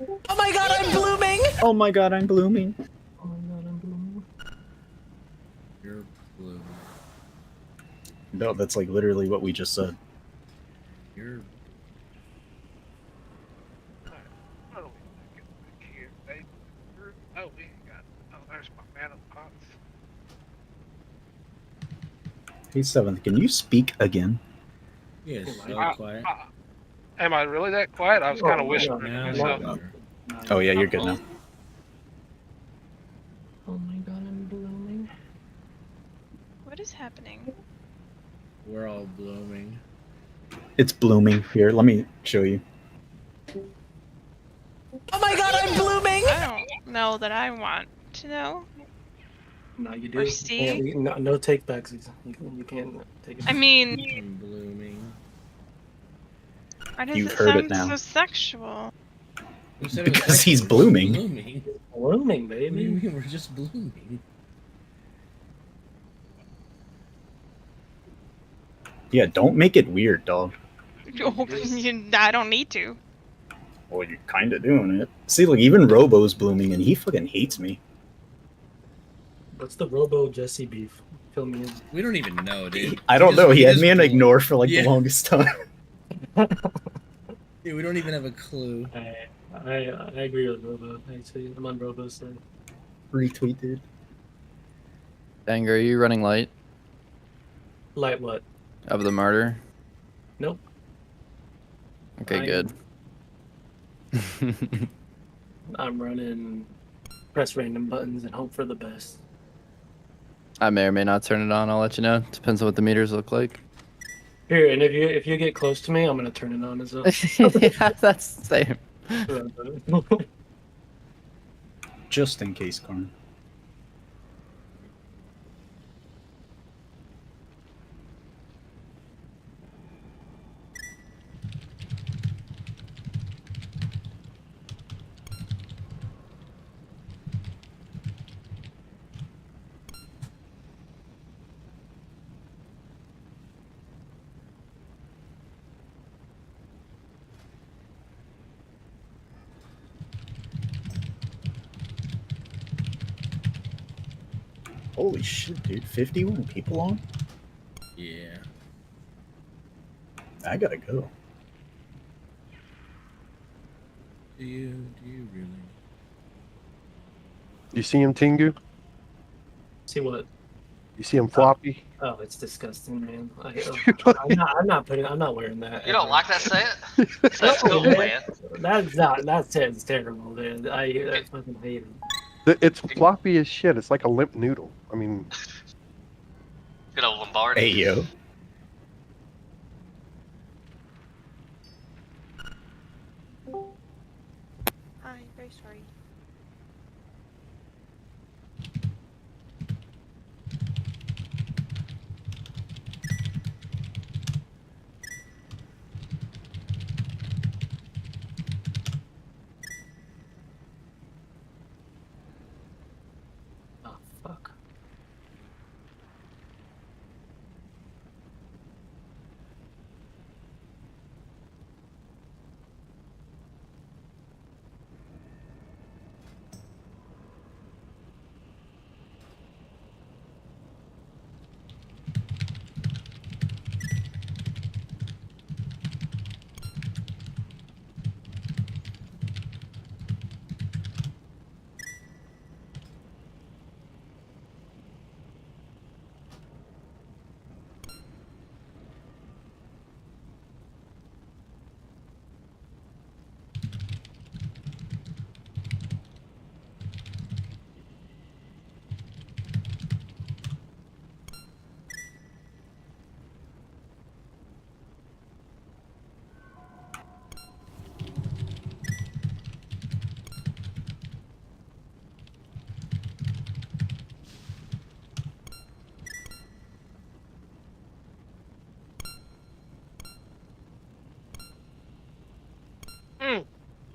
Oh my god, I'm blooming! Oh my god, I'm blooming. Oh my god, I'm blooming. You're blue. No, that's like literally what we just said. You're. Oh, we ain't got. Oh, there's my man of pots. Hey, Seventh, can you speak again? Yeah, so quiet. Am I really that quiet? I was kind of whispering to Now myself. you are. Oh yeah, you're good now. Oh my god, I'm blooming. What is happening? We're all blooming. It's blooming. Here, let me show you. Oh my god, I'm blooming! I don't know that I want to know. No, you do. Or see? No take backs. You can't take it. I mean, I'm blooming. why does You've it heard it sound now. so sexual? Who said it was Because he's sexual? blooming. Blooming. Blooming, What do you baby. mean we're just blooming? Yeah, don't make it weird, dog. I don't need to. Well, you're kind of doing it. See, like, even Robo's blooming, and he fucking hates me. What's the Robo Jesse beef? Fill me in. We don't even know, dude. I don't know. He had just me on blew- ignore for, like, Yeah. the longest time. Dude, we don't even have a clue. I agree with Robo. Actually, I'm on Robo's side. Retweet, dude. Dang, are you running light Light what? of the martyr? Nope. Okay, good. I'm running press random buttons and hope for the best. I may or may not turn it on. I'll let you know. Depends on what the meters look like. Here, and if you get close to me, I'm gonna turn it on as well. Yeah, that's the same. Just in case, Karn. Holy shit, dude. 51 people on? Yeah. I gotta go. Do you really? You see him, Tingu? See what? You see him floppy? Oh, it's disgusting, man. I'm not wearing that. You don't ever. like that set? That's cool, man. That's terrible, man. I fucking hate it. It's floppy as shit. It's like a limp noodle. I mean, Good old Lombardi. Hey, yo. Hi, very sorry. Oh fuck.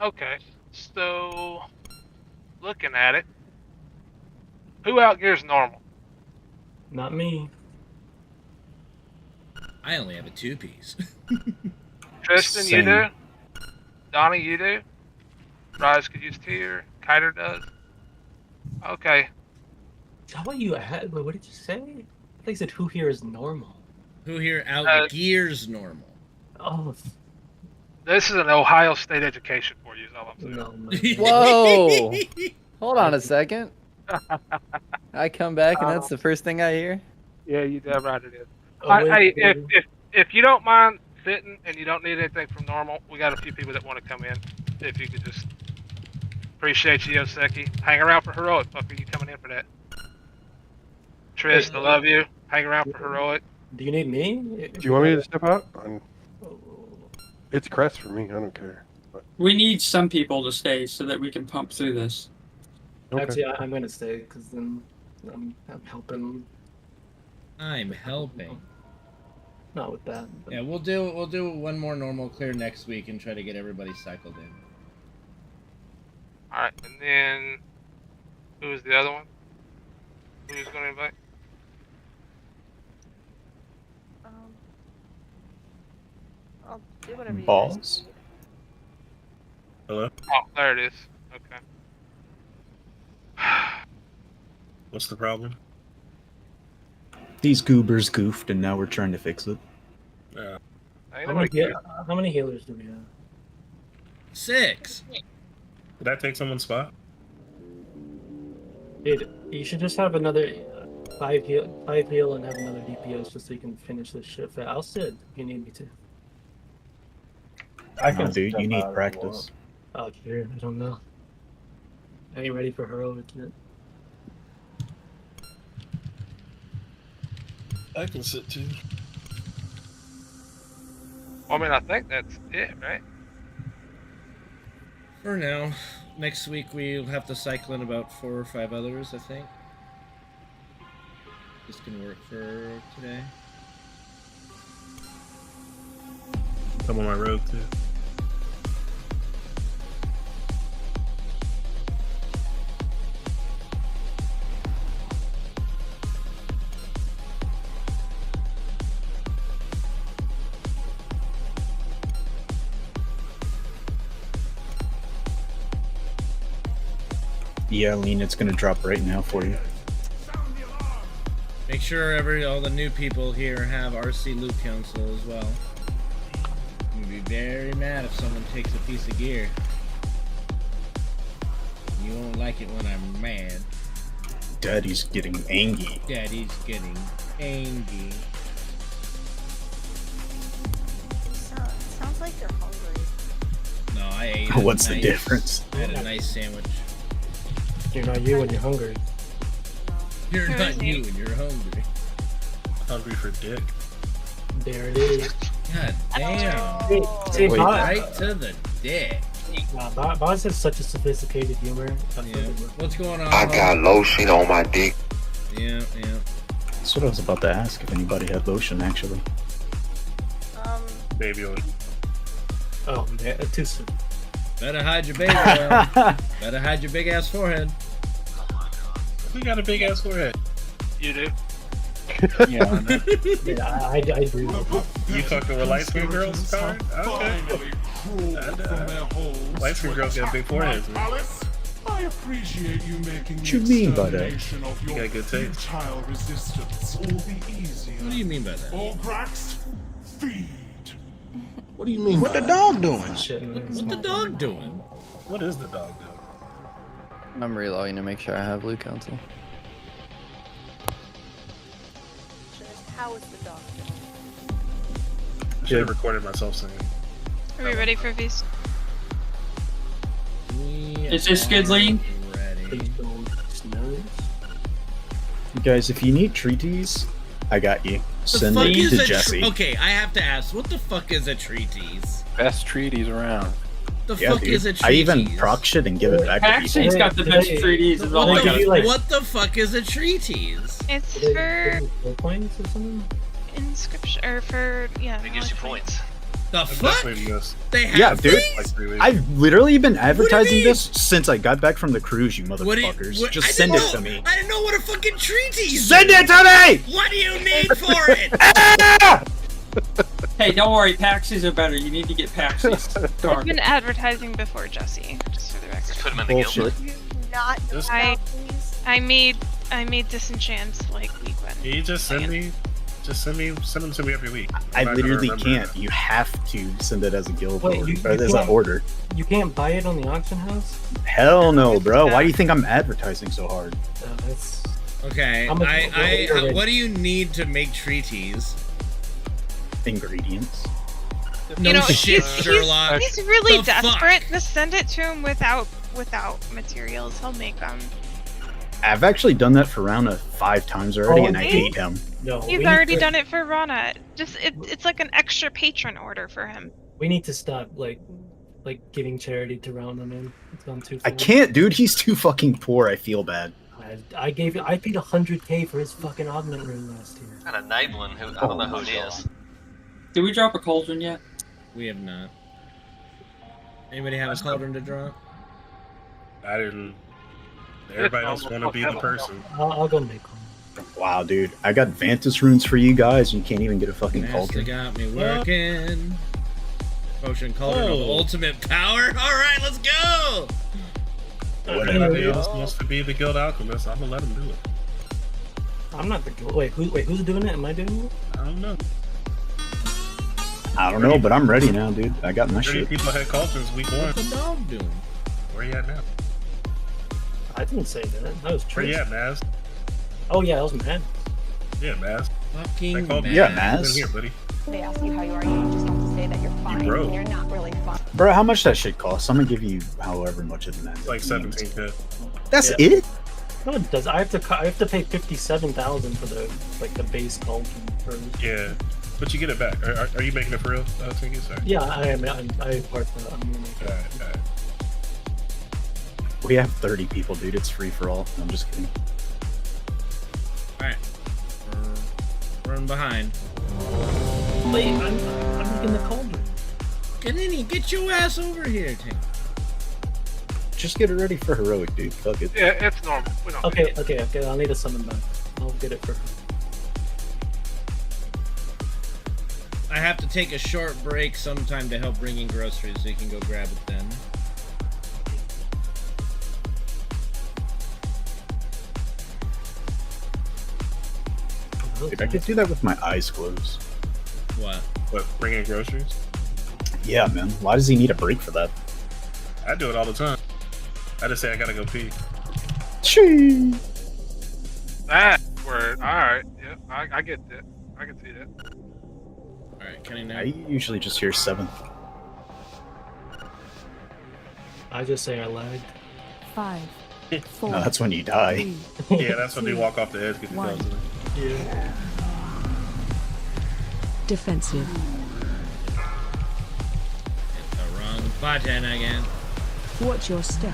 Okay, so looking at it, who outgears normal? Not me. I only have a 2-piece. Tristan, you Same. do? Donnie, you do? Rise could use tier. Kiter does. Okay. How about you? What did you say? I think you said who here is normal. Who here out gears normal? Oh, This is an Ohio State education for you, is all I'm saying. no, man. Whoa! Hold on a second. I come back and that's the first thing I hear. Yeah, you damn right it is. Oh, wait, Hey, if you don't mind sitting and you don't need anything from normal, we got a few people that want to come in. If you could just appreciate you, Yoseki. Hang around for heroic. Fucker, you coming in for that? Tris, I love you. Hang around for heroic. Do you need me? Do you want me to step out? It's Crest for me. I don't care. But, We need some people to stay so that we can pump through this. okay. Actually, I'm gonna stay because then I'm helping. I'm helping. Not with that. But... Yeah, we'll do one more normal clear next week and try to get everybody cycled in. Alright, and then who is the other one? Who's gonna invite? I'll do whatever you guys Balls? Hello? Oh, there it is. Okay. What's the problem? These goobers goofed, and now we're trying to fix it. Yeah. Ain't How nobody many, care. how many healers do we have? 6. Did I take someone's spot? Dude, you should just have another 5 heal and have another DPS just so you can finish this shit. I'll sit if you need me to. No, dude, you need practice. Oh, sure. I don't know. Are you ready for heroic yet? I can sit too. Well, I mean, I think that's it, right? For now. Next week we'll have to cycle in about 4 or 5 others, I think. This can work for today. I'm on my road too. Yeah, Lean, it's gonna drop right now for you. Make sure all the new people here have RC Loot Council as well. I'm gonna be very mad if someone takes a piece of gear. You won't like it when I'm mad. Daddy's getting angry. Daddy's getting angry. Sounds like you're hungry. No, I ate. What's the difference? I had a nice sandwich. You're not you when you're hungry. You're not you when you're hungry. Hungry for dick. There it is. God damn. Say Wait, Boz. Right to the dick. Boz has such a sophisticated humor. Yeah. What's going on? I got lotion on my dick. Yeah. That's what I was about to ask, if anybody had lotion, actually. Baby oil. Oh man, too soon. Better hide your baby oil. Better hide your big ass forehead. We got a big ass forehead. You do? Yeah, I know. Yeah, I agree with you. You fucking with light skin girls, Connor? Okay. Light skin girls got big foreheads, man. I appreciate you making What you mean by that? You got good taste. Child resistance all the easier. What do you mean by that? All Brax, feed. What do you mean? What the dog doing? Shit, man. What's the dog doing? What is the dog doing? I'm relogging to make sure I have Loot Council. How is the dog doing? I should have recorded myself singing. Are we ready for these? Is this good, Lean? Ready. You guys, if you need treaties, I got you. The Send fuck them is to a Jesse. Okay, I have to ask, what the fuck is a treatise? Best treaties around. The Yeah, fuck dude. is a treatise? I even proc shit and give it back to people. Actually's got the best treaties of all What the the- What the fuck is a treatise? It's Did for they give points or something? inscription, or for, yeah. It gives you points. The I'm fuck? definitely this. They have Yeah, dude. things? Like 3 weeks. I've literally been advertising mean? this since I got back from the cruise, you What do you- motherfuckers. what- Just I send didn't it to know- me. I didn't know what a fucking treatise Send is. it to me! What do you need for it? Ah! Hey, don't worry. Paxies are better. You need to get Paxies. I've been advertising before, Jesse. Just for the record. Put him in the Bullshit. guild. Not Just- I made disenchant like week one. Can you just send me? Just send them to me every week. I I'm not gonna literally remember. can't. You have to send it as a guild Wait, order. you Or as an can't- order. You can't buy it on the auction house? Hell no, bro. Why do you think I'm advertising so hard? That's... Okay, How much- what do you need to make treaties? Ingredients. No shit, he's Sherlock. He's really The fuck? desperate. Just send it to him without materials. He'll make them. I've actually done that for Rana 5 times already, and I really? hate him. No, He's already done it for Rana. Just it's like an extra patron order for him. We need to stop like giving charity to Rana, man. It's gone too far. I can't, dude. He's too fucking poor. I feel bad. I paid 100K for his fucking augment room last year. And a Niblin who I don't know who it is. Did we drop a cauldron yet? We have not. Anybody have a cauldron to drop? I didn't. Everybody else want to be the person. I'll go make one. Wow, dude. I got Vantus runes for you guys, and you can't even get a fucking Master cauldron. got me working. Potion cauldron of Whoa. ultimate power. All right, let's go. If anybody else wants to be the guild alchemist, I'm gonna let him do it. I'm not the guild. Wait, who's doing it? Am I doing it? I don't know. I don't know, but I'm ready now, dude. I got my 30 shit. people had cauldrons week 1. What's the dog doing? Where you at now? I didn't say that. That was Where true. you at, Maz? Oh yeah, that was mad. Yeah, Maz. Fucking That cauldron- Yeah, mad. Maz. In here, buddy. They ask you how you are. You just have to say that you're fine. broke. And you're not really fine. Bro, how much that shit costs? I'm gonna give you however much of that. It's like 17K. That's Yeah. it? No, it does. I have to pay 57,000 for the base cauldron. For... Yeah, but you get it back. Are you making it for real? Tinky? Sorry. Yeah, I am. I part that. I'm gonna make it. Alright. We have 30 people, dude. It's free for all. I'm just kidding. All right, we're running behind. Wait, I'm making the cauldron. Get in here. Get your ass over here, Tim. Just get it ready for heroic, dude. Fuck it. Yeah, it's normal. We don't Okay, need it. okay. I'll need a summon back. I'll get it for her. I have to take a short break sometime to help bring in groceries, so you can go grab it then. Dude, I could do that with my eyes closed. What? What, bring in groceries? Yeah, man. Why does he need a break for that? I do it all the time. I just say I gotta go pee. Chee. That word. Alright. Yeah, I get that. I can see that. Alright, Kenny now. I usually just hear 7th. I just say I lagged. 5, 4. No, that's when you die. Yeah, that's when they walk off the edge. Get the One. guns in. Yeah. Defensive. Hit the wrong button again. Watch your step.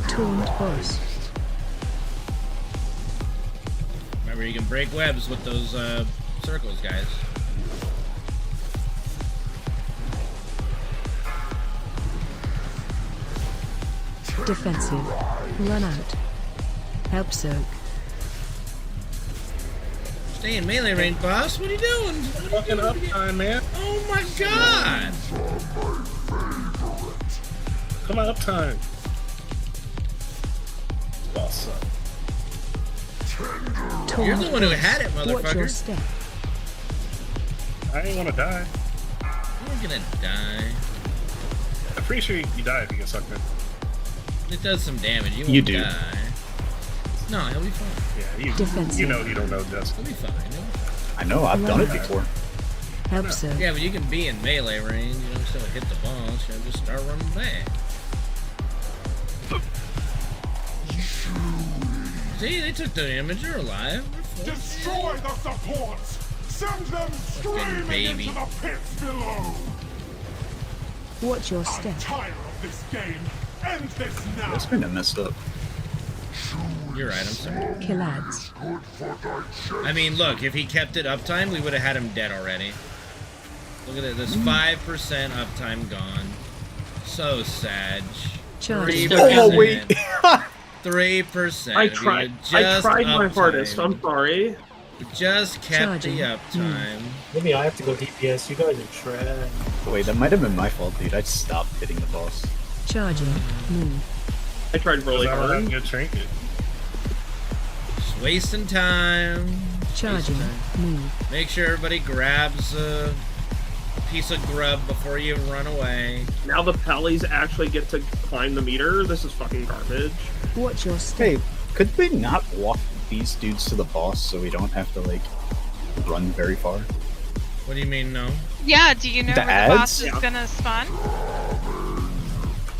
Taunt boss. Remember, you can break webs with those circles, guys. Defensive. Run out. Help soak. Stay in melee range, boss. What are you doing? Fucking uptime, man. Oh my god! Come on, uptime. Boss up. You're the one who had it, Watch your motherfucker. step. I ain't wanna die. You're gonna die. I'm pretty sure you die if you get sucked in. It does some damage. You You won't do. die. No, he'll be fine. Yeah, Defensive. you know you don't know, Justin. He'll be fine. I know, I've done it before. Help soak. Yeah, but you can be in melee range. You don't still hit the boss. You just start running back. See, they took the damage. You're alive. We're full. Destroy the supports! Send them screaming baby. into the pits below! Watch your I'm step. tired of this game! End this now! That's kind of messed up. You're right. I'm sorry. Kill ads. I mean, look. If he kept it uptime, we would have had him dead already. Look at it. This 5% uptime gone. So sad. Charge. 3%. Oh, wait. 3%. I If you tried. had I just tried my uptime, hardest. I'm sorry. Just kept the uptime. Maybe I have to go DPS. You guys are trash. Wait, that might have been my fault, dude. I stopped hitting the boss. Charging. Move. I tried really I don't have hard. a good trinket. Just wasting time. Charging. Move. Make sure everybody grabs a piece of grub before you run away. Now the Pallies actually get to climb the meter. This is fucking garbage. Watch your step. Hey, could we not walk these dudes to the boss so we don't have to, like, run very far? What do you mean, no? Yeah, do you know The where the boss ads? is gonna spawn?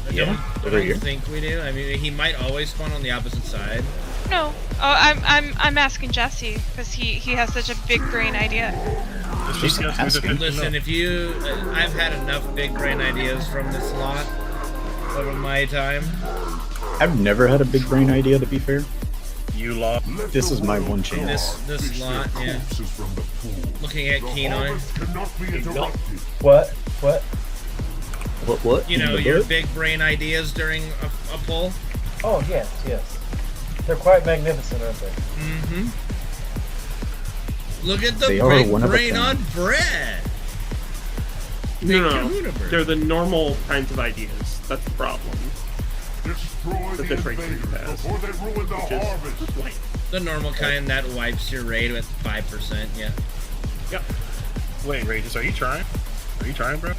I Yeah, don't, over I here. don't think we do. I mean, he might always spawn on the opposite side. No. Oh, I'm asking Jesse because he has such a big brain idea. Just asking. Listen, if you, I've had enough big brain ideas from this lot over my time. I've never had a big brain idea, to be fair. You lost. This is my one chance. This lot, yeah. Looking at Keenoi. What? What? You know, your big brain ideas during a poll. Oh yes. They're quite magnificent, aren't they? Mm-hmm. Look at the They are big one of a brain kind. on bread. No. Kahuna bird. They're the normal kinds of ideas. That's the problem. Destroy The the different invaders pass. before they ruin the harvest. The normal kind that wipes your raid with 5%, yeah. Yep. Wait, Rages, are you trying? Are you trying, bro?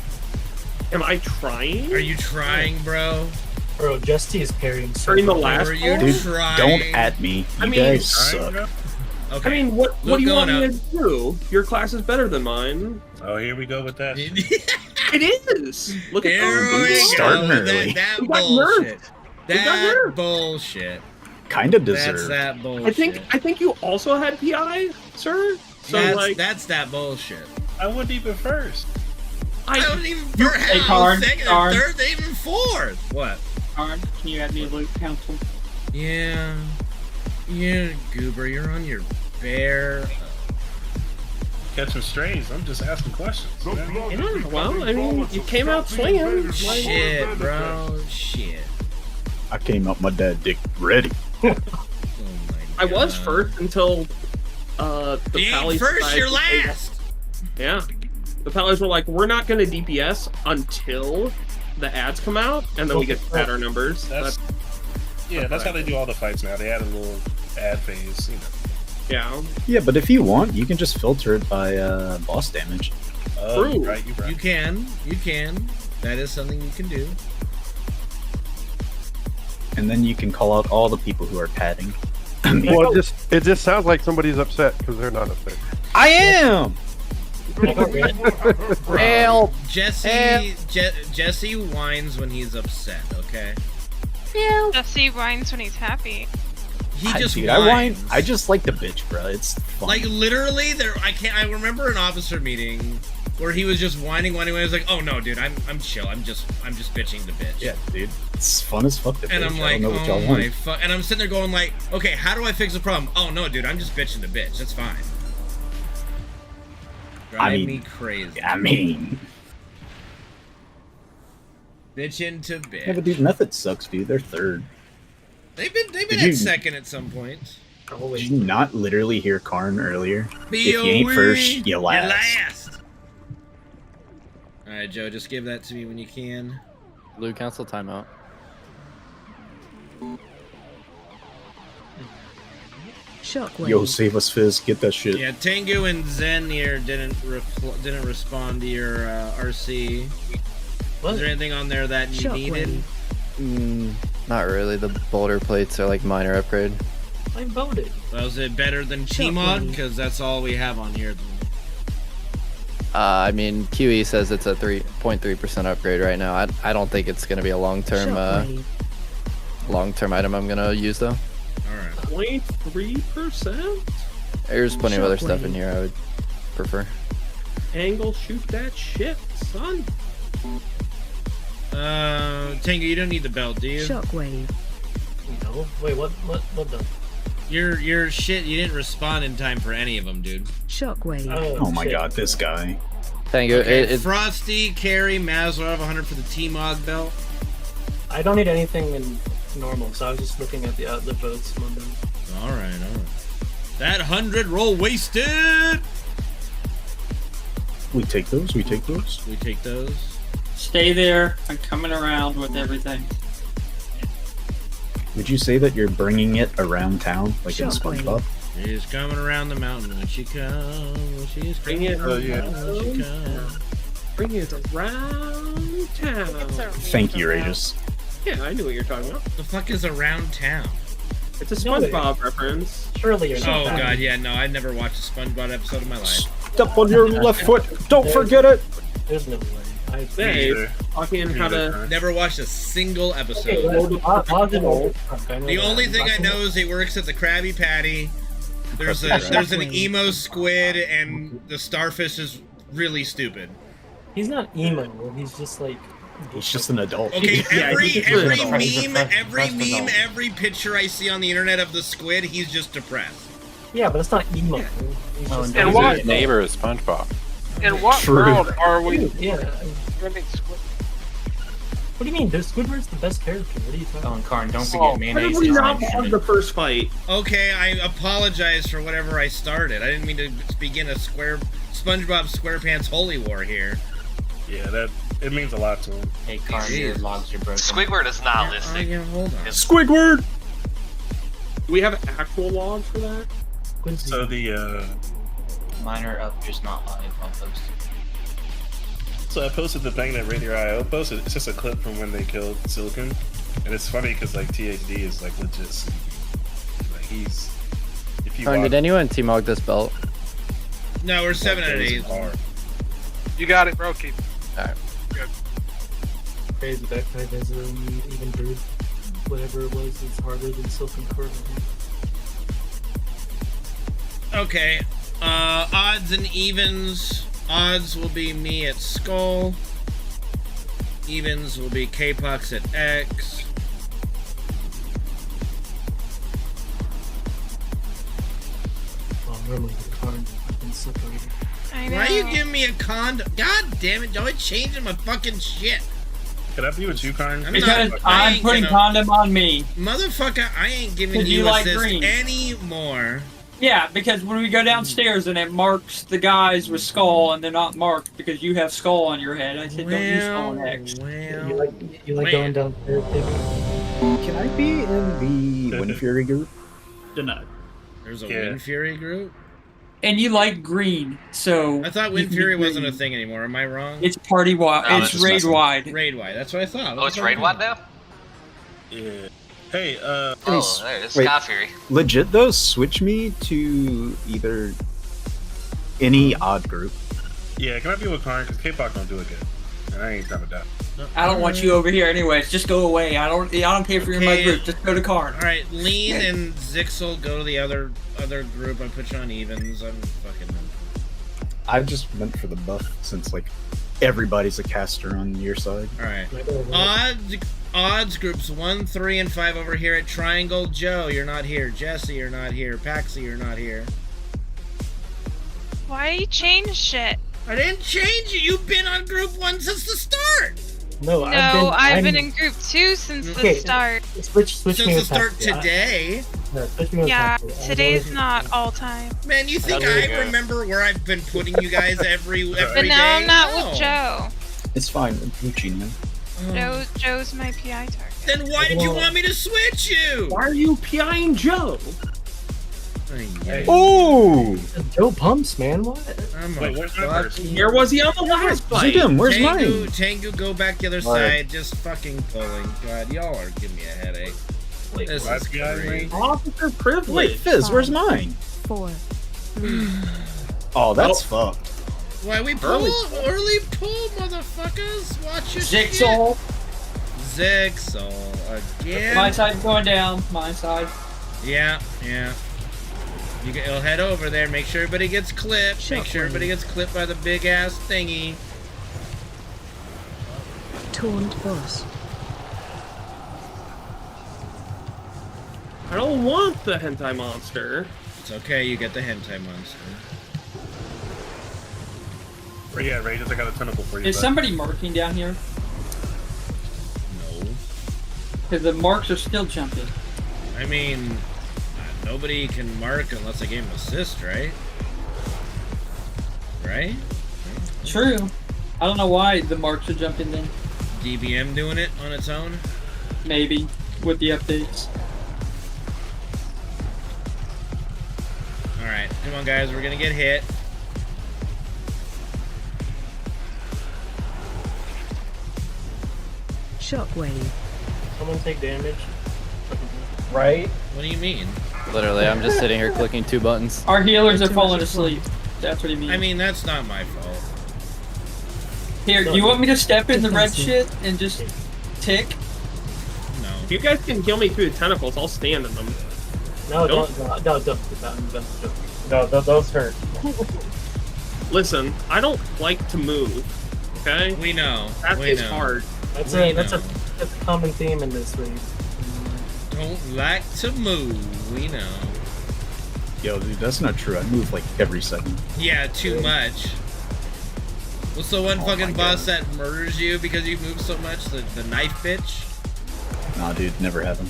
Am I trying? Are you trying, bro? Bro, Justy is carrying. During the last Are you Dude, trying? don't at me. You guys Trying, suck. bro? Okay. I mean, what do you want going me to do? Your class is better than mine. Oh, here we go with that. It is. Look at Here we go. Starting early. That We got bullshit. nerfed. We got That nerfed. bullshit. Kinda That's deserved. that bullshit. I think you also had PI, sir. So That's that bullshit. I wasn't even first. I don't even for Hey, how Karn, second Karn. and third, even fourth. What? Arn, can you add me to loot council? Yeah, goober, you're on your bear. Catching strays. I'm just asking questions. Man. Yeah, well, I mean, you came out swinging. Shit, bro. Shit. I came out my dad dick ready. Oh my I was God. first until the You ain't Pallies first, decided you're to say that- last. Yeah, the Pallies were like, we're not going to DPS until the ads come out, and then we get better numbers. That's how they do all the fights now. They add a little ad phase, you know. Yeah. Yeah, but if you want, you can just filter it by boss damage. Oh, True. you're right. You're right. You can. That is something you can do. And then you can call out all the people who are padding. Well, it just sounds like somebody's upset because they're not upset. I am! Help! Jesse whines when he's upset, okay? Jesse whines when he's happy. He just Dude, whines. I just like the bitch, bro. It's fun. Like literally, I remember an officer meeting where he was just whining. I was like, "Oh no, dude, I'm chill. I'm just bitching the bitch." Yeah, dude. It's fun as fuck to And bitch. I'm I like, don't know what y'all "Oh want. my fuck!" And I'm sitting there going like, "Okay, how do I fix the problem?" Oh no, dude, I'm just bitching the bitch. That's fine. Drive me crazy. I mean, Bitching to bitch. yeah, but dude, Method sucks, dude. They're third. They've been Did at you- second at some point. Did you not literally hear Karn earlier? If you B.O.E., ain't first, you you're last. last. All right, Joe, just give that to me when you can. Loot council timeout. Shockwave. Yo, save us, Fizz. Get that shit. Yeah, Tengu and Zen here didn't respond to your RC. Was there anything on there that you needed? Not really. The boulder plates are like minor upgrade. I voted. Was it better than T-Mod? Because that's all we have on here. I mean, QE says it's a 3.3% upgrade right now. I don't think it's gonna be a long-term item I'm gonna use though. All right. 0.3%? There's plenty of other stuff in here I would prefer. Angle, shoot that shit, son. Tengu, you don't need the belt, do you? Shockwave. No. Wait, what the? Your shit, you didn't respond in time for any of them, dude. Shockwave. Oh my god, this guy. Thank you. Okay, Frosty, Carry, Mazarov, 100 for the T-Mod belt. I don't need anything in normal, so I was just looking at the votes. All right. That 100 roll wasted. We take those. We take those. We take those. Stay there. I'm coming around with everything. Would you say that you're bringing it around town, like in SpongeBob? She's coming around the mountain when she comes. She's coming around when she comes. Bring it around town. Thank you, Regis. Yeah, I knew what you're talking about. The fuck is around town? It's a SpongeBob reference. Surely you're not. Oh god, yeah, no, I've never watched a SpongeBob episode in my life. Step on your left foot. Don't forget it. There's no way. Dave, talking how to... Never watched a single episode. The only thing I know is he works at the Krabby Patty. There's an emo squid, and the starfish is really stupid. He's not emo. He's just like. He's just an adult. Okay, every meme, adult. every picture I see on the internet of the squid, he's just depressed. Yeah, but it's not emo. And what neighbor is SpongeBob. In what world are we? Yeah. Running Squid? What do you mean? Squidward's the best character. What are you talking about? Karn, don't Why did we not have the first fight? Okay, I apologize for whatever I started. I didn't mean to begin a SpongeBob SquarePants holy war here. Yeah, it means a lot to him. Hey, Karn, your logs are broken. Squidward is not listening. Yeah, hold on. Squidward! Do we have actual logs for that? So the Mine are up, just not live. I'll post it. So I posted the thing that Radio.io posted. It's just a clip from when they killed Silicon, and it's funny because like THD is like legit. Like he's. If you Karn, watch, did anyone T-Mog this belt? No, we're 7 out of 8. You got it, bro. Keep it. Alright. Good. Crazy backpack has even brewed. Whatever it was, it's harder than Silken Cord. Okay, odds and evens. Odds will be me at Skull. Evens will be K-Pucks at X. Well, normally the Karn have been separated. I know. Why are you giving me a condom? God damn it, don't changing my fucking shit. Could I be with you, Karn? Because I'm putting condom on me. Motherfucker, I ain't giving Because you you like assist green. anymore. Yeah, because when we go downstairs and it marks the guys with skull and they're not marked because you have skull on your head, I said don't use skull next. You like going downstairs, Can I be in the Wind Fury group? Denied. There's a Wind Fury group? And you like green, so... I thought Wind Fury wasn't a thing anymore. Am I wrong? It's party-wide. No, it's raid-wide. Raid-wide. That's what I thought. Oh, it's raid-wide now? Yeah. Hey, Oh, there it is. wait. Sky Fury. Legit though, switch me to either any odd group. yeah, can I be with Karn? Because K-pop don't do it good, and I ain't trying to die. I don't want you over here anyways. Just go away. I don't care if you're in my group. Just go to Karn. Alright, Lean and Zixel go to the other group. I put you on evens. I'm fucking... I just went for the buff since like everybody's a caster on your side. Alright. Odds groups 1, 3, and 5 over here at Triangle. Joe, you're not here. Jesse, you're not here. Paxi, you're not here. Why you change shit? I didn't change it. You've been on group 1 since the start. No, I've been in group 2 since the start. Switch since me the with start Paxi. today. Switch me with Yeah, Paxi. today's not all time. Man, you think There you I go. remember where I've been putting you guys every But day? now I'm not No. with Joe. It's fine, I'm Gucci, man. Joe's my PI target. Then why did you want me to switch you? Why are you PIing Joe? Oh! Joe pumps, man. What? Wait, where's my person? Where was he on the last fight? Zigam, where's mine? Tengu, go back the other side. Just fucking pulling. God, y'all are giving me a headache. Wait, This Last is guy, great. Officer privilege. Wait, Fizz, where's mine? 4, 3, Oh, that's fucked. Why we pull? Early pull, motherfuckers. Watch your Zixel. shit. Zixel again. My side's going down. My side. Yeah. You'll head over there. Make sure everybody gets clipped. Make sure everybody gets clipped by the big ass thingy. Taunt boss. I don't want the hentai monster. It's okay. You get the hentai monster. Yeah, Rages, I got a tentacle for you. Is bud. somebody marking down here? No. Because the marks are still jumping. I mean, nobody can mark unless they gave him assist, right? Right? True. I don't know why the marks are jumping then. DBM doing it on its own? Maybe. With the updates. Alright, come on guys, we're gonna get hit. Shockwave. Someone take damage. Right? What do you mean? Literally, I'm just sitting here clicking 2 buttons. Our healers are falling asleep. That's what he means. I mean, that's not my fault. Here, do you want me to step in the red shit and just tick? No. If you guys can kill me through the tentacles, I'll stand in them. No, don't. No, those hurt. Listen, I don't like to move. Okay? We know. That we is know. hard. That's We a know. common theme in this raid. Don't like to move. We know. Yo, dude, that's not true. I move like every second. Yeah, too much. What's the one fucking boss that murders you because you move so much? The knife bitch? Nah, dude, never happened.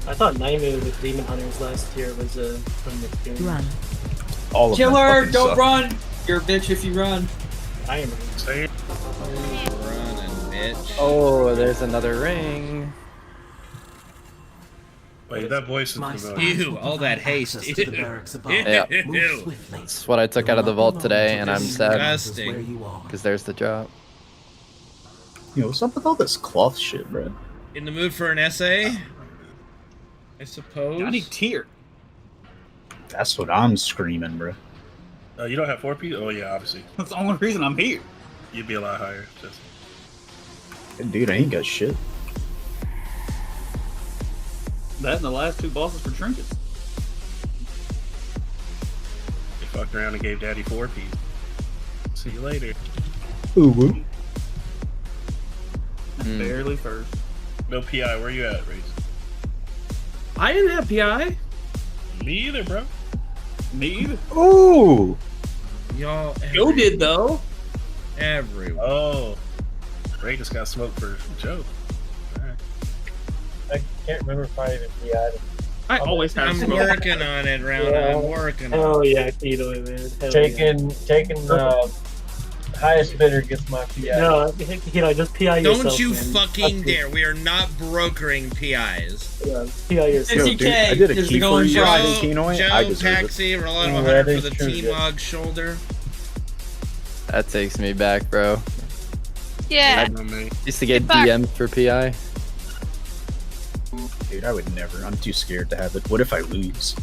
I thought Naimu with Demon Hunters last year was a fun experience. Run. All of them Killer, fucking don't suck. run! You're a bitch if you run. I am. Say it. Running, bitch. Oh, there's another ring. Wait, that voice is familiar. Ew, all that haste. Ew. Yeah. Ew. That's what I took out of the vault today, and I'm sad. Disgusting. Because there's the drop. Yo, what's up with all this cloth shit, bro? In the mood for an essay? I suppose. Johnny Tier. That's what I'm screaming, bro. You don't have 4P? Oh yeah, obviously. That's the only reason I'm here. You'd be a lot higher. Just... Dude, I ain't got shit. That and the last 2 bosses for trinkets. You fucked around and gave Daddy 4P. See you later. Ooh woo. Barely first. No PI, where you at, Reese? I didn't have PI. Me either, bro. Me either. Ooh! Y'all. Joe did, though. Everyone. Oh. Ray just got smoked for Joe. Alright. I can't remember if I even PI'd. I always have I'm smoke. working on it, Round. I'm working on it. Oh yeah, Keto, man. Taking highest bidder gets my PI. No, just PI yourself. Don't you man. fucking dare. We are not brokering PIs. Yeah, PI yourself. Yo, dude, I did a key for you guys, Kenoy. I Joe deserve Taxi, roll out Oh, 100 that for the is true, T-Mog shoulder. That takes me back, bro. Yeah. I used to get Get back. DM'd for PI. Dude, I would never. I'm too scared to have it. What if I lose?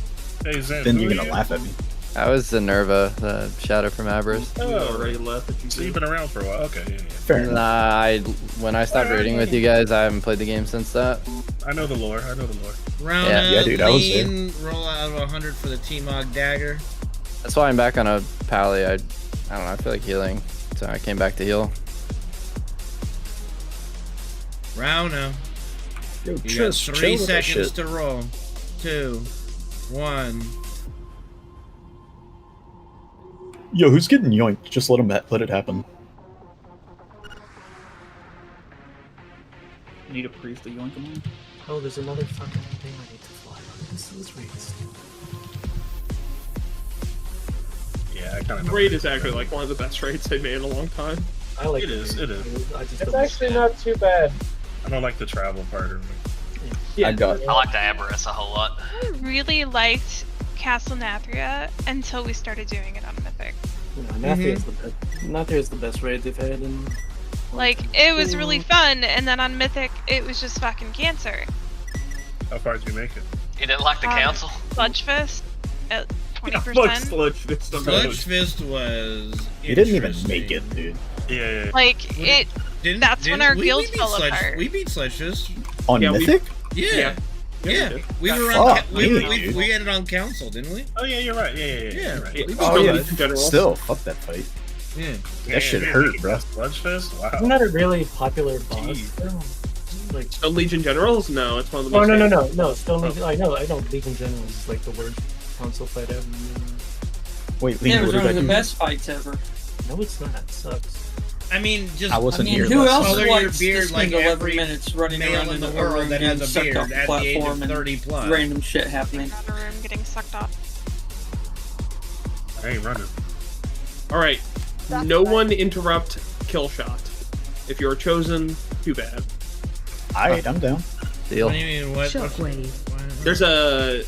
Hey, Zen, Then who you're are gonna you? laugh at me. I was Zenerva, the Shadow from Avarice. Oh, already left. If you so you've been around for a while. Okay, yeah, yeah. Fair enough. Nah, when I stopped raiding with you guys, I haven't played the game since that. I know the lore. I know the lore. Round Yeah, dude, I was there. lean, roll out 100 for the T-Mog dagger. That's why I'm back on a pally. I don't know, I feel like healing. So I came back to heal. Round now. Yo, You got just 3 chill with that seconds shit. to roll. 2, 1. Yo, who's getting yoinked? Just let it happen. need a priest to yoink him on. Oh, there's another fucking thing I need to fly on. This is race. Yeah, I kind of. Raid is actually like one of the best raids they've made in a long time. I like it. Is. It is. It's actually not too bad. I don't like the travel part of it. Yeah, I got. I like the Avarice a whole lot. I really liked Castle Nathria until we started doing it on Mythic. Nathria's the best. Nathria's the best raid they've had in. Like, it was really fun, and then on Mythic, it was just fucking cancer. How far did you make it? You didn't like the council? Sludgefest at 20%. Sludge Fist was. You didn't even make it, dude. Yeah. Like, that's when our guild fell apart. We beat Sludge Fist. On Mythic? Yeah. Yeah. We were on. Fuck We me, ended on council, didn't we? Oh yeah, you're right. Yeah. Right. Yeah. Oh yeah. General. Still, fuck that fight. Yeah. That shit hurt, bro. Sludgefest? Wow. Isn't that a really popular boss? Like, Legion Generals? No, it's one of the oh most. no. Still Legion. I know. Legion General is like the worst console fight ever. Wait, Yeah, Lee, it was what one did of I the do? best fights ever. No, it's not. It sucks. I mean, just I wasn't here who last else color your likes to beard like spend 11 every minutes running male around in the a world room that getting has a sucked beard off the at the age of platform and 30 plus. random shit happening. Another room getting sucked off. I ain't running. All right. No one interrupt kill shot. If you're chosen, too bad. Alright, I'm down. Deal. What do you mean? What? Shockwave. There's a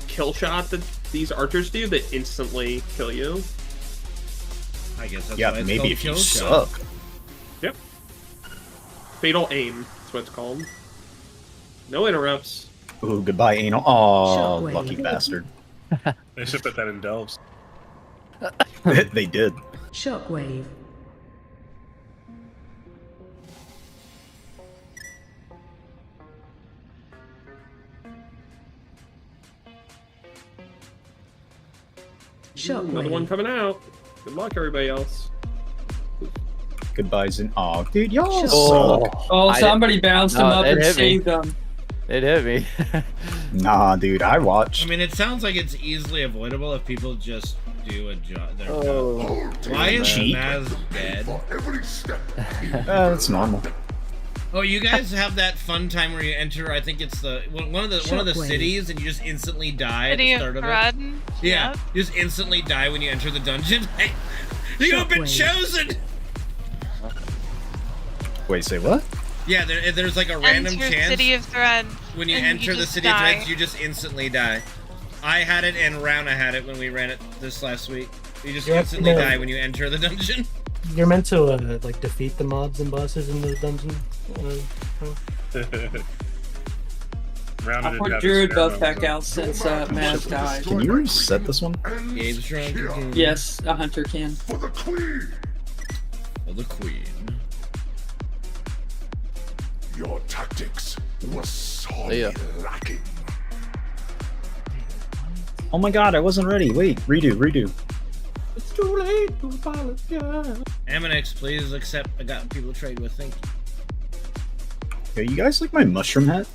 kill shot that these archers do that instantly kill you. I guess that's Yeah, why it's maybe called if you kill shot. suck. Yep. Fatal aim. That's what it's called. No interrupts. Ooh, goodbye, anal. Oh, Shockwave. lucky bastard. They should put that in Delves. They did. Shockwave. Another one Shockwave. coming out. Good luck, everybody else. Goodbyes and oh, dude, y'all Oh. suck. Oh, I somebody bounced him up it and hit me. saved them. It hit me. Nah, dude, I watched. I mean, it sounds like it's easily avoidable if people just do a job. Their Oh. job. Why is Cheat. Maz dead? That's normal. Oh, you guys have that fun time where you enter. I think it's the one of the Shockwave. cities, and you just instantly die City at the of start of it. Thread. Yeah, Yep. you just instantly die when you enter the dungeon. You have been Shockwave. chosen. Wait, say what? Yeah, there's like a random Enter chance City of Thread. when you and enter the just city of die. threads, you just instantly die. I had it, and Rouna had it when we ran it this last week. You just Yeah, instantly no. die when you enter the dungeon. You're meant to like defeat the mobs and bosses in the dungeon. Round I put Druid buff back out since Maz died. Can you reset this one? Gabe's drunk again. Yes, a hunter can. For the queen. Oh, the queen. Your tactics were sorely Yeah. lacking. Oh my god, I wasn't ready. Wait, redo. It's too late to apologize. Aminex, please accept. I got people to trade with. Thank you. Yo, you guys like my mushroom hat?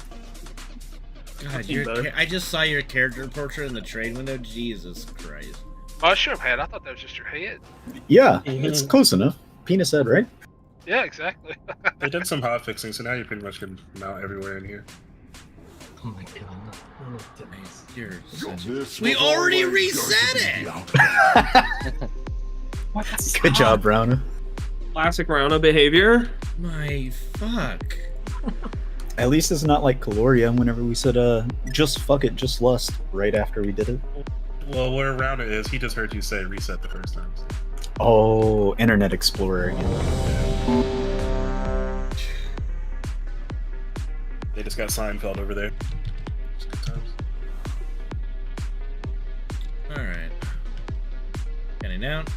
God, better. I just saw your character portrait in the trade window. Jesus Christ. Mushroom head. I thought that was just your head. Yeah, it's close enough. Penis head, right? Yeah, exactly. They did some hot fixing, so now you pretty much can mount everywhere in here. Oh my god. Oh, You're This we was already always reset going to be it! out. Good job, Browna. Classic Rouna behavior. My fuck. At least it's not like Caloria whenever we said, just fuck it, just lust, right after we did it. Well, where Rounda is, he just heard you say reset the first time. So. Oh, Internet Explorer again. They just got Seinfeld over there. It's good times. Alright. Getting out.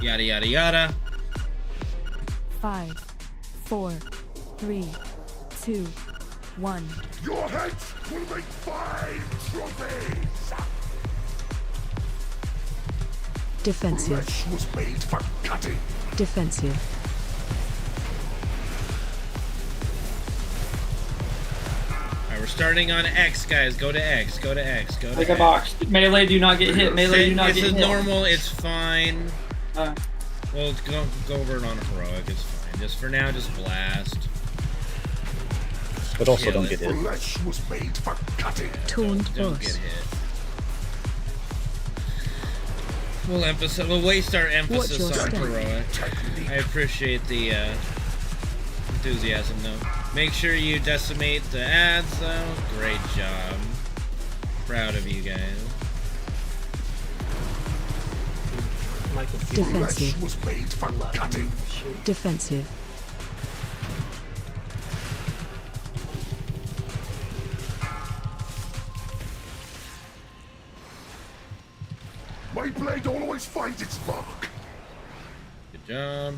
Yada yada yada. 5, 4, 3, 2, 1. Your heads will make 5 trophies. Defensive. Flesh was made for cutting. Defensive. Alright, we're starting on X, guys. Go to X. Go to X. Go to Like a X. box. Melee do not get hit. Melee do not This get is hit. normal. It's fine. Uh, Well, go over it on heroic. It's fine. Just for now, just blast. But also Kill don't it. get hit. Flesh was made for cutting. Taunt Don't boss. get hit. We'll waste our emphasis Watch your on step. heroic. I appreciate the enthusiasm, though. Make sure you decimate the ads, though. Great job. Proud of you guys. Defensive. Flesh was made for cutting. Defensive. My blade always finds its mark. Good job.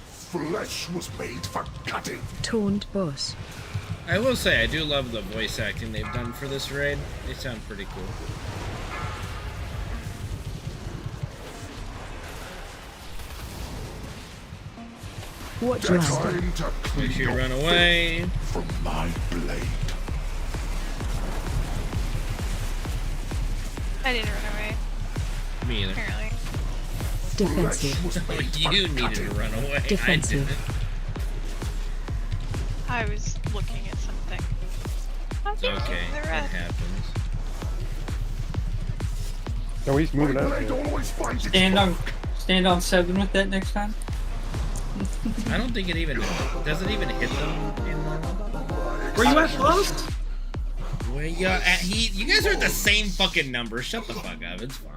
Flesh was made for cutting. Taunt boss. I will say, I do love the voice acting they've done for this raid. They sound pretty cool. Watch your step. Time to Make sure you clean run away. from my blade. I didn't run away. Me either. Apparently. Defensive. You needed to run away. Defensive. I was looking at something. Okay, it happens. No, he's moving out. Stand on 7 with that next time. I don't think it even does it even hit them in normal. Where you at, close? Where you at? You guys are at the same fucking number. Shut the fuck up. It's fine.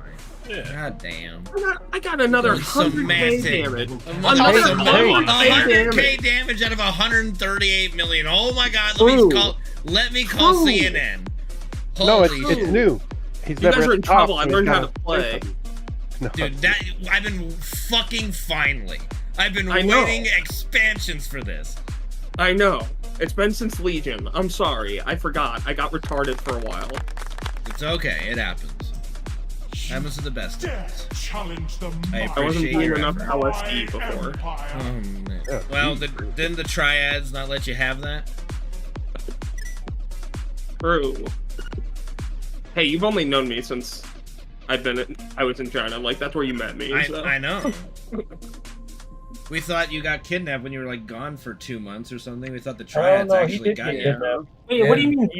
Yeah. God damn. I got another 100k Semantic. damage. Another Another 100k damage out of 138 million. Oh my god, let me call CNN. No, Holy it's shit. new. He's You guys never are at in the top, trouble. I so he's learned how gotta to play. No. Dude, I've been fucking finally. I've been I know. waiting expansions for this. I know. It's been since Legion. I'm sorry. I forgot. I got retarded for a while. It's okay. It happens. Happens to the best. Challenge the I I wasn't appreciate doing your enough effort. LSD before. Man. Well, didn't the triads not let you have that? True. Hey, you've only known me since I was in China. Like, that's where you met me. So. I know. We thought you got kidnapped when you were like gone for 2 months or something. We thought the triads actually got you. Wait, what do you mean?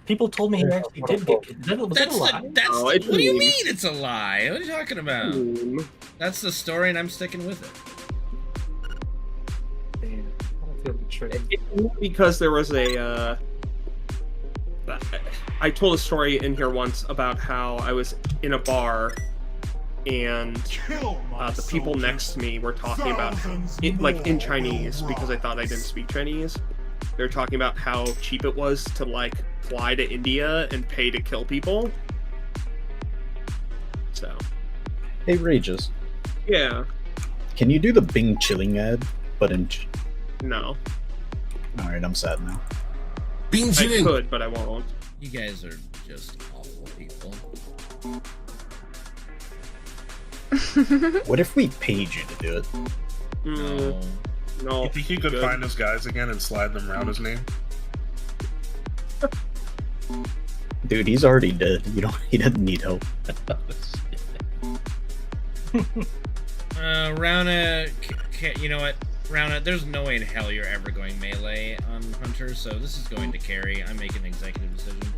People told me he actually did get kidnapped. Was that a lie? What do you mean it's a lie? What are you talking about? That's the story, and I'm sticking with it. Because there was a. I told a story in here once about how I was in a bar and the people next to me were talking about it, like in Chinese, because I thought I didn't speak Chinese. They were talking about how cheap it was to like fly to India and pay to kill people. So. Hey, Rages. Yeah. Can you do the Bing chilling ad, but in? No. All right, I'm sad now. Bing I could, but I won't. You guys are just awful people. What if we paid you to do it? No. You think you could find those guys again and slide them around his name? Dude, he's already dead. He doesn't need help. Rauna, you know what? Rauna, there's no way in hell you're ever going melee on Hunter, so this is going to carry. I'm making an executive decision.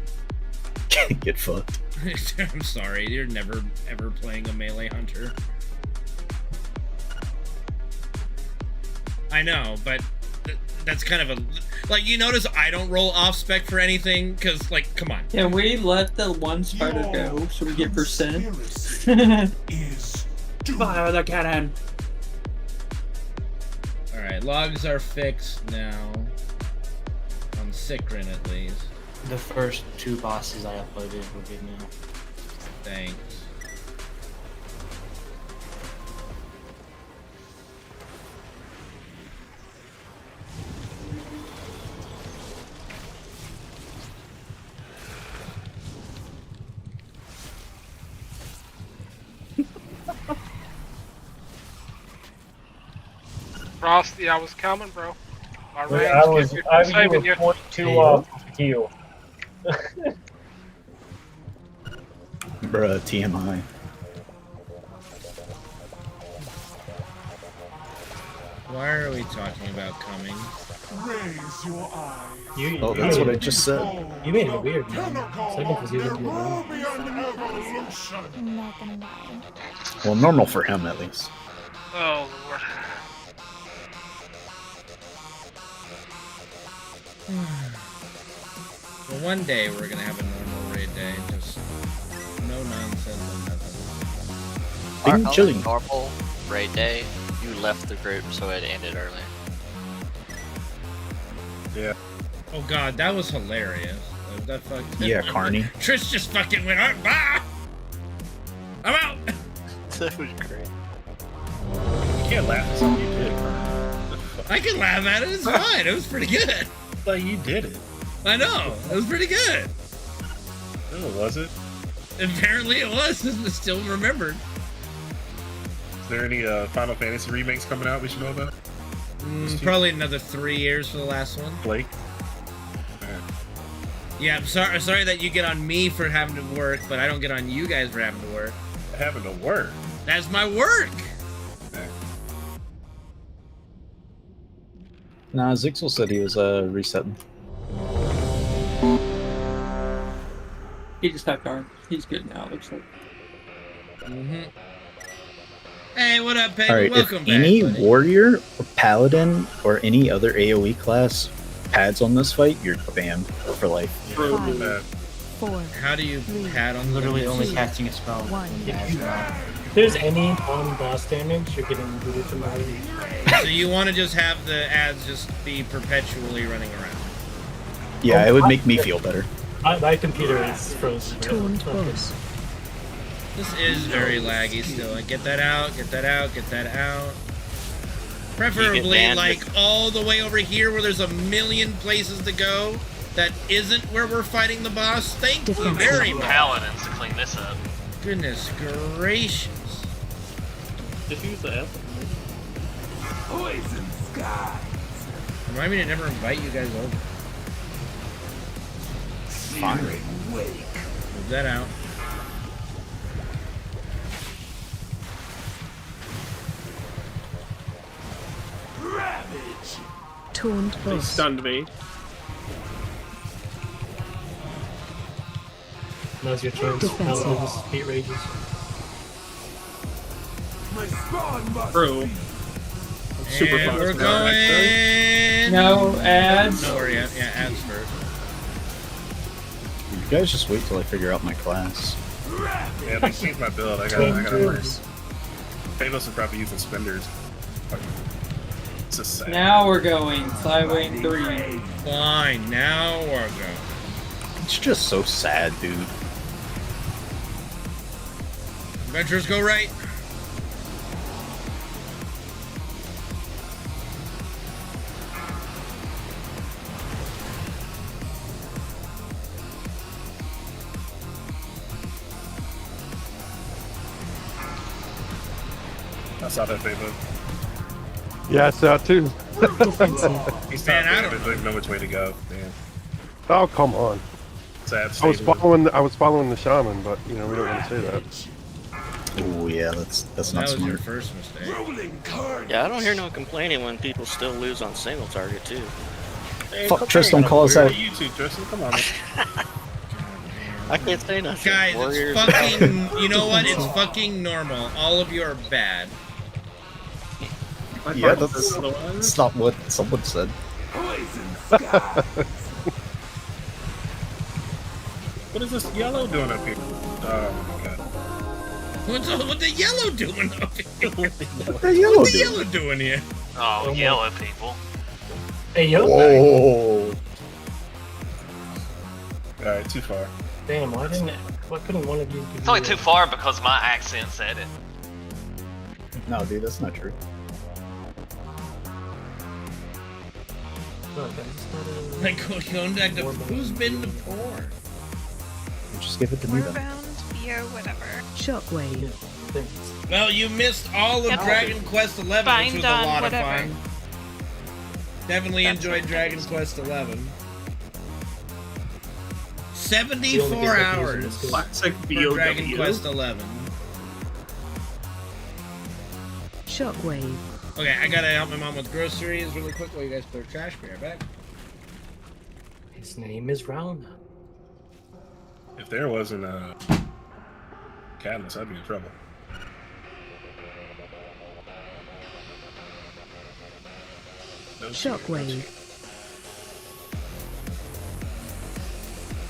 Get fucked. I'm sorry, you're never ever playing a melee Hunter. I know, but that's kind of a... Like, you notice I don't roll off spec for anything, because, like, come on. Yeah, we let the one spider go so we get percent. Fire the cannon. Alright, logs are fixed now. On Sikrin, at least. The first 2 bosses I uploaded were good now. Thanks. Frosty, I was coming, bro. My range I was saving you. 42 off heal. Bruh, TMI. Why are we talking about coming? Raise your eye. Oh, that's what I just said. You made it weird, man. Second because you didn't Well, normal for him, at least. Oh, Lord. Well, one day we're gonna have a normal raid day, just no nonsense and nothing. Bing chilling. Normal raid day, you left the group, so it ended early. Yeah. Oh god, that was hilarious. That fucked. Yeah, Carney. Trish just fucking went, "Alright, bye! I'm out!" That was great. You can't laugh at something you did. I can laugh at it, it's fine, it was pretty good. But you did it. I know, it was pretty good. No, was it? Apparently it was, it's still remembered. Is there any Final Fantasy remakes coming out we should know about? Probably another 3 years for the last one. Blake? Yeah, I'm sorry that you get on me for having to work, but I don't get on you guys for having to work. Having to work? That's my work! Nah, Zixel said he was resetting. He just tapped hard. He's good now, it looks like. Hey, what up, Peg? Alright, Welcome if back, any buddy. warrior or paladin or any other AoE class pads on this fight, you're banned for life. 5, 4. How do you pad on Literally the only casting a spell. If there's any boss damage, you're getting booted from the lady. So you want to just have the ads just be perpetually running around? Yeah, it would make me feel better. My computer is frozen. Taunt boss. This is very laggy still. Like, get that out, get that out, get that out. Preferably, banned like, all the way over here where there's a million places to go that isn't where we're fighting the boss. Thank you very much. Paladins to clean this up. Goodness gracious. Just use the F. Poison sky. Remind me to never invite you guys over. Fine. Move that out. Ravage. Taunt He boss. stunned me. Now's your chance. Defensive. Paladins, beat rages. My spawn must True. Super And fast. we're going... No ads. No, we're yeah, ads first. You guys just wait till I figure out my class. Yeah, they changed my build. I gotta learn. Famous are probably using spenders. It's just sad. Now we're going. Flyway 3. Fine, now we're going. It's just so sad, dude. Adventurers go right. I saw that Facebook. Yeah, I saw it too. He's Man, I not don't but doesn't know which way to go. Man. Oh, come on. Sad I was state. following the shaman, but you know we don't want to say that. Oh yeah, that's That not was your smart. first mistake. rolling card. Yeah, I don't hear no complaining when people still lose on single target too. Hey, Fuck, come Tristan, here. call us Where out. are you two, Tristan? Come on. Man. I can't say nothing. Guys, Warriors it's fucking... You know what? It's fucking normal. All of you are bad. Yeah, that's not what someone said. Poison sky. What is this yellow doing up here? Oh my god. What's the yellow doing up here? What the yellow What's the doing? yellow doing here? Oh, yellow people. Hey, yo. Whoa! Alright, too far. Damn, why couldn't one of you give It's only me too far because my accent said it. No, dude, that's not true. No, guys, it's not a... Like, going back to... Who's been to porn? Just give it to me then. Warbound, Bio, whatever. Shockwave. Thanks. Well, you missed all of Yep. Dragon Quest XI, which Fine, was done, a lot whatever. of fun. Definitely That's enjoyed what Dragon it is. Quest XI. You only get 74 lucky using hours this game. Classic for BOW. Dragon Quest XI. Shockwave. Okay, I gotta help my mom with groceries really quick while you guys clear trash. Be right back. His name is Round. If there wasn't a catalyst, I'd be in trouble. No Shockwave.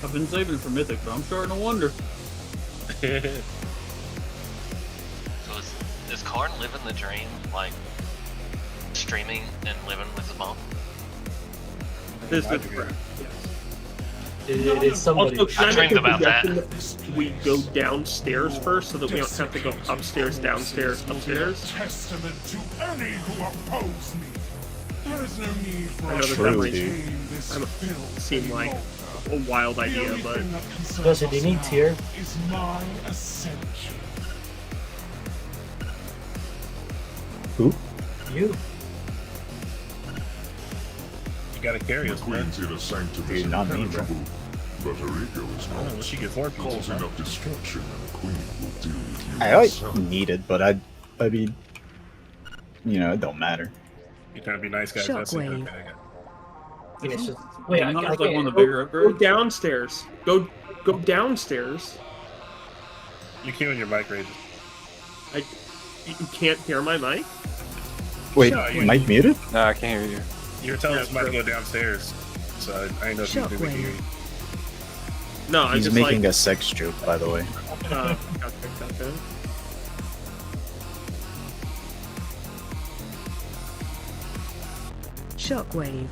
I've been saving it for Mythic, but I'm starting to wonder. So is Karn living the dream, like streaming and living with his mom? This is I'd be correct. Yes. It is somebody. Also, can I make dreamed a about that. suggestion that we go downstairs first so that we don't have to go upstairs, downstairs, upstairs? Testament to any who oppose me. There is no need for I know us that to that might maintain this filth. seem like a wild The idea, only but thing that concerns Does it need us tier? now is my ascension. Who? You. You gotta carry us, man. Dude, not me, bro. But Eriko is Oh, not. she get 4 pieces, Cause huh? enough destruction and the queen will deal with you. I like herself. need it, but I mean, you know, it don't matter. You trying to be nice, guys? That's it. Shockwave. Okay, I got it. Yeah, it's just, Wait, I not can't- like one of the Go, bigger go upgrades. downstairs. Go downstairs. You can't when your mic rages. You can't hear my mic? Wait, No, you- mic muted? No, I can't hear you. You were telling Yeah, us about to true. go downstairs, so I didn't know if you could Shockwave. hear you. No, I'm He's just making like, a sex joke, by the way. gotcha. Shockwave.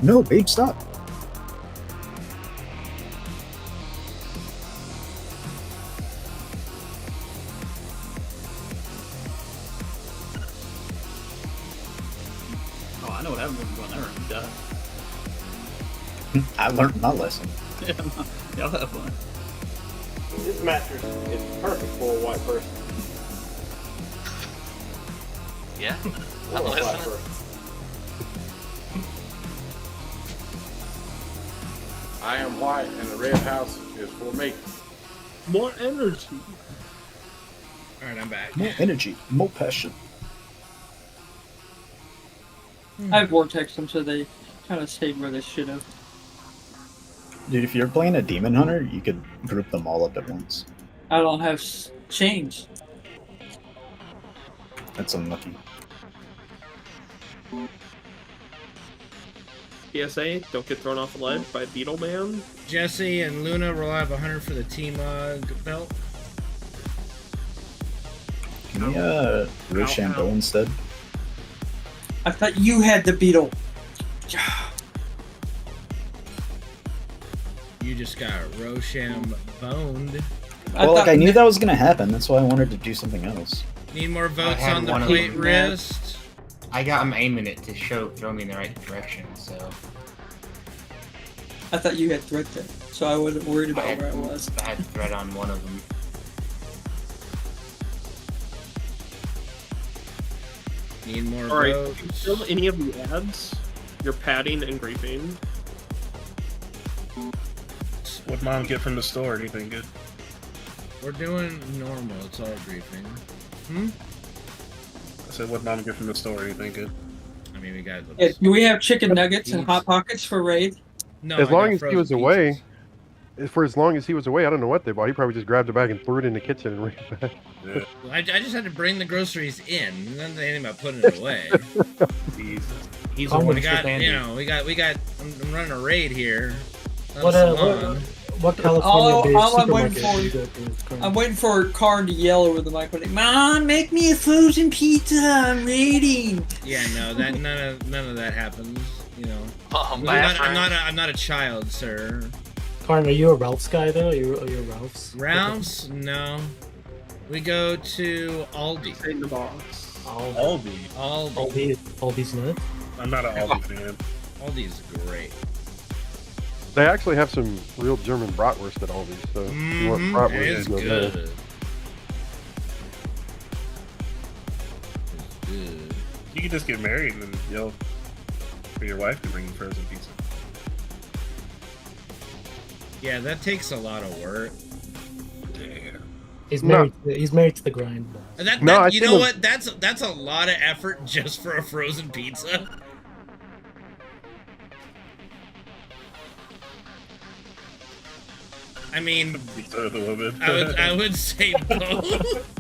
No, babe, stop. Oh, I know what happens when you go in there and you die. I learned my lesson. Yeah, y'all have fun. This mattress is perfect for a white person. Yeah, Or I'm a black listening. person. I am white, and the red house is for me. More energy. Alright, I'm back. More energy, more passion. I vortexed them so they kind of stayed where they should have. Dude, if you're playing a demon hunter, you could group them all up at once. I don't have chains. That's unlucky. PSA, don't get thrown off the ledge by Beetle Man. Jesse and Luna will have 100 for the T-Mug belt. Can we, Rochambeau instead? I thought you had the beetle. You just got Rosham boned. Well, like, I knew that was gonna happen, that's why I wanted to do something else. Need more I votes had on the one of plate them. wrist. I got him aiming it to throw me in the right direction, so. I thought you had threat there, so I wasn't worried I about had, where I was. I had thread on one of them. Need more Alright, votes. if you fill any of the ads, you're padding and griefing. What mom get from the store? Anything good? We're doing normal. It's all briefing. Hmm? I said, what mom get from the store? Anything good? I mean, we got. Yeah, do we have chicken nuggets and hot pockets for Raid? No, As I long got as he frozen was pizzas. away, for as long as he was away, I don't know what they bought. He probably just grabbed a bag and threw it in the kitchen and ran it back. Yeah. I just had to bring the groceries in. Then they ended up putting it away. Jesus. He's Oh, the one we who's got, Andy. you know, we got. I'm running a raid here. Not What, a salon. what California-based All I'm waiting supermarket for- do you go to? It's current? I'm waiting for Karn to yell over the mic, "Mom, make me a frozen pizza! I'm raiding." Yeah, no, that none of that happens. You know, Oh, I'm bathroom. not a child, sir. Karn, are you a Ralph's guy though? Are you Ralph's? Ralph's? No. We go to Aldi. Say the box. Aldi. Aldi's nuts. I'm not an Aldi fan. Aldi's great. They actually have some real German bratwurst at Aldi, so if you want bratwurst, It's you go there. good. It's good. You could just get married and then yell for your wife to bring you frozen pizza. Yeah, that takes a lot of work. He's No. married. He's married to the grind. And that, No, I you think know it- what? That's a lot of effort just for a frozen pizza. I mean, Pizza of the woman. I would say both.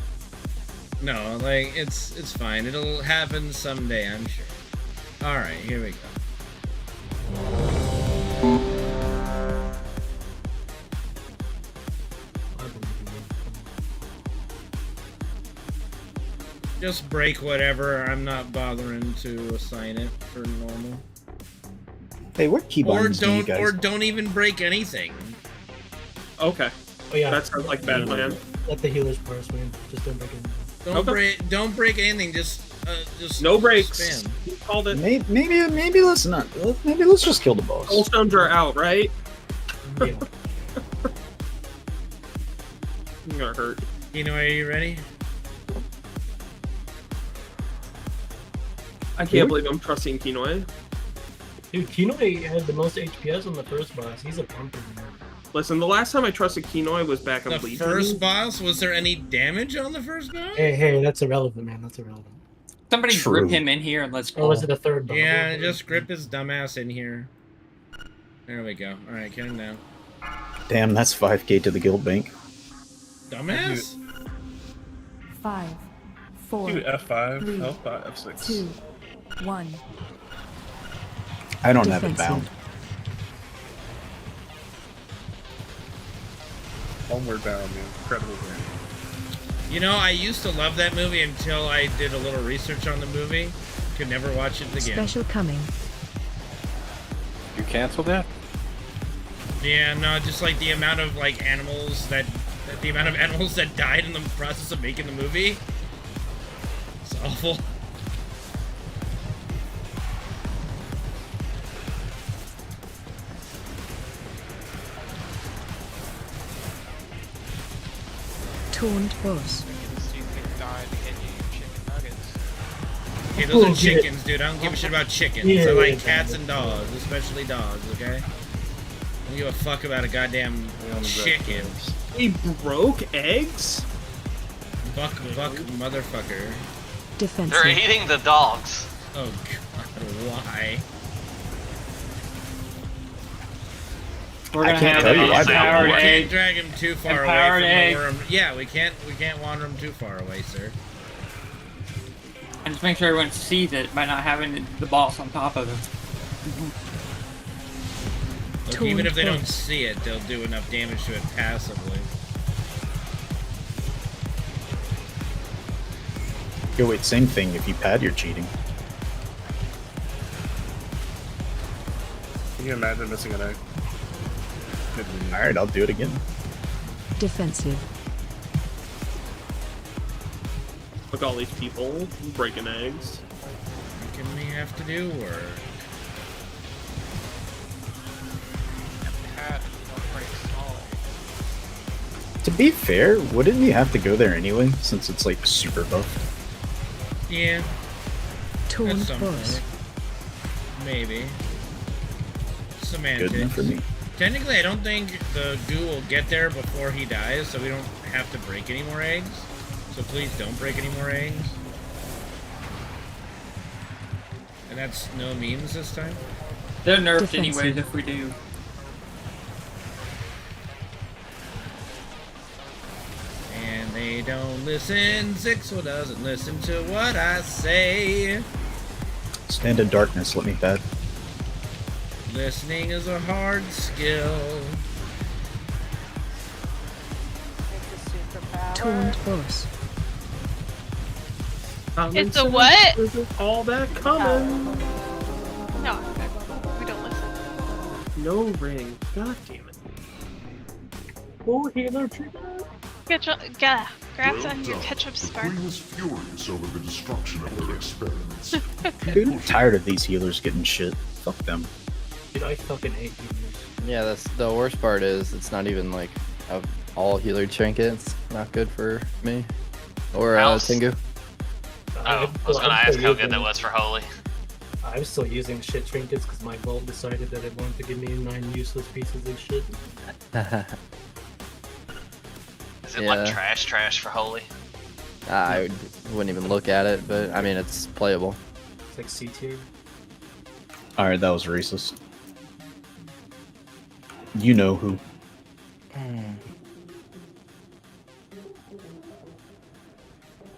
No, like it's fine. It'll happen someday, I'm sure. All right, here we go. Just break whatever. I'm not bothering to assign it for normal. Hey, what keybinds do you guys? Don't even break anything. Okay. Oh yeah, That sounds like bad plan. Let the healers parse, man. Just don't break it. Don't break anything. Just No breaks. spam. You called it. Maybe let's not. Maybe let's just kill the boss. Soulstones are out, right? Yeah. I'm gonna hurt. You know, are you ready? I can't believe I'm trusting Kinoy. Dude, Kinoi had the most HPS on the first boss. He's a pumpkin, man. Listen, the last time I trusted Kinoi was back on The Legion. first boss, was there any damage on the first boss? Hey, that's irrelevant, man. That's irrelevant. Somebody grip him in here and let's go. Or was it a third boss? Yeah, just grip his dumbass in here. There we go. Alright, get him down. Damn, that's 5k to the guild bank. Dumbass? 5, 4, Do F5, 3, L5, F6. 2, 1. I don't have it bound. Homeward Bound, man. Incredible game. You know, I used to love that movie until I did a little research on the movie. Could never watch it again. Special coming. You canceled that? Yeah, no, just like the amount of like animals that died in the process of making the movie. It's awful. Taunt boss. Okay, those are chickens, dude. I don't give a shit about chickens. Yeah, I like yeah, cats and dogs, especially dogs, okay? I don't give a fuck about a goddamn chicken. He broke eggs? Buck, motherfucker. Defensive. They're eating the dogs. Oh god, why? We're gonna can't have tell you why, but empowered We can't egg. drag him too far Empowered away egg. from the worm. Yeah, we can't wander him too far away, sir. And just make sure everyone sees it by not having the boss on top of him. Look, even if they don't see it, they'll do enough damage to it passively. Yo, wait, same thing. If you pad, you're cheating. Can you imagine missing an egg? Alright, I'll do it again. Defensive. Look at all these people breaking eggs. Making me have to do work. To be fair, wouldn't you have to go there anyway, since it's like super buffed? Yeah. Taunt At some boss. point. Maybe. Semantics. Good enough for me. Technically, I don't think the goo will get there before he dies, so we don't have to break any more eggs. So please don't break any more eggs. And that's no memes this time? They're nerfed Defensive. anyways if we do. And they don't listen. Zixel doesn't listen to what I say. Stand in darkness, let me pad. Listening is a hard skill. Taunt boss. It's a what? Isn't all that common? No, we don't listen. No ring. God damn it. Oh, healer trigger. Grab some of your ketchup spark. Queen is furious over the destruction of their experiments. Dude, I'm tired of these healers getting shit. Fuck them. Dude, I fucking hate healers. Yeah, that's the worst part is it's not even like all healer trinkets. Not good for me. Or Tengu. Oh, I was gonna ask how good that was for Holy. I'm still using shit trinkets because my vault decided that it wanted to give me 9 useless pieces of shit. Is it like trash for Holy? I wouldn't even look at it, but I mean it's playable. It's like C tier. Alright, that was racist. You know who.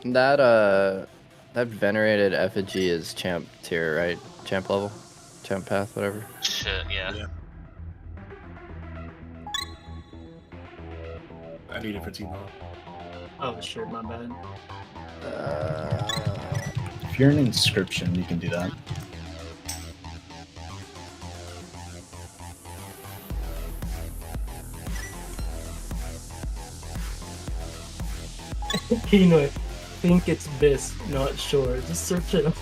That venerated effigy is champ tier, right? Champ level? Champ path, whatever. Shit, yeah. I need it for Team Hall. Oh shit, my bad. If you're an inscription, you can do that. Kino, think it's Biss, not sure. Just search it up.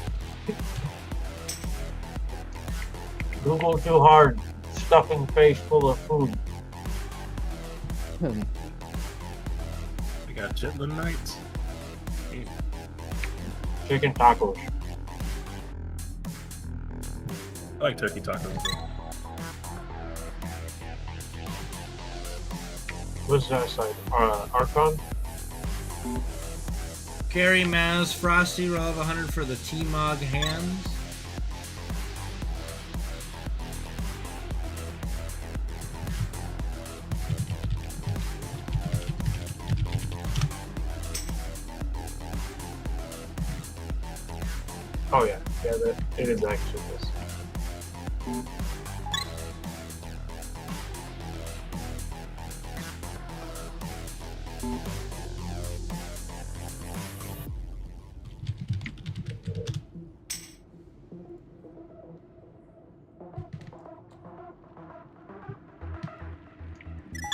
Google too hard. Stuffing face full of food. We got Jetland Knights. Chicken tacos. I like turkey tacos. What's that side? Archon? Carry Maz, Frosty, roll of 100 for the T-Mog hands. Oh yeah, that it is actually this.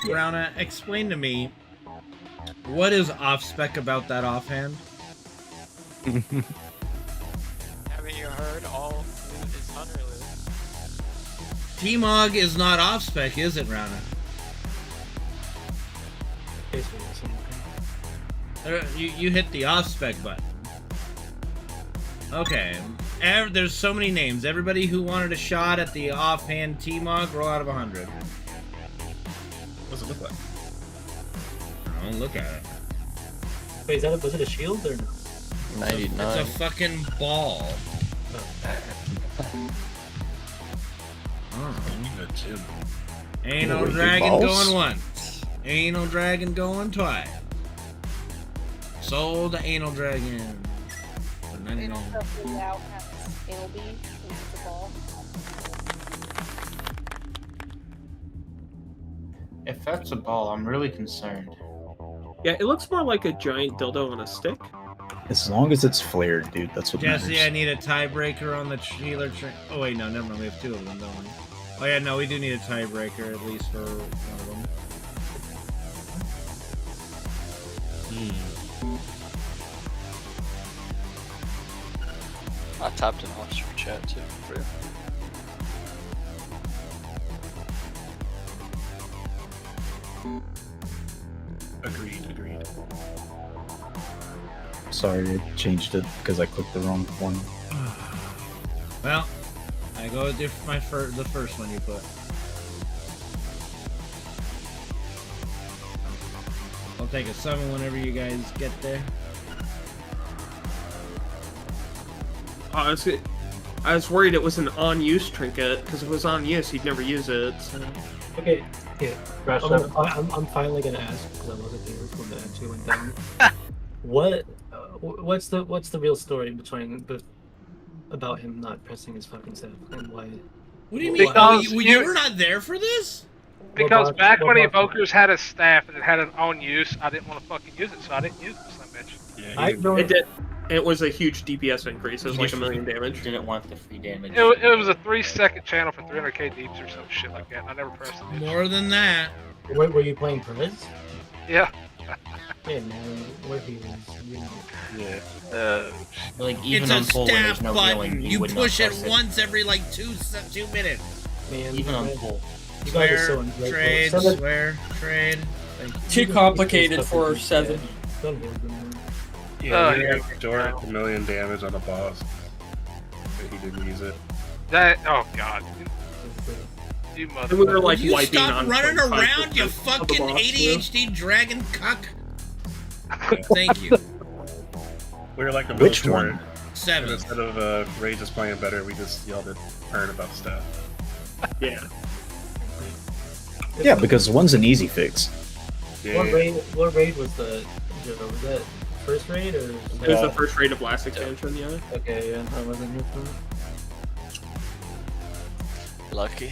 Rana, explain to me, what is off-spec about that offhand? Haven't you heard all loot is hunter loot? T-Mog is not off-spec, is it, Rana? You hit the off-spec button. Okay. There's so many names. Everybody who wanted a shot at the offhand T-Mog, roll out of 100. What's it look like? Don't look at it. Wait, was it a shield or no? 99. It's a fucking ball. Ain't no dragon going once. Ain't no dragon going twice. Sold the anal dragon. For 99. Anal bee, the ball. If that's a ball, I'm really concerned. Yeah, it looks more like a giant dildo on a stick. As long as it's flared, dude, that's what Jesse, matters. I need a tiebreaker on the healer train. Oh wait, no, never mind. We have two of them, don't we? Oh yeah, no, we do need a tiebreaker at least for one of them. I tapped an off chat too for you. Agreed. Sorry, I changed it because I clicked the wrong one. Well, I go with the first one you put. I'll take a 7 whenever you guys get there. I was worried it was an on-use trinket, because if it was on use, you'd never use it. So. Okay, yeah. I'm finally gonna ask because I wasn't there when that actually went down. What's the real story about him not pressing his fucking stuff and why? What do you mean? You were not there for this? Because back when Evokers had a staff and it had an on use, I didn't want to fucking use it, so I didn't use this that bitch. Yeah, it was a huge DPS increase. It was like 1 million damage. Didn't want the free damage. It was a 3-second channel for 300k deeps or some shit like that. I never pressed it. More than that. Were you playing Perez? Yeah. Yeah, man, where he was. Yeah. Like even It's on a full when there's staff no button. healing, You would not push it press once every like 2 minutes. Man, even on full. You guys are so Swear, ungrateful. trade, Seven- swear, trade. Thank you. Too complicated for 7. Yeah, you have Doric 1 million damage on a boss. But he didn't use it. Oh god. You mother. We were like You wiping stop on running 25% around, you of the fucking boss, ADHD dragon cuck. Thank you. We were like a Which military. one? 7. And instead of Ray just playing better, we just yelled at Pern about stuff. Yeah. Yeah, because one's an easy fix. Yeah. What raid was the? Was that first raid or? It was the first raid of last expansion, yeah. Okay, yeah, I wasn't here for that. Lucky.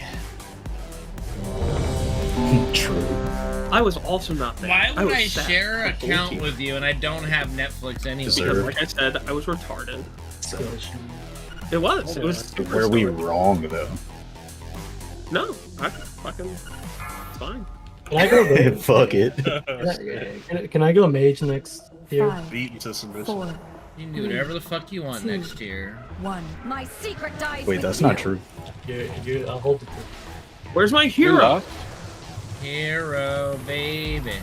True. I was also not there. Why would was I sad. share an I told account you. with you and I don't have Netflix anyway? Because, like I said, I was retarded. It was. It was. super Were we stupid. wrong though? No, I fucking. It's fine. Can I go mage? Fuck it. Can I go mage next year? Beat into submission. 4, You can do whatever the fuck you want 2, next year. 1. My secret dies Wait, with that's you. not true. I'll hold it. Where's my hero? Hero, baby.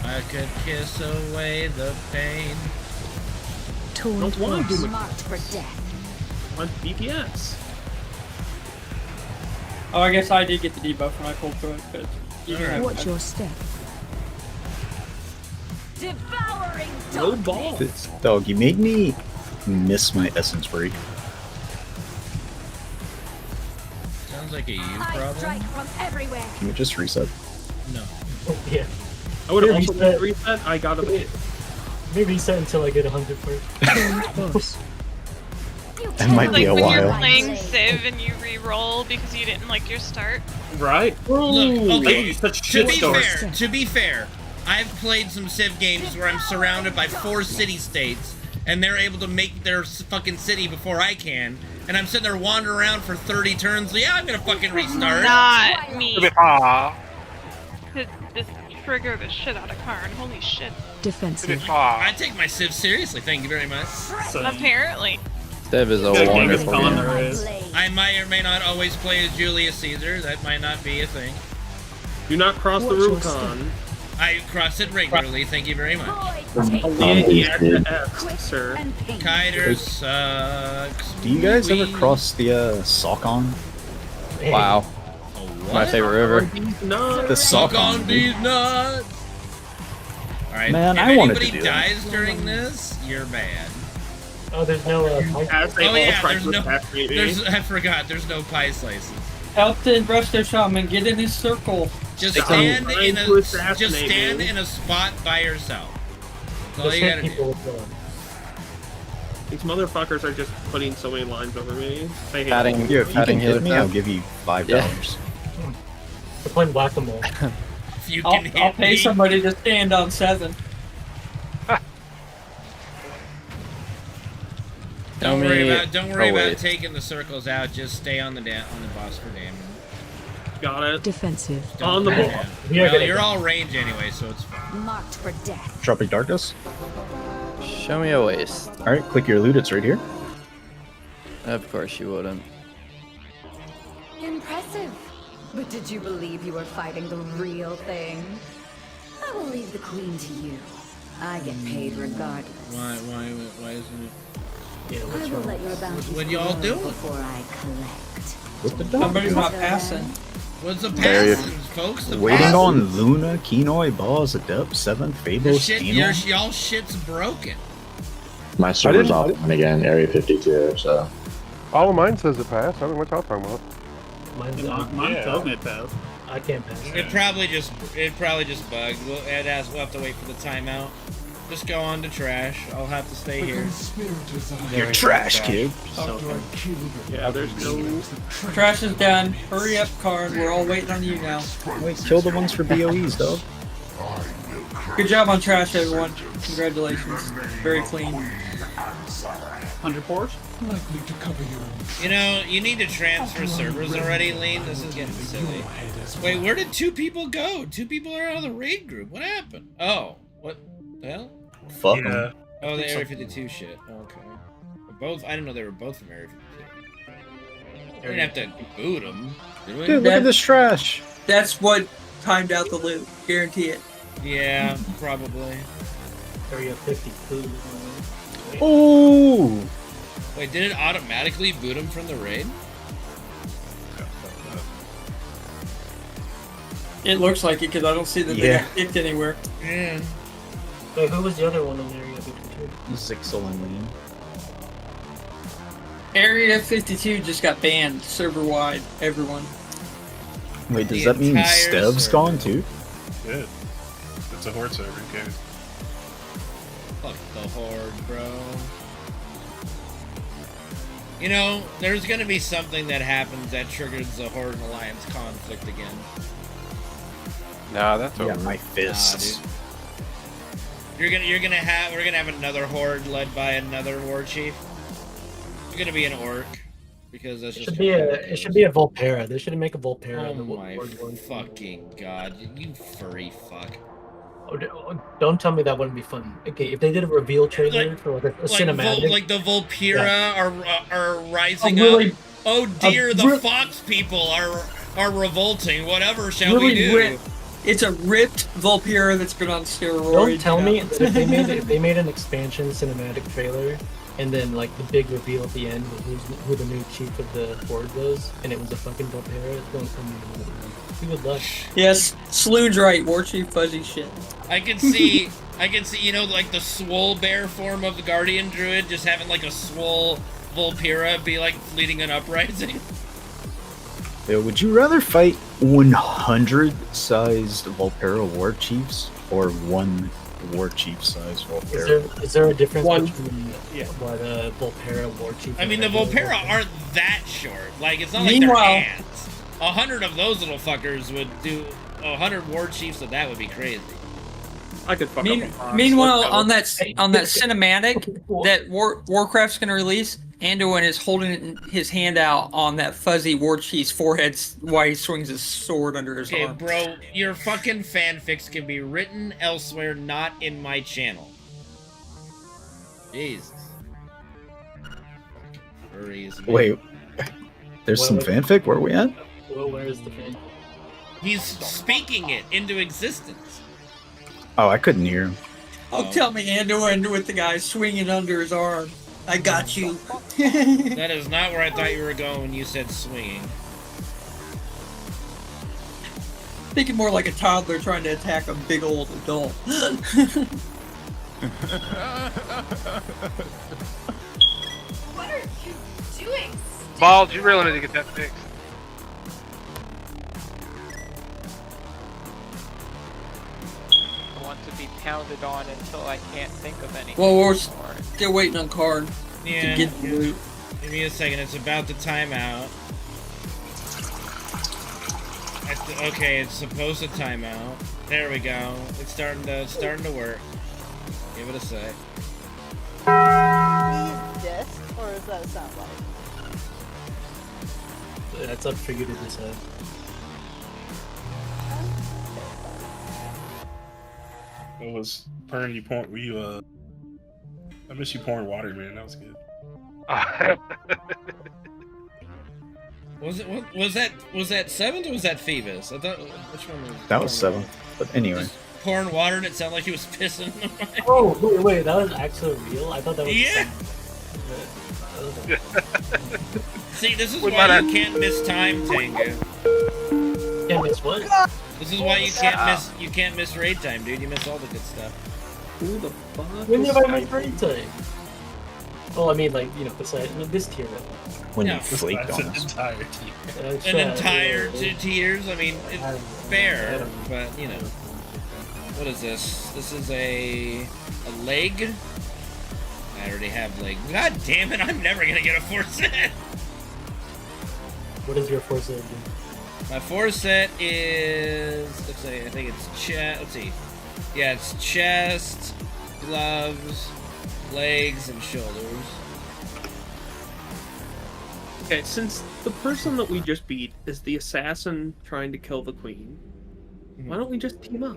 I could kiss away the pain. Torn Don't want to do Marked for death. on BPS. Oh, I guess I did get the debuff when I pulled through it, but you can have Watch your step. Devouring No ball. This dog, you made me miss my essence break. Sounds like a you I problem. strike from everywhere. Can we just reset? No. Yeah. I would have Maybe also reset. I got a Maybe reset until I get 100 first. That might like be a when you're while. playing Civ and you re-roll because you didn't like your start. right. Look, okay, Such to shit be stories. fair, I've played some Civ games where I'm surrounded by 4 city-states, and they're able to make their fucking city before I can, and I'm sitting there wandering around for 30 turns. Yeah, I'm gonna fucking restart. Not me. Ah, Just trigger the shit out of Karn. Holy shit. Defensive. I take my Civ seriously, thank you very much. Apparently. Civ is a wonderful game. I might or may not always play as Julius Caesar, that might not be a thing. Do not cross the Rubicon. I cross it regularly, thank you very much. Sir. Kiter sucks. Do you guys ever cross the Sokon? Wow. My favorite river. The Suck on Sokon. these nuts! Alright, Man, if I wanted to anybody do that. dies during this, you're bad. Oh, there's no. As they Oh all yeah, try there's to no, assassinate me. I forgot, there's no pie slices. Help the Resto Shaman, get in his circle. Just Stop stand trying in to a assassinate me. in a spot by yourself. That's all Just you hit gotta people do. with one. These motherfuckers are just putting so many lines over me. They hate Patting, me. Yeah, if you can patting hit hit me, I'll give you $5. We're playing whack-a-mole. If you I'll can hit pay me. somebody to stand on 7. Don't worry about Oh, wait. taking the circles out. Just stay on the boss for damage. Got it. Defensive. On the ball. Yeah. Yeah, Well, get it. you're all range anyway, so it's fine. Marked for death. Tropic Darkness. Show me a waste. Alright, click your loot, it's right here. Of course you wouldn't. Impressive. But did you believe you were fighting the real thing? I will leave the queen to you. I get paid regardless. Why isn't it? Yeah, I what's will wrong? let your bounty What y'all flow doing? before I collect. What the dog? Somebody's not passing. What's the There. passing, folks? The Waiting passing. on Luna, Kenoi, Boz, Adept, 7, Your Fabos, shit, Dino. y'all shit's broken. My server's offline again, Area 52, so. All of mine says it passed. I don't know what y'all talking about. Mine tells me it passed. I can't pass. It probably just bugged. We'll have to wait for the timeout. Just go on to trash. I'll have to stay here. You're trash, kid. Yeah, there's no. Trash is done. Hurry up, Karn. We're all waiting on you now. Wait, kill the ones for BOEs, dog. Good job on trash, everyone. Congratulations. Very clean. 100 pours? Likely to cover you. You know, you need to transfer servers already, Lean. This is getting silly. Wait, where did 2 people go? 2 people are out of the raid group. What happened? Oh, what the hell? Fuck Yeah. 'em. Oh, the Area 52 shit. Okay. Both. I didn't know they were both from Area 52. We didn't have to boot them, did we? Dude, look at this trash. That's what timed out the loot. Guarantee it. Yeah, probably. Area 52. Ooh. Wait, did it automatically boot him from the raid? It looks like it because I don't see that they got kicked anywhere. Yeah. Wait, who was the other one in Area 52? Zixel and Lean. Area 52 just got banned server-wide. Everyone. Wait, does The that mean entire Stev's server. gone too? Good. It's a horde server, okay. Fuck the horde, bro. You know, there's gonna be something that happens that triggers the Horde and Alliance conflict again. Nah, that's Yeah, over. my Nah, fists. dude. We're gonna have another Horde led by another war chief. It's gonna be an orc because that's It just. should be a Volpera. They should make a Volpera. Oh in the my World War. fucking god, you furry fuck. Don't tell me that wouldn't be funny. Okay, if they did a reveal trailer for like a cinematic, Like the Volpera are rising really- up. Oh dear, the re- fox people are revolting. Whatever shall we Really do? It's a ripped Vulpera that's been on steroids. Don't tell me that if they made an expansion cinematic trailer, and then like the big reveal at the end was who the new chief of the horde was, and it was a fucking Vulpera. Don't tell me we would love. Yes, Sloon's right. War Chief fuzzy shit. I can see, you know, like the swole bear form of the Guardian Druid, just having like a swole Vulpera be like leading an uprising. Yeah, would you rather fight 100 sized Vulpera war chiefs or one war chief sized Vulpera? Is there a difference between what a Vulpera war chief? I mean, the and a regular Vulpera aren't that short. Like, it's not like Meanwhile- they're ants. 100 of those little fuckers would do 100 war chiefs, so that would be crazy. I could fuck up. Meanwhile, on that cinematic that Warcraft's gonna release, Anduin is holding his hand out on that fuzzy war chief's forehead while he swings his sword under his Okay, arm. bro, your fucking fanfics can be written elsewhere, not in my channel. Jesus. Furries, man. Wait, there's some fanfic? Where are we at? Well, where is the fan? He's speaking it into existence. Oh, I couldn't hear him. Oh, tell me Anduin with the guy swinging under his arm. I got you. That is not where I thought you were going when you said swinging. Thinking more like a toddler trying to attack a big old adult. What are you doing? Bald, you really need to get that fixed. I want to be pounded on until I can't think of anything. Well, we're anymore. still waiting on Karn to get the loot. Give me a second, it's about to time out. Okay, it's supposed to time out. There we go. It's starting to work. Give it a sec. Is this, or does that sound like? That's up for you to decide. What was Pern? You pouring? Were you I miss you pouring water, man. That was good. Was that 7th or was that Phoebus? I thought which one was That was 7th. But anyway. Pouring water and it sounded like he was pissing. Oh wait, that was actually real. I thought that was. Yeah. See, this is why you can't miss time, Tango. Can't miss what? This is why you can't miss raid time, dude. You miss all the good stuff. Who the fuck? When have I missed raid time? Well, I mean, like, you know, besides this tier. When Yeah. you flaked on us. An entire 2 tiers. I mean, it's fair, but you know, what is this? This is a leg. I already have leg. God damn it! I'm never gonna get a 4 set. What is your 4 set? My 4 set is, let's see, I think it's chest. Let's see, yeah, it's chest, gloves, legs, and shoulders. Okay, since the person that we just beat is the assassin trying to kill the queen, why don't we just team up?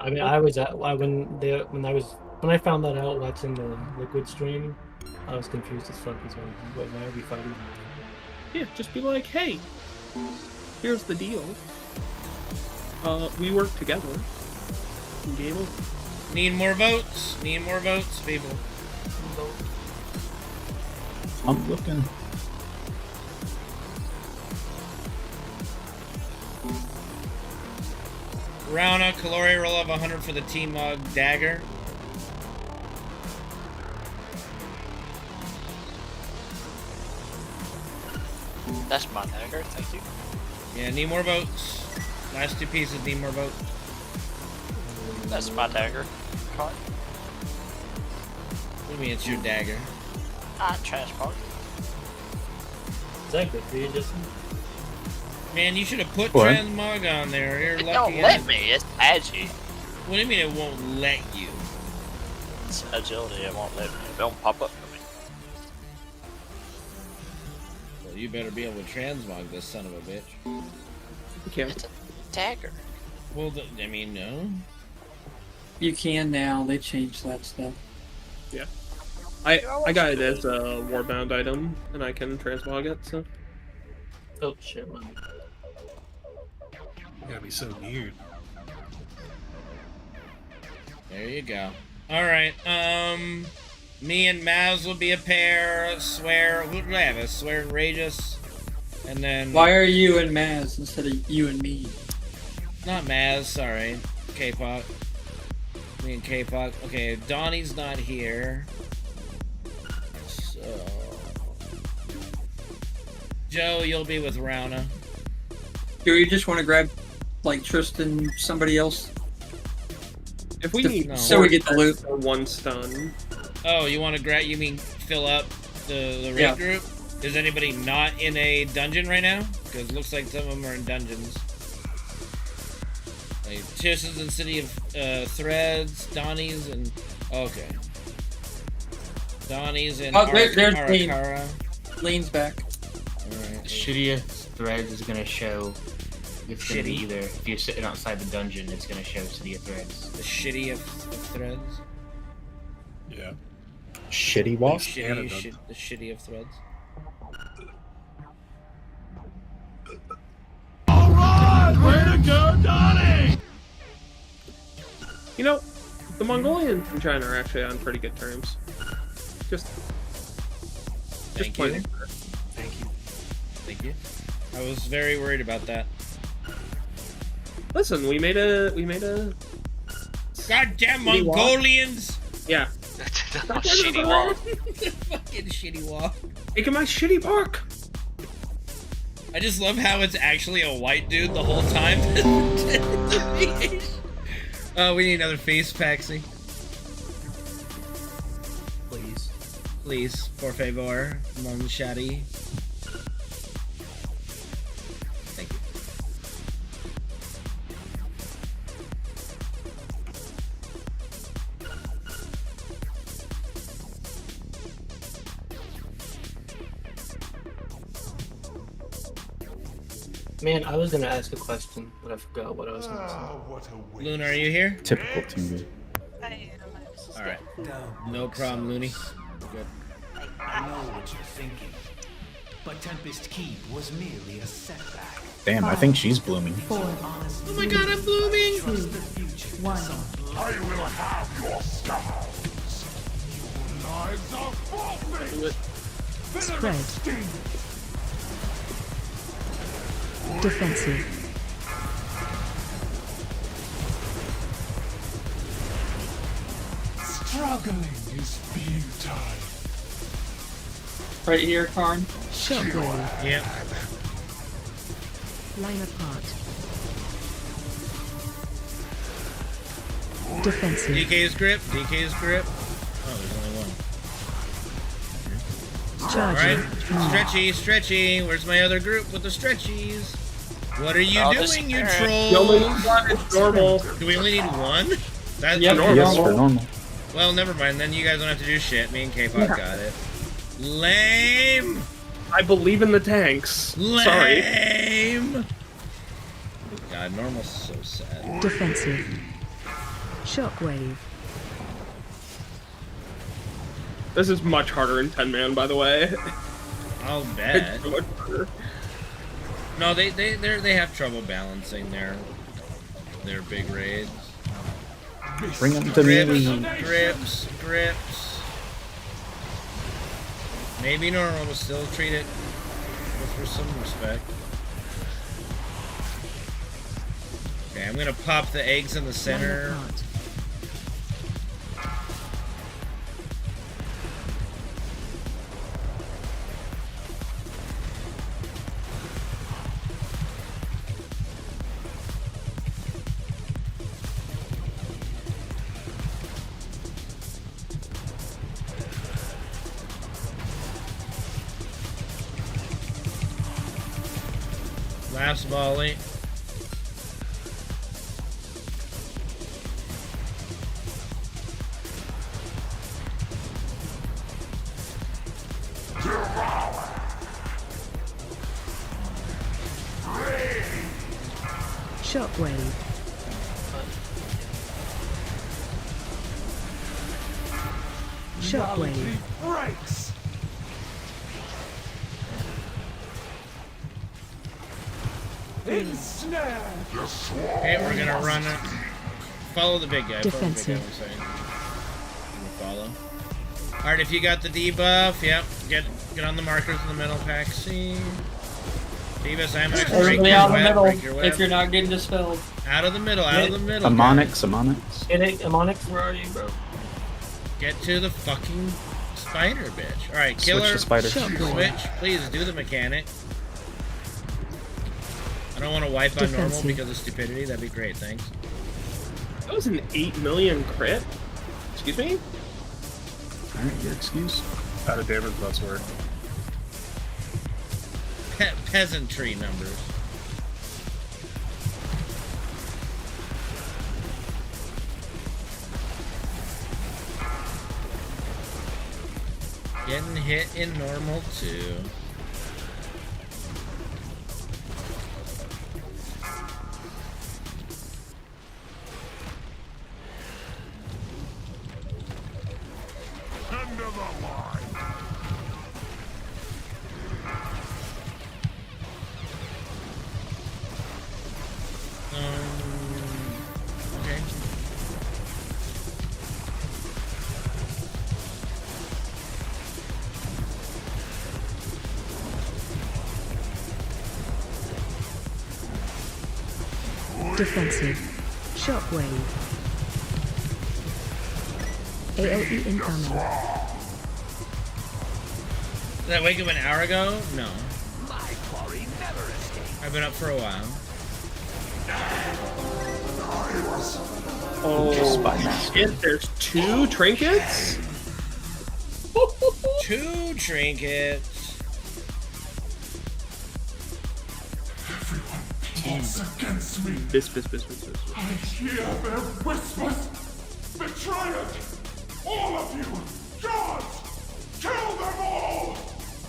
I mean, when I found that out watching the Liquid stream, I was confused as fuck as well. Why are we fighting? Yeah, just be like, hey, here's the deal. We work together. Game over. Need more votes. Need more votes, people. I'm looking. Rauna, Calori, roll of 100 for the Team Mug dagger. That's my dagger, thank you. Yeah, need more votes. Last 2 pieces need more votes. That's my dagger. Caught. What do you mean it's your dagger? Trash park. Is that good for you, Justin? Man, you should have put What? transmog on there. You're It lucky. don't let me, it's edgy. What do you mean it won't let you? It's agility, it won't let me. It don't pop up for me. Well, you better be able to transmog this son of a bitch. It's a dagger. Well, I mean, no. You can now. They changed that stuff. Yeah. I got it as a warbound item, and I can transmog it, so. Oh shit, man. You gotta be so weird. There you go. All right. Me and Maz will be a pair. Swear. Who do I have? A Swear and Rageous. And then. Why are you and Maz instead of you and me? Not Maz. Sorry. K-pop. Me and K-pop. Okay, Donnie's not here. So. Joe, you'll be with Rauna. Do you just want to grab, like, Tristan, somebody else? If we need so we get the loot. One stun. Oh, you want to grab? You mean fill up the raid group? Is anybody not in a dungeon right now? Because it looks like some of them are in dungeons. Like Tish's and City of Threads, Donnie's, and okay. Donnie's and there's Arakara. Lean's back. Alright. Shittiest Threads is gonna show. It's gonna be either if you're sitting outside the dungeon, it's gonna show City of Threads. The shitty of Threads. Yeah. Shitty wasp? The shitty of Threads. Alright! Way to go, Donnie! You know, the Mongolians and China are actually on pretty good terms. Just Thank you. Thank you. I was very worried about that. Listen, we made a goddamn Mongolians! Yeah. Shitty wall. Fucking shitty wall. Taking my shitty park. I just love how it's actually a white dude the whole time. Oh, we need another face, Paxi. Please. Please, por favor, mon chatty. Thank you. Man, I was gonna ask a question, but I forgot what I was gonna say. Luna, are you here? Typical team. Alright. No problem, Looney. Good. I know what you're thinking, but Tempest Keep was merely a setback. Damn, I think she's blooming. Oh my god, I'm blooming! 2, 1. I will have your scars. Your lives are forfeit. Spread. Defensive. Struggling is futile. Right here, Karn. Shockwave. Yep. Line apart. Defensive. DK's grip. DK's grip. Oh, there's only one. Charging. Alright. Stretchy, stretchy. Where's my other group with the stretchies? What are you doing, you trolls? You only need one, it's normal. Do we only need one? That's Yep, normal. Yes, for normal. Well, never mind. Then you guys don't have to do shit. Me and K-pop got it. Lame. I believe in the tanks. Sorry. Lame. God, normal's so sad. Defensive. Shockwave. This is much harder in 10-man, by the way. I'll bet. It's so much harder. No, they have trouble balancing their big raids. Bring them to me. Grips. Maybe normal, but still treat it with some respect. Okay, I'm gonna pop the eggs in the center. Last volley. Shockwave. Shockwave. Breaks. Ensnared. Okay, we're gonna run it. Follow the big guy. Defensive. Follow the big guy, follow. Alright, if you got the debuff, yep. Get on the markers in the middle, Paxi. Debuffs, I'm gonna Everybody out of the middle break your web. if you're not getting dispelled. Out of the middle, out of the middle. Amonix. Get it, Amonix, where are you, bro? Get to the fucking spider, bitch. Alright, killer. Switch to spider. Switch. Please do the mechanic. I don't want to wipe on normal because of stupidity. That'd be great, thanks. That was an 8 million crit? Excuse me? Alright, your excuse. How did David's bus work? Peasantry numbers. Getting hit in normal too. End of the line. Okay. Defensive. Shockwave. AOE incoming. Did I wake up an hour ago? No. I've been up for a while. Oh, shit, there's 2 trinkets? 2 trinkets. Plots against me. This. I hear their whispers. Betray it! All of you! Gods! Kill them all!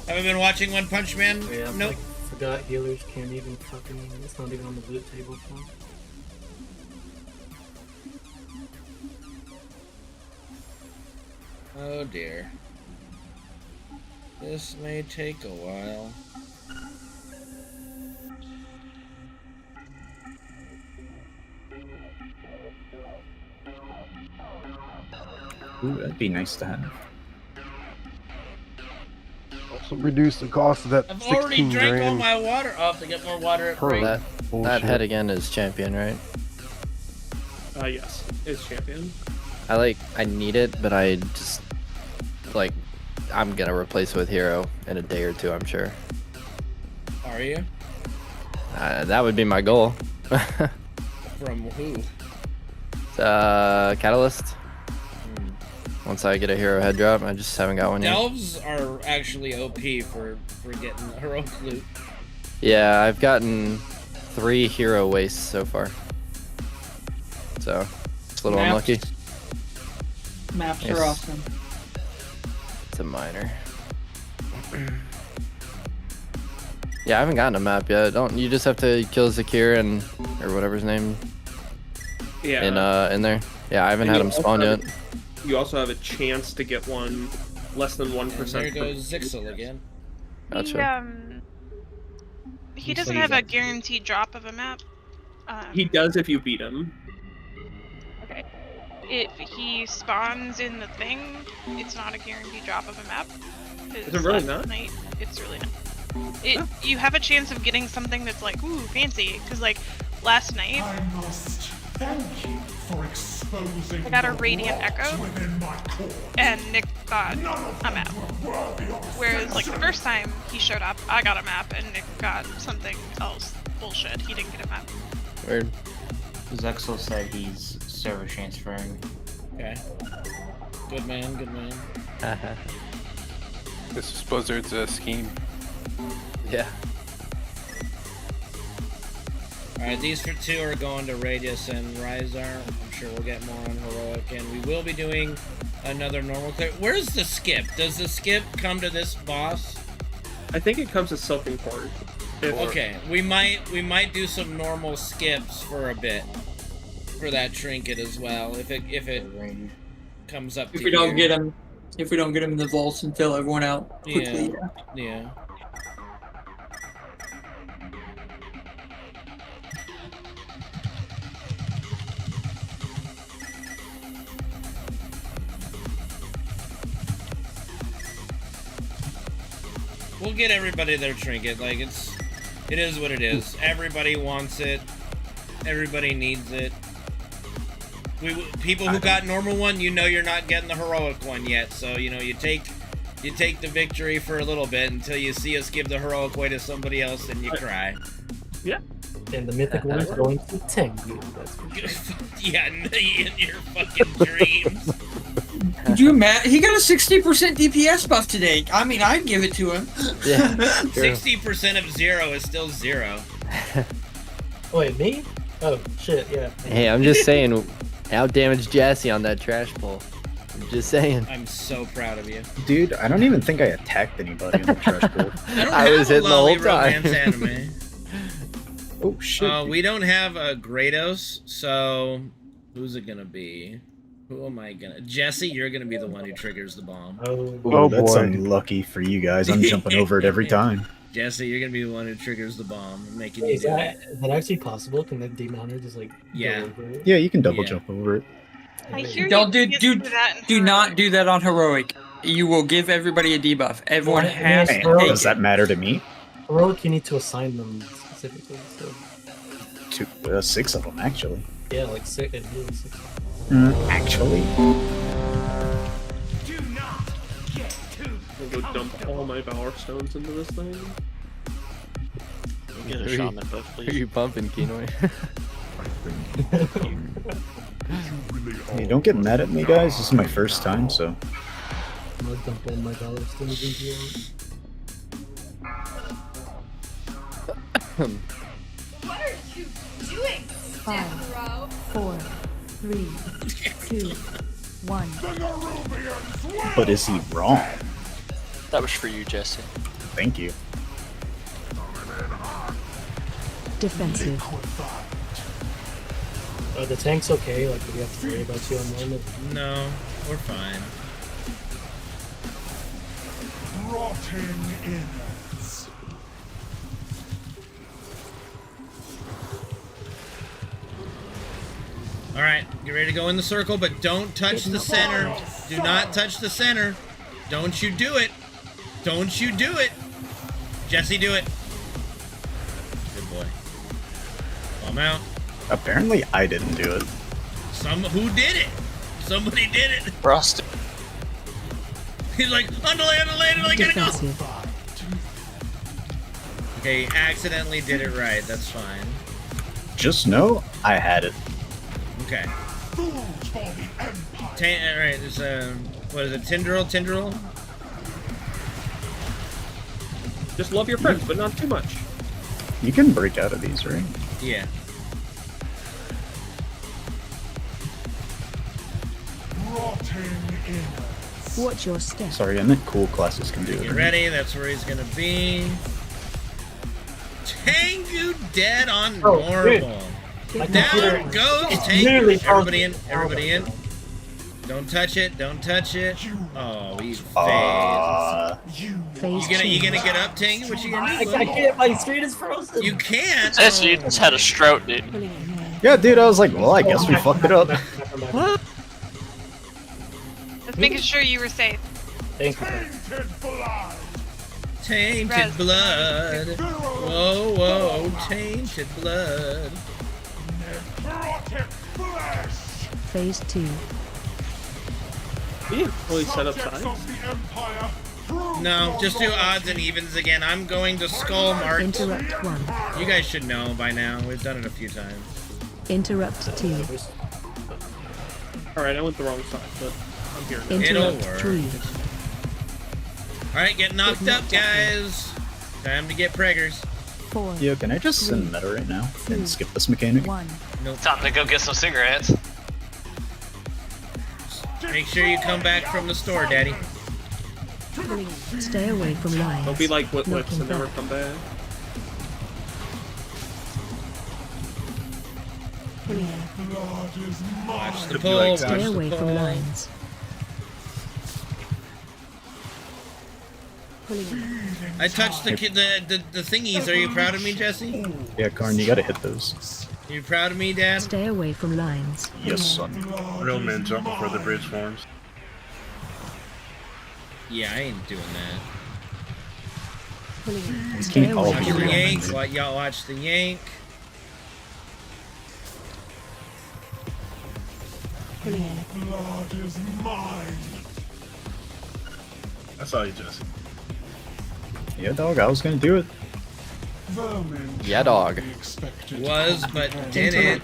Haven't been watching One Punch Man? Yeah, Nope. like, forgot healers can't even fucking. It's not even on the loot table. So. Oh dear. This may take a while. Ooh, that'd be nice to have. Also reduce the cost of that I've 16 already drank all grand. my water off to get more water at break. That Bullshit. head again is champion, right? Yes, it's champion. I need it, but I just like I'm gonna replace it with hero in a day or two, I'm sure. Are you? That would be my goal. From who? Catalyst. Once I get a hero head drop, I just haven't got one yet. Delves are actually OP for getting heroic loot. Yeah, I've gotten 3 hero wastes so far. So, it's a little Maps. unlucky. Maps Yes. are awesome. It's a minor. Yeah, I haven't gotten a map yet. Don't you just have to kill Zakir and or whatever his name? Yeah. In there. Yeah, I haven't And had you him spawn also yet. You also have a chance to get one less than 1%. There goes Zixel again. Gotcha. He doesn't have a guaranteed drop of a map. He does if you beat him. Okay. If he spawns in the thing, it's not a guaranteed drop of a map. Is it really Last not? night, it's really not. You have a chance of getting something that's like, ooh, fancy. Because, like, last night, I must thank you for exposing I got a the Radiant rocks Echo, within my core. and Nick got a map. Worthy of Whereas, like, the affection. first time he showed up, I got a map, and Nick got something else. Bullshit. He didn't get a map. Weird. Zexel said he's server transferring. Okay. Good man, good man. This is Blizzard's scheme. Yeah. Alright, these 2 are going to Radius and Rhizar. I'm sure we'll get more on Heroic, and we will be doing another normal clear. Where's the skip? Does the skip come to this boss? I think it comes to Silken Cord. Okay, we might do some normal skips for a bit for that trinket as well. If it comes up. If we don't get him in the vaults and fill everyone out quickly. Yeah. We'll get everybody their trinket. Like it is what it is. Everybody wants it. Everybody needs it. People who got normal one, you know you're not getting the heroic one yet. So you know you take the victory for a little bit until you see us give the heroic way to somebody else, and you cry. Yeah. And the mythic one is going to Tengu. That's for sure. Yeah, in your fucking dreams. Could you imagine? He got a 60% DPS buff today. I mean, I'd give it to him. Yeah. 60% of 0 is still 0. Wait, me? Oh, shit, yeah. Hey, I'm just saying, outdamaged Jassy on that trash pull. I'm just saying. I'm so proud of you. Dude, I don't even think I attacked anybody in the trash pool. I was hitting the whole time. romance anime. Oh, shit. We don't have a Kratos, so who's it gonna be? Who am I gonna? Jesse, you're gonna be the one who triggers the bomb. Oh, that's unlucky for you guys. I'm jumping over it every time. Jesse, you're gonna be the one who triggers the bomb, making Wait, you is do that it. actually possible? Can that demon hunter just like Yeah. go over it? Yeah, you can double jump over it. I hear Don't you do not do that on heroic. You will give everybody a debuff. Everyone Well, has to hey, take Does that matter to me? Heroic, you need to assign them specifically. So. 6 of them, actually. Yeah, like 6. It really 6. Actually. I'll go dump all my power stones into this thing. Get a shaman buff, Who are please. you bumping, Kinoy? Hey, don't get mad at me, guys. This is my first time, so. I'm gonna dump all my power stones into you. What are you doing, 5, 4, 3, 2, 1. But is he wrong? That was for you, Jesse. Thank you. Defensive. The tank's okay, like, do we have to worry about you on moment? No, we're fine. Rotting innards. Alright, get ready to go in the circle, but don't touch the center. Do not touch the center. Don't you do it. Don't you do it. Jesse, do it. Good boy. Bomb out. Apparently, I didn't do it. Who did it? Somebody did it. Rust. He's like, underlay, I gotta go. Okay, accidentally did it right. That's fine. Just know I had it. Okay. Alright, there's what is it? Tendril? Just love your friends, but not too much. You can break out of these, right? Yeah. Watch your step. Sorry, I meant cool classes can do it. Get ready, that's where he's gonna be. Tengu dead on normal. Down goes Tengu. Everybody in. Don't touch it. Oh, we failed. You gonna get up, Tengu? What you gonna do? I can't, my screen is frozen. You can't? Jesse, you just had a stroke, dude. Yeah, dude, I was like, well, I guess we fucked it up. Just making sure you were safe. Thank you. Tainted blood. Whoa, tainted blood. Phase 2. You fully set up sides. No, just do odds and evens again. I'm going to Skull Mart. Interrupt 1. You guys should know by now. We've done it a few times. Interrupt 2. Alright, I went the wrong side, but I'm here now. It'll Interrupt work. 3. Alright, get knocked up, guys. Time to get preggers. 4. Yo, can I just send meta right now and skip this mechanic? 1. Nope. Time to go get some cigarettes. Make sure you come back from the store, Daddy. Stay away from lines. Don't be like Whips Knocking and never back. come back. Watch the pull. Stay away from lines. I touched the thingies. Are you proud of me, Jesse? Yeah, Karn, you gotta hit those. You proud of me, Dad? Stay away from lines. Yes, son. Real men jump before the bridge forms. Yeah, I ain't doing that. These can't all Watch be the real. yank. dude. Y'all watch the yank. Blood is mine. I saw you, Jesse. Yeah, dog, I was gonna do it. Yeah, dog. Was, but didn't.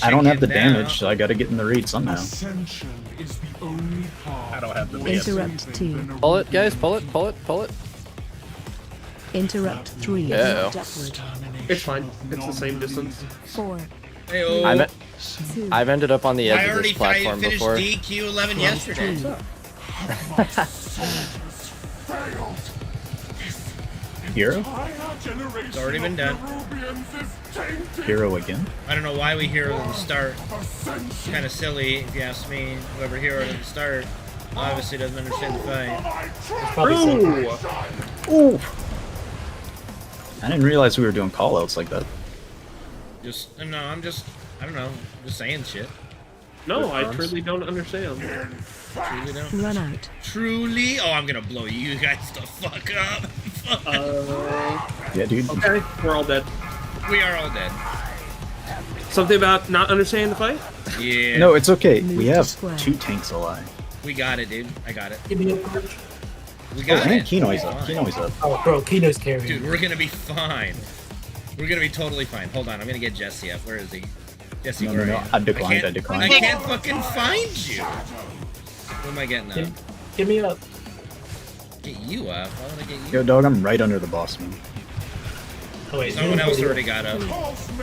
I don't have the Chicken damage, out. so I gotta get in the raid somehow. Ascension is the only path. I don't have the Interrupt 2. Pull it, guys. Pull it. Pull it. Pull it. Interrupt 3. Yeah. Upward. It's fine. It's the same distance. 4. Hey-oh. I've ended up on the edge I of already this platform finished before. DQ11 yesterday. Hero? It's already been done. Hero again? I don't know why we hero at the start. It's kind of silly, if you ask me. Whoever heroed at the start obviously doesn't understand the fight. Ooh! I didn't realize we were doing callouts like that. Just, no, I don't know, just saying shit. No, I truly don't understand. Truly don't. Run out. Truly? Oh, I'm gonna blow you guys the fuck up. Yeah, dude. Okay, we're all dead. We are all dead. Something about not understanding the fight? Yeah. No, it's okay. Move We to have square. 2 tanks alive. We got it, dude. I got it. Give me a punch. We Oh, got and it. Kinoi's We're up. fine. Kinoi's up. Oh, bro, Kino's carrying. Dude, we're gonna be fine. We're gonna be totally fine. Hold on, I'm gonna get Jesse up. Where is he? Jesse, No, where no, are no. you? I declined, I I declined. can't fucking find you. Who am I getting up? Give me up. Get you up? Why would I get you? Yo, dog, I'm right under the boss man. Oh, wait, Someone else already got up.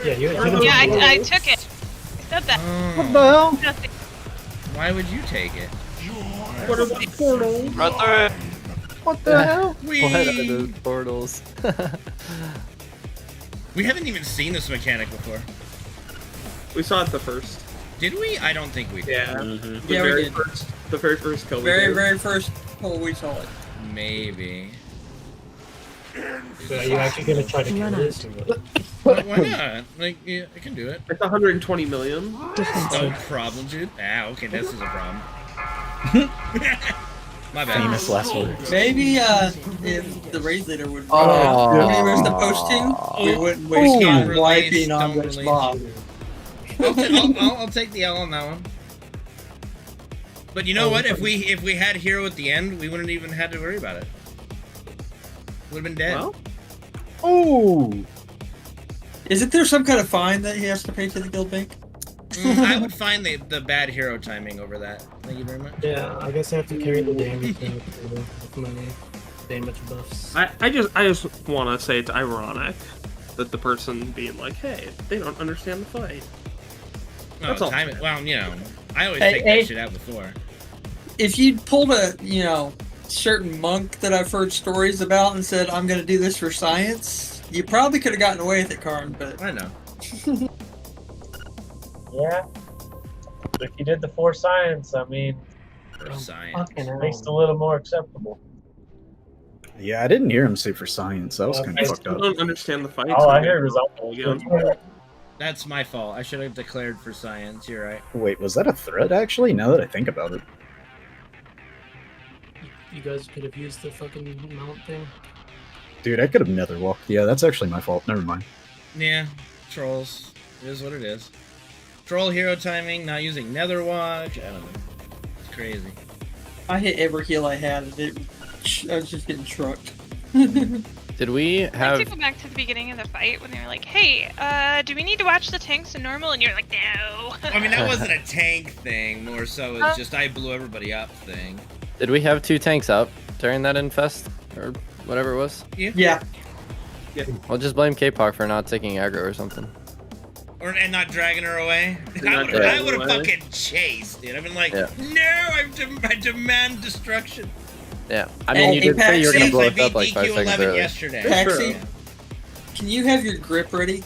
Yeah, you Yeah, I took it. I said that. What the hell? Nothing. Why would you take it? What are the portals? Run through it. What the hell? What are those portals? We haven't even seen this mechanic before. We saw it the first. Did we? I don't think we did. Yeah. Yeah, we very did. first. The very first kill. Very first pull we saw it. Maybe. So are you actually gonna try to kill Run this? Why not? Like, yeah, I can do it. It's 120 million. No problem, dude. Ah, okay, this is a problem. My bad. Famous last words. Maybe if the raid leader would Oh. when he was supposed to, we wouldn't waste Can't time release, wiping don't on this release. mob. I'll take the L on that one. But you know what? If we had hero at the end, we wouldn't even had to worry about it. Would have been dead. Well, Oh! Isn't there some kind of fine that he has to pay to the guild bank? I would find the bad hero timing over that. Thank you very much. Yeah, I guess I have to carry the damage now with my damage buffs. I just want to say it's ironic that the person being like, hey, they don't understand the fight. No, That's all. time it. Well, you know, I always Hey, take hey. that shit out before. If you'd pulled a, certain monk that I've heard stories about and said, I'm going to do this for science, you probably could have gotten away with it, Karn, but... I know. Yeah. If you did the for science, I mean, For science. fucking at least a little more acceptable. Yeah, I didn't hear him say for science. That was kind I of fucked still up. don't understand the fight. All I so heard was I'll again. That's my fault. I should have declared for science. You're right. Wait, was that a threat, actually? Now that I think about it. You guys could have used the fucking mount thing. Dude, I could have nether walked. Yeah, that's actually my fault. Never mind. Yeah, trolls. It is what it is. Troll hero timing, not using nether watch. I don't know. It's crazy. I hit every heal I had, and I was just getting trucked. Did we I'd like have? to go back to the beginning of the fight when they were like, hey, do we need to watch the tanks in normal? And you're like, no. I mean, that wasn't a tank thing. More so, it's just I blew everybody up thing. Did we have 2 tanks up during that infest or whatever it was? Yeah. I'll just blame K-Pop for not taking aggro or something. And not dragging her away. Not I dragging would have away. fucking chased, dude. I've been like, Yeah. no, I demand destruction. Yeah, I mean, you did say you were gonna blow it up like 5 seconds DQ11 earlier. yesterday. Paxi, can you have your grip ready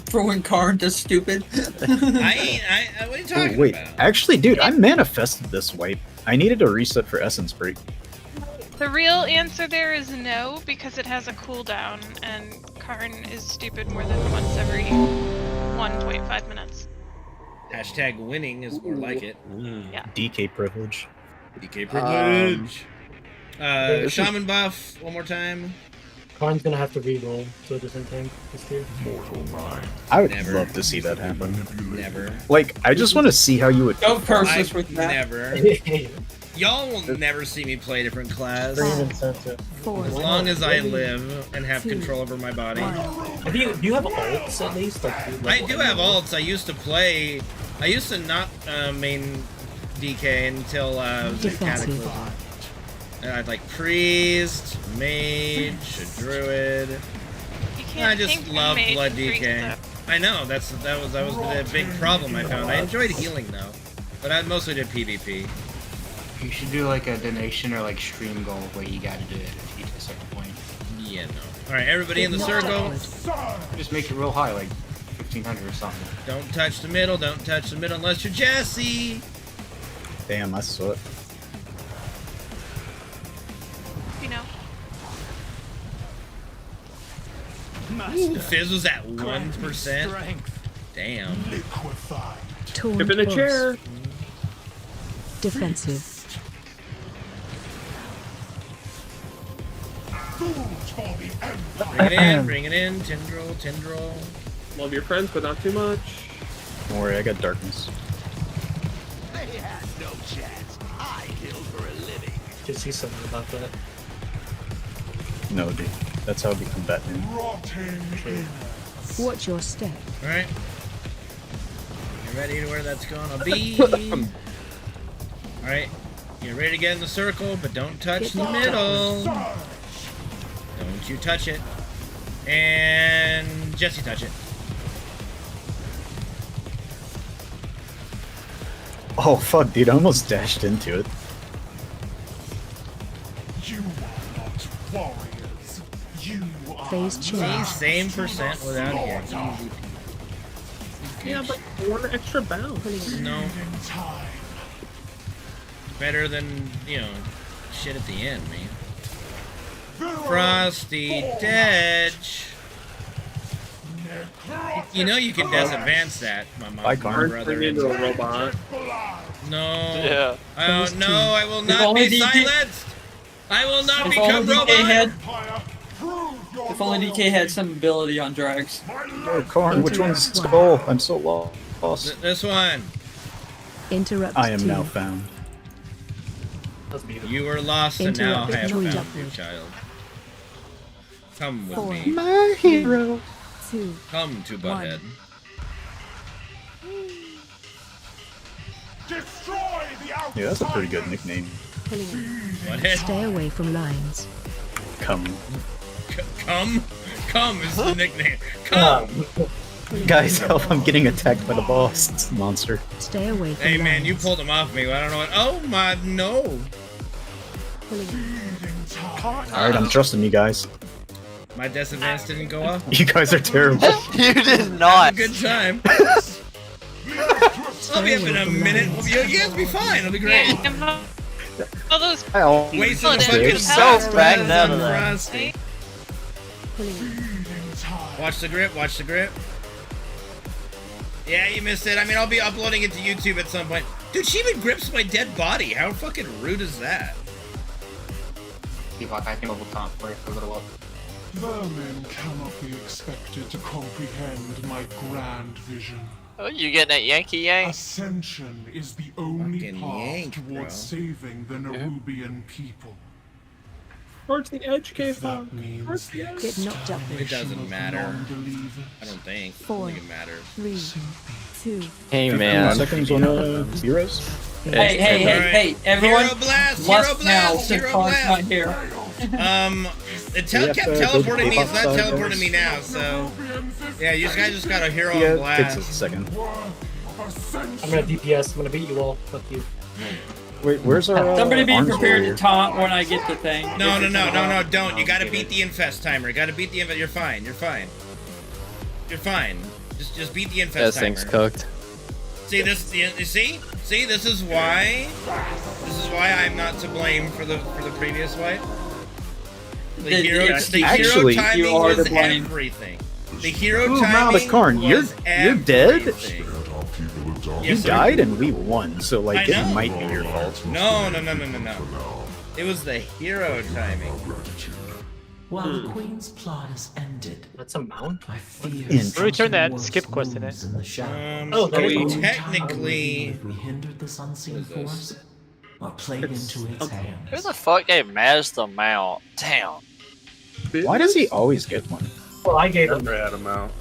for when Karn does stupid? What are you talking Oh, wait. about? Actually, dude, I manifested this wipe. I needed a reset for Essence Break. The real answer there is no, because it has a cooldown, and Karn is stupid more than once every 1.5 minutes. Hashtag winning is more like it. Yeah. DK privilege. DK privilege. Shaman buff, one more time. Karn's gonna have to re-roll to a different tank this year. I would Never. love to see that happen. Never. Like, I just want to see how you would. Don't curse I us with that. never. Y'all will never see me play a different class. As long as I live and have control over my body. Do you have ults at least? Like, I do have ults. I used to play. I used to not main DK until I was at Cataclysm. And I'd like priest, mage, a druid. I just love blood DK. I know that was a big problem I found. I enjoyed healing though, but I mostly did PvP. You should do like a donation or like stream goal where you gotta do it if you get to a certain point. Yeah, no. Alright, everybody in the circle. Just make it real high, like 1500 or something. Don't touch the middle, don't touch the middle unless you're Jesse. Damn, I saw it. You know. Ooh, Fizz was at 1%. Damn. Torn Tip in a pulse. chair. Defensive. Bring it in, Tendril. Love your friends, but not too much. Don't worry, I got darkness. I had no chance. I kill for a living. Did see something about that. No, dude. That's how I become Batman. Watch your step. Alright. You ready to where that's gonna be? Alright. You're ready to get in the circle, but don't touch the middle. Don't you touch it. And Jesse touch it. Oh fuck, dude! I almost dashed into it. You are not warriors. You are Phase change. Same percent without it. Yeah, but one extra bounce. No. Better than, you know, shit at the end, man. Frosty Dedge. You know you can disadvance that, my mom. Turn into a robot. No. Yeah. I don't know. I will not be silenced. I will not If become only DK robot. had, if only DK had some ability on drags. Oh, Karn, which one's skull? I'm so lost. This one. Interrupt. I am two. now found. You were lost and now I have Interrupted found you, child. Come with Four. me. My hero. 2. Come to Butthead. Destroy the outside. Yeah, that's a pretty good nickname. Butthead. Stay away from lines. Come. Come? Come is the nickname. Come! Guys, help! I'm getting attacked by the boss. It's a monster. Stay away from Hey lines. man, you pulled him off me. I don't know what. Oh my, no! Alright, I'm trusting you guys. My disadvantage didn't go off. You guys are terrible. You did not. Have a good time. I'll be up in a minute. You guys be fine. It'll be great. All those Wasting the You're fucking so backed out of that. Frosty. Watch the grip. Watch the grip. Yeah, you missed it. I mean, I'll be uploading it to YouTube at some point. Dude, she even grips my dead body. How fucking rude is that? I can level top for a little while. Vermin cannot be expected to comprehend my grand vision. Oh, you getting that Yankee yank? Ascension is the only Fucking path yank, towards bro. saving the Nerubian people. Towards the edge, cave That means Towards the edge. Get knocked up. It doesn't matter. non-believers. I don't think. I 4. don't think it matters. 3. 2. Hey man. Seconds on heroes. Hey, everyone. Hero blast! Left Hero now, blast! since Hero Karn's blast! not here. It We have kept to teleporting go me. It's not outside teleporting first. me now, so yeah, you guys just got a hero Yeah, blast. takes a second. I'm gonna DPS. I'm gonna beat you all. Fuck you. Wait, where's our Somebody be arms prepared warrior? to taunt when I get the thing. No, don't. You gotta beat the infest timer. You gotta beat the infest. You're fine. You're fine. You're fine. Just beat the infest That timer. thing's cooked. See this? You see? This is why I'm not to blame for the previous wipe. The hero Actually, timing you are was to blame. everything. The hero Ooh, timing Karn, you're was dead? everything. You Yes, sir. died and we won, so like I it know. might be your fault. No. It was the hero timing. While the Queen's plot is ended. That's a mount? I fear. Return that skip quest in it. Technically, we hindered this unseen force or played into its hands. Who the fuck gave Maz the mount? Damn. Why does he always get one? Well, I gave him. Never had a mount.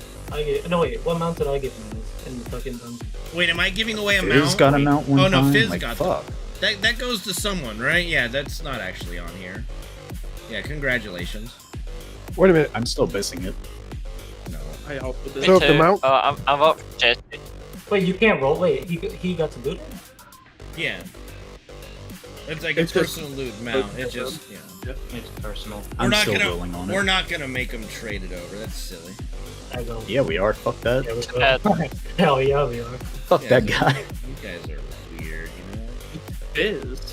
No, wait. What mount did I give him in the fucking dungeon? wait, am I giving away a Fizz mount? got a mount one Oh no, time? Fizz Like, got fuck. that goes to someone, right? Yeah, that's not actually on here. Yeah, congratulations. Wait a minute. I'm still missing it. No. I also did. So if the mount. I'm up for Jesse. Wait, you can't roll. Wait, he got to loot it? Yeah. It's like a personal loot mount. It just, you know. It's personal. I'm still rolling on it. We're not gonna make them trade it over. That's silly. I don't. Yeah, we are. Fuck that. Hell yeah, we are. Fuck that guy. You guys are weird, you know? Fizz.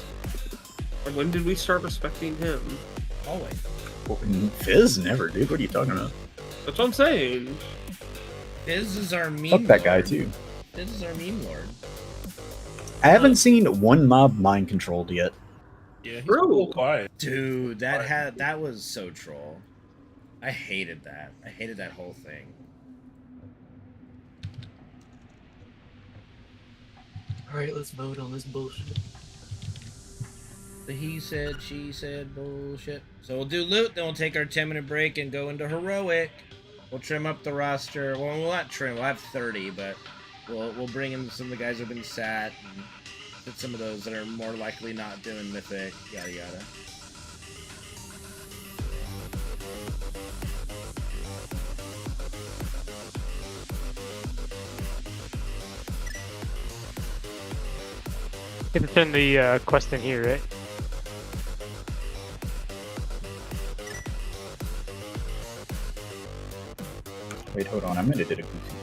When did we start respecting him? Always. Fizz never, dude. What are you talking about? That's what I'm saying. Fizz is our meme Fuck that guy lord. too. Fizz is our meme lord. I haven't seen one mob mind controlled yet. Yeah, he's a little quiet. Dude, that was so troll. I hated that. I hated that whole thing. Alright, let's vote on this bullshit. The he said, she said bullshit. So we'll do loot, then we'll take our 10-minute break and go into heroic. We'll trim up the roster. Well, we'll not trim. We'll have 30, but we'll bring in some of the guys who've been sat and put some of those that are more likely not doing mythic. Yada yada. You can turn the quest in here, right? Wait, hold on. I might have did a goofy.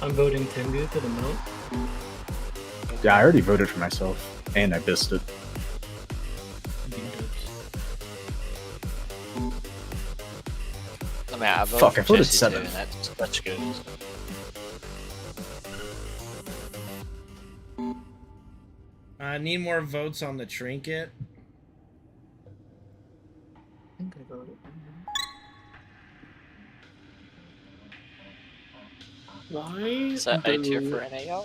I'm voting Tengu for the mount. Yeah, I already voted for myself, and I missed it. I mean, I voted Fuck, for I voted Jesse 7. too, and that's good. I need more votes on the trinket. I think I voted. Why Is that A tier do for NAO?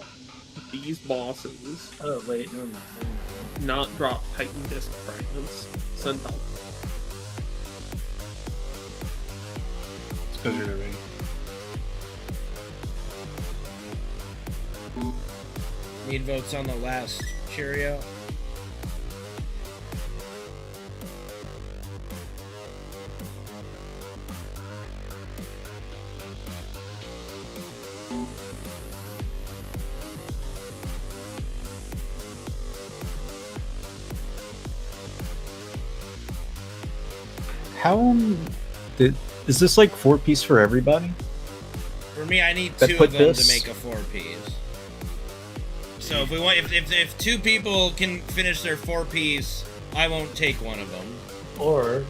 these bosses Oh wait, no. not drop Titan Disc fragments? Send help. It's because you're the ring. Need votes on the last Cheerio. How is this like 4-piece for everybody? For me, I need That 2 put of them this- to make a 4-piece. So if we want, if 2 people can finish their 4-piece, I won't take one of them. Or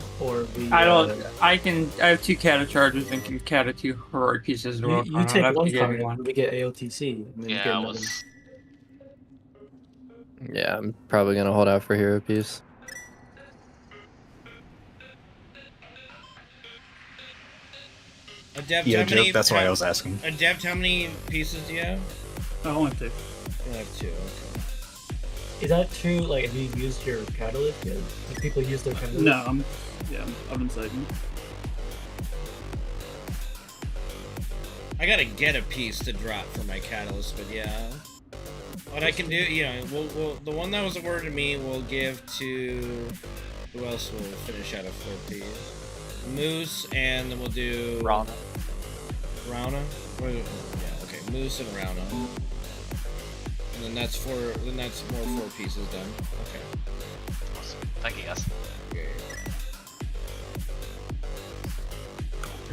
we. I don't. I have 2 kata charges and can kata 2 heroic pieces as well. You take one card and we get AOTC. And then you get Yeah, I another. was. Yeah, I'm probably gonna hold out for hero piece. Adept, Yeah, how many, Joe, that's why I was asking. Adept, how many pieces do you have? I only have 2. You only have 2. Okay. Is that true? Like, have you used your catalyst yet? Like, people use their catalyst? No, I've been saving. I gotta get a piece to drop for my catalyst, but yeah. What I can do, you know, we'll the one that was awarded to me, we'll give to who else will finish out a 4-piece? Moose, and then we'll do Rana. Rana? Yeah, okay, Moose and Rana. And then that's more 4 pieces done. Okay. Awesome. Thank you, guys. Okay.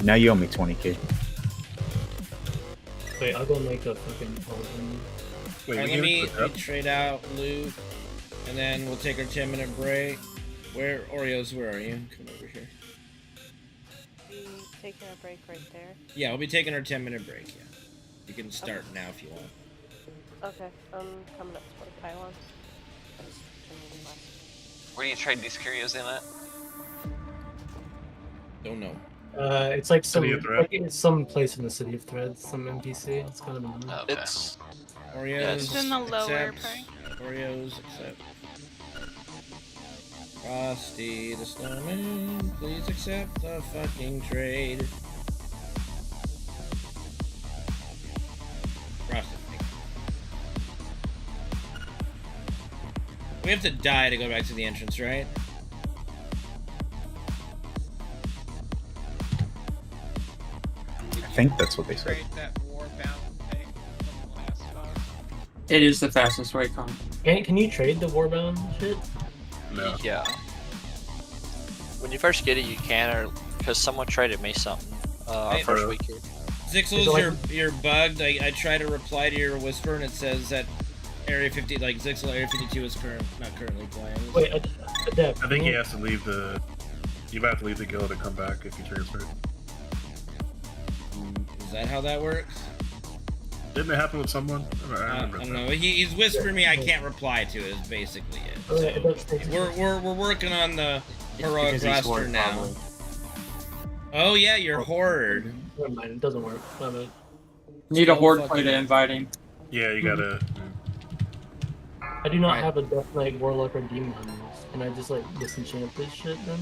Now you owe me 20k. Wait, I'll go make a fucking poison. Wait, Alright, we let gave it me to trade out loot, and then we'll take our 10-minute break. Where, Oreos, where are you? Come over here. be taking a break right there? Yeah, we'll be taking our 10-minute break. Yeah, you can start now if you want. Okay, I'm coming up to the pylon. Where do you trade these curios in at? Don't know. It's like some City of Thread. like it's some place in the City of Threads, some NPC. It's kind of annoying. Okay. It's Oreos. It's in the lower accept. part. Oreos, accept. Frosty the Snowman, please accept the fucking trade. Frosty. We have to die to go back to the entrance, right? I think that's what they said. It is the fastest way, Con. Can you trade the Warbound shit? No. yeah. When you first get it, you can, or because someone traded me something our Hey, first week here. Zixels, like- you're bugged. I try to reply to your whisper and it says that Area 50, like Zixel Area 52 is not currently playing. Wait, Adept. I think he has to leave the. You might have to leave the guild to come back if you transfer. Is that how that works? Didn't it happen with someone? I remember I don't that. know. He's whispering me I can't reply to it. Is basically it. So we're working on the heroic because he's roster horde, now. probably. Oh yeah, you're horde. Never mind, it doesn't work. Need a horde play to invite him. Yeah, you gotta. I do not Right. have a Death Knight, Warlock, or Demon Hunters. Can I just like disenchant this shit then?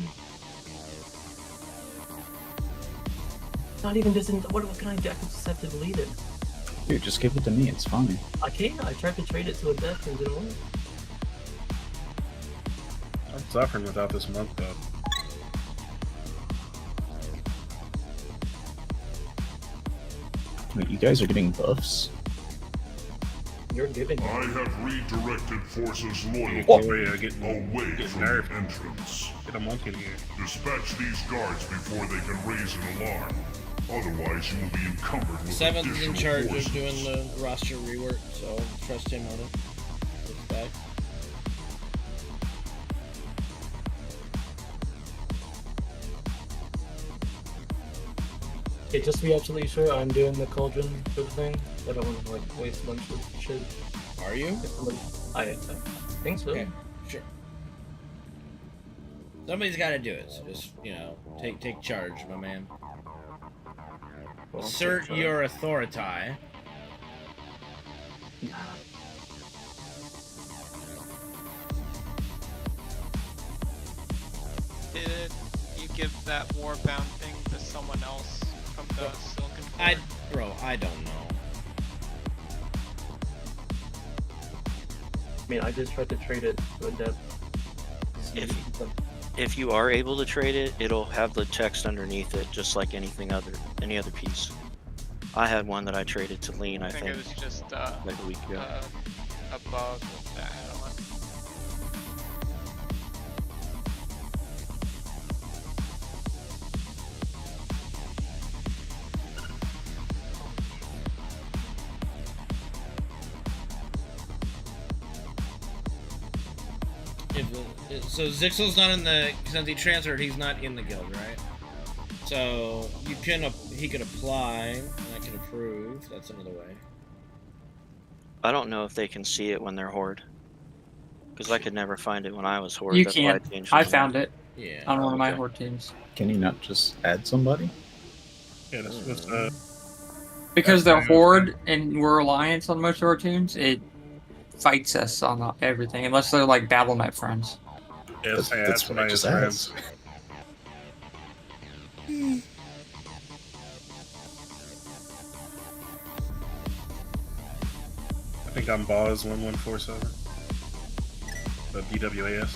Not even what can I do? I can just have to delete it. Dude, just give it to me. It's fine. I can't. I tried to trade it to a death and it didn't work. I'm suffering without this month though. Wait, you guys are getting buffs? You're giving. I have redirected forces loyal away from the entrance. Get a monk in here. Dispatch these guards before they can raise an alarm. Otherwise, you will be encumbered with Seventh is in additional charge forces. of doing the roster rework, so trust him on it. Respect. Okay, just to be absolutely sure, I'm doing the cauldron for the thing. I don't want to like waste a bunch of shit. Are you? I think so. Okay, sure. Somebody's got to do it. So just take charge, my man. Assert your authority. Did you give that warbound thing to someone else from the Silken Fort? I don't know. I mean, I just tried to trade it to a death. If you are able to trade it, it'll have the text underneath it, just like any other piece. I had one that I traded to Lean, I think. it was just like a week ago. a bug that had on it. So Zixel's not in the, since he transferred, he's not in the guild, right? So he could apply, and I can approve. That's another way. I don't know if they can see it when they're Horde. Because I could never find it when I was Horde. You That's why can't. changed I it. found it. Yeah. On one of my Okay. horde teams. Can you not just add somebody? Yeah, that's Because they're horde and we're alliance on most of our teams, it fights us on everything, unless they're like BattleNet friends. Yeah, That's what I just asked. I think I'm Boz 1147. The BWAS.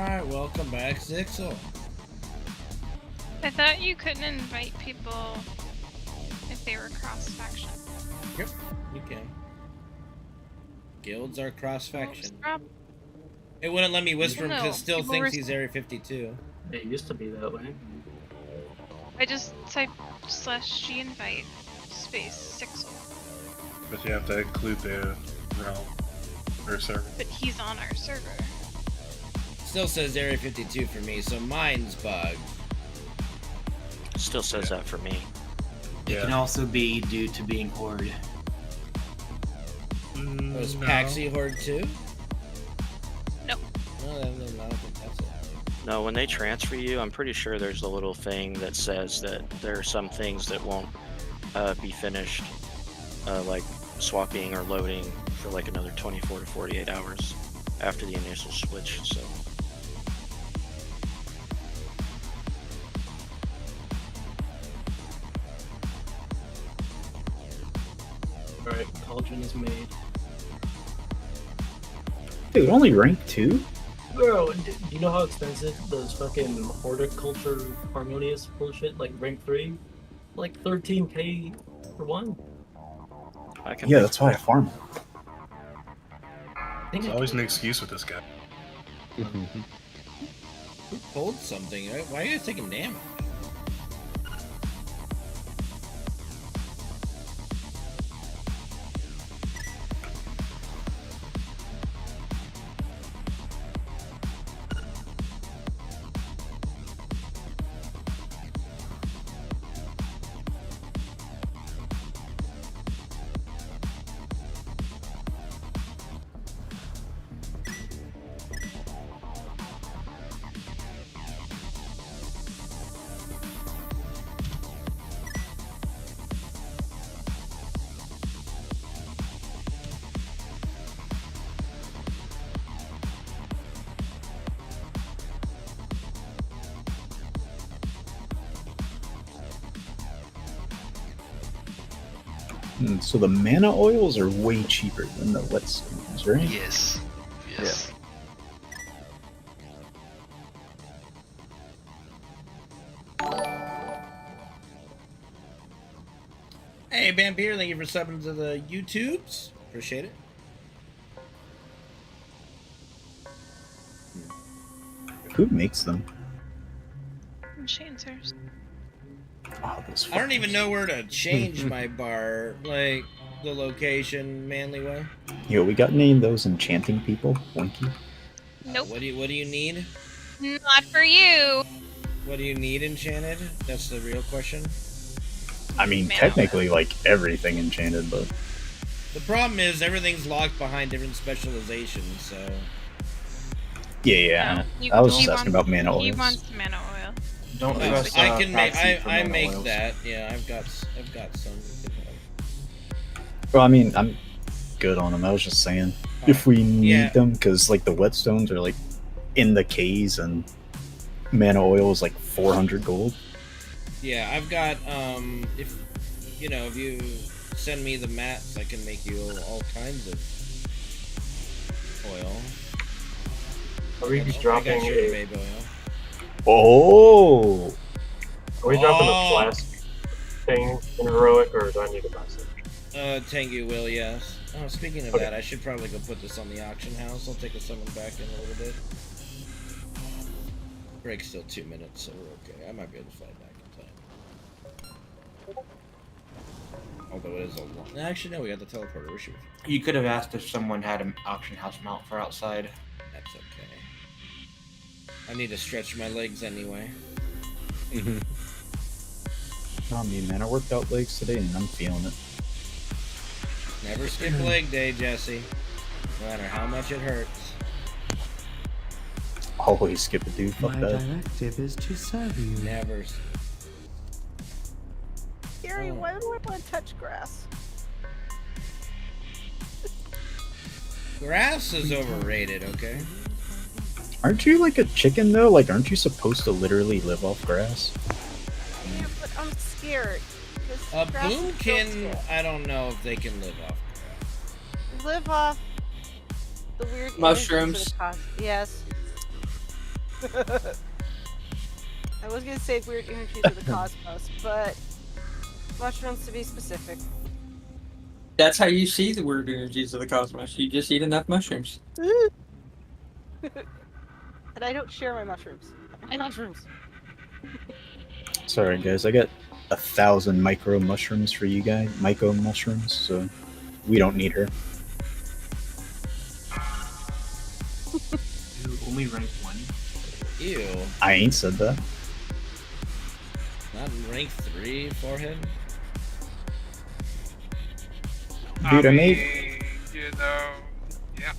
Alright, welcome back, Zixel. I thought you couldn't invite people if they were cross-faction. Yep, you can. Guilds are cross-faction. It wouldn't let me whisper him No, because it still people thinks were- he's Area 52. It used to be that way. I just typed /g invite space Sixel, But you have to include the realm or server. but he's on our server. Still says Area 52 for me, so mine's bugged. Still says that for me. It can also be due to being Horde. Was Paxi Horde too? No. No, I don't think that's it. No, when they transfer you, I'm pretty sure there's a little thing that says that there are some things that won't be finished, like swapping or loading for like another 24 to 48 hours after the initial switch. So. Alright, Cauldron is made. Dude, only rank 2? Bro, do you know how expensive those fucking horticulture harmonious bullshit, like rank 3? Like 13k for one? Yeah, that's why I farm it. There's always an excuse with this guy. Who pulled something? Why are you guys taking damage? So the mana oils are way cheaper than the whetstones, right? Yes. Yes. Hey, Vampire, thank you for subbing to the YouTubes. Appreciate it. Who makes them? Enchanters. Oh, those I don't even know where to change my bar, like the location, Manly Way. Yo, we got named those enchanting people, Winky. Nope. What do you need? Not for you. What do you need enchanted? That's the real question. I mean, technically, like, everything enchanted, but... The problem is everything's locked behind different specializations, so... Yeah, He- I was he just asking wants- about mana He oils. wants mana oil. Don't I trust can make. Patsy for I mana make oils. that. Yeah, I've got some. Well, I mean, I'm good on them. I was just saying, if we need Yeah. them, because, like, the whetstones are, like, in the Ks, and mana oil is, like, 400 gold. Yeah, I've got. If you send me the mats, I can make you all kinds of oil. Are we just I dropping got a... babe oil. Oh! Are we dropping Oh. a flask thing in heroic, or do I need to buy some? Tengu will, yes. Oh, speaking of Okay. that, I should probably go put this on the auction house. I'll take a summon back in a little bit. Break's still 2 minutes, so we're okay. I might be able to fly back in time. Although it is a long. Actually, no, we got the teleporter. Where should we? You could have asked if someone had an auction house mount for outside. That's okay. I need to stretch my legs anyway. I mean, man, I worked out legs today, and I'm feeling it. Never skip leg day, Jesse. No matter how much it hurts. Always skip it, dude. Fuck that. directive is to serve you. Never. Gary, why do I want to touch grass? Grass is overrated, okay? Aren't you like a chicken, though? Like, aren't you supposed to literally live off grass? Yeah, but I'm scared. 'cause A grass is boomkin, I don't know if they can live off. Live off the weird Mushrooms. energies that it costs. Yes. I was gonna say weird energies of the cosmos, but mushrooms to be specific. That's how you see the weird energies of the cosmos. You just eat enough mushrooms. And I don't share my mushrooms. My mushrooms. Sorry, guys. I got 1,000 micro mushrooms for you guys. Myco mushrooms, so we don't need her. Dude, only rank 1. Ew. I ain't said that. Not in rank 3 for him? Dude, I made You know, yeah.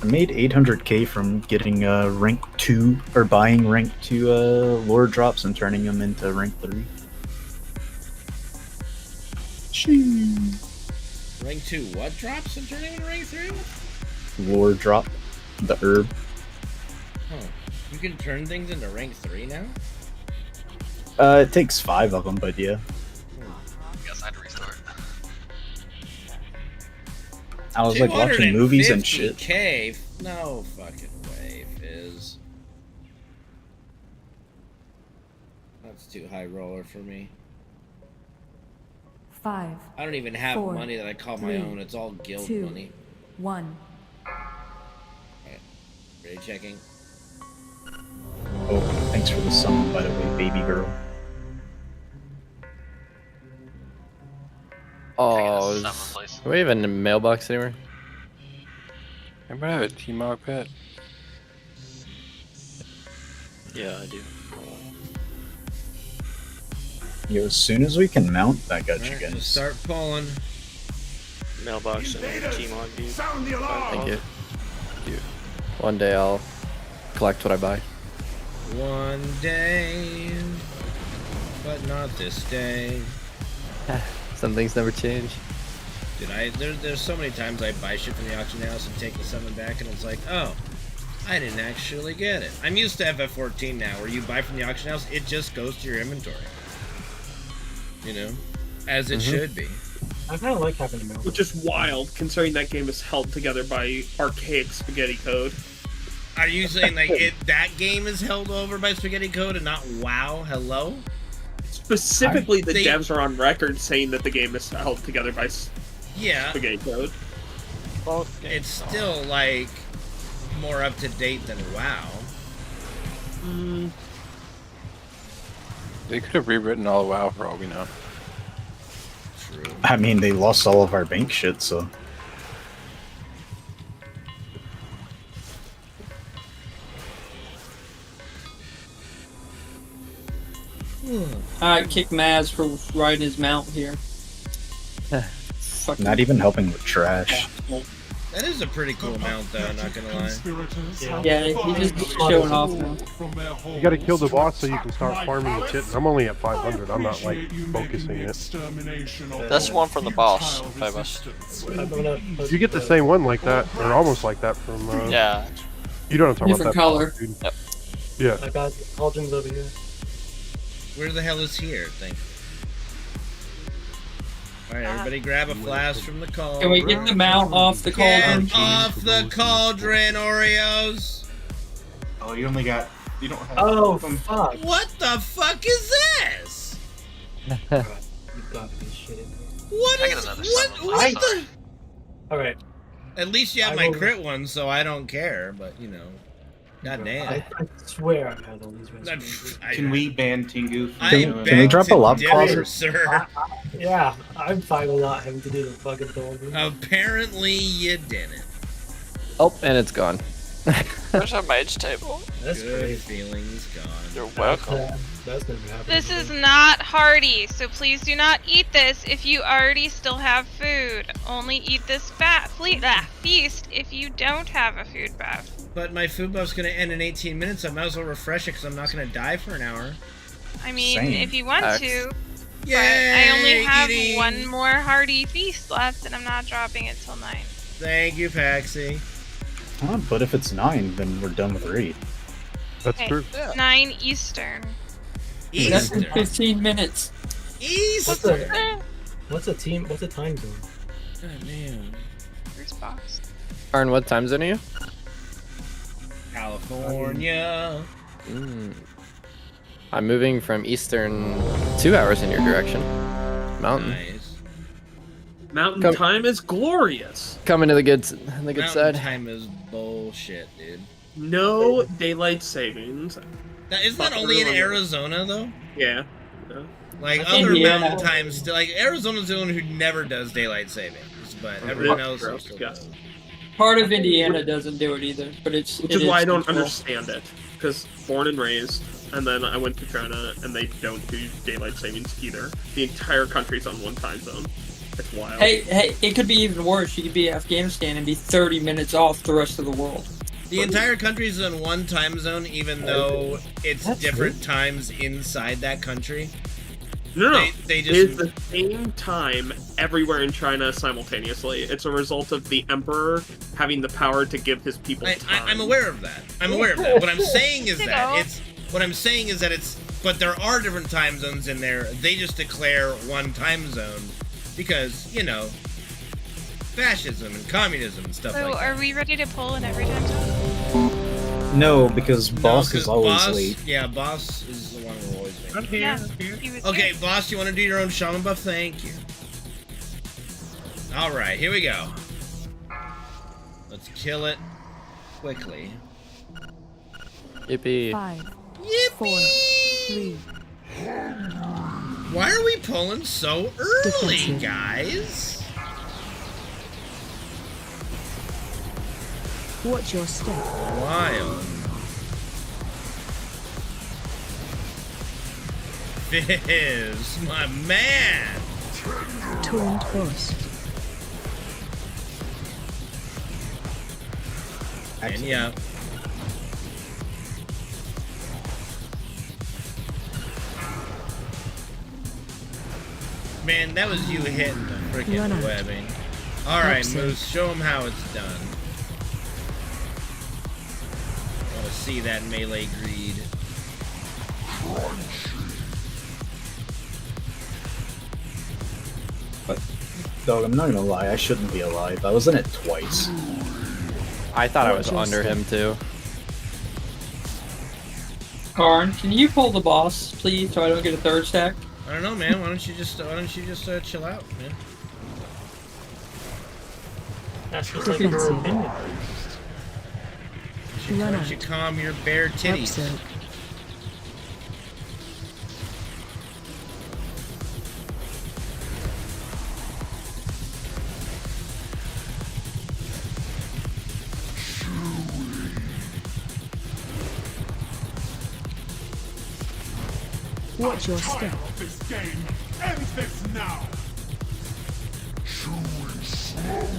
I made 800k from getting rank 2 or buying rank 2 lore drops and turning them into rank 3. Rank 2 what drops and turning into rank 3? Lore drop, the herb. Huh. You can turn things into rank 3 now? It takes 5 of them, but yeah. Guess I had to restart. I was like watching movies and shit. 250K? No fucking way, Fizz. That's too high roller for me. 5. I don't even have 4, money that I call my 3, own. It's all guild 2, money. 1. Alright. Ready checking? Oh, thanks for the summon, by the way, baby girl. Oh, do we have a mailbox anywhere? Anybody have a T-Mog pet? Yeah, I do. Yo, as soon as we can mount, I got you Alright, guys. start pulling. Mailbox and T-Mog, dude. Sound the alarm! Thank you. One day I'll collect what I buy. One day, but not this day. Some things never change. Dude, there's so many times I buy shit from the auction house and take the summon back, and it's like, oh, I didn't actually get it. I'm used to FF14 now, where you buy from the auction house, it just goes to your inventory. You know, as it should be. I kind of like having a mailbox. Which is wild, considering that game is held together by archaic spaghetti code. Are you saying like that game is held over by spaghetti code and not WoW? Hello? Specifically, the devs are on record saying that the game is held together by spaghetti code. It's still like more up to date than WoW. They could have rewritten all of WoW for all we know. True. I mean, they lost all of our bank shit, so. Alright, kick Maz for riding his mount here. Not even helping with trash. That is a pretty cool mount, though. Not gonna lie. Yeah, he's just showing off now. You gotta kill the boss so you can start farming the shit. I'm only at 500. I'm not like focusing it. That's one from the boss, Phoebus. You get the same one like that, or almost like that from. Yeah. You know what I'm talking Different about? color. That dude. Yep. Yeah. I got cauldrons over here. Where the hell is here? Thank you. Alright, everybody grab a flask from the cauldron. Can we get the mount off the cauldron? Get off the cauldron, Oreos! Oh, you only got... You don't have... Oh, fuck. What the fuck is this? You've got to be shitting me. What I is... get another What summon. the... Alright. At least you have my crit one, so I don't care, but, you know... God damn. I swear I've had all these recipes. Can we ban Tengu? Can we drop a lava closet? Sir. Yeah, I'm fine with not having to do the fucking cauldron. Apparently you didn't. Oh, and it's gone. There's a mage table. That's Good great. feelings gone. You're welcome. That's never happened. This is not hearty, so please do not eat this if you already still have food. Only eat this feast if you don't have a food buff. But my food buff's gonna end in 18 minutes. I might as well refresh it because I'm not gonna die for an hour. I mean, Same. if you want to. But Yay, I only have eating. one more hearty feast left, and I'm not dropping it till 9. Thank you, Paxi. But if it's 9, then we're done with raid. That's Okay, true. 9 Eastern. That's in Easter. 15 minutes. Easter. What's a time zone? God damn. Where's box? Arn, what time zone are you? California. I'm moving from eastern 2 hours in your direction. Mountain. Nice. Mountain time is glorious. Coming to the good Mountain side. time is bullshit, dude. No daylight savings. Isn't that only in Arizona though? Yeah. Like I think other Indiana- mountain times, like Arizona's the one who never does daylight savings, but everyone else still does. Part of Indiana doesn't do it either, but it's. Which is why I don't understand it. Because born and raised, and then I went to China, and they don't do daylight savings either. The entire country's on one time zone. It's wild. Hey, it could be even worse. You could be Afghanistan and be 30 minutes off the rest of the world. The entire country's in one time zone, even though it's different times inside that country. No, they just it's the same time everywhere in China simultaneously. It's a result of the emperor having the power to give his people time. I'm aware of that. I'm aware of that. What I'm saying is that it's. But there are different time zones in there. They just declare one time zone because fascism and communism and stuff So like that. are we ready to pull in every time zone? No, because boss is always Boss, late. Yeah, boss is the one who always late. I'm here. Yeah, I'm here. he was Okay, here. boss, you want to do your own shaman buff? Thank you. All right, here we go. Let's kill it quickly. Yippee. 5, Yippee! 4, 3. Why are we pulling so early, Defensive. guys? Watch your step. Wild. Fizz, my man. Taunt boss. And yeah. Man, that was you hitting the freaking Run out. webbing. Alright, Upset. Moose, show them how it's done. I want to see that melee greed. But, dog, I'm not gonna lie, I shouldn't be alive. I was in it twice. I thought I was under him too. Karn, can you pull the boss, please, so I don't get a third stack? I don't know, man. Why don't you just chill out, man? That's just like your opinion. Run Why don't out. you calm your bare titties? Upset. Watch your step. Of this game. End this now.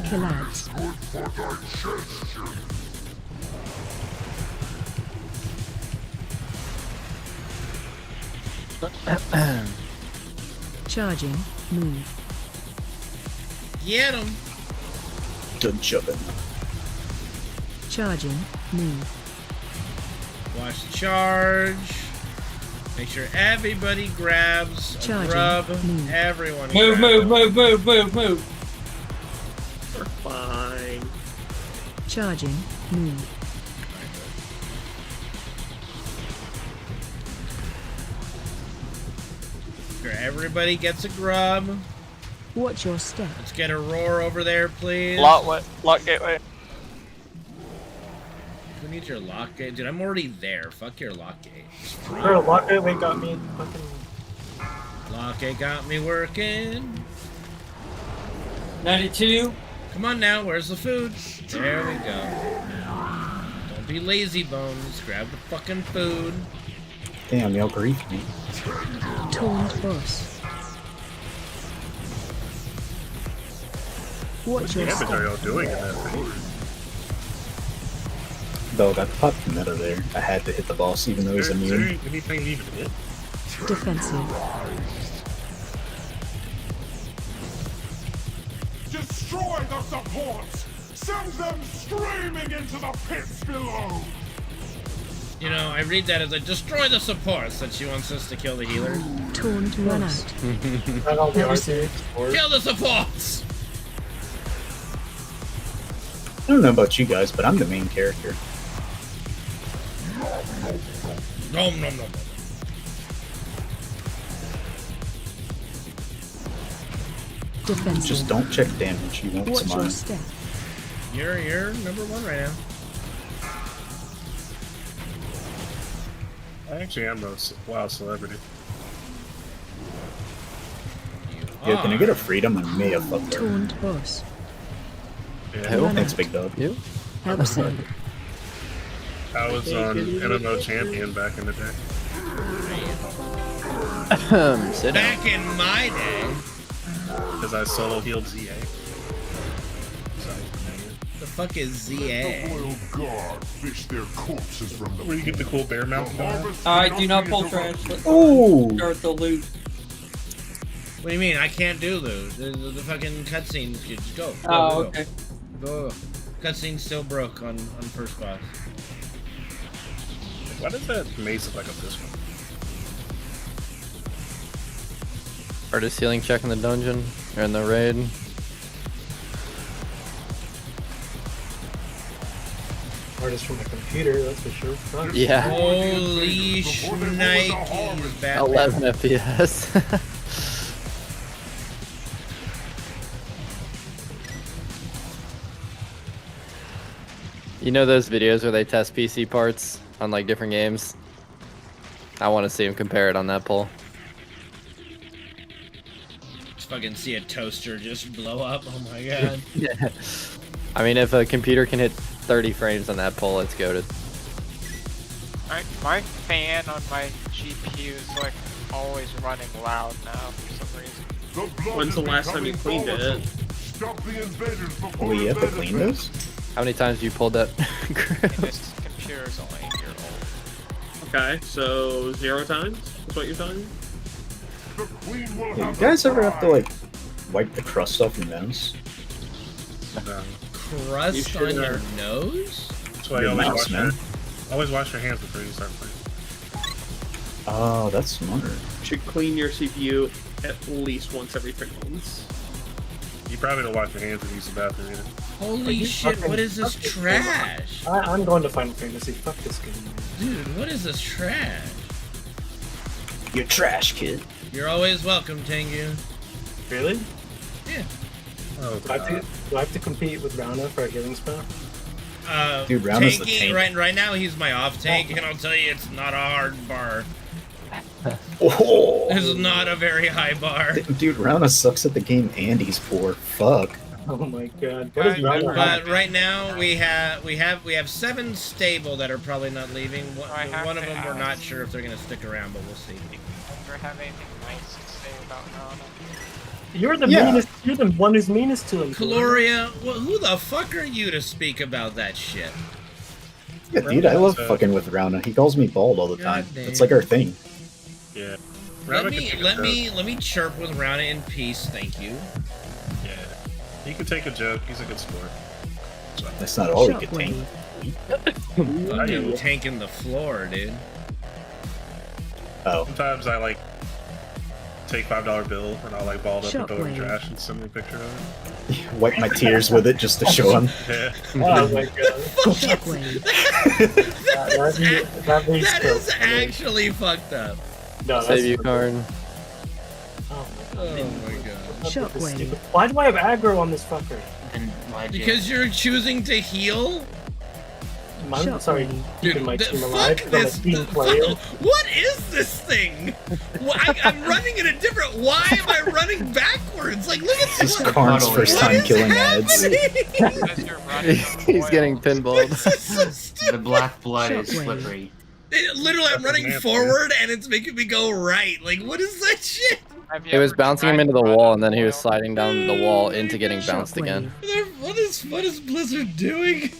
Kill ads. Charging. Move. Get him. Good jumping. Charging. Move. Watch the charge. Make sure everybody grabs a Charging. grub. Move. Everyone Move, grab. move. We're fine. Charging. Move. Sure, everybody gets a grub. Watch your step. Let's get a roar over there, please. Lock gateway. Who needs your lock gate? Dude, I'm already there. Fuck your lock gate. Bro, lock gateway got me fucking. Lock gate got me working. 92. Come on now, where's the food? There we go. Don't be lazy bones. Grab the fucking food. Damn, y'all griefed me. Taunt boss. Watch your What damage are y'all step. doing in that thing? Dog, I popped the meta there. I had to hit the boss even though he's Is there immune. anything you even hit? Defensive. Destroy the supports. Send them screaming into the pits below. You know, I read that as like, destroy the supports that she wants us to kill the healer. Taunt run out. Not all the Episode. Kill the supports! I don't know about you guys, but I'm the main character. Nom nom nom. Defensive. Just don't check damage. You won't Watch your smile. step. You're number 1 right now. I actually am a WoW celebrity. Yeah, can I get a freedom? I may have fucked her. Taunt boss. Yeah. Thanks, Big Dog. You? Helps him. I was on MMO champion back in the day. Sit down. Back in my day. Because I solo healed ZA. The fuck is ZA? Royal Guard fish their corpses from the Where you get the cool bear mount going? Do not pull trash. Let's Ooh. start the loot. What do you mean? I can't do those. The fucking cutscenes. Just go. Oh, okay. Go. Cutscene still broke on first boss. Why does that mace look like a pistol? Hardest healing check in the dungeon or in the raid. Hardest from my computer, that's for sure. Fuck. Yeah. Holy shnikes, Batman. 11 FPS. You know those videos where they test PC parts on like different games? I want to see them compare it on that poll. Just fucking see a toaster just blow up. Oh my god. Yeah. I mean, if a computer can hit 30 frames on that poll, it's goated. My fan on my GPU is like always running loud now for some reason. When's the last time you cleaned it? Oh, we have to clean this? How many times have you pulled that? This computer's only 8 years old. Okay, so 0 times? That's what you're telling me? Yeah, you guys ever have to like wipe the crust off your nose? Crust on your nose? That's why you always wash your hands before you start playing. Oh, that's smarter. You should clean your CPU at least once every 3 months. You probably don't wash your hands and use the bathroom either. Holy shit, what is this trash? I'm going to Final Fantasy. Fuck this game. Dude, what is this trash? You're trash, kid. You're always welcome, Tengu. Really? Yeah. Oh, do I have to compete with Rana for a healing spell? Dude, Rana's the tanky, tank. right now he's my off tank, and I'll tell you it's not a hard bar. Oh. This is not a very high bar. Dude, Rana sucks at the game and he's poor. Fuck. Oh my god. What is Rana? But right now we have 7 stable that are probably not leaving. One of them we're not sure if they're gonna stick around, but we'll see. Ever have anything nice to say about Rana? You're the meanest. You're the one who's meanest to him. Gloria, who the fuck are you to speak about that shit? Yeah, dude, I love fucking with Rana. He calls me bald all the time. It's like our thing. Yeah. Let me chirp with Rana in peace, thank you. Yeah. He can take a joke. He's a good sport. That's not all he could tank. I am tanking the floor, dude. Oh. Sometimes I like take $5 bill and I'll like ball it up and throw it in Shockwave. the trash and send me a picture of it. Wipe my tears with it just to show him. Yeah. Oh my god. That is actually fucked up. No, Save you, Karn. Oh my god. Shockwave. Why do I have aggro on this fucker? And why'd you? Because you're choosing to heal? I'm sorry, keeping my team alive. Fuck I'm a this. team player. What is this thing? I'm running in a different. Why am I running backwards? Like, look at This this. is Karn's first time killing ads. He's getting pinballed. The black blood is slippery. Literally, I'm running forward and it's making me go right. Like, what is that shit? It was bouncing him into the wall, and then he was sliding down the wall into getting bounced again. What is Blizzard doing?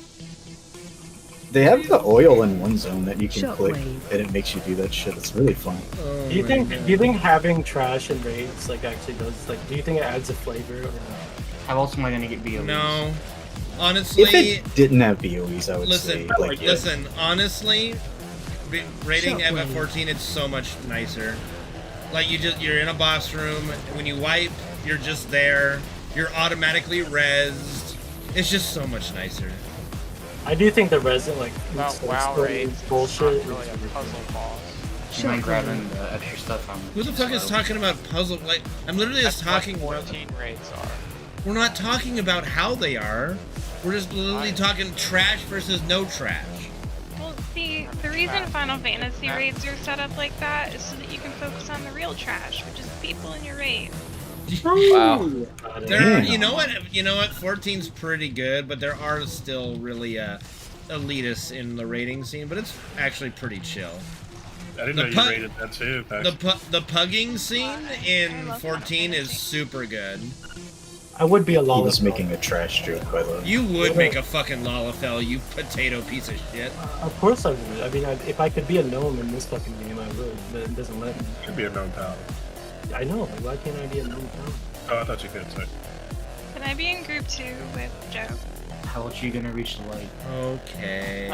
They have the oil in one zone that you can Shockwave. click, and it makes you do that shit. It's really fun. Oh Do you think having trash in raids like actually does like? Do you think it adds a flavor or not? How else am I gonna get BOEs? No. Honestly, If it didn't have BOEs, I would say. Like, yeah. listen. Honestly, rating Shockwave. FF14, it's so much nicer. Like you're in a boss room. When you wipe, you're just there. You're automatically rezzed. It's just so much nicer. I do think the resin like About it's WoW still raids, bullshit. it's not really a puzzle boss. You mind grabbing the extra stuff on Who the fuck is talking about puzzle? Like, I'm literally just talking about. 14 raids are. We're not talking about how they are. We're just literally talking trash versus no trash. Well, the reason Final Fantasy raids are set up like that is so that you can focus on the real trash, which is the people in your raid. Wow. There, you know what? 14's pretty good, but there are still really elitists in the raiding scene. But it's actually pretty chill. I didn't know you rated that too, Pax. The pugging scene in 14 is super good. I would be a He lolly. was making a trash joke, by the way. You would make a fucking Lalafell, you potato piece of shit. Of course I would. I mean, if I could be a gnome in this fucking game, I would. But it doesn't let me. You could be a gnome pal. I know. Like, why can't I be a gnome now? Oh, I thought you could, sorry. Can I be in group 2 with Joe? How are you gonna reach the light? Okay.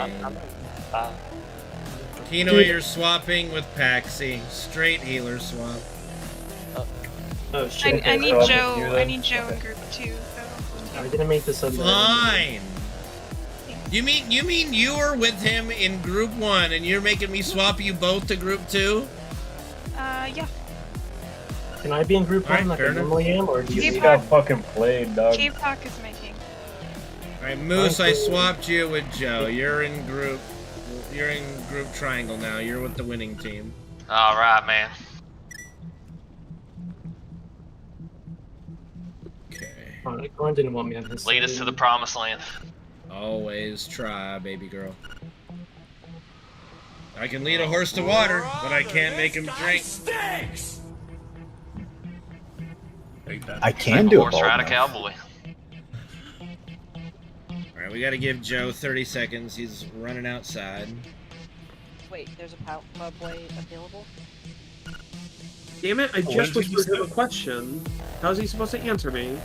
Kino, you're swapping with Paxi. Straight healer swap. Oh shit. I need Joe. I need Joe in group 2. I didn't make this up. Fine. You mean you were with him in group 1 and you're making me swap you both to group 2? Yeah. Can I be in group 1 like I normally am, or do you got fucking played, dog? K-Pop is making. Alright, Moose, I swapped you with Joe. You're in group triangle now. You're with the winning team. Alright, man. Corn didn't want me on his Lead us to the promised land. Always try, baby girl. I can lead a horse to water, but I can't make him drink. I can do a horse bald ride a mouth. cowboy. Alright, we gotta give Joe 30 seconds. He's running outside. Wait, there's a power play available? Damn it, I What just did you whispered him a say? question. How's he supposed to answer me?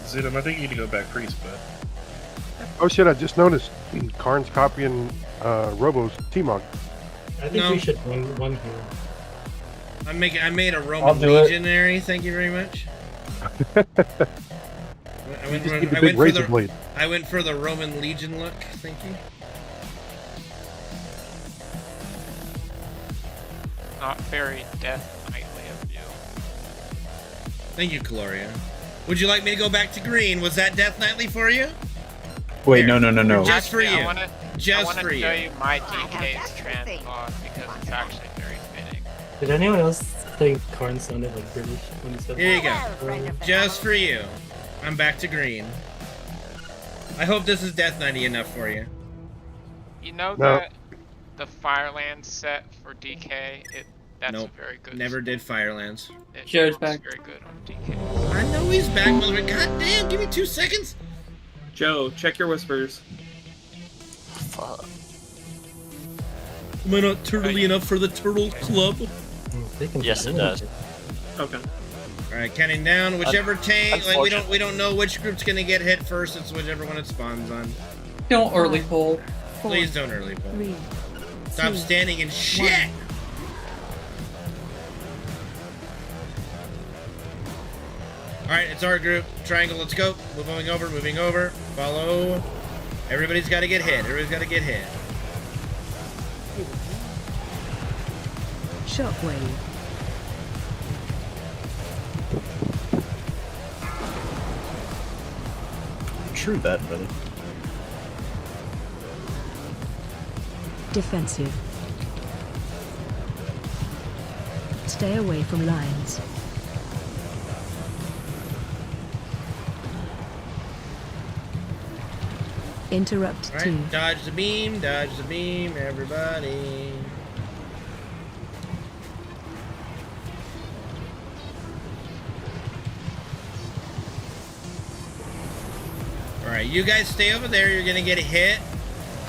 Zidum, I think you need to go back priest, but Oh shit! I just noticed Karn's copying Robo's T-Mog. I think we should bring one here. I made a I'll Roman do it. legionary. Thank you very much. I went, just need the I big went for razor the blade. I went for the Roman legion look. Thank you. Not very Death Knightly of you. Thank you, Caloria. Would you like me to go back to green? Was that Death Knightly for you? Wait, Here. no. Just for Actually, you. I Just wanna for show you. you my DK's transport because it's actually very fitting. Did anyone else think Karn sounded like British when he said Here you that? go. Just for you. I'm back to green. I hope this is Death Knighty enough for you. You know No. that the Fireland set for DK, that's Nope. very good. Never did Firelands. It Joe's looks back. very good on DK. I know he's back, motherfucker. God damn, give me 2 seconds. Joe, check your whispers. Fuck. Am I not turtly enough for the turtle club? Yes, it does. Okay. All right, counting down. Whichever tank, like we don't know which group's gonna get hit first. It's whichever one it spawns on. Don't early pull. Please don't early pull. 3, Stop 2, standing in shit. 1. All right, it's our group. Triangle, let's go. Moving over. Follow. Everybody's got to get hit. Shockwave. True that, brother. Defensive. Stay away from lines. Interrupt All 2. right, dodge the beam, everybody. All right, you guys stay over there. You're gonna get hit,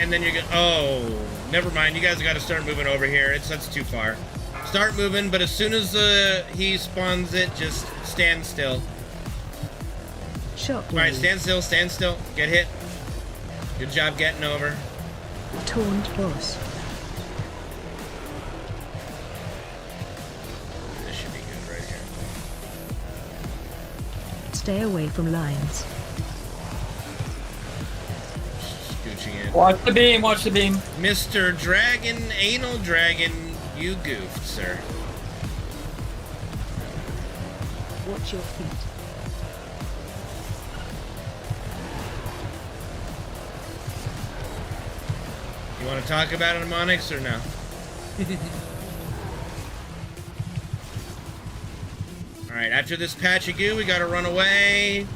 and then you're gonna. Oh, never mind. You guys got to start moving over here. That's too far. Start moving, but as soon as he spawns it, just stand still. Shockwave. All right, stand still. Get hit. Good job getting over. Taunt boss. This should be good right here. Stay away from lines. Watch the beam, watch the beam. Mr. Dragon, Anal Dragon, you goofed, sir. Watch your feet. You want to talk about mnemonics or no? Alright, after this patch of goo, we gotta run away.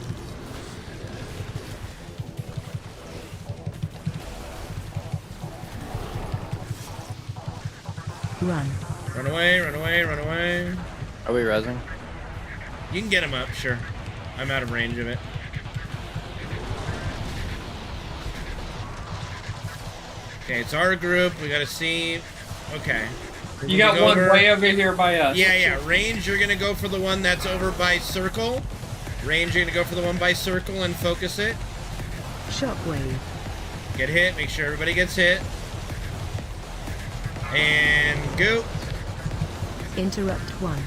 Run. Run away, run away, run away. Are we rezzing? You can get him up, sure. I'm out of range of it. Okay, it's our group. We gotta see. Okay. You got one way over here by us. Yeah. Range, you're gonna go for the one that's over by circle. Range, you're gonna go for the one by circle and focus it. Shockwave. Get hit. Make sure everybody gets hit. And go. Interrupt 1.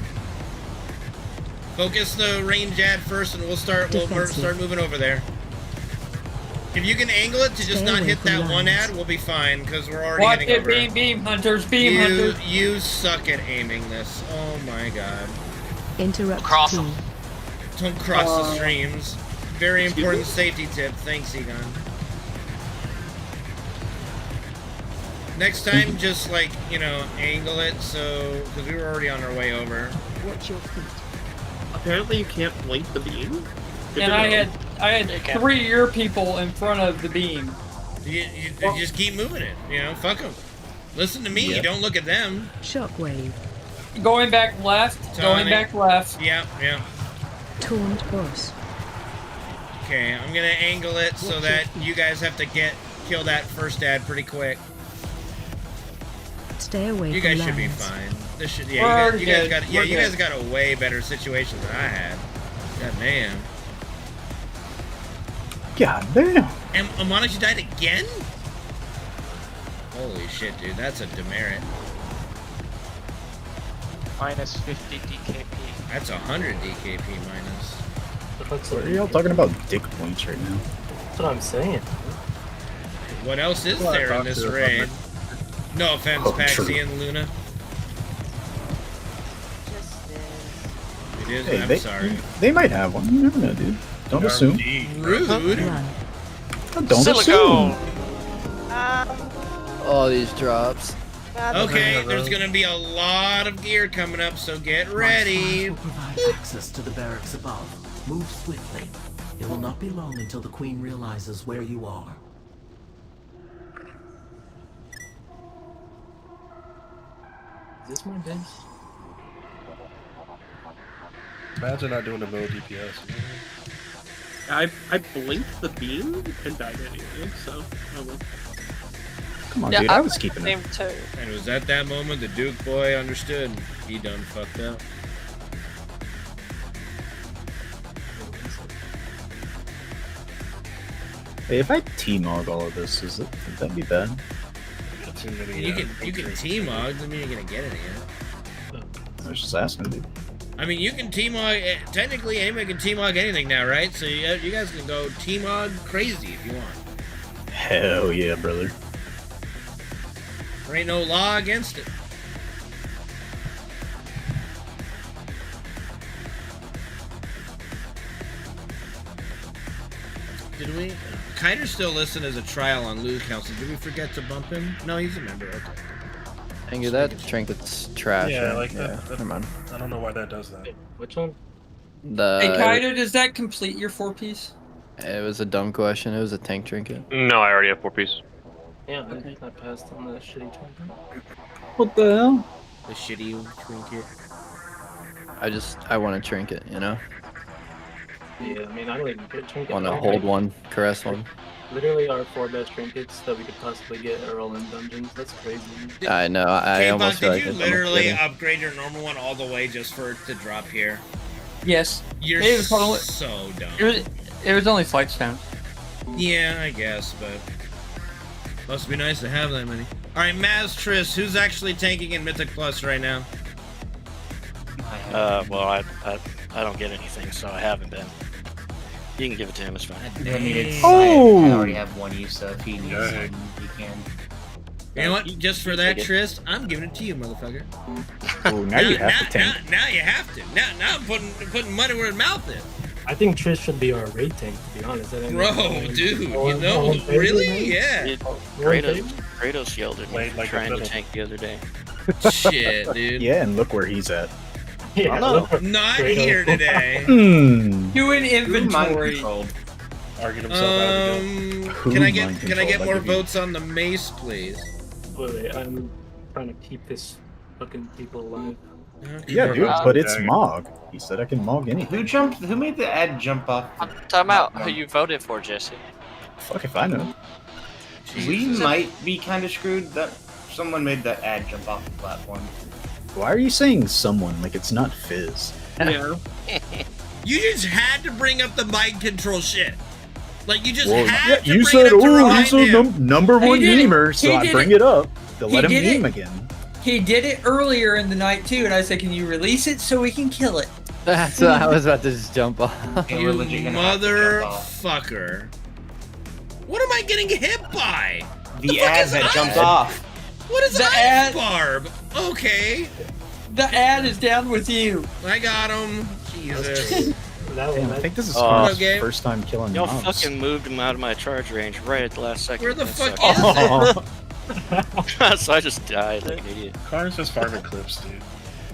Focus the range ad first, and we'll start moving over there. If you can angle it to just not hit that one ad, we'll be fine, because we're already Watch getting it, over. beam hunters, beam hunters. You suck at aiming this. Oh my god. Interrupt Cross 2. them. Don't cross the streams. Very important safety tip. Thanks, Egon. Next time, just like, angle it so, because we were already on our way over. Watch your feet. Apparently you can't blink the beam. Good And to I know. had 3 of your people in front of the beam. You just keep moving it, fuck them. Listen to me, you don't look at them. Shockwave. Going back left, going back left. Yeah. Taunt boss. Okay, I'm gonna angle it so that you guys have to kill that first ad pretty quick. Stay away You from guys should be lands. fine. This should, We're already you guys good. got, We're you good. guys got a way better situation than I had. God damn. God damn. And Amonic, you died again? Holy shit, dude, that's a demerit. Minus 50 DKP. That's 100 DKP minus. What are y'all talking about dick points right now? That's what I'm saying. What else is Well, I there in talked this to raid? No offense, Oh, Paxi true. and Luna. It is, Hey, I'm sorry. They might have one. You never know, dude. Don't assume. Rude. Run. Don't assume. All these drops. Okay, there's gonna be a lot of gear coming up, so get ready. will provide access to the barracks above. Move swiftly. It will not be long until the Queen realizes where you are. Is this my base? Imagine not doing a low DPS. I blinked the beam and died anyway, so oh well. Come on, Yeah, dude. I was keeping it. Same too. And it was at that moment the Duke boy understood. He done fucked up. Hey, if I T-Mog all of this, would that be bad? You can T-Mog, doesn't mean you're gonna get any yet. I was just asking, dude. I mean, you can T-Mog, technically anybody can T-Mog anything now, right? So you guys can go T-Mog crazy if you want. Hell yeah, brother. There ain't no law against it. Did we? Kiter's still listed as a trial on Loot Council. Did we forget to bump him? No, he's a member. Okay. Thank you. That trinket's trash. Yeah, right? like that. Never mind. I don't know why that does that. Which one? Hey, Kaido, does that complete your 4-piece? It was a dumb question. It was a tank trinket. No, I already have 4-piece. Yeah, I passed on the shitty trinket. What the hell? The shitty trinket. I want a trinket, you know? Yeah, I mean, I don't even get trinket. Want to hold one, caress one. Literally, our 4 best trinkets that we could possibly get are all in dungeons. That's crazy. I know. I almost feel Did like you it's almost literally fitting. upgrade your normal one all the way just for it to drop here? Yes. You're It was only- so dumb. It was only flight stone. Yeah, I guess, but must be nice to have that many. All right, Maztris, who's actually tanking in Mythic Plus right now? Well, I don't get anything, so I haven't been. You can give it to him, it's fine. I mean, it's, Oh! I already have one use, so if he needs something, he can. You know what? Just for that, Trist, I'm giving it to you, motherfucker. Oh, now you have to tank. Now you have to. Now I'm putting money where his mouth is. I think Trish should be our raid tank, to be honest. Bro, dude, you know, really? Yeah. Kratos yelled at me for trying to tank the other day. Shit, dude. Yeah, and look where he's at. Yeah, Not here today. Doing inventory. Arguing himself out of the gun. Can I get more votes on the mace, please? Wait, I'm trying to keep this fucking people alive. Yeah, dude, but it's Mog. He said I can Mog anything. Who made the ad jump off? Time out. Who you voted for, Jesse? Fuck if I know. We might be kind of screwed. That someone made that ad jump off the platform. Why are you saying someone like it's not Fizz? Yeah. You just had to bring up the mind control shit. Like you just Well, had to you bring said, it up to oh, remind he's a him. number one He did it. memer, so He I did bring it. it up to let him did it. meme again. He did it earlier in the night too, and I said, "Can you release it so we can kill it?" That's what I was about to just jump off. You motherfucker. What am I getting hit by? The ad that jumped off. What is The ice ad- barb? Okay. The ad is down with you. I got him. Jesus. Damn, I think this is Oh, Connor's first time killing Y'all mobs. fucking moved him out of my charge range right at the last second. Where the That fuck sucks. Oh. So I just died like an idiot. Karn's just farming clips, dude.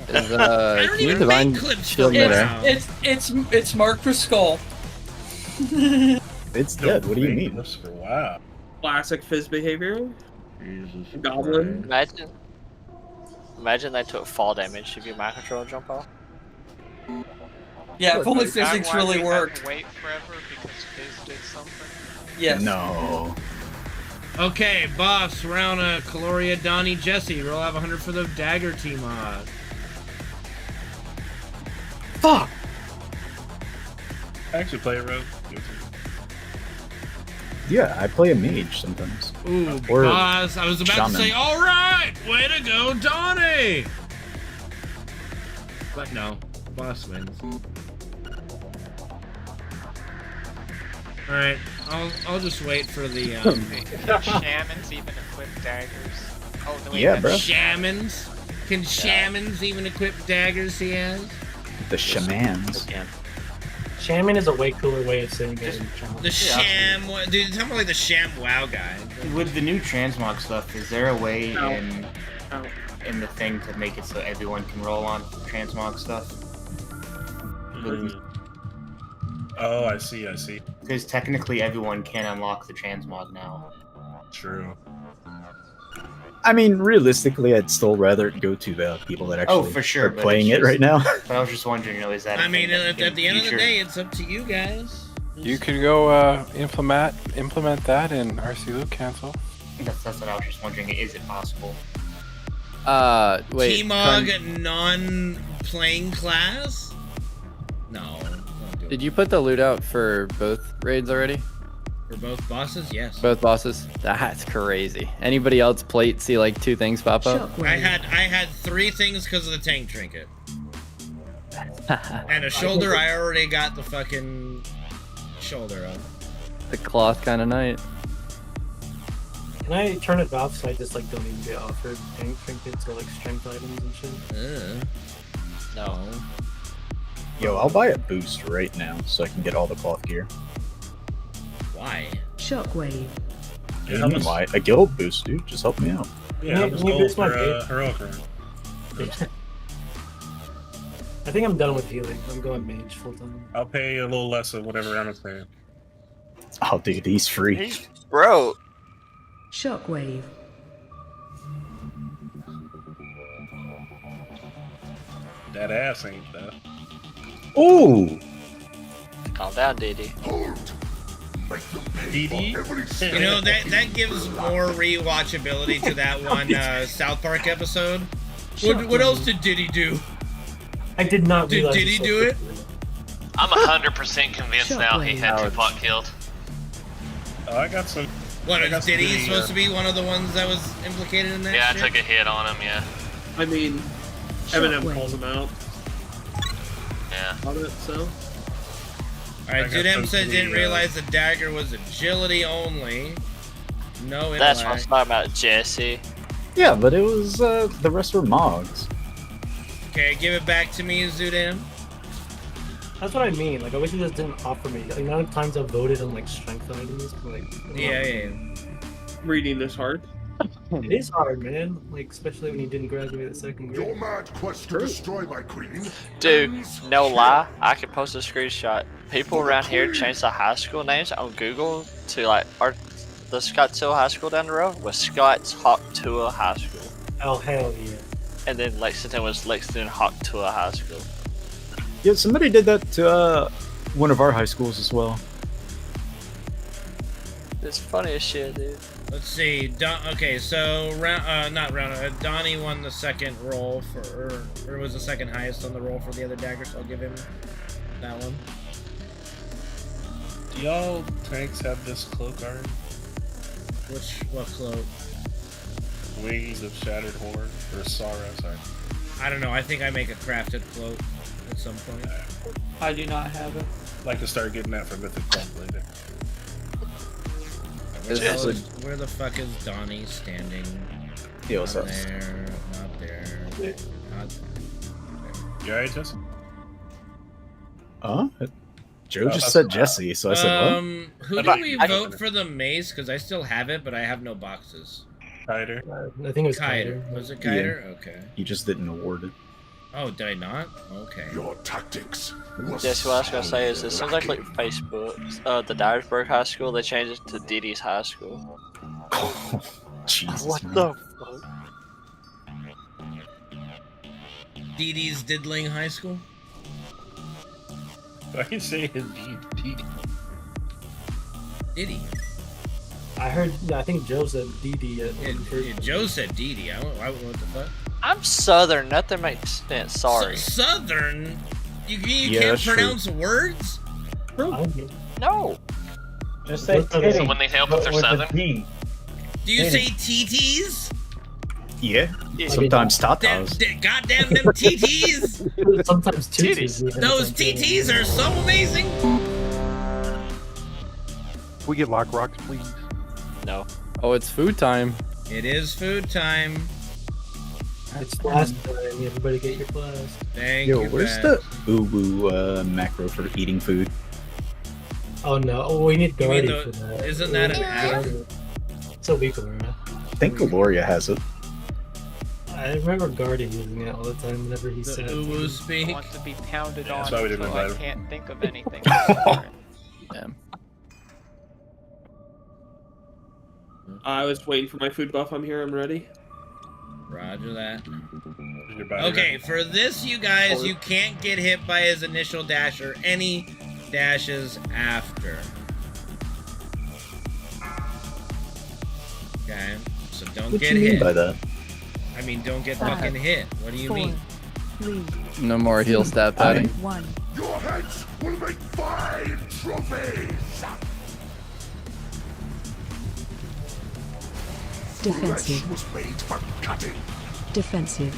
Is, don't can you even divine make clips shield still midair? now. It's marked for skull. It's dead. What do you mean? Clips for wow. Classic Fizz behavior. Jesus. Goblin. Imagine that took fall damage if your mind control jump off. Yeah, if only Is that physics why really we had worked. to wait forever because Fizz did something? Yes. No. Okay, boss, round Caloria, Donnie, Jesse. Roll out 100 for the dagger team mod. Fuck! I actually play it, Rogue. Yeah, I play a mage sometimes. Ooh, Or boss. I was about shaman. to say, all right, way to go, Donnie. But no, boss wins. All right, I'll just wait for the Shamans even equip daggers. Oh, no, wait, Yeah, that's bro. shamans. Can shamans even equip daggers? He has. The shamans. Shaman is a way cooler way of saying it. The sham, dude. Tell me like the sham wow guy. With the new transmog stuff, is there a way No. in the thing to make it so everyone can roll on transmog stuff? Oh, I see. Because technically everyone can unlock the transmog now. True. I mean, realistically, I'd still rather go to the people that actually for sure, are but playing it's it right now. But I was just wondering, is that? I mean, at the end of the day, it's up to you guys. You could go implement that in RC Loop cancel. That's what I was just wondering. Is it possible? Wait. T-Mog non-playing class? No. Did you put the loot out for both raids already? For both bosses, yes. Both bosses? That's crazy. Anybody else plate see like 2 things pop up? I had 3 things because of the tank trinket. And a shoulder, I already got the fucking shoulder of. The cloth kind of night. Can I turn it off so I just like don't even get offered tank trinkets or like strength items and shit? No. Yo, I'll buy a boost right now so I can get all the cloth gear. Why? Shockwave. What do you mean why? A guild boost, dude. Just help me out. Yeah, how much gold for heroic run? I think I'm done with healing. I'm going mage full time. I'll pay a little less of whatever round I'm playing. Oh, dude, he's free. Bro. Shockwave. That ass ain't that. Ooh! Calm down, DD. DD? You know, that gives more rewatchability to that one South Park episode. What else did Diddy do? I did not Did realize Diddy do it? I'm 100% convinced now he had Tupac killed. Oh, I got some. What, I got is some Diddy Diddy, supposed to be one of the ones that was implicated in that Yeah, shit? I took a hit on him, yeah. I mean, Eminem calls him out Yeah. on it, so. Alright, Zudem said didn't realize the dagger was agility only. No intellect. That's what I'm talking about, Jesse. Yeah, but it was the rest were Mogs. Okay, give it back to me, Zudem. That's what I mean. Like, I wish you just didn't offer me. Like, the amount of times I've voted on like strength items, but, like. Yeah. Reading this hard. It is hard, man. Like, especially when you didn't graduate the second grade. Your mad quest to destroy my queen. Dude, no lie, I could post a screenshot. People around here change the high school names on Google to like, the Scottsdale High School down the road was Scott's Hawktua High School. Oh, hell yeah. And then Lexington was Lexington Hawktua High School. Yeah, somebody did that to one of our high schools as well. It's funny as shit, dude. Let's see. Okay, so Donnie won the second roll for, or was the second highest on the roll for the other dagger, so I'll give him that one. Do y'all tanks have this cloak art? What cloak? Wings of Shattered Horn or Sorrow, sorry. I don't know. I think I make a crafted cloak at some point. I do not have it. I'd like to start getting that for Mythic Club later. Where the fuck is Donnie standing? Yeah, what's up? There, not there, not there. You alright, Jesse? Joe just said Jesse, so I said what? Who did we vote for the mace? Because I still have it, but I have no boxes. Kiter. I think it was Kiter. Kiter. Was it Kiter? Yeah. Okay. You just didn't award it. Oh, did I not? Okay. Your tactics. Jesse, what I was gonna say is, it seems like Facebook, the Dyersburg High School, they changed it to Didi's High School. Jesus. What man. the fuck? Didi's Diddling High School? I can say indeed, Diddy. I heard. I think Joe said Didi. Joe said Didi. What the fuck? I'm Southern. Nothing makes sense. Sorry. Southern? You Yeah, can't that's true. pronounce words? No. Just say So titty, when they say up but they're with a Southern? D. Do you Titty. say TTs? Yeah. Sometimes tatas. Goddamn them TTs! Sometimes titties. Those TTs are so amazing! Can we get lock rocks, please? No. Oh, it's food time. It is food time. It's flask time. Everybody get your flask. Thank Yo, you, where's Pat. the uwu macro for eating food? Oh no! Oh, we need You mean Guardy for that. isn't that an app? It's a week around. I think Gloria has it. I remember Guardy using it all the time whenever he said. uwu speak. I want to be pounded on that's why we didn't until I invite him. can't think of anything. Damn. I was waiting for my food buff. I'm here. I'm ready. Roger that. Your body Okay, ready? for this, you guys, you can't get hit by his initial dash or any dashes after. Okay, so don't What get you mean hit. by that? I mean, don't get fucking hit. What do you mean? 3, No more heal stat padding. 1. Your heads will make fine trophies. Defensive. Flesh was made for cutting. Defensive.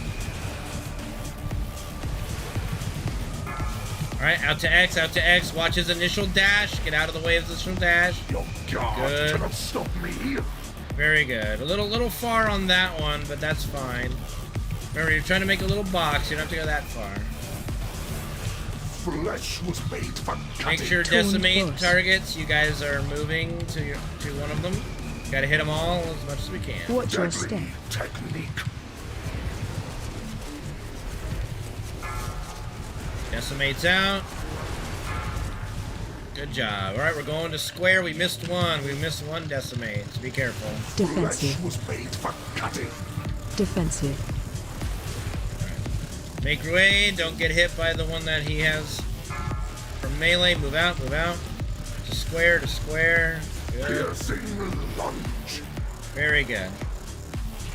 Alright, out to X, watch his initial dash. Get out of the way of his initial dash. Your guard Good. cannot stop me. Very good. A little far on that one, but that's fine. Remember, you're trying to make a little box. You don't have to go that far. Flesh was made for cutting. Make sure decimate targets. You guys are moving to one of them. Gotta hit them all as much as we can. Watch your Deadly step. technique. Decimates out. Good job. All right, we're going to square. We missed one. We missed one decimate. So be careful. Flesh Defensive. was made for cutting. Defensive. Make your way. Don't get hit by the one that he has from melee. Move out. Move out. To square. To square. Good. Piercing lunge. Very good.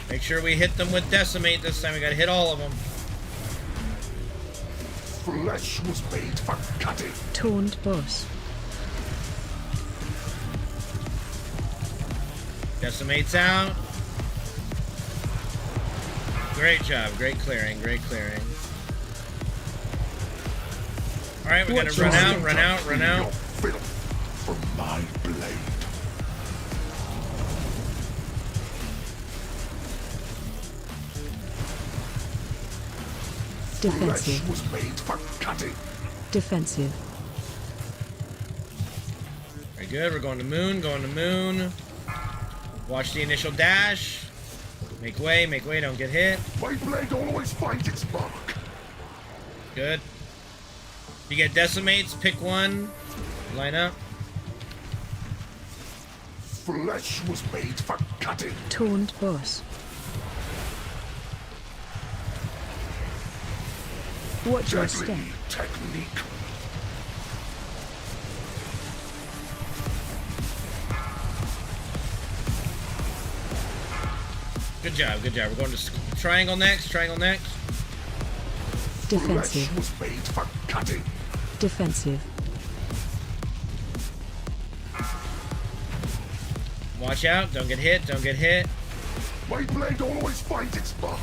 Make sure we hit them with decimate this time. We gotta hit all of them. Flesh was made for cutting. Taunt boss. Decimates out. Great job. Great clearing. Great clearing. Alright, we're gonna run out. filth from my blade. Defensive. Flesh was made for cutting. Defensive. Very good. We're going to moon. Going to moon. Watch the initial dash. Make way. Make way. Don't get hit. My blade always finds its mark. Good. You get decimates. Pick one. Line up. Flesh was made for cutting. Taunt boss. Watch your step. Deadly technique. Good job. Good job. We're going to triangle next. Triangle next. Defensive. Flesh was made for cutting. Defensive. Watch out. Don't get hit. Don't get hit. My blade always finds its mark.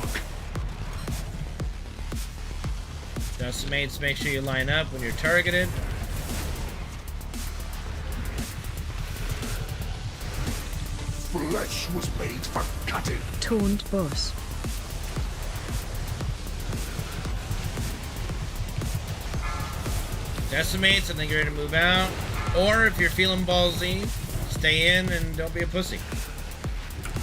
Decimates, make sure you line up when you're targeted. Flesh was made for cutting. Taunt boss. Decimates, and then you're ready to move out. Or if you're feeling ballsy, stay in and don't be a pussy.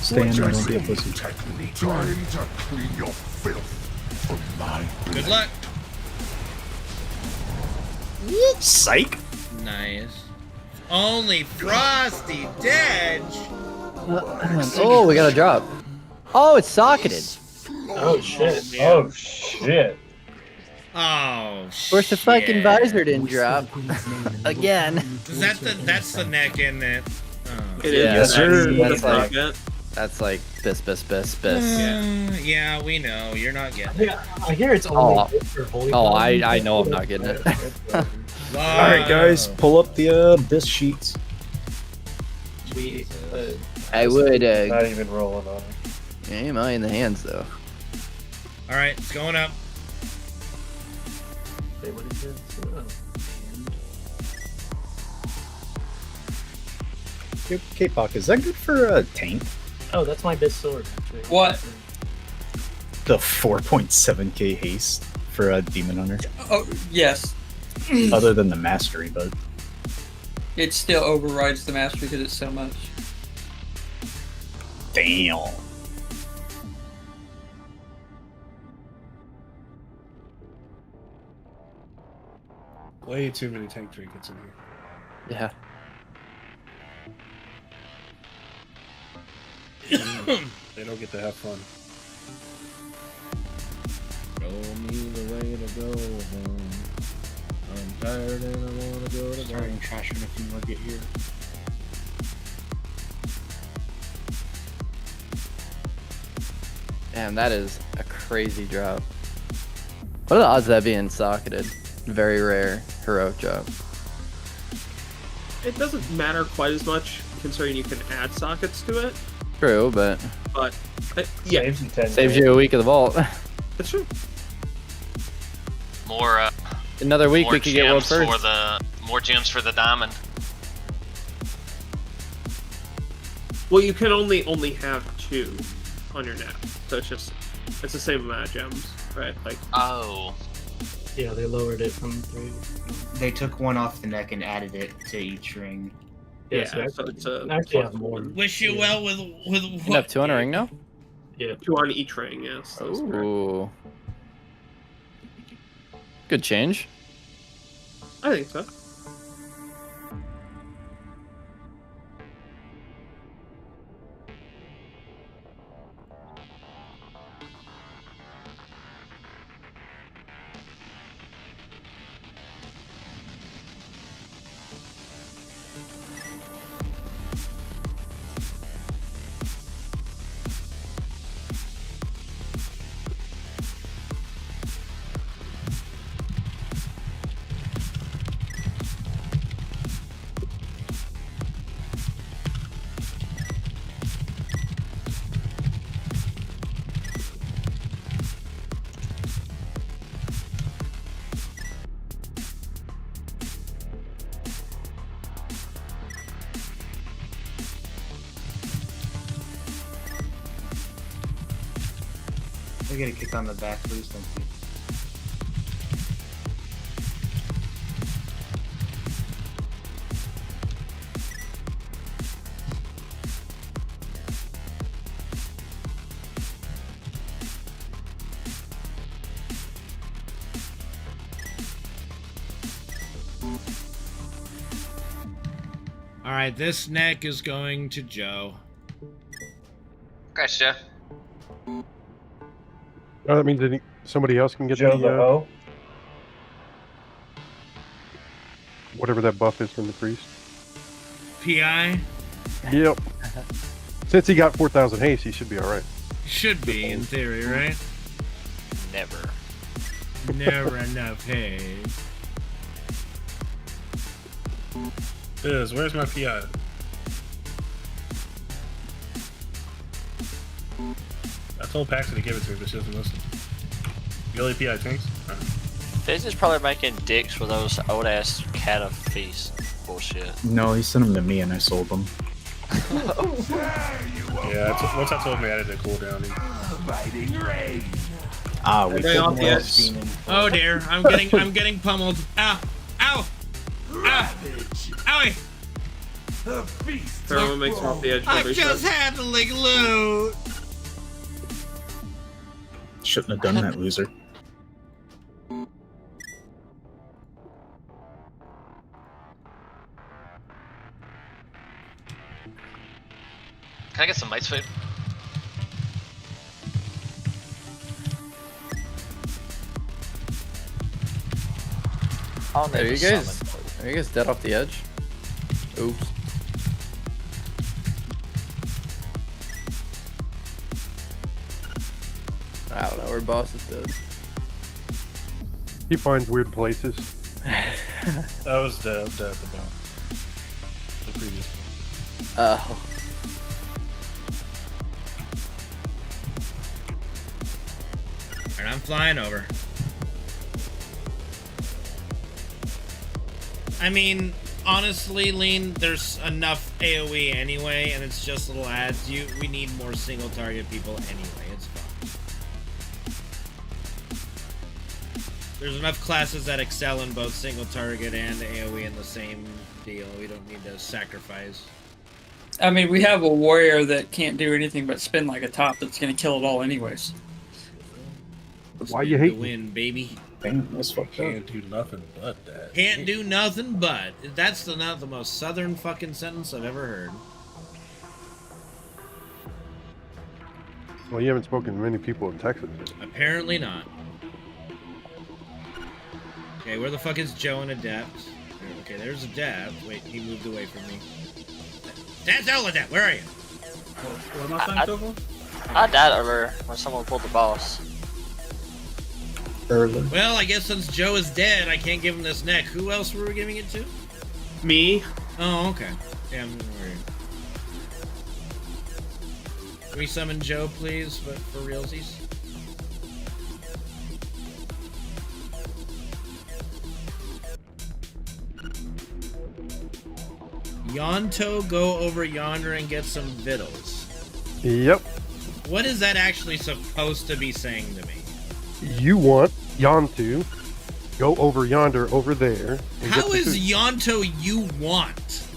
Stay in and don't be a pussy. Technique. Time to clean your filth from my blade. Good luck. Psych. Nice. Only Frosty Dedge. Oh, we got a drop. Oh, it's socketed. Oh shit. Oh shit. Oh shit. Where's the fucking visor didn't drop? Again. Is that that's the neck, isn't it? Oh. It is. Yes, sir. That's like this. Yeah, we know. You're not getting it. Yeah, I hear it's only good for holy. Oh, Bond. I know I'm not getting it. Alright, guys, pull up the this sheets. We, I would. Not even rolling on it. Am I in the hands though? Alright, it's going up. Wait, what is this? Oh. K-Pop, is that good for a tank? Oh, that's my best sword. Actually. What? The 4.7k haste for a Demon Hunter. Oh, yes. Other than the mastery, but It still overrides the mastery because it's so much. damn. Way too many tank trinkets in here. Yeah. They don't get to have fun. Show me the way to go home. I'm tired and I wanna go to Starting trash when a few more get here. Damn, that is a crazy drop. What are the odds of that being socketed? Very rare heroic drop. It doesn't matter quite as much considering you can add sockets to it. True, but Yeah, Saves you 10 saves you a week of the vault. that's true. More Another week more we could get world gems first. for the more gems for the diamond. Well, you can only have 2 on your net, so it's the same amount of gems, right? Like Oh. Yeah, they lowered it from 3. They took one off the neck and added it to each ring. yeah, so so it's a actually have more. Wish you well with You have 2 on a ring now? Yeah. 2 on each ring. Yes. That was correct. Ooh. Good change. I think so. get a kick on the back, please? Thank you. All right, this neck is going to Joe. Congrats, Joe. Oh, that means somebody else can get Joe the O. whatever that buff is from the priest. PI? Yep. Since he got 4,000 haste, he should be all right. Should be, in theory, right? Never. Never enough haste. Where's my PI? I told Paxton to give it to me, but she doesn't listen. You only PI tanks? Fizz is probably making dicks with those old ass cat of feast bullshit. No, he sent them to me and I sold them. Yeah, once I told him I added a cooldown. Ah, we Stay off the edge, demon. Oh dear, I'm getting pummeled. Ow! Ow! Ow! Owie! Everyone makes him off the edge. I've just had to lick loot! Shouldn't have done that, loser. Can I get some mice food? Oh, Are you guys dead off the edge? Oops. I don't know where boss is dead. He finds weird places. That was the bottom. The previous one. Oh. And I'm flying over. I mean, honestly, Lean, there's enough AoE anyway, and it's just little ads. We need more single target people anyway. It's fine. There's enough classes that excel in both single target and AoE in the same deal. We don't need to sacrifice. I mean, we have a warrior that can't do anything but spin like a top that's gonna kill it all anyways. Why you hate the win, baby? Damn, that's fucked up. Can't do nothing but that. Can't do nothing but. That's not the most southern fucking sentence I've ever heard. Well, you haven't spoken to many people in Texas. Apparently not. Okay, where the fuck is Joe and Adept? Okay, there's Adept. Wait, he moved away from me. That's Adept, where are you? What am I saying so far? I died earlier when someone pulled the boss. Early. Well, I guess since Joe is dead, I can't give him this neck. Who else were we giving it to? Me. Oh, okay. Yeah, I'm worried. Can we summon Joe, please, but for realsies? Yonto, go over yonder and get some victuals. Yep. What is that actually supposed to be saying to me? You want Yonto go over yonder, over there. And How get the is food. Yonto you want?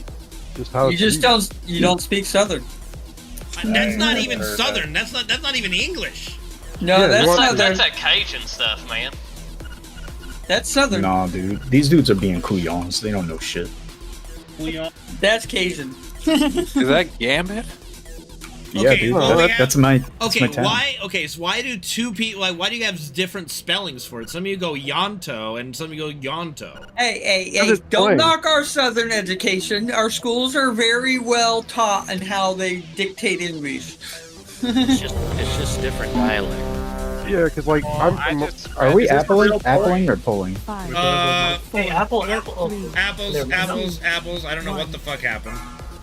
Just how You just don't speak Southern. That's not even Southern. That's not even English. No, Yeah, that's you want- Southern. That's that Cajun stuff, man. That's Southern. Nah, dude. These dudes are being couillons. They don't know shit. That's Cajun. Is that Gambit? Yeah, dude. That's my town. Why? Okay, so why do two people? Like, why do you have different spellings for it? Some of you go Yonto, and some of you go Yonto. Hey, it's don't fine. knock our Southern education. Our schools are very well taught in how they dictate English. It's just different dialect. Yeah, because like I'm from. Are we appling or pulling? Hey, apples. Apples. I don't know what the fuck happened.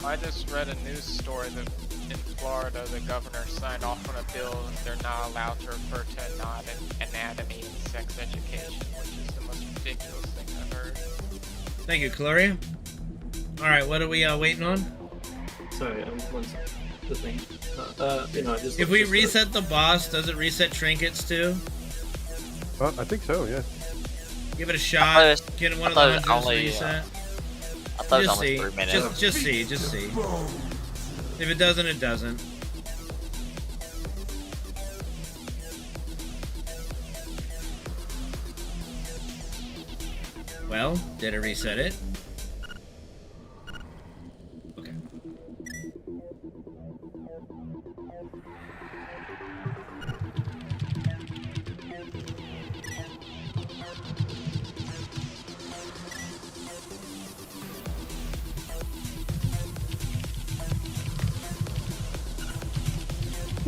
I just read a news story that in Florida, the governor signed off on a bill that they're not allowed to refer to anatomy in sex education, which is the most ridiculous thing I've heard. Thank you, Gloria. All right, what are we waiting on? Sorry, one second. the thing. You know, I just. If we reset the boss, does it reset trinkets too? I think so. Yeah. Give it a shot. Get one of the hunters only, reset. I thought it was Just only see. 3 minutes. Just see. Just see. If it doesn't, it doesn't. Well, did it reset it? Okay.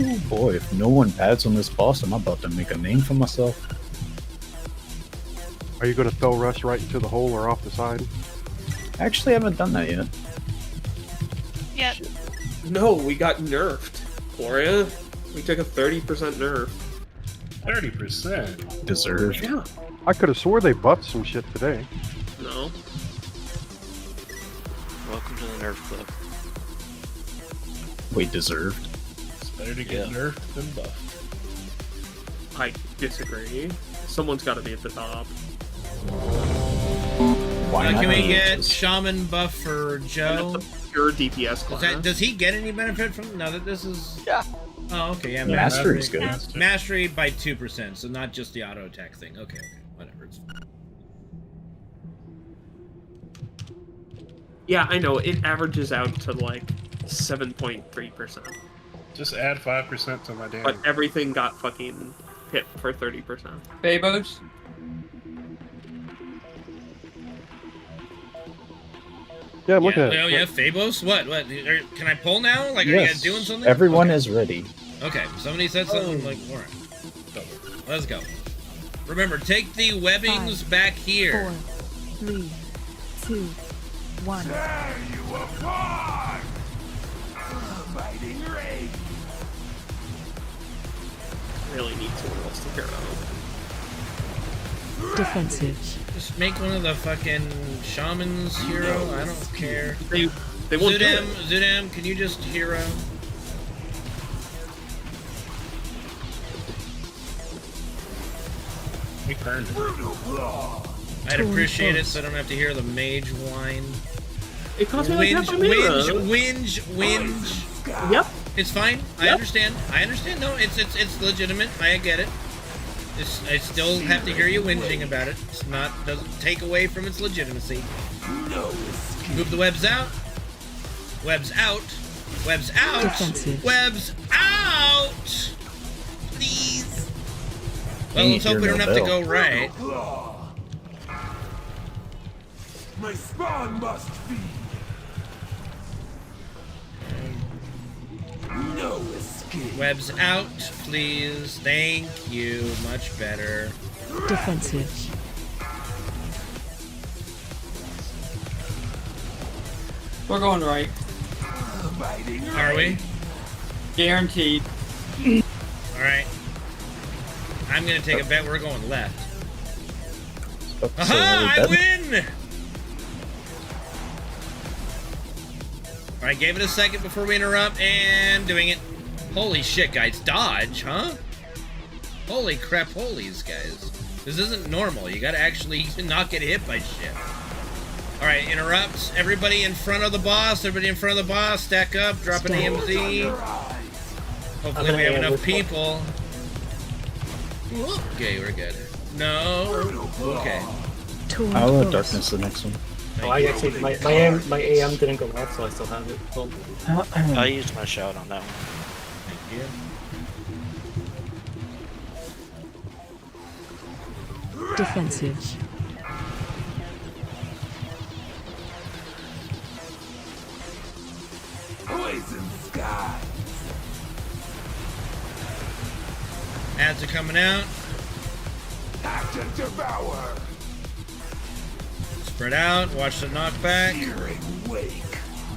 Oh boy, if no one pads on this boss, I'm about to make a name for myself. Are you going to throw Russ right into the hole or off the side? Actually, I haven't done that yet. Yet. No, we got nerfed, Gloria. We took a 30% nerf. 30%? Deserved. Yeah. I could have swore they buffed some shit today. No. Welcome to the Nerf Club. Wait, deserved? It's better to get nerfed than buffed. I disagree. Someone's got to be at the top. Why not Can we be get just- Shaman buff for Joe? Pure DPS class. Does he get any benefit from? No, that this is. Yeah. Oh, okay. Yeah, Mastery's good. Mastery by 2%, so not just the auto attack thing. Okay, whatever. It's fine. Yeah, I know. It averages out to like 7.3%. Just add 5% to my damage. But everything got fucking hit for 30%. Babos? Yeah, I'm looking at Oh it. yeah, Phabos. What? Can I pull now? Like, are Yes. you guys doing something? Everyone Okay. is ready. Okay, somebody said something like, all right, let's go. Remember, take the webbings back here. 4, 3, 2, 1. There you apart! Biting rage! Really need someone else to hero. Defensive. Just make one of the fucking shamans hero. I don't care. They won't do it. Zudam, can you just hero? We burned it. I'd appreciate it so I don't have to hear the mage whine. It cost me like half a Whinge. Yep. It's fine. I understand. No, it's legitimate. I get it. I still have to hear you whinging about it. It's not doesn't take away from its legitimacy. Move the webs out. Webs out. Webs out. Defensive. Webs out. Please. Well, Ain't let's hope we hear don't no have to bell. go right. My spawn must feed. No escape. Webs out, please. Thank you. Much better. Defensive. We're going right. Are we? Guaranteed. Alright. I'm gonna take a bet we're going left. So Aha! I are we win! Alright, gave it a second before we interrupt, and doing it. Holy shit, guys. Dodge, huh? Holy crap, holies, guys. This isn't normal. You gotta actually not get hit by shit. Alright, interrupt. Everybody in front of the boss. Everybody in front of the boss. Stack up. Drop an AMZ. Hopefully we have enough people. Okay, we're good. No. Okay. I'll let Darkness the next one. Oh, I actually, my AM didn't go off, so I still have it. Well, I used my shout on that one. Thank you. Defensive. Poison sky. Ads are coming out. Have to devour. Spread out. Watch the knockback. Searing wake.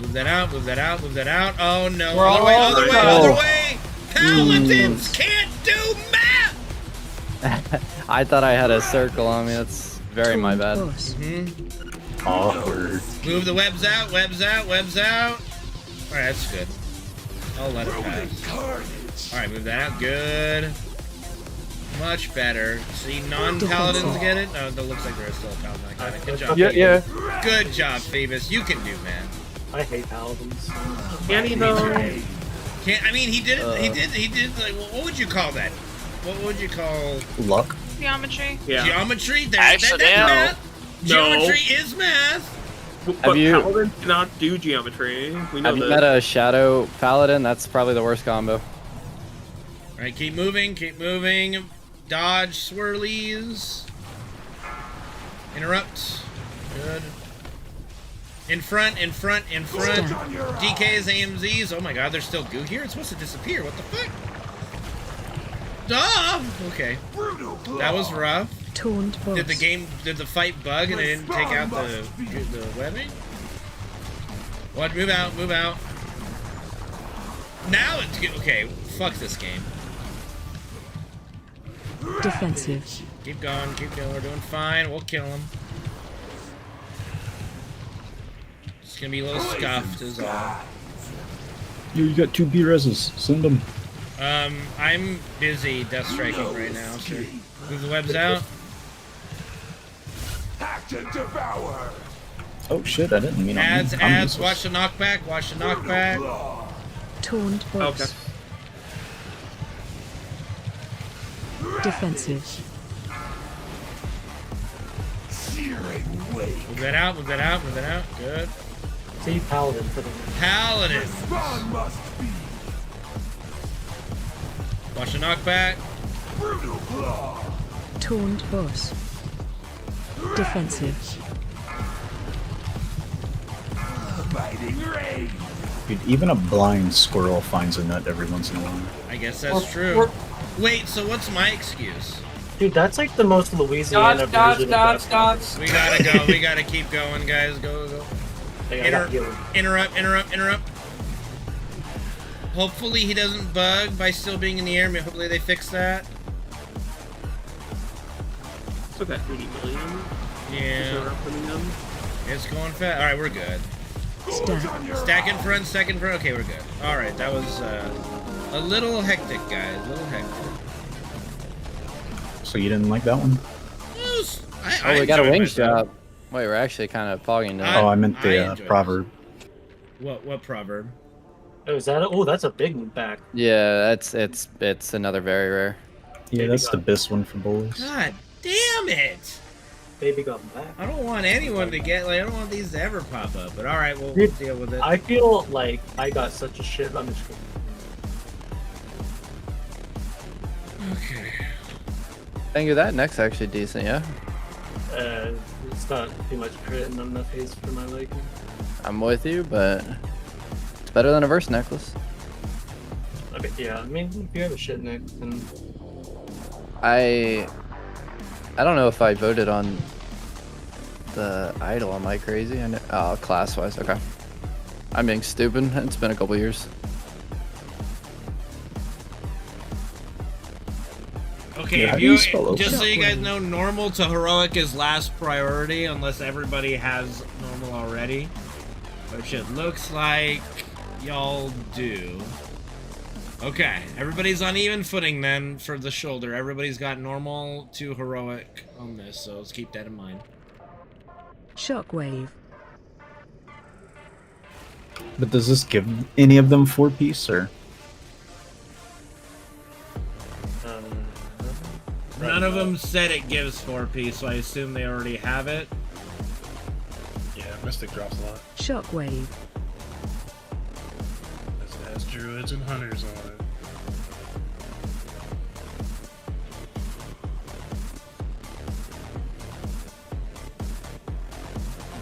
Move that out. Move that out. Move that out. Oh no. We're Other way. all Other way. right. Other way. Paladins can't do math. I thought I had a circle on me. That's very my bad. Awkward. Move the webs out. Webs out. Webs out. All right, that's good. I'll let it pass. Alright, move that out. Good. Much better. See, non-paladins get it? No, it looks like there's still a paladin that got it. Good job. Yeah. Good job, Phoebus. You can do, man. I hate paladins. Can he though? I mean, he did it. He did. Like, what would you call that? What would you call luck? Geometry. Yeah. Geometry. That's Accidental. math. No. Geometry is math. But Have you- paladins cannot do geometry. We know Have you that. met a shadow paladin? That's probably the worst combo. All right, keep moving. Keep moving. Dodge swirlies. Interrupt. Good. In front, in front, in front. DKs, AMZs. Oh my god, there's still goo here? It's supposed to disappear. What the fuck? Duh! Okay. That was rough. Taunt boss. Did the fight bug and it didn't take out the webbing? What? Move out, move out. Now it's good. Okay, fuck this game. Defensive. Keep going, we're doing fine. We'll kill him. It's gonna be a little scuffed is all. Yo, you got 2 B-reses. Send them. I'm busy death striking right now, so move the webs out. Act and devour. Oh shit, I didn't mean Ads, I'm ads, useless. watch the knockback, watch the knockback. Taunt boss. Okay. Defensive. Move that out, move that out, move that out. Good. See paladin for the Paladin. Watch the knockback. Taunt boss. Defensive. Dude, even a blind squirrel finds a nut every once in a while. I guess that's true. Wait, so what's my excuse? Dude, that's like the most Louisiana version of that. We gotta go. We gotta keep going, guys. Go, go. Interrupt. Hopefully he doesn't bug by still being in the air. Hopefully they fix that. Took that 80 million. Yeah. It's going fast. All right, we're good. Stack in front, second front. Okay, we're good. All right, that was a little hectic, guys. A little hectic. So you didn't like that one? Oh, we got a wings drop. Wait, we're actually kind of pogging now. Oh, I meant the proverb. What proverb? Oh, is that? Oh, that's a big back. Yeah, it's another very rare. Yeah, that's the best one for bullies. God damn it! Baby got back. I don't want anyone to get like I don't want these to ever pop up. But all right, we'll deal with it. I feel like I got such a shit. I'm just. Okay. Thank you. That neck's actually decent, yeah. It's not too much crit and not enough haste for my liking. I'm with you, but it's better than a verse necklace. Okay, yeah, I mean, if you have a shit neck, then I don't know if I voted on the idol. Am I crazy? Oh, class-wise. Okay. I'm being stupid. It's been a couple years. Okay, Yeah, how if do you you, spell just so open? you guys know, normal to heroic is last priority unless everybody has normal already, which it looks like y'all do. Okay, everybody's on even footing then for the shoulder. Everybody's got normal to heroic on this, so let's keep that in mind. Shockwave. But does this give any of them 4-piece or? None of them said it gives 4-piece, so I assume they already have it. Yeah, Mystic drops a lot. Shockwave. It has druids and hunters on it.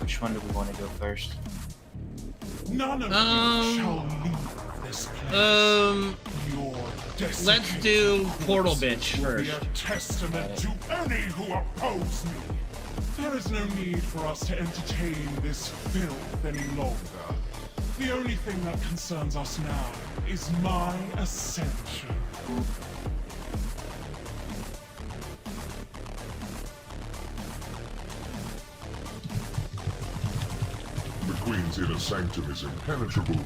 Which one do we want to go first? None of you shall leave this place. Let's do Portal Bitch Will first. be a testament to any who oppose me. There is no need for us to entertain this filth any longer. The only thing that concerns us now is my ascension. The Queen's inner sanctum is impenetrable.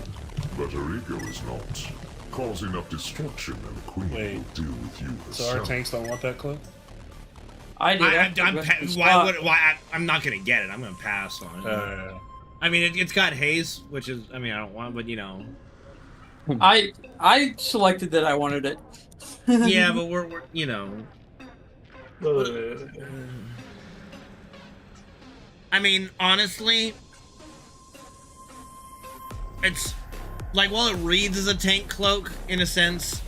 But her ego is not. Cause enough destruction and the queen will deal with you So our tanks don't want that cloak? I did. I'm not gonna get it. I'm gonna pass on it. I mean, it's got haze, which is, I mean, I don't want, but you know. I selected that I wanted it. Yeah, but we're you know. I mean, honestly, it's like, while it reads as a tank cloak in a sense,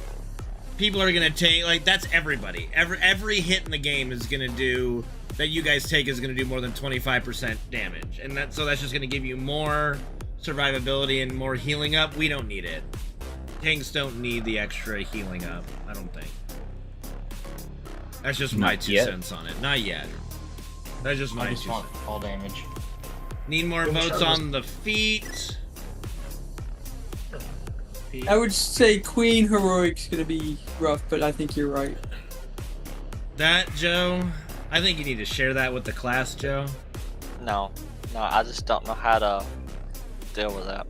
people are gonna take, like, that's everybody. Every hit in the game is gonna do, that you guys take is gonna do more than 25% damage, and that's just gonna give you more survivability and more healing up. We don't need it. Tanks don't need the extra healing up, I don't think. That's just my 2 cents on it. Not yet. That's just my 2 cents. All damage. Need more votes on the feet. I would say Queen Heroic's gonna be rough, but I think you're right. That, Joe, I think you need to share that with the class, Joe. No, I just don't know how to deal with that.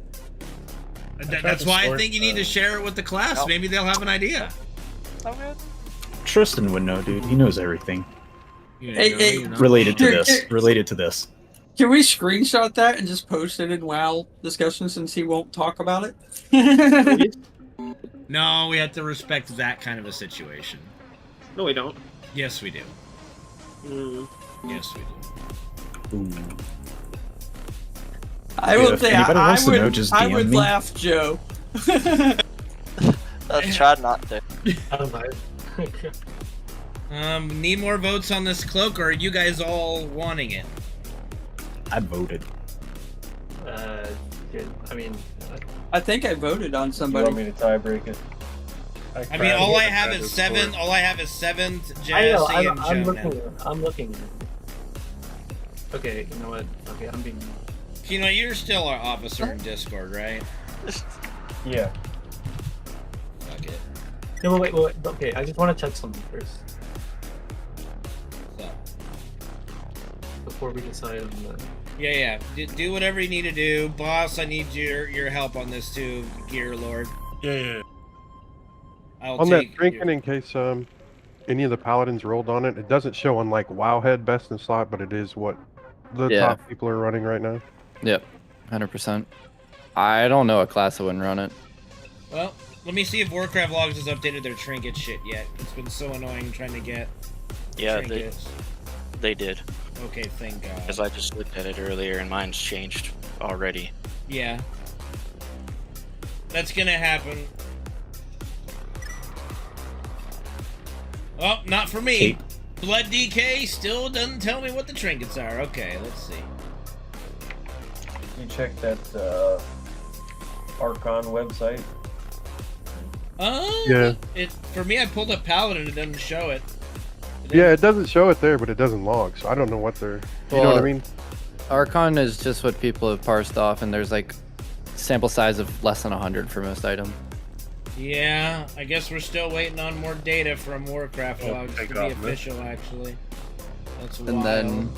That's why I think you need to share it with the class. Nope. Maybe they'll have an idea. So good. Tristan would know, dude. He knows everything. Hey, Related to this. Related to this. Can we screenshot that and just post it in WoW discussion since he won't talk about it? No, we have to respect that kind of a situation. No, we don't. Yes, we do. Yes, we do. Ooh. I will if say, anybody I wants to know, just I DM would me. laugh, Joe. I tried not to. Need more votes on this cloak, or are you guys all wanting it? I voted. I mean, I think I voted on You somebody. want me to tie break it? I mean, all I have is 7. All I have is 7th, I know, Jesse, and I'm Joe looking. now. I'm looking. Okay, you know what? Okay, I'm being. You know, you're still our officer in Discord, right? Yeah. Fuck it. No, wait. Okay, I just want to check something first. So. Before we decide on the. Yeah. Do whatever you need to do. Boss, I need your help on this too, Gear Lord. Yeah. I'll On that take trinket, in case any of the paladins rolled on it, it doesn't show on like Wowhead best in slot, but it is what the top people are running right now. Yep, 100%. I don't know a class that wouldn't run it. Well, let me see if Warcraft Logs has updated their trinket shit yet. It's been so annoying trying to get trinkets. They did. Okay, thank God. Because I just looked at it earlier and mine's changed already. Yeah. That's gonna happen. Oh, not for me. Cape. Blood DK still doesn't tell me what the trinkets are. Okay, let's see. You check that Archon website. Yeah. For me, I pulled up Paladin. It doesn't show it. Yeah, it doesn't show it there, but it doesn't log, so I don't know what they're. You know what I mean? Archon is just what people have parsed off, and there's like sample size of less than 100 for most items. Yeah, I guess we're still waiting on more data from Warcraft Logs to be official, actually. That's wild. And then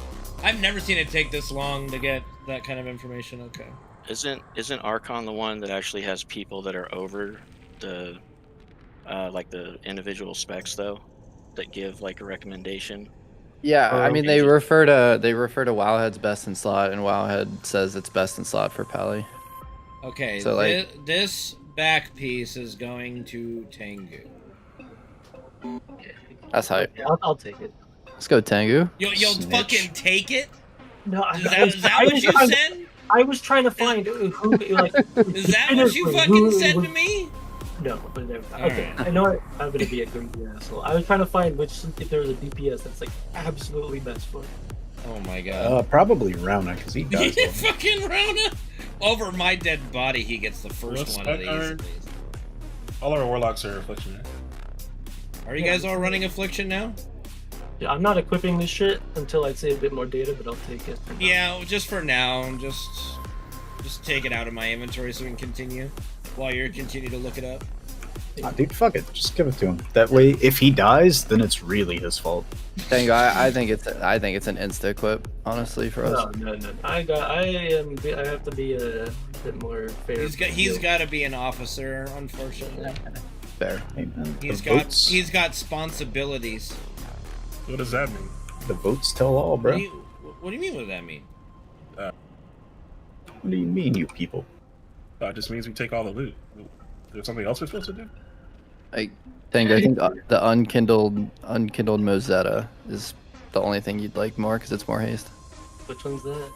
I've never seen it take this long to get that kind of information. Okay. Isn't Archon the one that actually has people that are over the like the individual specs though, that give like a recommendation? yeah, I mean they refer to Wowhead's best in slot, and Wowhead says it's best in slot for Pally. Okay, So like this back piece is going to Tengu. that's hype. Yeah, I'll take it. Let's go Tengu. You'll fucking take it? No, Is that what you said? I was trying to find who like. Is that what you fucking said to me? No, but okay. I know I'm gonna be a greedy asshole. I was trying to find if there was a DPS that's like absolutely best for. Oh my god. Probably Rauna, because he does. Yeah, fucking Rauna. Over my dead body, he gets the first one of these. All our warlocks are affliction. Right? Are you guys all running affliction now? Yeah, I'm not equipping this shit until I see a bit more data, but I'll take it. Yeah, just for now. Just take it out of my inventory so we can continue while you continue to look it up. Dude, fuck it. Just give it to him. That way, if he dies, then it's really his fault. Tango, I think it's an insta equip, honestly, for us. No. I have to be a bit more fair. He's got to be an officer, unfortunately. Fair. Hey, man, He's the got responsibilities. What does that mean? The votes tell all, bro. What do you mean? What does that mean? What do you mean, you people? It just means we take all the loot. There's something else we're supposed to do? I think the unkindled Mozetta is the only thing you'd like more because it's more haste. Which one's that?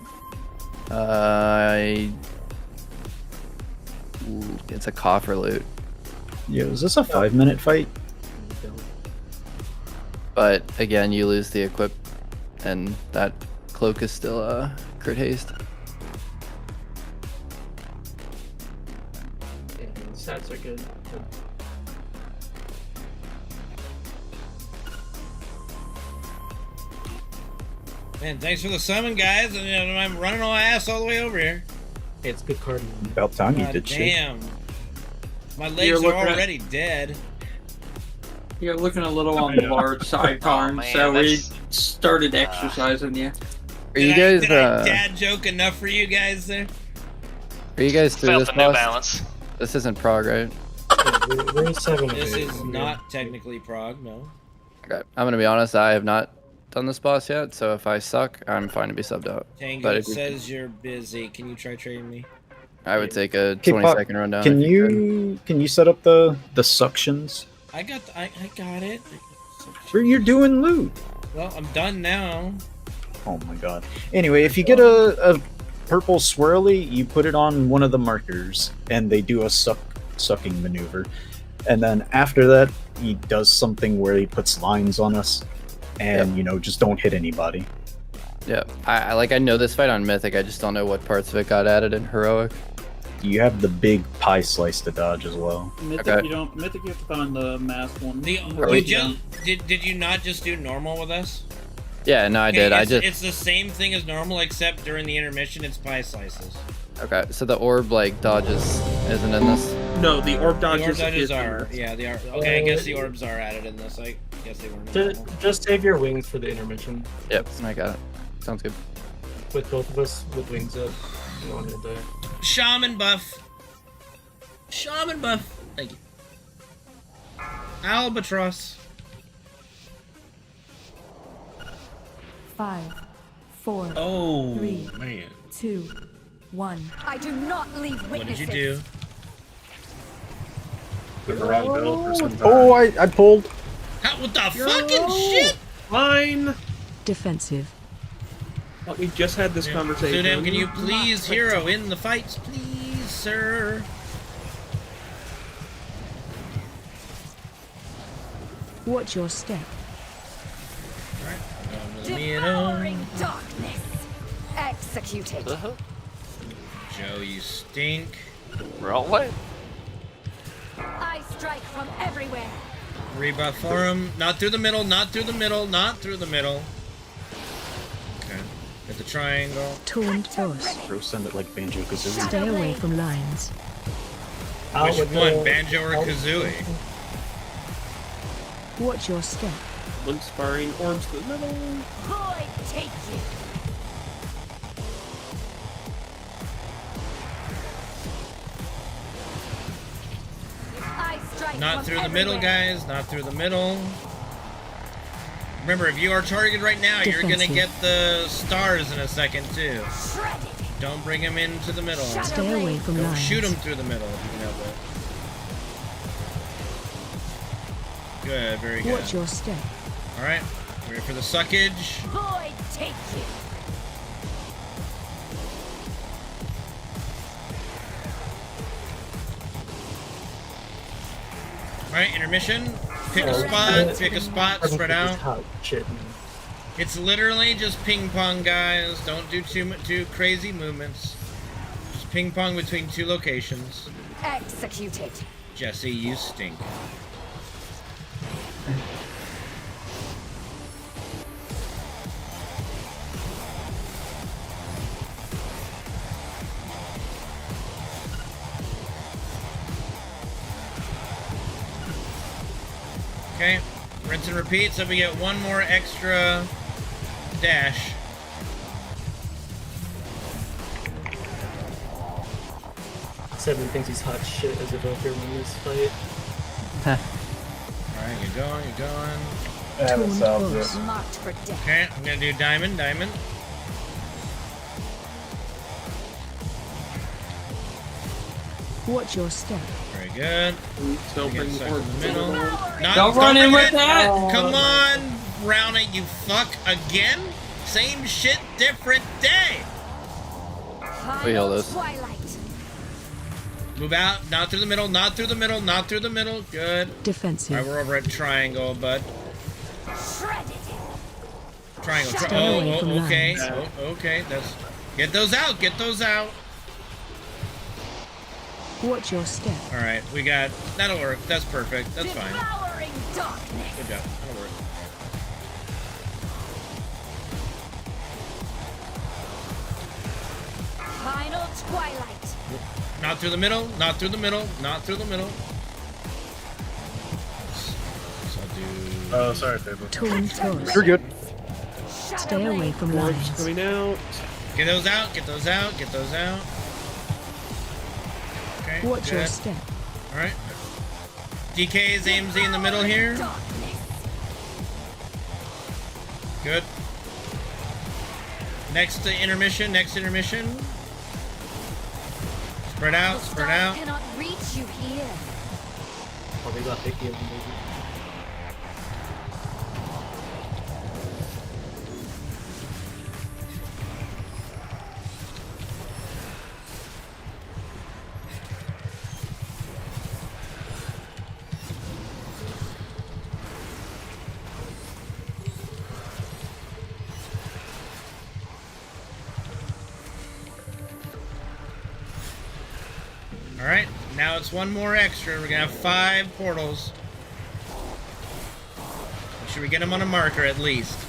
It's a coffer loot. Yeah, is this a 5-minute fight? But again, you lose the equip, and that cloak is still crit haste. Yeah, the stats are good. Man, thanks for the summon, guys. And I'm running my ass all the way over here. Hey, it's good cardio. About time you did shit. Damn. My legs are already dead. You're looking a little on the large side, Karn, so we started exercising you. Are you guys Did I dad joke enough for you guys there? Are you guys through this Felt the New boss? Balance. This isn't Prog, right? We're 7 of This 8. is not technically Prog, no. Okay. I'm gonna be honest, I have not done this boss yet, so if I suck, I'm fine to be subbed out. Tango, But it if you- says you're busy. Can you try trading me? I would take a Okay, 20-second rundown. Can if you you set up the suctions? I got it. Where you're doing loot. Well, I'm done now. Oh my god. Anyway, if you get a purple swirly, you put it on one of the markers, and they do a sucking maneuver. And then after that, he does something where he puts lines on us, and just don't hit anybody. Yeah, I know this fight on Mythic. I just don't know what parts of it got added in Heroic. You have the big pie slice to dodge as well. Mythic, Okay. Mythic, you have to find the mask one. Did you not just do normal with us? Yeah, no, I did. It's the same thing as normal, except during the intermission, it's pie slices. Okay, so the orb dodges isn't in this. No, the orb dodges, The orb dodges are. Yeah, they are. Okay, I guess the orbs are added in this. I guess they weren't. Just save your wings for the intermission. Yep, I got it. Sounds good. With both of us with wings up, you want to die. Shaman buff. Shaman buff. Thank you. Albatross. 5, 4, Oh, 3, man. 2, 1. I do not leave What did witnesses. you do? The wrong build for some time. Oh, I pulled. What the fucking shit? Fine. Defensive. But we just had this conversation. Sudam, can you please hero in the fights, please, sir? Watch your step. Devouring darkness. Executed. Joe, you stink. Wrong way. I strike from everywhere. Rebuff for him. Not through the middle, not through the middle, not through the middle. Okay. Hit the triangle. Taunt boss. Bro, send it like Banjo Kazooie. Stay away from lines. Which one, Banjo or Kazooie? Watch your step. Luke's firing orbs to the middle. Void take you. I strike Not from through the middle, everywhere. guys. Not through the middle. Remember, if you are targeted right now, you're gonna Defensive. get the stars in a second, too. Shredded. Don't bring him into the middle. Stay away from Don't lines. shoot him through the middle if you can help it. Good, very good. Watch your step. Alright, ready for the suckage. Void take you. Alright, intermission. Pick a spot, spread out. Shit, man. It's literally just ping pong, guys. Don't do too crazy movements. Just ping pong between two locations. Executed. Jesse, you stink. Okay, rinse and repeat, so we get one more extra dash. Seven thinks he's hot shit as a Valkyrie in this fight. Alright, you're going, you're going. I haven't solved this. Okay, I'm gonna do diamond, diamond. Watch your step. Very good. Open Stuck or in the middle. Don't run in with that! Come on, Brownie, you fuck again? Same shit, different day. We heal this. Move out, not through the middle, not through the middle, not through the middle. Good. Defensive. Alright, we're over at triangle, bud. Triangle. Stay away from Okay. lines. Okay. That's. Get those out. Get those out. Watch your step. All right, we got. That'll work. That's perfect. That's fine. Good job. That'll work. Final twilight. Not through the middle. Not through the middle. Not through the middle. So I'll do. Oh, sorry, paper. Torn toss. You're good. Stay away from lines. Coming out. Get those out. Get those out. Get those out. Okay. Watch your good. step. All right. DK is AMZ in the middle here. Good. Next intermission. Next intermission. Spread out. Spread out. Cannot reach you here. Oh, they got picky of them, baby. Alright, now it's one more extra. We're gonna have 5 portals. Make sure we get them on a marker at least.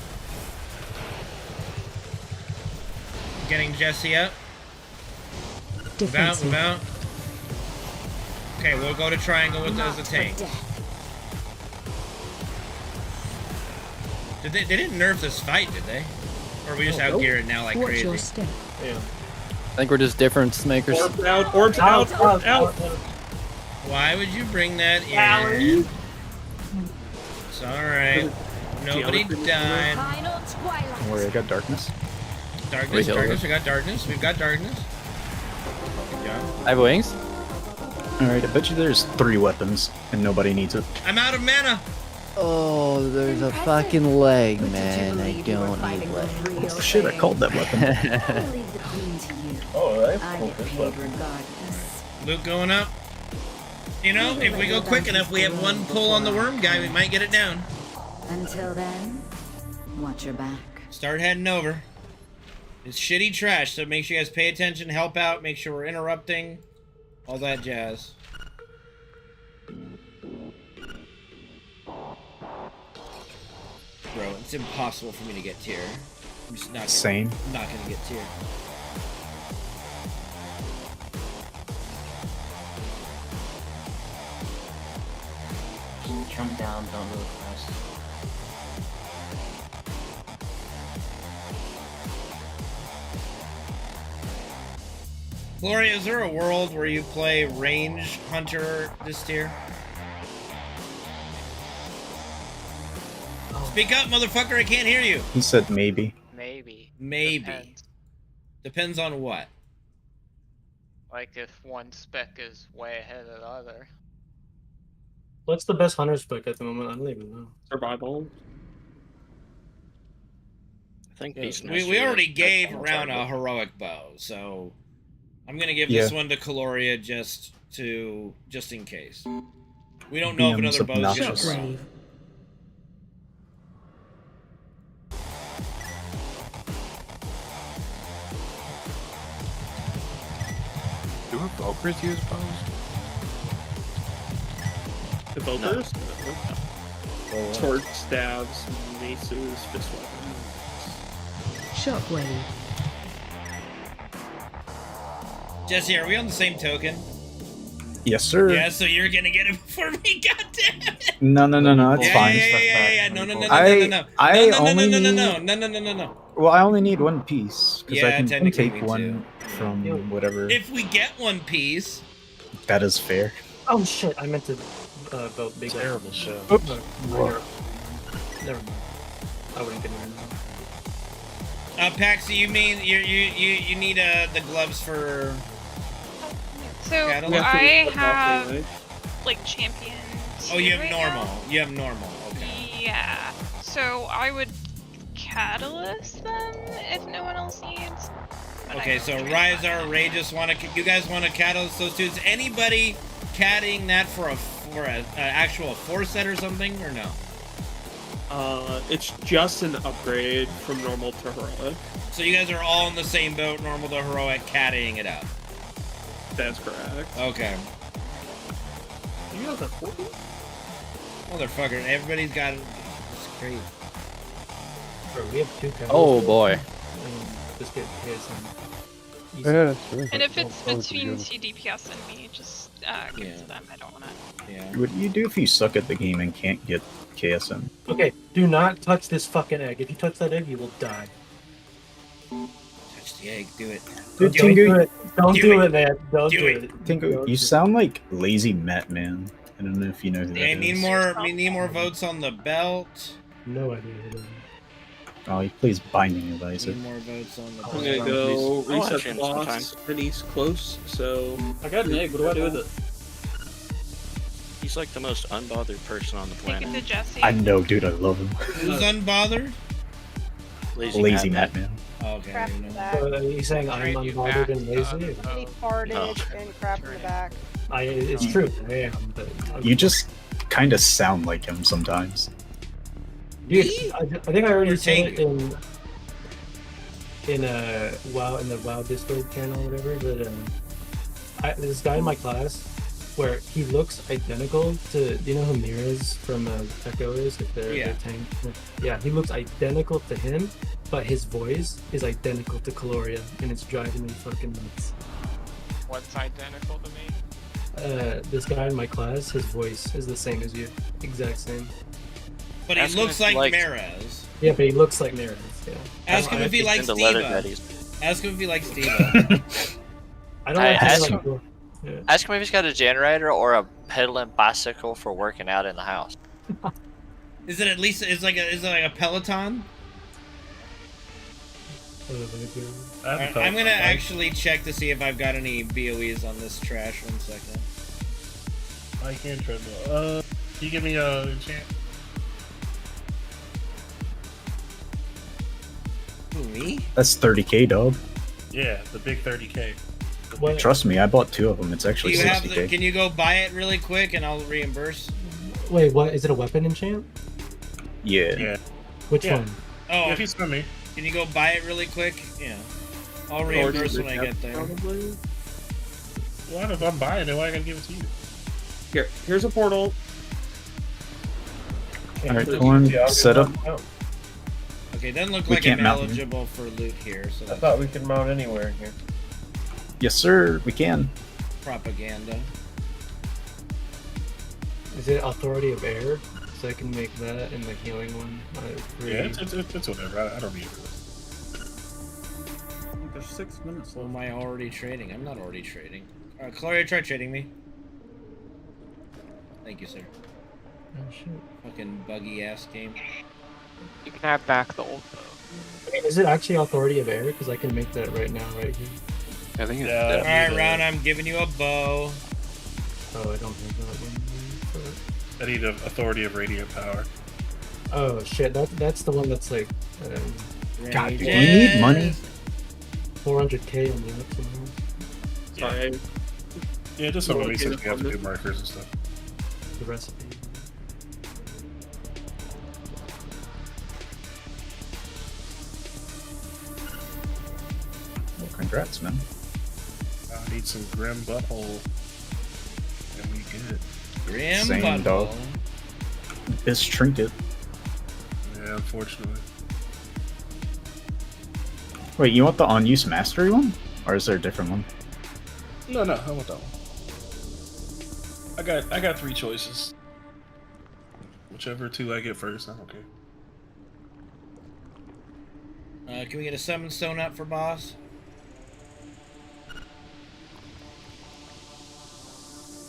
Getting Jesse up. Move out, move out. Okay, we'll go to triangle with those a tank. They didn't nerf this fight, did they? Or are we just out gear it now like Watch crazy? your step. Yeah. I think we're just difference makers. Orbs out, orbs out, orbs out. Why would you bring that in? It's alright. Nobody died. Final twilight. Don't worry, I got darkness. Darkness, darkness, we got darkness. We've got darkness. Good job. I have wings. Alright, I bet you there's 3 weapons, and nobody needs it. I'm out of mana! Oh, there's a fucking leg, man. I don't need leg. Oh shit, I called that weapon. Oh, that's cool. This weapon. Luke going up. You know, if we go quick enough, we have 1 pull on the worm guy, we might get it down. Until then, watch your back. Start heading over. It's shitty trash, so make sure you guys pay attention, help out, make sure we're interrupting. All that jazz. Bro, it's impossible for me to get tier. I'm just not gonna, Same. I'm not gonna get tier. Just jump down, don't move fast. Gloria, is there a world where you play range hunter this tier? Speak up, motherfucker, I can't hear you. He said maybe. Maybe. Maybe. Depends on what. Like if one spec is way ahead of the other. What's the best hunter spec at the moment? I don't even know. Survival. I think We already gave around a heroic bow, so I'm gonna give this one to Caloria just in case. We don't know if BM's another bow's gonna obnoxious. drop. Do evokers use bows? Evokers? No. Sword, stabs, maces, fist weapons. Shockwave. Jesse, are we on the same token? Yes, sir. Yeah, so you're gonna get it before me. God damn it. No, it's fine. Yeah. No. No. Well, I only need one piece because Yeah, I can technically take me one from whatever. If we get one piece, That is fair. Oh shit! I meant to vote big. Terrible show. Oops. Never mind. I wouldn't get it. Paxi, you mean you need the gloves for? So Catalog? I have like champion. Oh, you have right normal. now. You have normal. Okay. Yeah. So I would catalyst them if no one else needs. But Okay, so Ryzar, Ray just you guys want to catalyst those two? Is anybody catting that for a actual 4-set or something, or no? It's just an upgrade from normal to heroic. So you guys are all in the same boat, normal to heroic, catting it up. That's correct. Okay. You guys are 40? Motherfucker, everybody's got it. It's great. Bro, we have 2 cows. Oh boy. Just get KSM. Yeah, that's true. And if it's between CDPS and me, just give it to them. I don't want to. Yeah. What do you do if you suck at the game and can't get KSM? Okay, do not touch this fucking egg. If you touch that egg, you will die. Touch the egg. Do it. Dude, Don't do Tingu, it. Don't do it, man. Don't do it. Tingu, you sound like Lazy Met, man. I don't know if you know who that I is. We need more votes on the belt. No idea who that is. Oh, he plays Binding of Isaac. Need more votes on the I'm belt. gonna go reset watch the him boss. sometimes. Penny's close, so I got an egg. What do I do with it? He's like the most unbothered person on the Take it to planet. Jesse. I know, dude. I love him. Who's unbothered? Lazy Met, man. Okay. Crap in the back. So, are you saying I'm Trade you unbothered back and lazy? to He farted Oh. and crap in the back. It's true. I am, but You just kind of sound like him sometimes. dude, I think I already said Tank. it in WoW in the WoW Discord channel or whatever. But there's this guy in my class where he looks identical to, do you know who Mira is from Echo is? Like their tank. Yeah, he looks identical to him, but his voice is identical to Caloria, and it's driving me fucking nuts. What's identical to me? This guy in my class, his voice is the same as you, exact same. But he Ask him looks if he like likes- Maraz. Yeah, but he looks like Mira. Yeah. Ask him if he He's likes into leather Diva. daddies. Ask him if he likes Diva. I don't I like asked him. him. Yeah. Ask him if he's got a generator or a pedaling bicycle for working out in the house. Is it at least? Is it like a Peloton? Alright, I'm gonna actually check to see if I've got any BOEs on this trash. 1 second. I can treadmill. Can you give me a chance? Who, me? That's 30k, dog. Yeah, the big 30k. What? Trust me, I bought 2 of them. It's Do actually you have 60k. the, can you go buy it really quick and I'll reimburse? Wait, what? Is it a weapon enchant? Yeah. Yeah. Which Yeah. one? Oh, If you spend me. can you go buy it really quick? Yeah. I'll reimburse when I get there. Probably. What if I'm buying it? Why I gotta give it to you? Here's a portal. Alright, Corn, set up. Okay, doesn't look We like can't I'm mount here. eligible for loot here, so I that's thought we could mount anywhere in here. Yes, sir, we can. propaganda. Is it Authority of Air? So I can make that and the healing one. Yeah, it's whatever. I don't need it. There's 6 minutes So left. am I already trading? I'm not already trading. Chloria, try trading me. Thank you, sir. Oh shit. Fucking buggy ass game. You can have back the old bow. Wait, is it actually Authority of Air? Because I can make that right now, right here. I think it's Alright, Ron, I'm giving you a bow. Oh, I don't have that one. I need an Authority of Radio Power. Oh shit, that's the one that's like. God, do you need money? 400k on the up somehow. Sorry. Yeah, just some of me since we have to do markers and stuff. The recipe. Well, congrats, man. I need some Grim Butthole. And we get it. Grim Same, butthole. dog. This trinket. Yeah, unfortunately. Wait, you want the on-use mastery one? Or is there a different one? No, I want that one. I got 3 choices. Whichever 2 I get first, I don't care. Can we get a summon stone up for boss?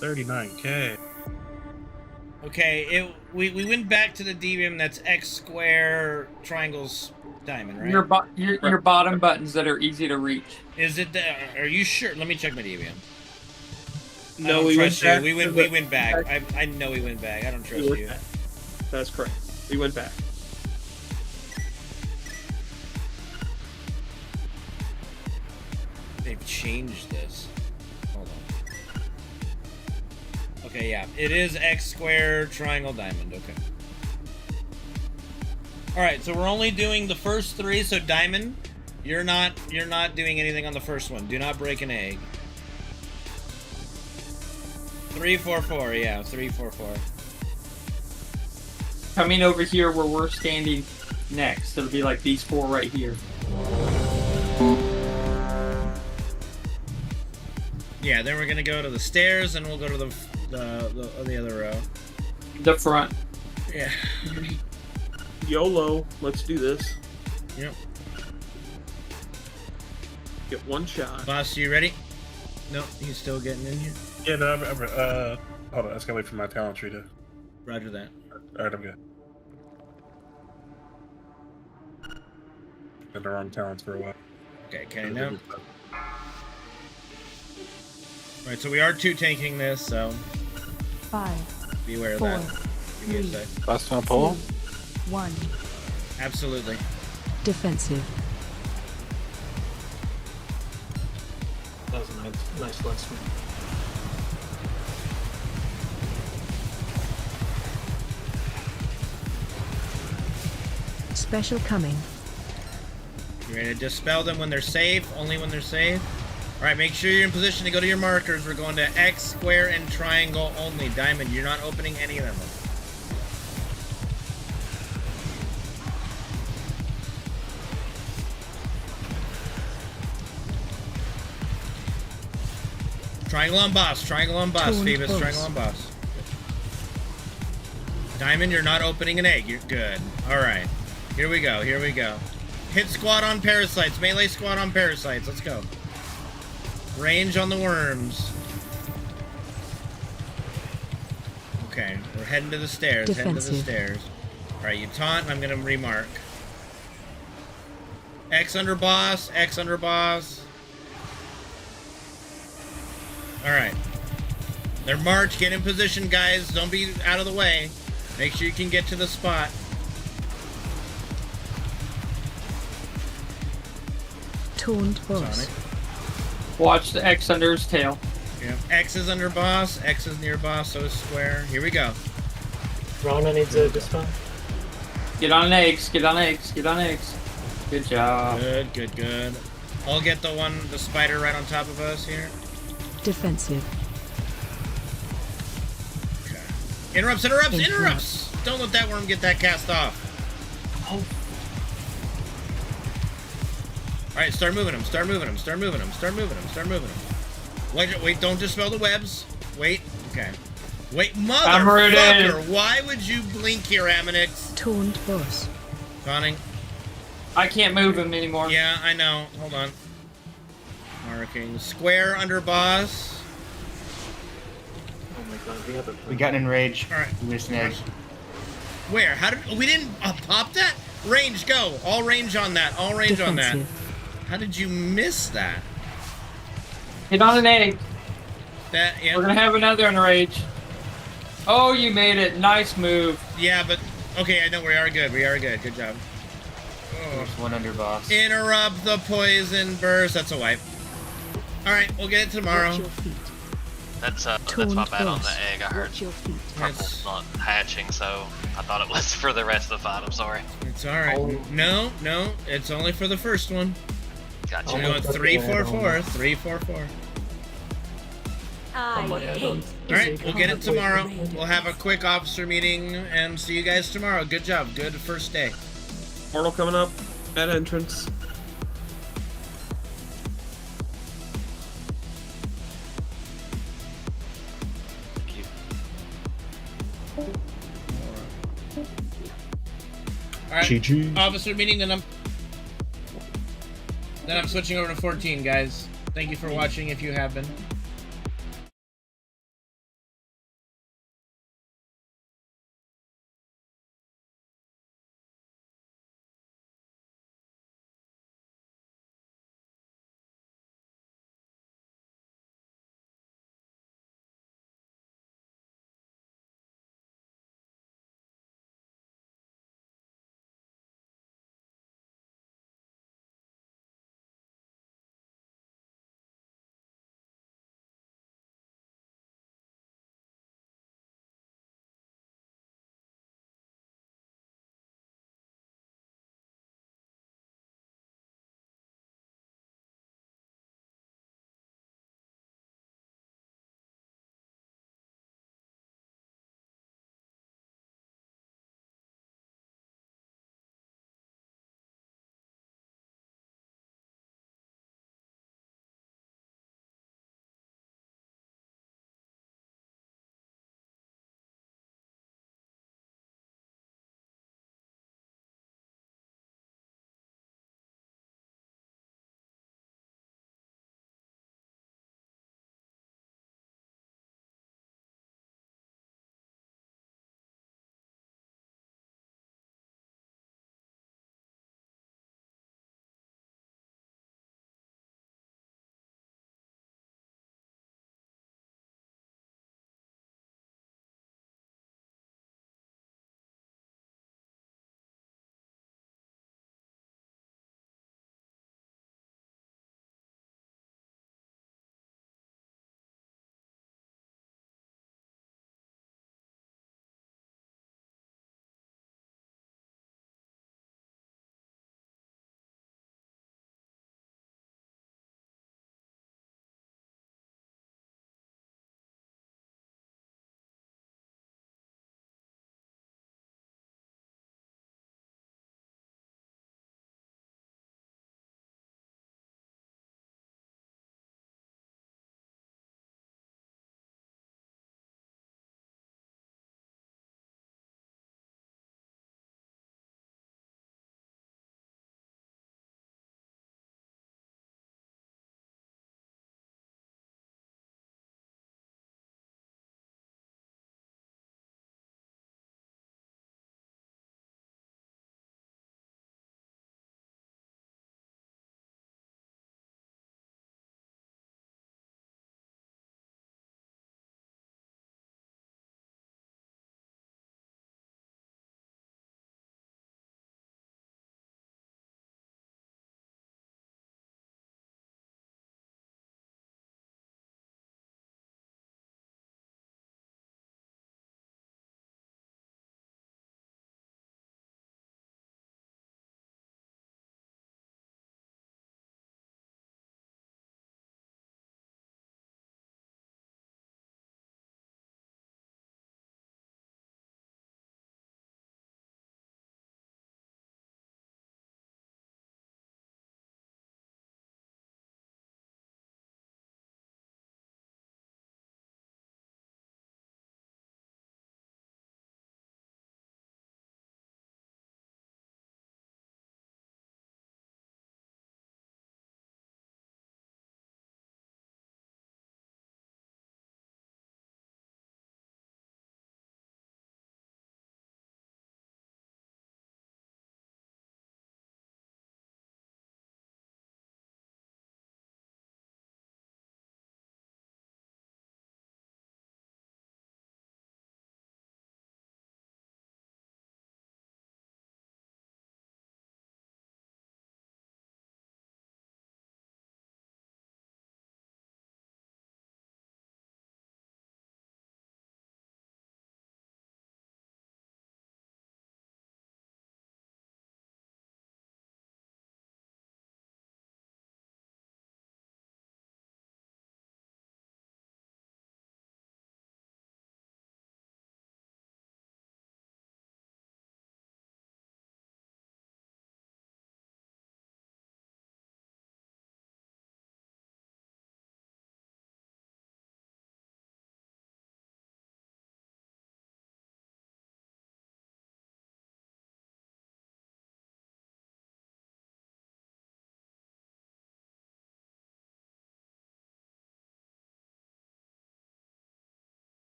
39K. Okay, we went back to the devium that's X square triangles diamond, right? Your bottom buttons that are easy to reach. Is it? Are you sure? Let me check my devium. No, I don't we went trust you. back. We went back. I know we went back. I don't trust you. That's correct. We went back. They've changed this. Hold on. Okay, yeah, it is X square triangle diamond. Okay. All right, so we're only doing the first 3. So diamond, you're not doing anything on the first one. Do not break an egg. 3, 4, 4. Yeah, 3, 4, 4. Coming over here where we're standing next. It'll be like these 4 right here. Yeah, then we're gonna go to the stairs, and we'll go to the other row. The front. Yeah. YOLO. Let's do this. Yep. Get 1 shot. Boss, you ready? No, he's still getting in here. Yeah, no, hold on, I just gotta wait for my talent tree to... Roger that. Alright, I'm good. Been the wrong talents for a while. Okay, now. Alright, so we are 2-tanking this, so 5, be aware of 4, that. Give me a 3, sec. Last one, pull. 1. Absolutely. Defensive. That was a nice last one. Special coming. You ready to dispel them when they're safe? Only when they're safe? Alright, make sure you're in position to go to your markers. We're going to X, square, and triangle only. Diamond, you're not opening any of them. Triangle on boss, Phoebus, triangle on boss. Diamond, you're not opening an egg. You're good. Alright. Here we go. Hit squad on parasites. Melee squad on parasites. Let's go. Range on the worms. Okay, we're heading to the stairs. Alright, you taunt, I'm gonna remark. X under boss. Alright. They're marched. Get in position, guys. Don't be out of the way. Make sure you can get to the spot. Taunt boss. Watch the X under his tail. Yeah. X is under boss. X is near boss, so is square. Here we go. Rana needs a dispel. Get on eggs. Good job. Good. I'll get the spider right on top of us here. Defensive. Okay. Interrupts! Don't let that worm get that cast off. Oh. Alright, start moving him. Wait, don't dispel the webs. Wait, okay. Wait, motherfucker! Why would you blink here, Aminix? Taunt boss. Conning. I can't move him anymore. Yeah, I know. Hold on. Marking. Square under boss. Oh my god, we got an enrage. Alright. We missed an edge. Where? How did we didn't pop that? Range, go. All range on that. How did you miss that? Get on an egg. Yeah. We're gonna have another enrage. Oh, you made it. Nice move. Yeah, but okay, I know we are good. Good job. There's one under boss. Interrupt the poison burst. That's a wipe. Alright, we'll get it tomorrow. That's my bad on the egg. I heard purple's not hatching, so I thought it was for the rest of the fight. I'm sorry. It's alright. No, it's only for the first one. Gotcha. We're going 3-4-4. 3-4-4. Alright, we'll get it tomorrow. We'll have a quick officer meeting and see you guys tomorrow. Good job. Good first day. Portal coming up at entrance. All right. GG. Officer meeting. Then I'm switching over to 14, guys. Thank you for watching. If you have been.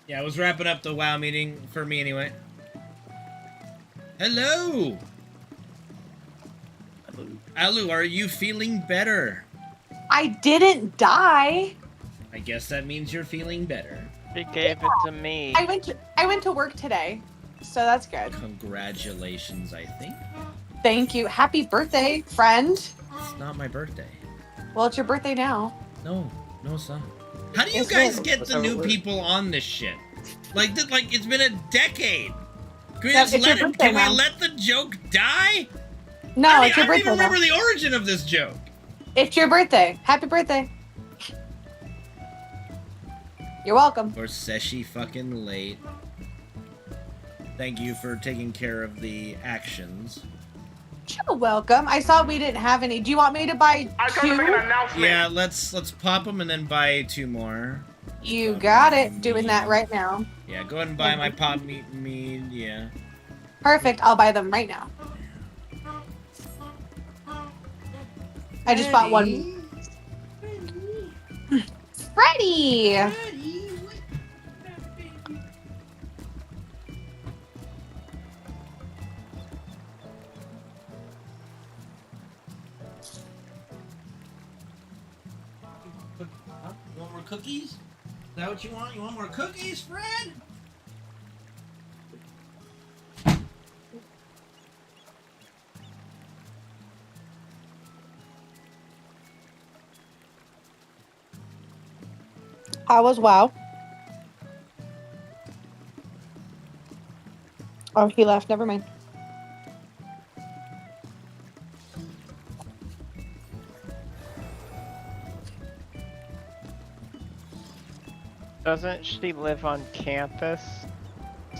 Yeah, I was wrapping up the WoW meeting for me anyway. Hello! Alu, are you feeling better? I didn't die. I guess that means you're feeling better. She gave it to me. I went to work today, so that's good. Congratulations, I think. Thank you. Happy birthday, friend. It's not my birthday. Well, it's your birthday now. No, it's not. How do you Yes, guys it is. get That's the how it new works. people on this shit? Like it's been a decade. Can we Yeah, just it's your let it? birthday Can we now. let the joke die? No, I it's your don't birthday even remember now. the origin of this joke. It's your birthday. Happy birthday. You're welcome. Or Seshi fucking late. Thank you for taking care of the actions. You're welcome. I saw we didn't have any. Do you want me to buy two? Yeah, let's pop them and then buy 2 more. You got it. Doing that right now. Yeah, go ahead and buy my pop meat. Yeah. Perfect. I'll buy them right now. I just bought one. Freddy! You want more cookies? Is that what you want? You want more cookies, Fred? How was WoW? Oh, he left. Never mind. Doesn't she live on campus?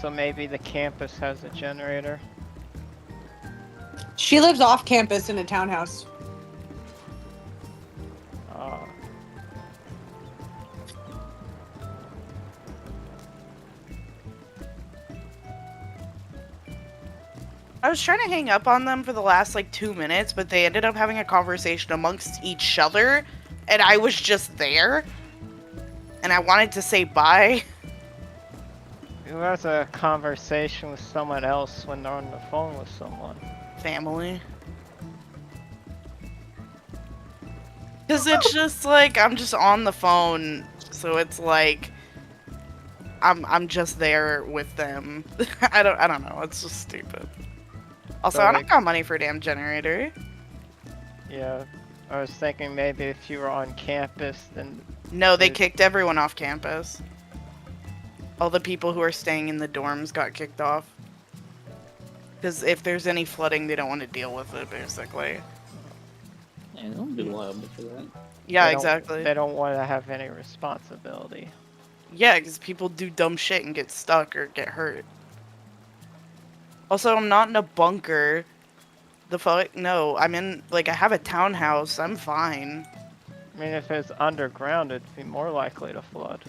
So maybe the campus has a generator. She lives off campus in a townhouse. Oh. I was trying to hang up on them for the last like 2 minutes, but they ended up having a conversation amongst each other, and I was just there, and I wanted to say bye. Who has a conversation with someone else when they're on the phone with someone? Family. Because it's just like, I'm just on the phone, so it's like, I'm just there with them. I don't know, it's just stupid. Also, So, I like- don't got money for a damn generator. Yeah, I was thinking maybe if you were on campus, then... No, they kicked everyone off campus. All the people who are staying in the dorms got kicked off. Because if there's any flooding, they don't want to deal with it, basically. Yeah, don't be liable for that. Yeah, They don't- exactly. They don't want to have any responsibility. Yeah, because people do dumb shit and get stuck or get hurt. Also, I'm not in a bunker. The fuck? No, I'm in, like, I have a townhouse. I'm fine. I mean, if it's underground, it'd be more likely to flood.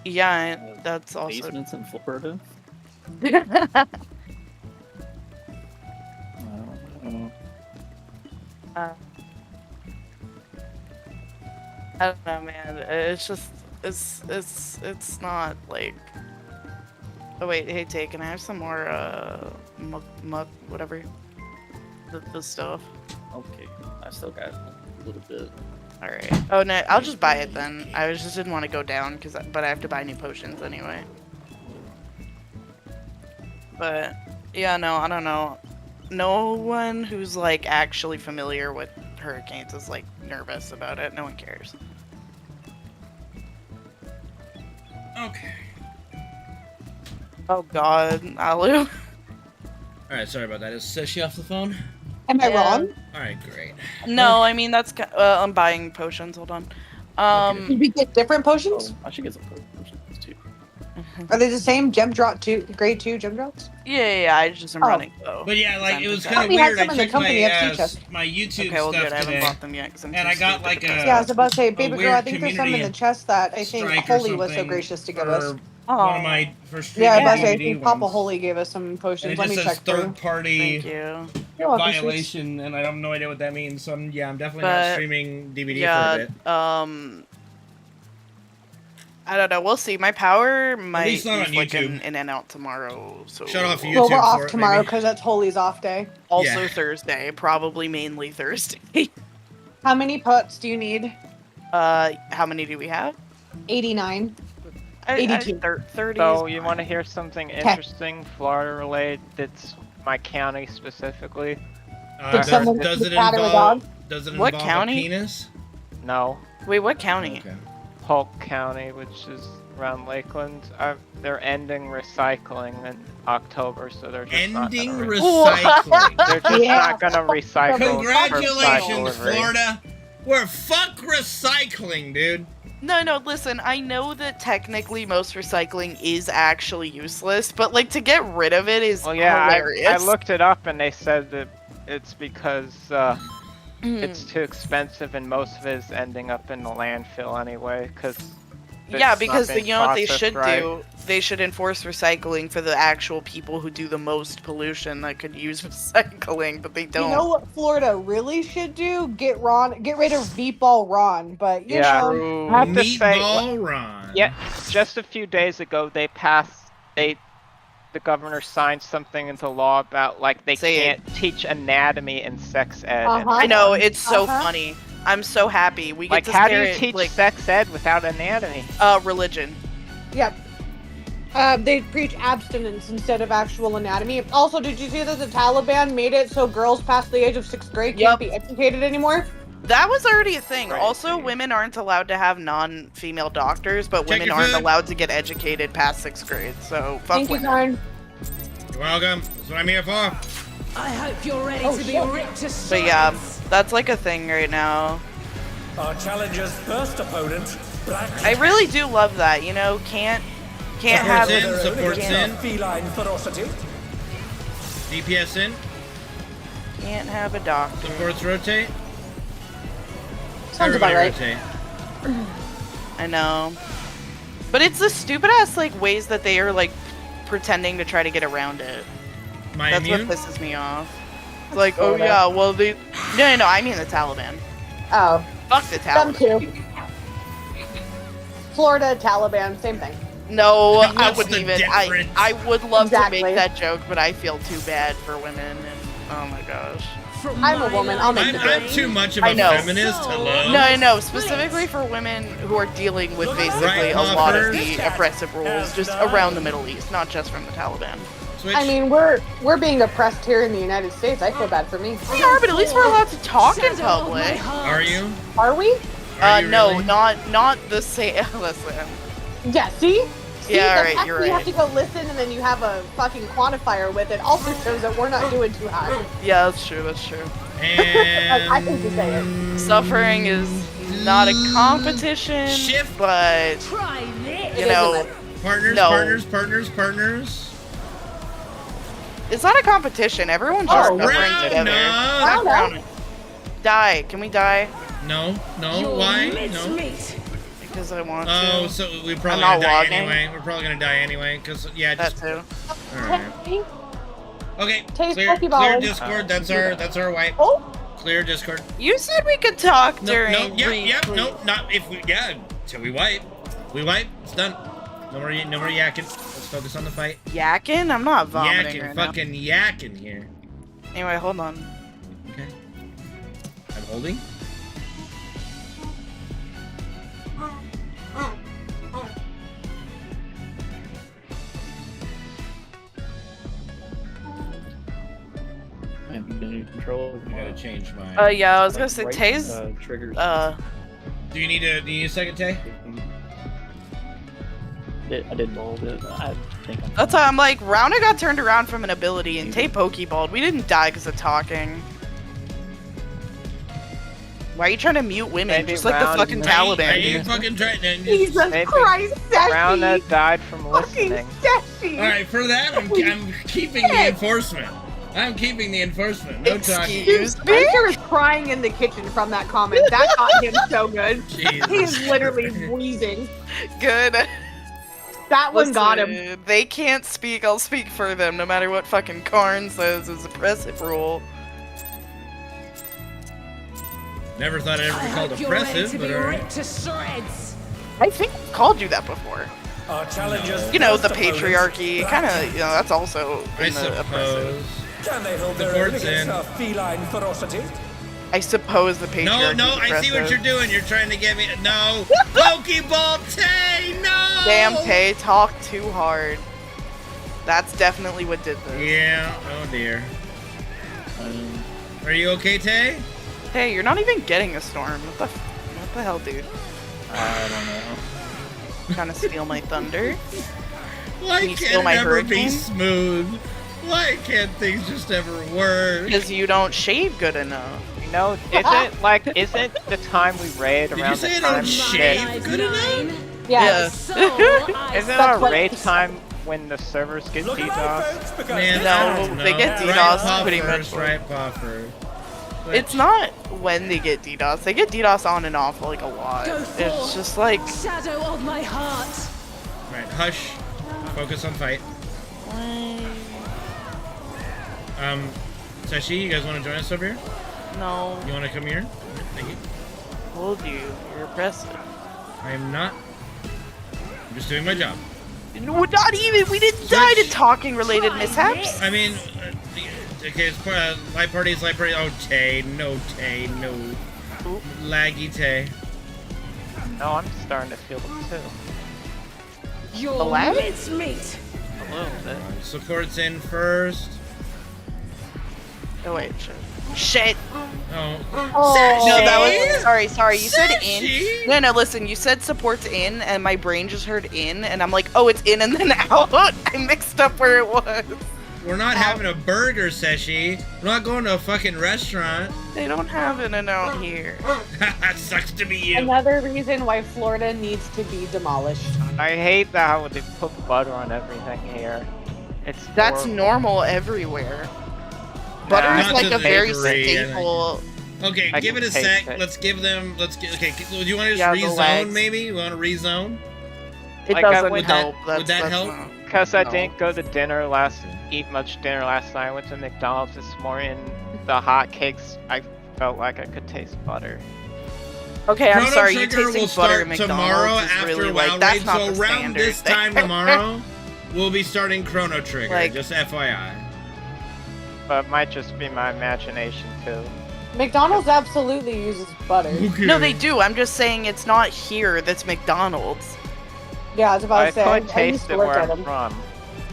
Yeah, that's also... Basements in Florida? I don't know, man. It's just, it's not like. Oh wait, hey, Tay, can I have some more muck, whatever, the stuff? Okay, I still got a little bit. All right. Oh no, I'll just buy it then. I just didn't want to go down but I have to buy new potions anyway. But yeah, no, I don't know. No one who's like actually familiar with hurricanes is like nervous about it. No one cares. Okay. Oh God, Alu. Alright, sorry about that. Is Seshi off the phone? Am I wrong? Alright, great. No, I mean that's. I'm buying potions. Hold on. Did we get different potions? I should get some potions too. Are they the same gem drop grade 2 gem drops? Yeah, I just am Oh. running low. But yeah, like, it was I kind thought of we had weird. I some in the checked company my, FC chest. my YouTube Okay, well, stuff good. I haven't today, bought them yet because I'm and too I got stupid like to a test. Yeah, I was about to say, a baby girl, weird I think there's some in the community chest that I think strike or Holy was so something gracious to give for us. one of my first Yeah, I was about to say, I community think Papa ones. Holy gave us some And potions. it Let just me says check through. third party Thank you. You're welcome, sweets. violation, and I have no idea what that means. So I'm definitely not But, streaming DVD yeah, for a bit. I don't know. We'll see. My power might least not be on flicking YouTube. in and out tomorrow. So Shut off YouTube. Well, we're for off it, tomorrow maybe. because that's Holy's off day. Also Yeah. Thursday, probably mainly Thursday. How many puts do you need? How many do we have? 89. 82. 30. So you want to hear something interesting, Florida related? That's my county specifically. Did someone Does it splatter a involve? dog? Does it What involve county? a penis? No, Wait, what county? Okay. Polk County, which is around Lakeland. They're ending recycling in October, so they're just Ending not gonna recycling. They're just Yeah. not gonna recycle. curbside Congratulations, delivery. Florida. We're fuck recycling, dude. No, listen, I know that technically most recycling is actually useless, but like to get rid of it is Well, yeah, hilarious. I looked it up and they said that it's because it's too expensive and most of it is ending up in the landfill anyway. Yeah, because you know what they should do? They should enforce recycling for the actual people who do the most pollution that could use recycling, but they don't. You know what Florida really should do? Get rid of Meatball Ron. But you know, I have to say, Meatball Ron. yeah, just a few days ago they passed. The governor signed something into law about like they can't teach anatomy and sex ed. I know, it's so funny. I'm so happy. We get Like, to how do scare you it, teach like, sex ed without anatomy? Religion. Yep. They preach abstinence instead of actual anatomy. Also, did you see that the Taliban made it so girls past the age of 6th grade can't be educated anymore? That was already a thing. Also, women aren't allowed to have non-female doctors, but Check women your aren't food. allowed to get educated past 6th grade. So fuck Thank you, women. Karen. You're welcome. That's what I'm here for. I hope you're ready Oh, to be shit. ripped to shreds. But yeah, that's like a thing right now. Our challenger's first opponent, Black. I really do love that. You know, can't have Supports in. Feline ferocity. DPS in. Can't have a doctor. Supports rotate. Sounds Everybody about right. rotate. I know, but it's the stupid ass like ways that they are like pretending to try to get around it. My That's immune? what pisses me off. Like, oh Florida. yeah, well they. No, I mean the Taliban. Oh, Fuck the them Taliban. too. Florida, Taliban, same thing. No, I What's wouldn't the even. difference? I would love Exactly. to make that joke, but I feel too bad for women. And oh my gosh. I'm a woman. I'll make the I'm joke. too much of I a know. feminist. Hello. No, specifically for women who are dealing with basically Right, a lot of Hoppers? the oppressive rules just around the Middle East, not just from the Taliban. Switch. I mean, we're being oppressed here in the United States. I feel bad for me. We are, but at least we're allowed to talk in public. Are you? Are we? Are you No, really? not the same. Listen. Yeah. See. See, Yeah, the alright, fact you're that you right. have to go listen and then you have a fucking quantifier with it also shows that we're not doing too hot. Yeah, that's true. That's true. And I think you say it. Suffering is not a competition, Shift. but Try this. you know, Partners, No. partners. it's not a competition. Everyone's just Oh, suffering round together. up. Not Round round. Die. Can we die? No. Your Why? mince No. meat. Because I want Oh, to. so we're probably not gonna die logging. anyway. We're probably gonna die anyway, cause yeah, That just too. alright. Okay, Taste clear Pokeball. Discord. That's our wipe. Oh, Clear Discord. You said we could talk No, during. not if we till we wipe. We wipe. It's done. No more yakking. Let's focus on the fight. Yakking? I'm not vomiting Yakking, right now. fucking yakking here. Anyway, hold on. Okay. I'm holding. Have you been in control? I gotta change my. Yeah, I was gonna say Tay's. triggers. Do you need a second, Tay? I did mold it. I think I'm. That's why I'm like, Rouna got turned around from an ability and Tay Pokeballed. We didn't die because of talking. Why are you trying to mute women? Maybe Just like the Round- fucking Are Taliban. you do. fucking trying? Jesus Maybe. Christ, Rouna Sassy! died from Fucking listening. Sassy! All right, for that, I'm keeping the enforcement. I'm keeping the enforcement. No talking. Excuse me? Spencer is crying in the kitchen from that comment. That got him so good. Jesus. He is literally wheezing. Good. That one got him. Listen, They can't speak. I'll speak for them, no matter what fucking Karn says is oppressive rule. Never thought I'd ever I be called hope you're ready oppressive, to but be alright. ripped to shreds. I think I've called you that before. Our challengers You know, the first opponent, patriarchy, kind of, you know, that's also I in the oppressive. suppose. Can they hold their own Support's against in. our feline ferocity? I suppose the No, patriarchy no, is I see what oppressive. you're doing. You're trying to get me. No, Pokeball Tay, no. Damn, Tay, talk too hard. That's definitely what did this. Yeah. Oh dear. Are you okay, Tay? Hey, you're not even getting a storm. What the hell, dude? I don't know. Trying to steal my thunder? Why Can you can't steal it my ever be hurricane? smooth? Why can't things just ever work? Because you don't shave good enough. You know, isn't the time we raid Did you around say the I don't time shave good enough? Yeah. Isn't our raid time when the servers get DDoS? Man, No, I don't they know. get Right DDoS paw pretty first, much. Right paw first. It's not when they get DDoS. They get DDoS on and off like a lot. It's just like Shadow of my heart. Right, hush. Focus on fight. Sashi, you guys want to join us over here? no. You want to come here? Thank you. Told you, you're oppressive. I am not. I'm just doing my job. No, not even. We didn't die to talking related mishaps. I mean, okay, it's light parties. Oh, Tay, no, laggy Tay. No, I'm starting to feel it too. Your The lag? mincemeat. A little bit. Support's in first. Oh wait, shit. Oh. No, that was sorry. You said Sashi? in. No, listen. You said support's in, and my brain just heard in, and I'm like, oh, it's in and then out. I mixed up where it was. We're not having a burger, Sashi. We're not going to a fucking restaurant. They don't have in and out here. That sucks to be you. Another reason why Florida needs to be demolished. I hate that how they put butter on everything here. That's horrible. normal everywhere. Butter is Not like to a the very bakery, staple. Okay, I give can it a taste sec. it. Let's give them. Okay, do you want to just Yeah, the rezone? legs. Maybe you want to rezone? It Like, I doesn't would help. would that that's help? not- Because I No. didn't go to dinner eat much dinner last night. I went to McDonald's this morning. The hot cakes, I felt like I could taste butter. Okay, I'm Chrono sorry. You Trigger tasting will butter start at tomorrow McDonald's is after really WoW like that's Raid. not So the around standard this time there. tomorrow, we'll be starting Chrono Trigger. Like- just FYI. But it might just be my imagination too. McDonald's absolutely uses butter. No, they do. I'm just saying it's not here. That's McDonald's. Yeah, I was about I to say. could I used taste to it work where at I'm them. from.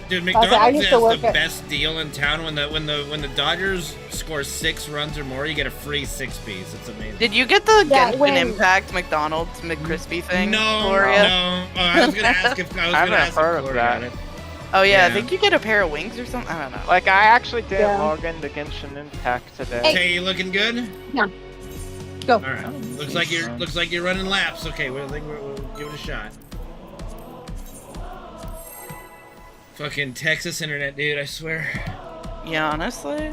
Dude, I was like, I McDonald's used to has work the at- best deal in town. When the Dodgers score 6 runs or more, you get a free 6-piece. It's amazing. Did you get the Yeah, Genshin when- Impact McDonald's McCrispy thing, No, Gloria? no. Oh, I was gonna ask if I haven't heard of Gloria that. got it. Oh yeah, I Yeah. think you get a pair of wings or something. I don't know. Like I actually did Yeah. log into Genshin Impact today. Hey, you looking good? Yeah. Go. All right. Looks like you're running laps. Okay, we'll give it a shot. Fucking Texas internet, dude. I swear. Yeah, honestly.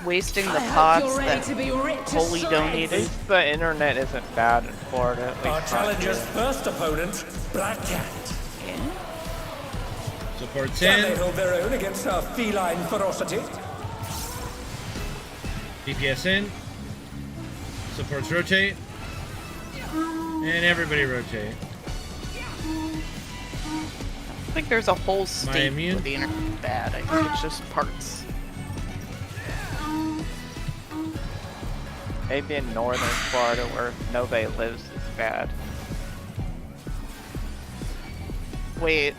Wasting the pots that Holy At donated. least the internet isn't bad in Florida. At least Our not challenger's here. first opponent, Black Cat. Support's Can they in. hold their own against our feline ferocity? DPS in. Supports rotate. And everybody rotate. I think there's a whole state immune? where the internet is bad. I think it's just parts. Maybe in northern Florida where nobody lives is bad. Wait.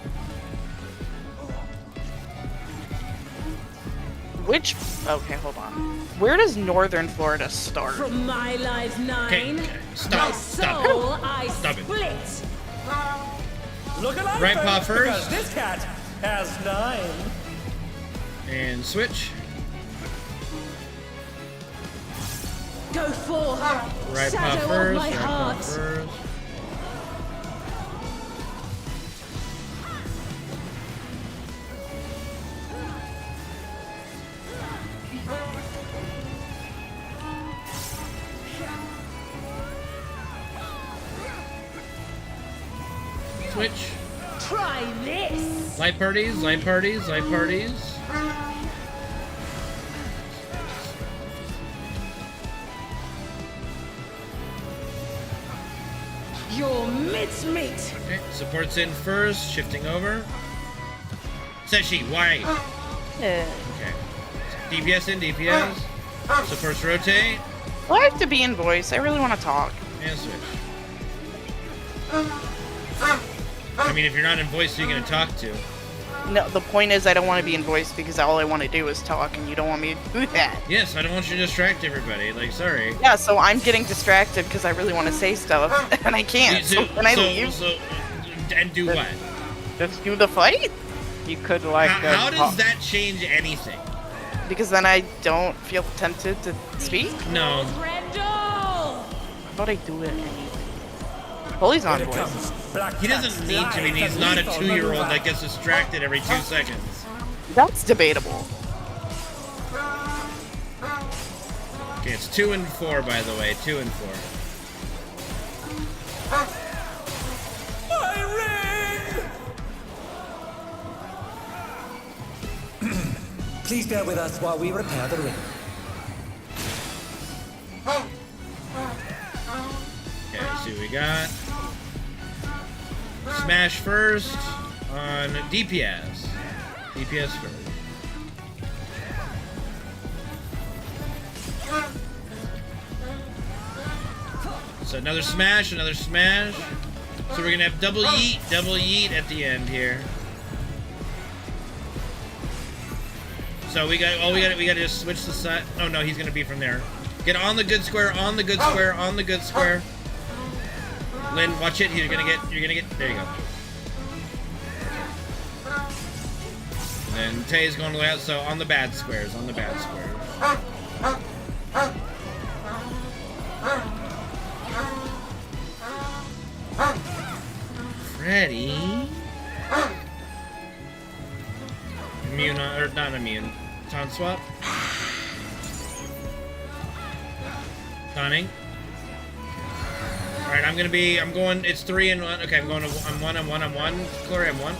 Which? Okay, hold on. Where does northern Florida start? From my life 9, Stop. my Stop. soul I Stop it. split. Look alive, Right paw folks, first. because this cat has 9. And switch. Go forth, Right paw shadow first. of my Right paw heart. first. Switch. Try this. Light parties, light parties, light parties. Your mincemeat. Okay, support's in first, shifting over. Seshi, why? Yeah. Okay. DPS in, DPS. Supports rotate. Do I have to be in voice? I really want to talk. And switch. I mean, if you're not in voice, who are you going to talk to? No, the point is I don't want to be in voice because all I want to do is talk, and you don't want me to do that. Yes, I don't want you to distract everybody. Like, sorry. Yeah, so I'm getting distracted because I really want to say stuff, and I can't. So can I leave? And do what? Just do the fight? You could like. How does that change anything? Because then I don't feel tempted to speak? No. I thought I'd do it anyway. Holy's on voice. He doesn't need to be. He's not a 2-year-old that gets distracted every 2 seconds. That's debatable. Okay, it's 2 and 4, by the way. 2 and 4. Please bear with us while we repair the ring. Okay, let's see what we got. Smash first on DPS. DPS first. So another smash, another smash. So we're gonna have double yeet at the end here. So we gotta just switch the side. Oh no, he's gonna be from there. Get on the good square, on the good square, on the good square. Lynn, watch it. You're gonna get. There you go. And then Tay's going to the out. So on the bad squares, on the bad squares. Freddy. Immune or not immune. Taunt swap. Taunting. Alright, I'm going, it's 3 and 1. Okay, I'm one. Glory, I'm 1.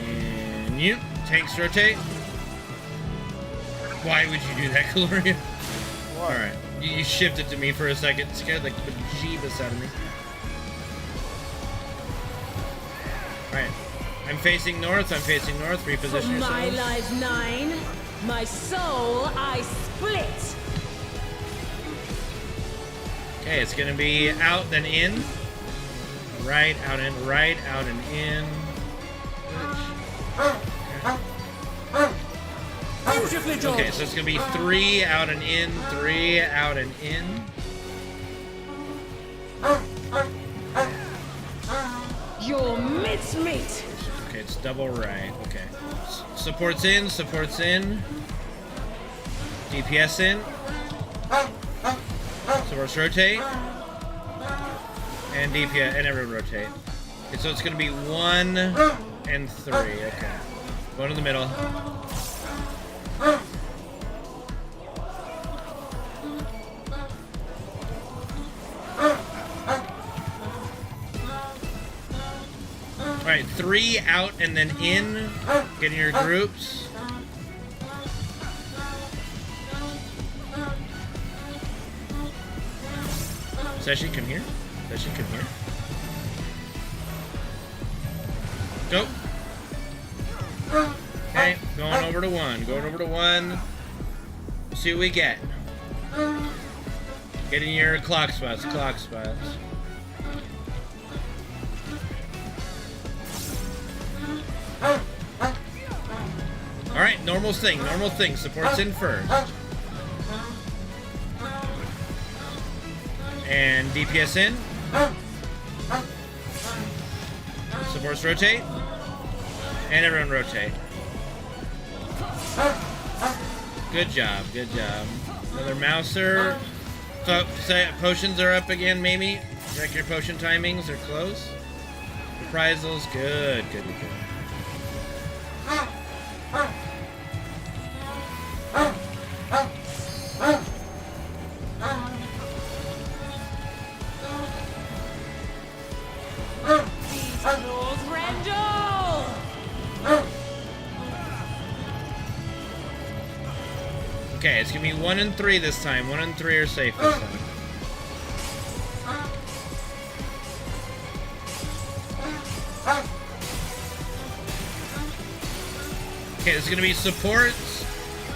And you. Tanks rotate. Why would you do that, Gloria? Alright, you shifted to me for a second. Scared the bejeebus out of me. Alright, I'm facing north. Reposition yourself. My life 9, my soul I split. Okay, it's gonna be out then in. Right, out and in. Okay, so it's gonna be 3 out and in, 3 out and in. Your mincemeat. Okay, it's double right. Okay. Supports in. DPS in. Supports rotate. And DPS, and everyone rotate. Okay, so it's gonna be 1 and 3. Okay. Go to the middle. Alright, 3 out and then in. Get in your groups. Seshi, come here. Go. Okay, going over to 1. See what we get. Get in your clock spots. Alright, normal thing. Supports in first. And DPS in. Supports rotate. And everyone rotate. Good job. Another mouser. Potions are up again, maybe. Check your potion timings, they're close. Reprisals, good. Okay, it's gonna be 1 and 3 this time. 1 and 3 are safe this time. Okay, this is gonna be supports,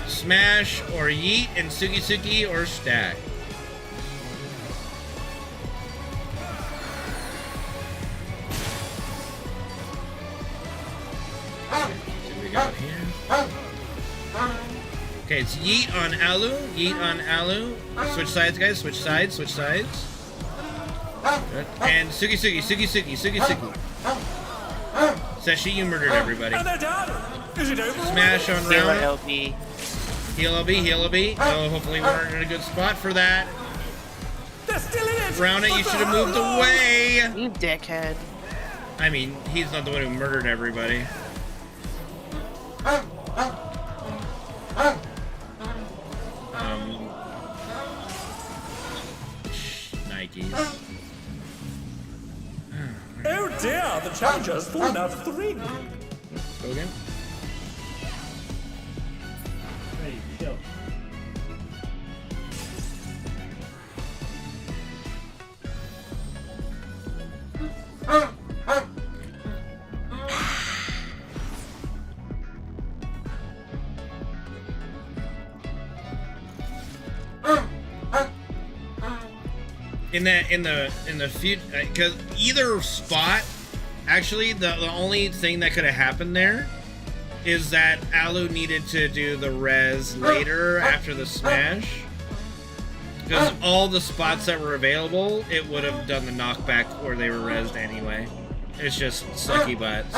smash or yeet, and suki suki or stack. We got here. Okay, it's yeet on Alu. Yeet on Alu. Switch sides, guys. Switch sides. Switch sides. Good. And Sugi Sugi. Sugi Sugi. Sugi Sugi. Seshi, you murdered everybody. Smash on round. Heal LB. Heal LB. Oh, hopefully we're in a good spot for that. Round it. You should have moved away. You dickhead. I mean, he's not the one who murdered everybody. Nikes. Oh dear, the challenger's fallen out of the ring. Go again. Ready, kill. In the future, because either spot, actually, the only thing that could have happened there is that Alu needed to do the res later after the smash. Because all the spots that were available, it would have done the knockback where they were resed anyway. It's just sucky butts.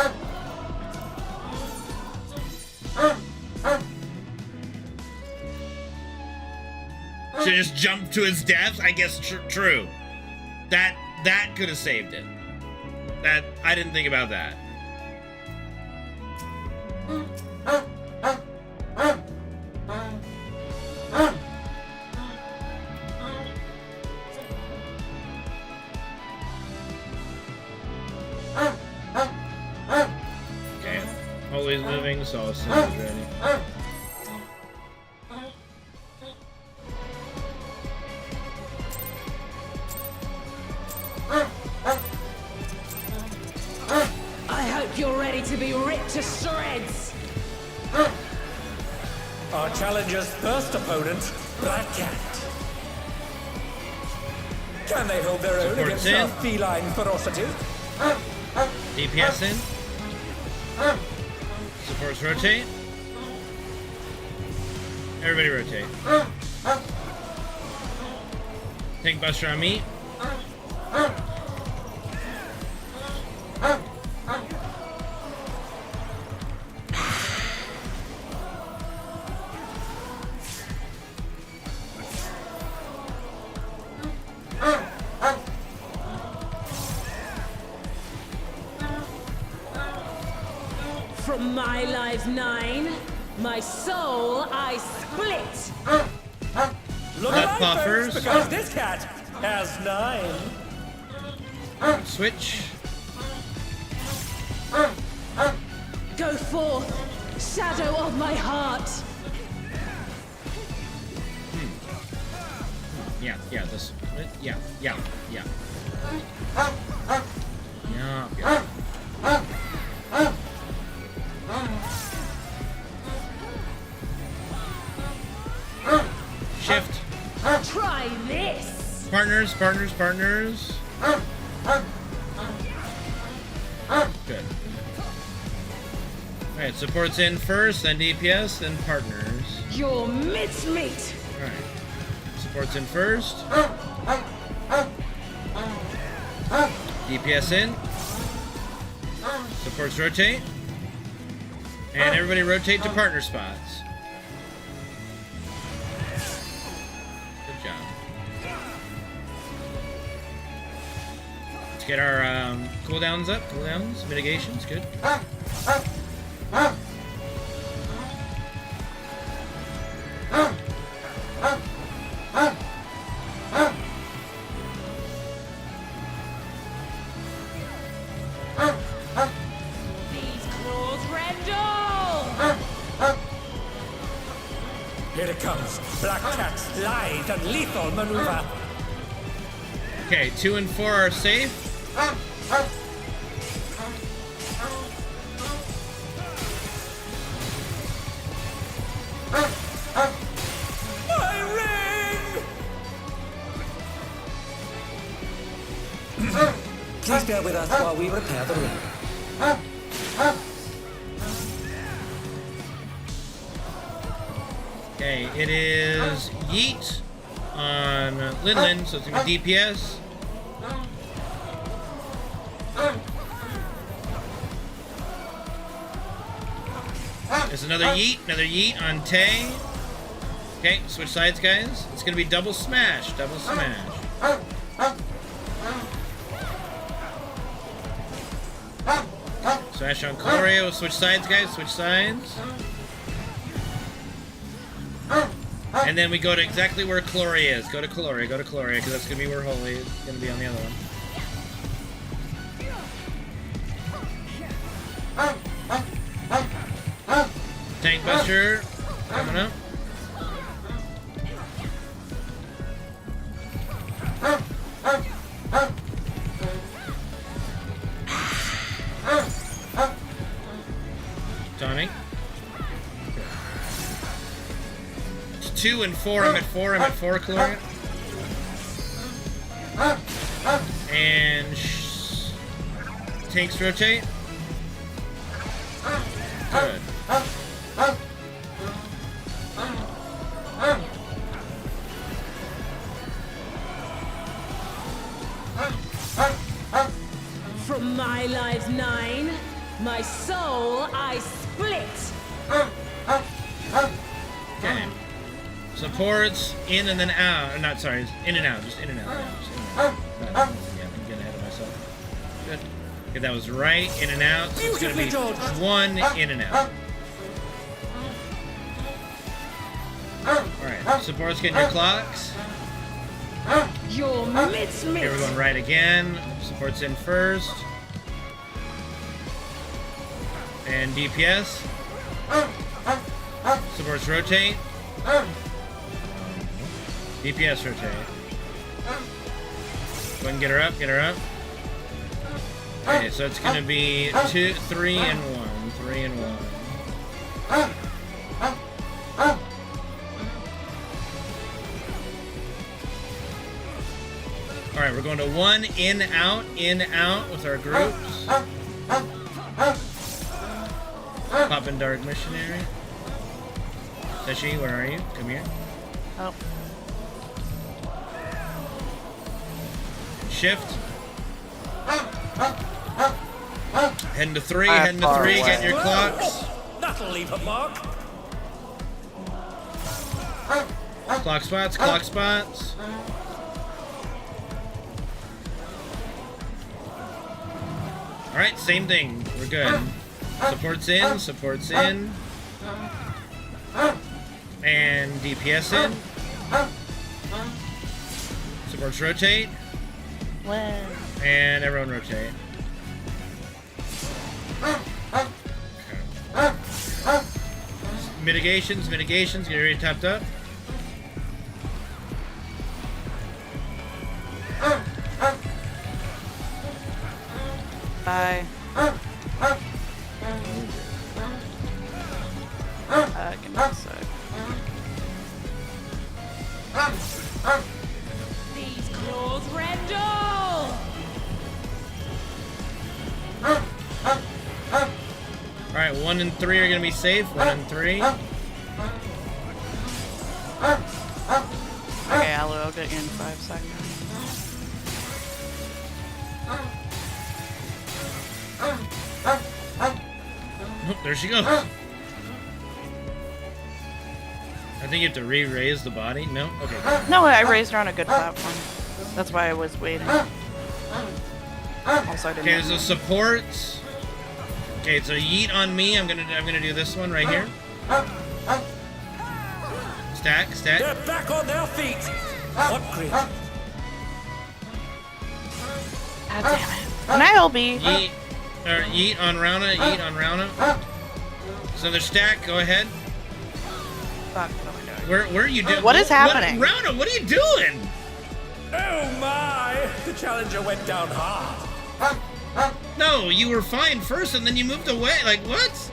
Should just jump to his death? I guess true. That could have saved it. That I didn't think about that. Okay, always moving, so as soon as ready. I hope you're ready to be ripped to shreds. Our challenger's first opponent, Black Cat. Can they hold their own against our feline ferocity? DPS in. Supports rotate. Everybody rotate. Tank buster on me. From my life 9, my soul I split. Look That alive, buffers. folks, because this cat has 9. Switch. Go forth, shadow of my heart. Yeah, this. Yeah. Shift. Try this. Partners. Good. Alright, supports in first, then DPS, then partners. Your mincemeat. Alright. Supports in first. DPS in. Supports rotate. And everybody rotate to partner spots. Good job. Let's get our cooldowns up. Cooldowns, mitigations, good. These claws rendle. Here it comes. Black Cat's lithe and lethal maneuver. Okay, 2 and 4 are safe. go with us while we repair the ring. Okay, it is Yeet on Linlin, so it's gonna be DPS. There's another Yeet on Tay. Okay, switch sides, guys. It's gonna be double smash, double smash. Smash on Choreo, switch sides, guys, switch sides. And then we go to exactly where Clory is. Go to Clory, because that's gonna be where Holy is gonna be on the other one. Tank Buster coming up. Tonic. It's 2 and 4. I'm at 4. I'm at 4, Chloria. And tanks rotate. Good. From my life 9, my soul I split. Okay. Supports in and then out. Not sorry, in and out. Just in and out. Yeah, I'm getting ahead of myself. Good. Okay, that was right. In and out. So it's gonna be 1 in and out. Alright, supports getting your clocks. Your mitts. Here we're going right again. Supports in first. And DPS. Supports rotate. DPS rotate. Go ahead and get her up, get her up. Okay, so it's gonna be 2, 3, and 1. 3 and 1. Alright, we're going to 1 in, out with our groups. Poppin' Dark Missionary. Seshi, where are you? Come here. Oh. Shift. Heading to 3, heading to 3, get your clocks. That'll leave a mark. Clock spots, clock spots. Alright, same thing. We're good. Supports in, supports in. And DPS in. Supports rotate. When? And everyone rotate. Okay. Mitigations, get ready tapped up. Bye. Give me a sec. These claws rendle. Alright, 1 and 3 are gonna be safe. 1 and 3. Okay, I'll get you in 5 seconds. Oh, there she goes. I think you have to re-raise the body. No? Okay. No, I raised her on a good platform. That's why I was waiting. Also, I didn't. Okay, there's a support. Okay, so yeet on me. I'm gonna do this one right here. Stack. They're back on their feet. What grit? God damn it. An ILB. Yeet on Rauna. So the stack. Go ahead. Fuck, what am I doing? Where are you doing? What is happening? Rauna, what are you doing? Oh my! The challenger went down hard. No, you were fine first, and then you moved away. Like what?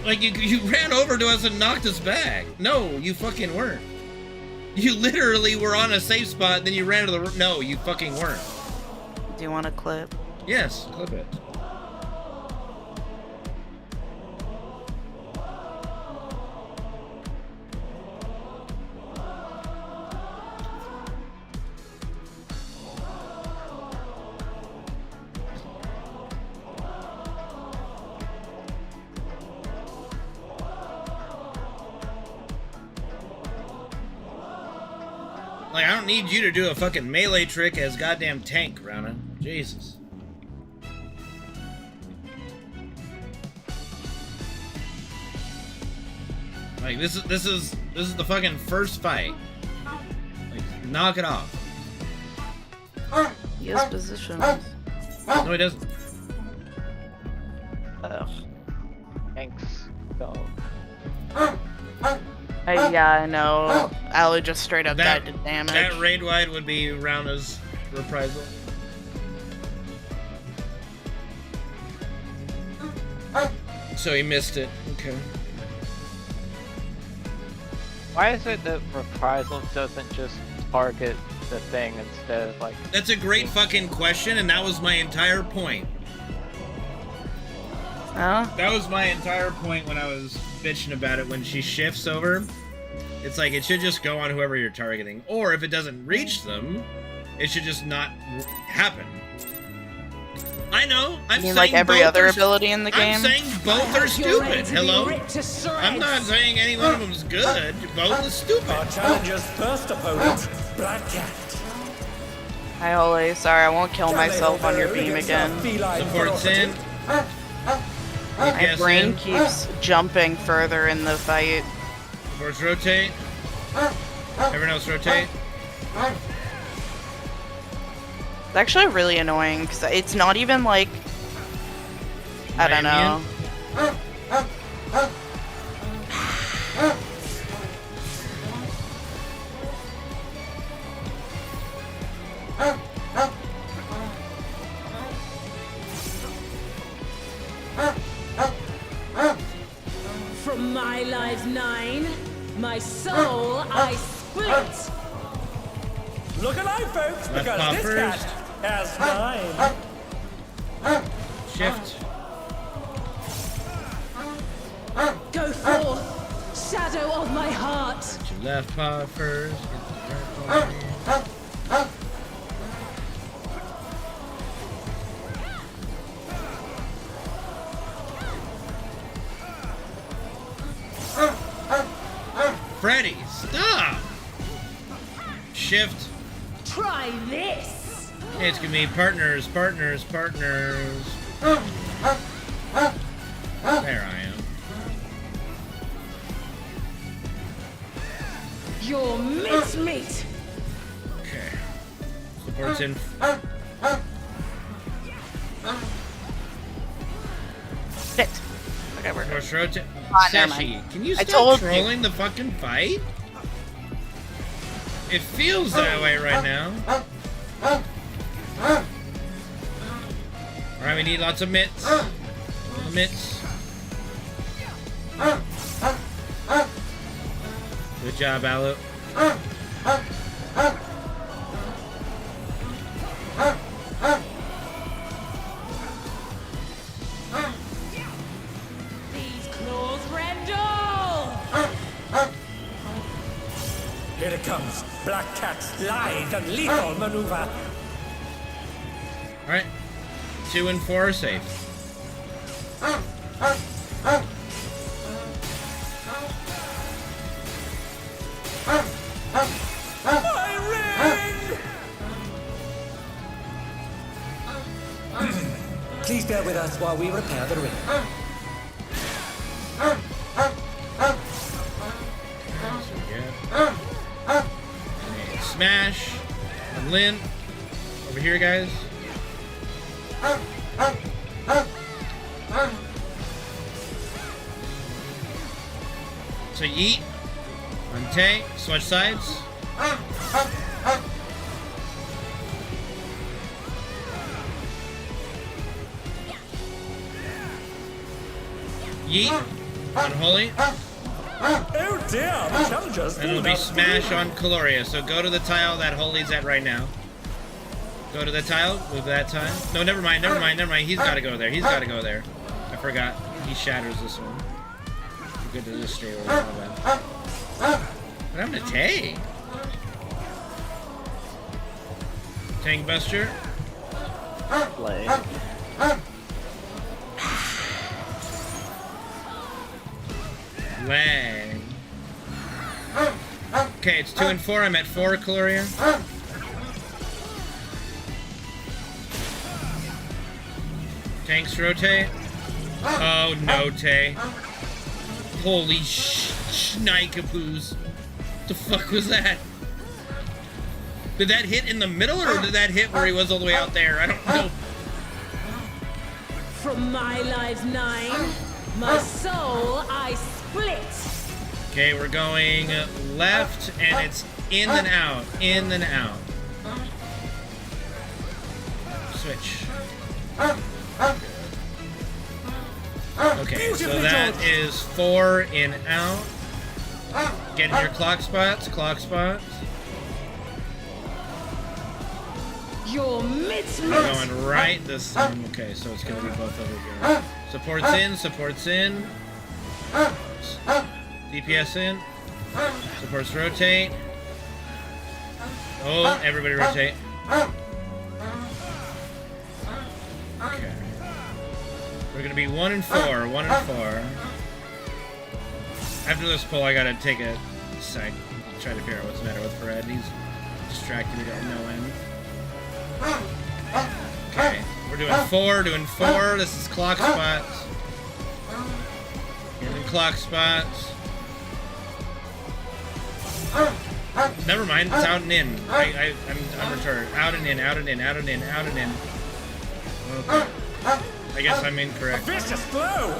Like you ran over to us and knocked us back. No, you fucking weren't. You literally were on a safe spot, then you ran to the... No, you fucking weren't. Do you want a clip? Yes, clip it. Like, I don't need you to do a fucking melee trick as goddamn tank, Rana. Jesus. Like, this is the fucking first fight. Like, knock it off. He has positions. No, he doesn't. Ugh. Thanks, dog. Yeah, I know. Allie just straight up died to damage. That raid wide would be Rauna's reprisal. So he missed it. Okay. Why is it that reprisal doesn't just target the thing instead of like... That's a great fucking question, and that was my entire point. Huh? That was my entire point when I was bitching about it. When she shifts over, it's like it should just go on whoever you're targeting. Or if it doesn't reach them, it should just not happen. I know. I'm You mean saying like every both other are, ability in the game? I'm saying both are stupid. Hello? I'm not saying any one of them's good. Both are stupid. Our challenger's first opponent, Black Cat. Hi, Holy. Sorry, I won't kill myself on your beam again. Support's in. My brain keeps jumping further in the fight. Supports rotate. Everyone else rotate. It's actually really annoying because it's not even like I don't know. From my life 9, my soul I split. Look alive, folks, Left because paw this first. cat has 9. Shift. Go forth, shadow of my heart. Get your left paw first. Get the right paw. Freddy, stop! Shift. Try this. It's gonna be partners. There I am. Your mincemeat. Okay. Support's in. Shit. Okay, we're Support's rotate. never Seshi, mind. can you I stop told you. trolling the fucking fight? It feels that way right now. Alright, we need lots of mitts. Mitts. Good job, Alu. These claws rendle. Here it comes. Black Cat's lithe and lethal maneuver. Alright. 2 and 4 are safe. Please bear with us while we repair the ring. Smash. And Lynn. Over here, guys. So yeet. On tank. Switch sides. Yeet. Unholy. Oh dear, the challengers. And it'll be smash on Caloria. So go to the tile that Holy's at right now. Go to the tile, move that tile. No, never mind. He's gotta go there. I forgot. He shatters this one. You're good to just stay where we're at. What happened to Tay? Tank Buster. Play. Lag. Okay, it's 2 and 4. I'm at 4, Caloria. Tanks rotate. Oh no, Tay. Holy shnikeboos. What the fuck was that? Did that hit in the middle or did that hit where he was all the way out there? I don't know. From my lives 9, my soul I split. Okay, we're going left and it's in and out. In and out. Switch. Okay, so that is 4 in out. Get in your clock spots. Your We're going right this time. Okay, so it's gonna be both over here. Supports in. DPS in. Supports rotate. Oh, everybody rotate. Okay. We're gonna be 1 and 4. After this pull, I gotta take a sec, try to figure out what's the matter with Fred. He's distracted me to no end. Okay, we're doing 4. This is clock spots. Getting clock spots. Never mind, it's out and in. I'm returned. Out and in. Okay. I guess I'm incorrect. A vicious blow!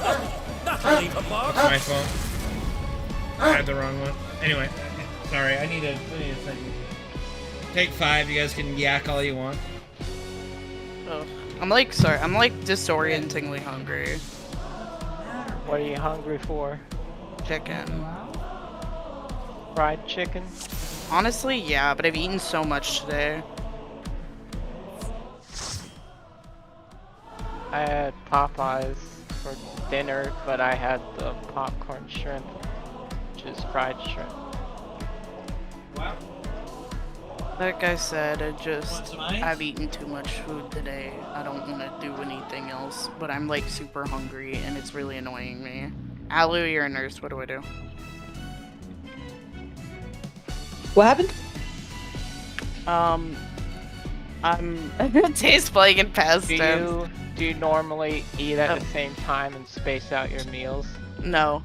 That'll leave a mark. It's my fault. I had the wrong one. Anyway, sorry, I need a second. Take 5, you guys can yak all you want. Oh, I'm disorientingly hungry. What are you hungry for? Chicken. Fried chicken? Honestly, yeah, but I've eaten so much today. I had Popeyes for dinner, but I had the popcorn shrimp, which is fried shrimp. Like I said, I've eaten too much food today. I don't want to do anything else, but I'm like super hungry and it's really annoying me. Alu, you're a nurse, what do I do? What happened? I'm Tay's playing in past tense. Do you normally eat at the same time and space out your meals? No.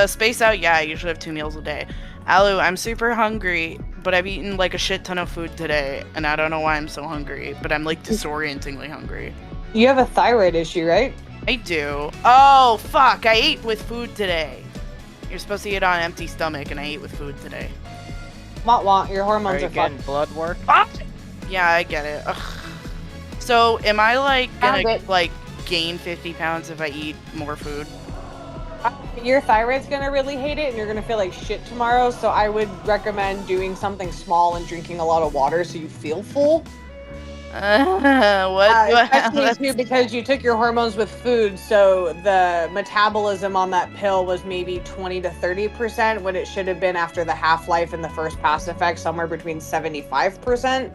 Space out, yeah, I usually have 2 meals a day. Alu, I'm super hungry, but I've eaten like a shit ton of food today, and I don't know why I'm so hungry, but I'm like disorientingly hungry. You have a thyroid issue, right? I do. Oh, fuck, I ate with food today. You're supposed to eat on an empty stomach, and I ate with food today. Want, your hormones are getting fucked. blood work? Yeah, I get it. Ugh. So, am I like gonna like gain 50 pounds if I eat more food? Your thyroid's gonna really hate it and you're gonna feel like shit tomorrow, so I would recommend doing something small and drinking a lot of water so you feel full. Especially too because you took your hormones with food, so the metabolism on that pill was maybe 20 to 30% when it should have been after the half-life and the first pass effect somewhere between 75%.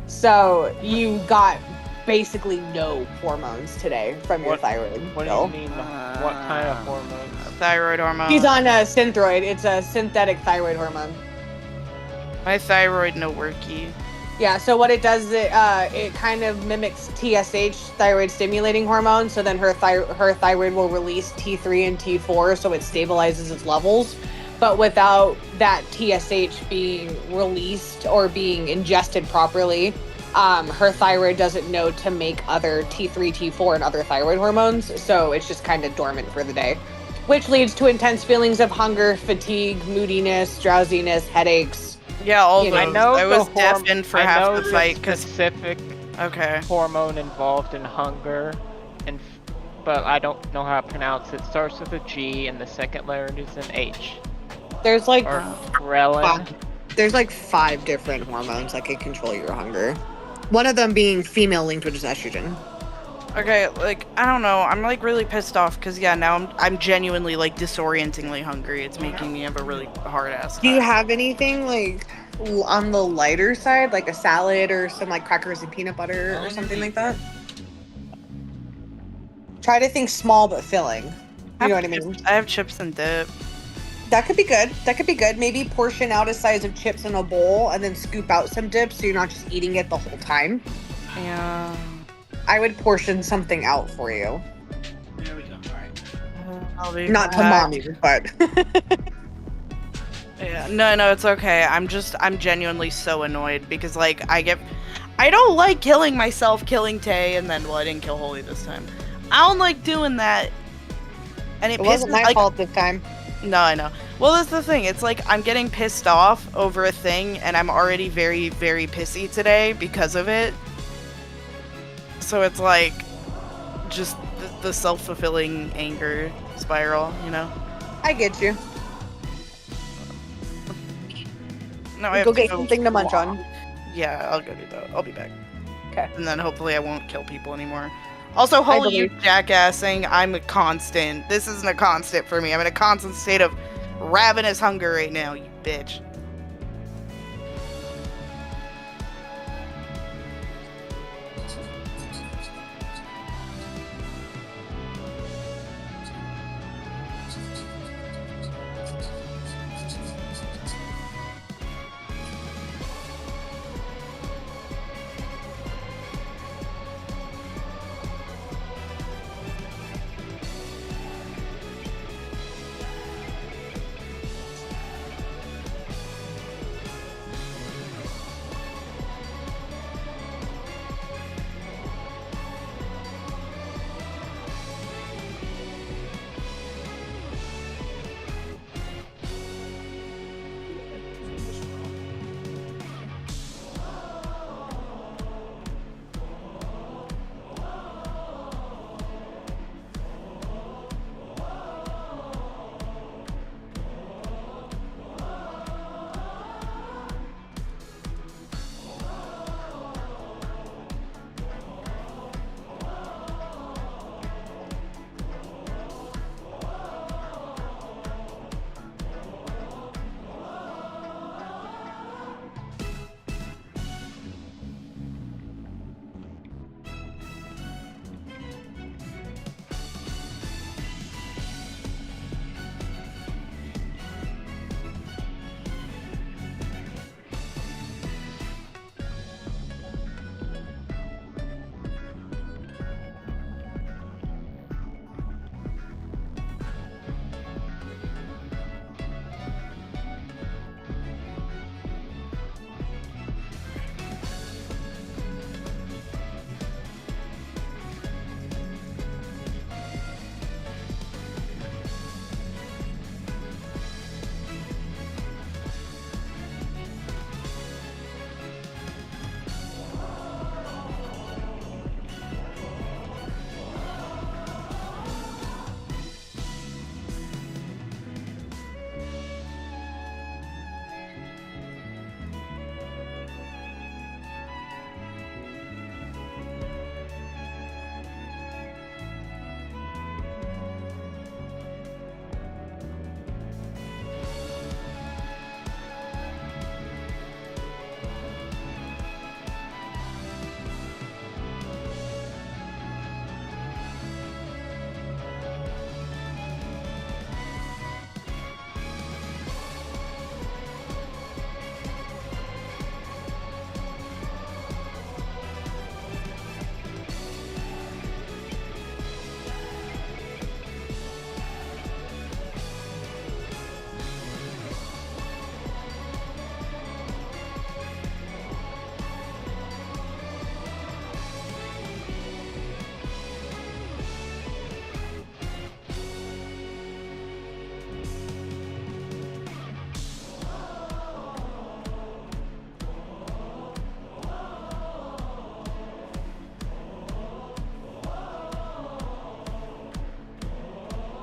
So you got basically no hormones today from your thyroid pill. What do you mean? What kind of hormones? Thyroid hormone. He's on a Synthroid. It's a synthetic thyroid hormone. My thyroid no worky. Yeah, so what it does is it kind of mimics TSH, thyroid stimulating hormone, so then her thyroid will release T3 and T4 so it stabilizes its levels. But without that TSH being released or being ingested properly, her thyroid doesn't know to make other T3, T4, and other thyroid hormones, so it's just kind of dormant for the day. Which leads to intense feelings of hunger, fatigue, moodiness, drowsiness, headaches. Yeah, all those. I was deafened for half the fight because specific hormone involved in hunger and but I don't know how to pronounce it. Starts with a G, and the second letter is an H. There's like Or ghrelin. There's like 5 different hormones that can control your hunger. One of them being female linked, which is estrogen. Okay, like I don't know. I'm like really pissed off because yeah, now I'm genuinely like disorientingly hungry. It's making me have a really hard ass. Do you have anything like on the lighter side, like a salad or some like crackers and peanut butter or something like that? Try to think small but filling. You know what I mean? I have chips and dip. That could be good. That could be good. Maybe portion out a size of chips in a bowl and then scoop out some dip so you're not just eating it the whole time. Yeah. I would portion something out for you. There we go. All right. I'll be Not to back. mommy, but Yeah, no, it's okay. I'm genuinely so annoyed because like I don't like killing myself, killing Tay, and then I didn't kill Holy this time. I don't like doing that. And it wasn't my fault this time. No, I know. Well, that's the thing. It's like I'm getting pissed off over a thing, and I'm already very, very pissy today because of it. So it's like just the self-fulfilling anger spiral, you know? I get you. No, I have go to get something to munch on. Yeah, I'll go do that. I'll be back. Okay. And then hopefully I won't kill people anymore. Also, Holy, you jackassing. I'm a constant. This isn't a constant for me. I'm in a constant state of ravenous hunger right now, you bitch.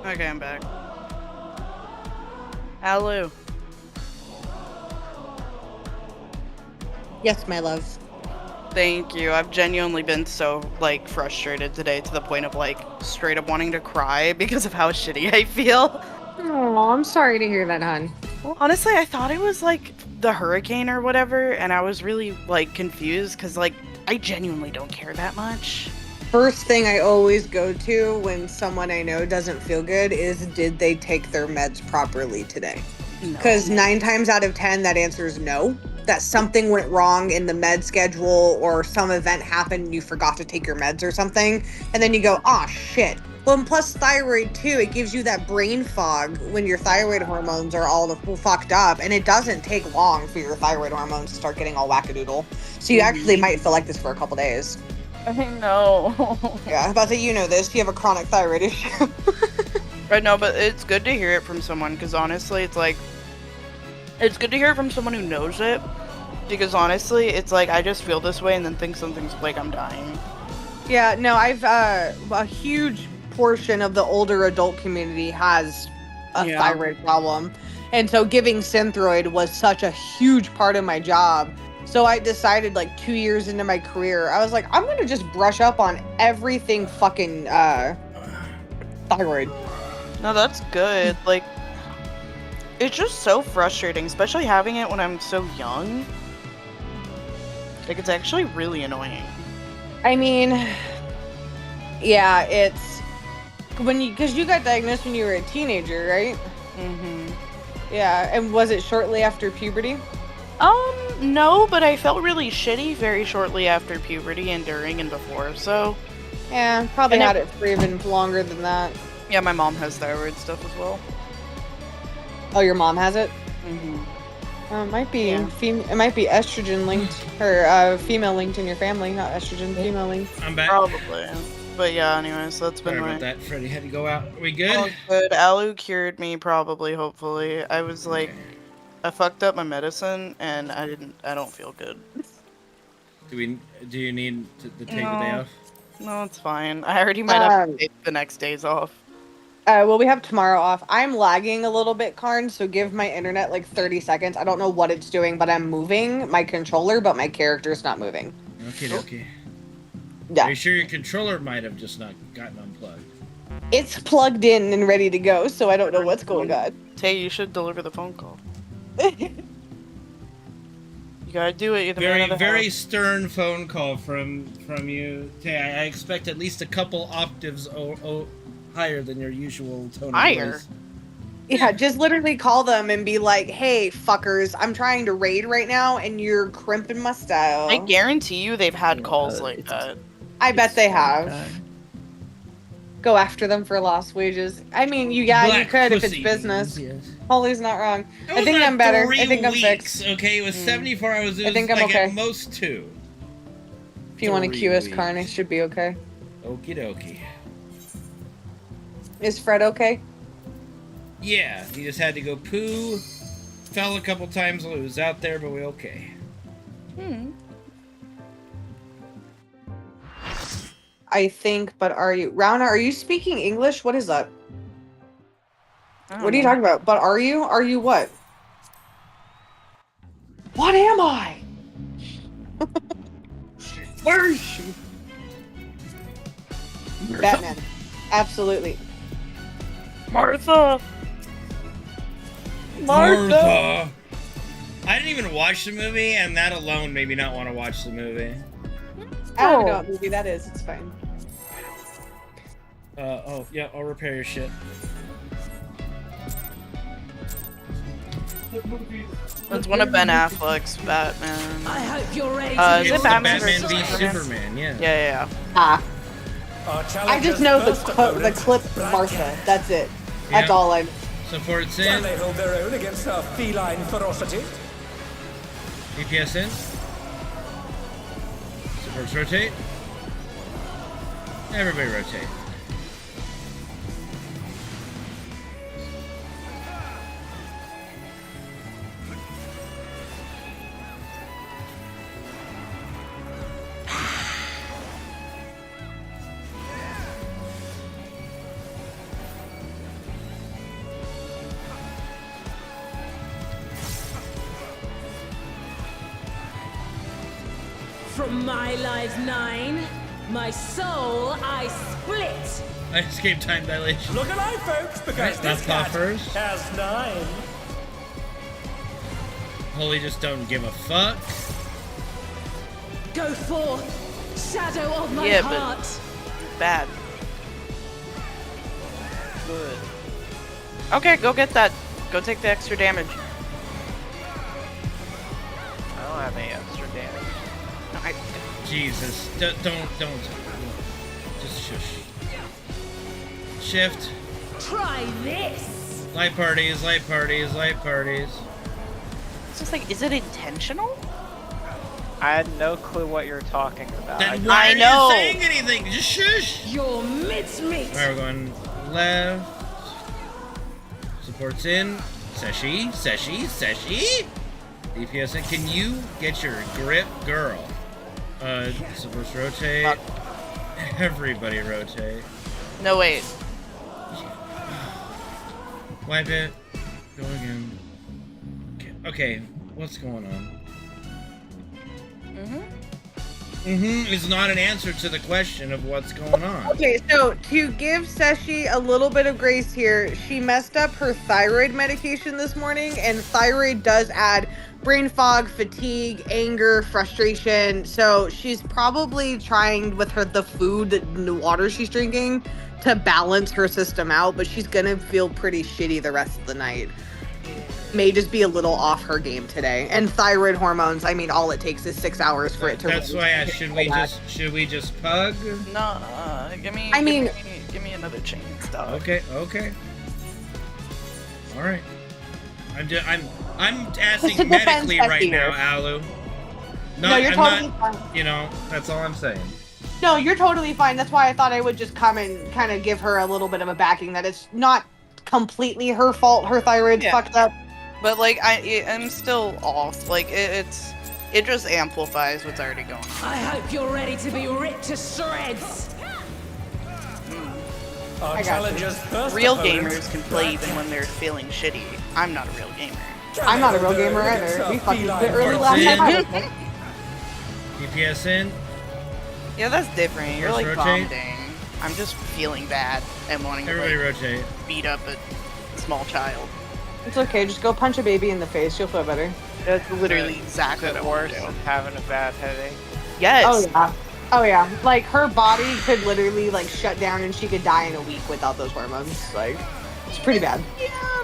Okay, I'm back. Alu. Yes, my love. Thank you. I've genuinely been so, like, frustrated today to the point of, like, straight up wanting to cry because of how shitty I feel. Oh, I'm sorry to hear that, hon. Well, honestly, I thought it was, like, the hurricane or whatever, and I was really, like, confused because, like, I genuinely don't care that much. First thing I always go to when someone I know doesn't feel good is, did they take their meds properly today? Because 9 times out of 10, that answer is no. That something went wrong in the med schedule or some event happened and you forgot to take your meds or something. And then you go, oh shit. Well, and plus thyroid too, it gives you that brain fog when your thyroid hormones are all fucked up. And it doesn't take long for your thyroid hormones to start getting all wackadoodle. So you actually might feel like this for a couple days. I know. Yeah, about that, you know this. You have a chronic thyroid issue. Right, no, but it's good to hear it from someone, because honestly, it's like, it's good to hear it from someone who knows it, because honestly, it's like, I just feel this way and then think something's like I'm dying. Yeah, no, I've, a huge portion of the older adult community has a thyroid problem. And so giving Synthroid was such a huge part of my job. So I decided, like, 2 years into my career, I was like, I'm gonna just brush up on everything fucking, thyroid. No, that's good. Like, it's just so frustrating, especially having it when I'm so young. Like, it's actually really annoying. I mean, yeah, it's because you got diagnosed when you were a teenager, right? Mm-hmm. Yeah, and was it shortly after puberty? No, but I felt really shitty very shortly after puberty and during and before, so... Yeah, probably had it for even longer than that. Yeah, my mom has thyroid stuff as well. Oh, your mom has it? Mm-hmm. It might be it might be estrogen linked, or female linked in your family, not estrogen, female linked. I'm back. Probably. But yeah, anyways, that's been Sorry my... about that. Freddie had to go out. Are we good? Oh, good. Alu cured me, probably, hopefully. I was like... I fucked up my medicine, and I don't feel good. Do you need to take the day off? No, it's fine. I already might have to take the next days off. Well, we have tomorrow off. I'm lagging a little bit, Karn, so give my internet like 30 seconds. I don't know what it's doing, but I'm moving my controller, but my character's not moving. Okay. Yeah. Are you sure your controller might have just not gotten unplugged? It's plugged in and ready to go, so I don't know what's going on. Tay, you should deliver the phone call. You gotta do it. You're the man of the Very house. stern phone call from you. Tay, I expect at least a couple octaves higher than your usual tone of Higher? voice. Yeah, just literally call them and be like, hey, fuckers, I'm trying to raid right now, and you're crimping my style. I guarantee you they've had calls like that. I bet they have. Go after them for lost wages. I mean, you could if it's business. Yes. Holly's not wrong. It I think was I'm better. 3 I think I'm weeks, fixed. Okay, it was 74 hours. It I think was I'm like okay. at most 2. If you want to 3 queue us, weeks. Karn, it should be okay. Okie dokie. Is Fred okay? Yeah, he just had to go poo. Fell a couple times while he was out there, but we're okay. I think, but are you... Rauna, are you speaking English? What is that? What are you talking about? But are you? Are you what? What am I? Where is she? Batman. Absolutely. Martha! Martha! I didn't even watch the movie, and that alone made me not want to watch the movie. I don't know what movie that is. It's fine. Oh, yeah, I'll repair your shit. That's one of Ben Affleck's Batman. I hope you're ready. Is it Batman Batman versus v Superman? Superman, yeah. Yeah. Ah. I just know the clip Martha. That's it. That's all I know. Support Can sin. they hold their own against our feline ferocity? DPS in. Supports rotate. Everybody rotate. From my life 9, my soul I split. I escaped time dilation. Look alive, folks, because Right, this not cat first. has 9. Holy just don't give a fuck. Go forth, shadow of my Yeah, heart. but bad. Good. Okay, go get that. Go take the extra damage. I don't have any extra damage. Jesus, don't. Just shush. Shift. Try this. Light parties, light parties, light parties. It's just like, is it intentional? I had no clue what you're talking about. Then why are you saying anything? Just shush. Your mincemeat. Alright, we're going left. Supports in. Seshi, Seshi, Seshi. DPS in. Can you get your grip, girl? Supports rotate. Everybody rotate. No, wait. Wipe it. Go again. Okay, what's going on? Is not an answer to the question of what's going on. Okay, so to give Seshi a little bit of grace here, she messed up her thyroid medication this morning, and thyroid does add brain fog, fatigue, anger, frustration. So she's probably trying with the food, the water she's drinking, to balance her system out, but she's gonna feel pretty shitty the rest of the night. May just be a little off her game today. And thyroid hormones, I mean, all it takes is 6 hours for it to. That's why I asked, should we just pug? No, give me another chain stuff. Okay. All right. I'm asking medically right now, Alu. No, you're totally fine. You know, that's all I'm saying. No, you're totally fine. That's why I thought I would just come and kind of give her a little bit of a backing that it's not completely her fault. Her thyroid's fucked up. But like, I'm still off. Like, it just amplifies what's already going on. I hope you're ready to be ripped to shreds. Our challenger's first Real opponent, gamers can play even when they're feeling shitty. I'm not a real gamer. I'm not a real gamer either. We fucking quit early last time I was there. DPS in. Yeah, that's different. You're First like rotate. vomiting. I'm just feeling bad and wanting Everybody to like, rotate. beat up a small child. It's okay. Just go punch a baby in the face. You'll feel better. That's literally exactly Is what it I want worse to do. than having a bad headache? Yes. Oh yeah. Oh yeah. Like her body could literally like shut down and she could die in a week without those hormones. Like it's pretty bad.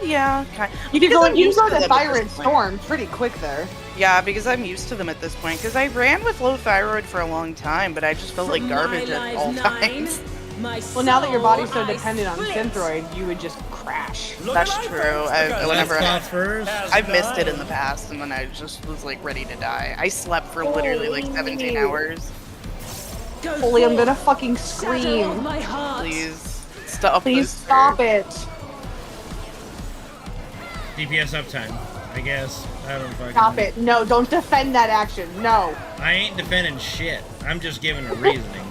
Yeah. Kind You can go I'm used to them at thyroid this point. storm pretty quick there. Yeah, because I'm used to them at this point. Because I ran with low thyroid for a long time, but I just felt like garbage at all times. Well, now that your body's so dependent on Synthroid, you would just crash. That's true. I've I've missed it in the past, and then I just was like ready to die. I slept for literally like 17 hours. Holy, I'm gonna fucking scream. Please stop. Please this, stop sir. it. DPS uptime, I guess. I don't fucking. Stop it. No, don't defend that action. No. I ain't defending shit. I'm just giving a reasoning.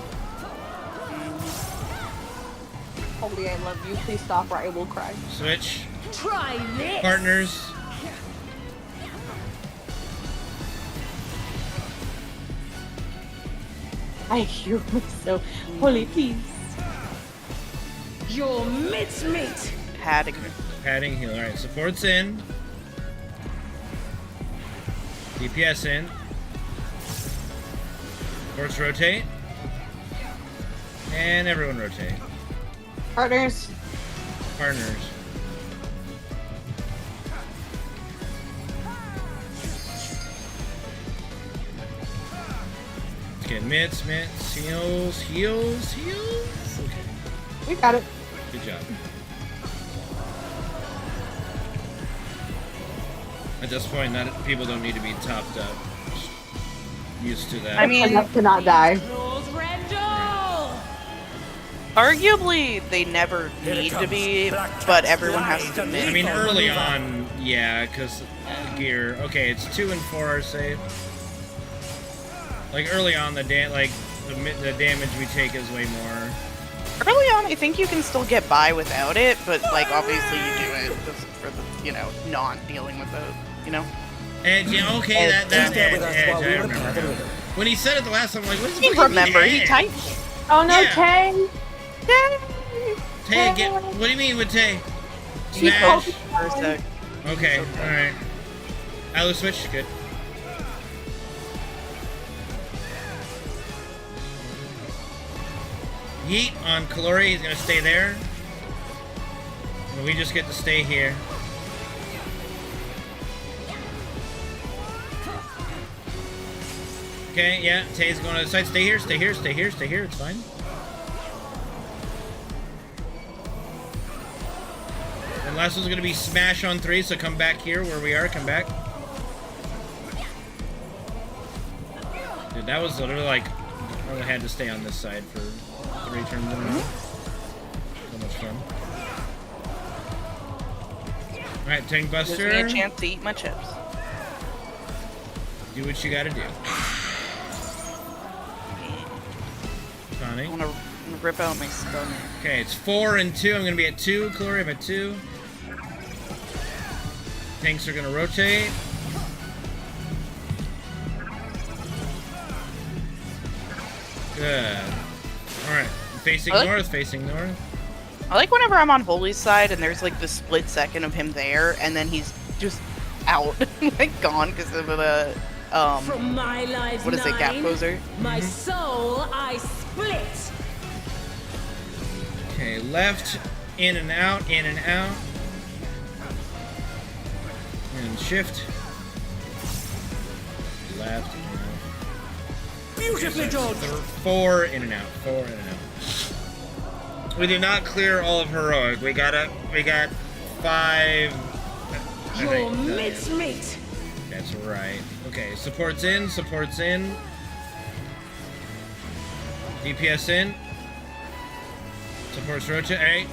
Holy, I love you. Please stop or I will cry. Switch. Try this. Partners. I hear myself. Holy, please. Your mincemeat. Padding. Padding heal. Alright, support's in. DPS in. Supports rotate. And everyone rotate. Partners. Partners. Let's get mitts, heals. Okay, We got it. good job. At this point, people don't need to be topped up. Just used to that. I mean, enough to not die. Arguably, they never need to be, but everyone has to admit. I mean, early on, yeah, because gear. Okay, it's 2 and 4 are safe. Like early on, the damage we take is way more. Early on, I think you can still get by without it, but like obviously you do it just for the not dealing with it, And yeah, okay, that edge, I remember. When he said it the last time, I'm like, what does He remember. He typed. Oh no, Yeah. Tay! Tay, what do you mean with Tay? She Smash. focused for a sec. Okay, alright. Allo switch, good. Yeet on Kalori, he's gonna stay there. And we just get to stay here. Okay, yeah, Tay's going to the side. Stay here, stay here, stay here, stay here, it's fine. And last one's gonna be smash on 3, so come back here where we are, come back. Dude, that was literally like, I only had to stay on this side for 3 turns in a row. So much fun. Alright, Tank Gives Buster. me a chance to eat my chips. Do what you gotta do. Connie. I'm gonna rip out my stomach. Okay, it's 4 and 2. I'm gonna be at 2. Kalori, I'm at 2. Tanks are gonna rotate. Good. Alright. Facing north, facing north. I like whenever I'm on Holy's side and there's like the split second of him there and then he's just out, like gone because of the From my life what is it, gap 9, poser? My soul I split. Okay, left, in and out, in and out. And shift. Left, in and out. Beautifully done. 4 in and out, 4 in and out. We did not clear all of heroic. We got 5. Your mincemeat. That's right. Okay, supports in, supports in. DPS in. Supports rotate.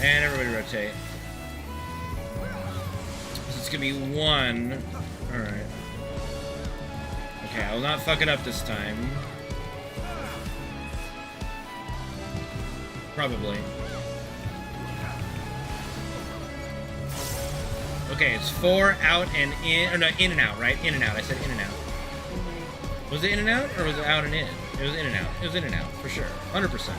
And everybody rotate. So it's gonna be 1. Alright. Okay, I will not fuck it up this time. Probably. Okay, it's 4 out and in, or no, in and out, right? In and out. I said in and out. Was it in and out, or was it out and in? It was in and out. It was in and out, for sure. 100%. 100%.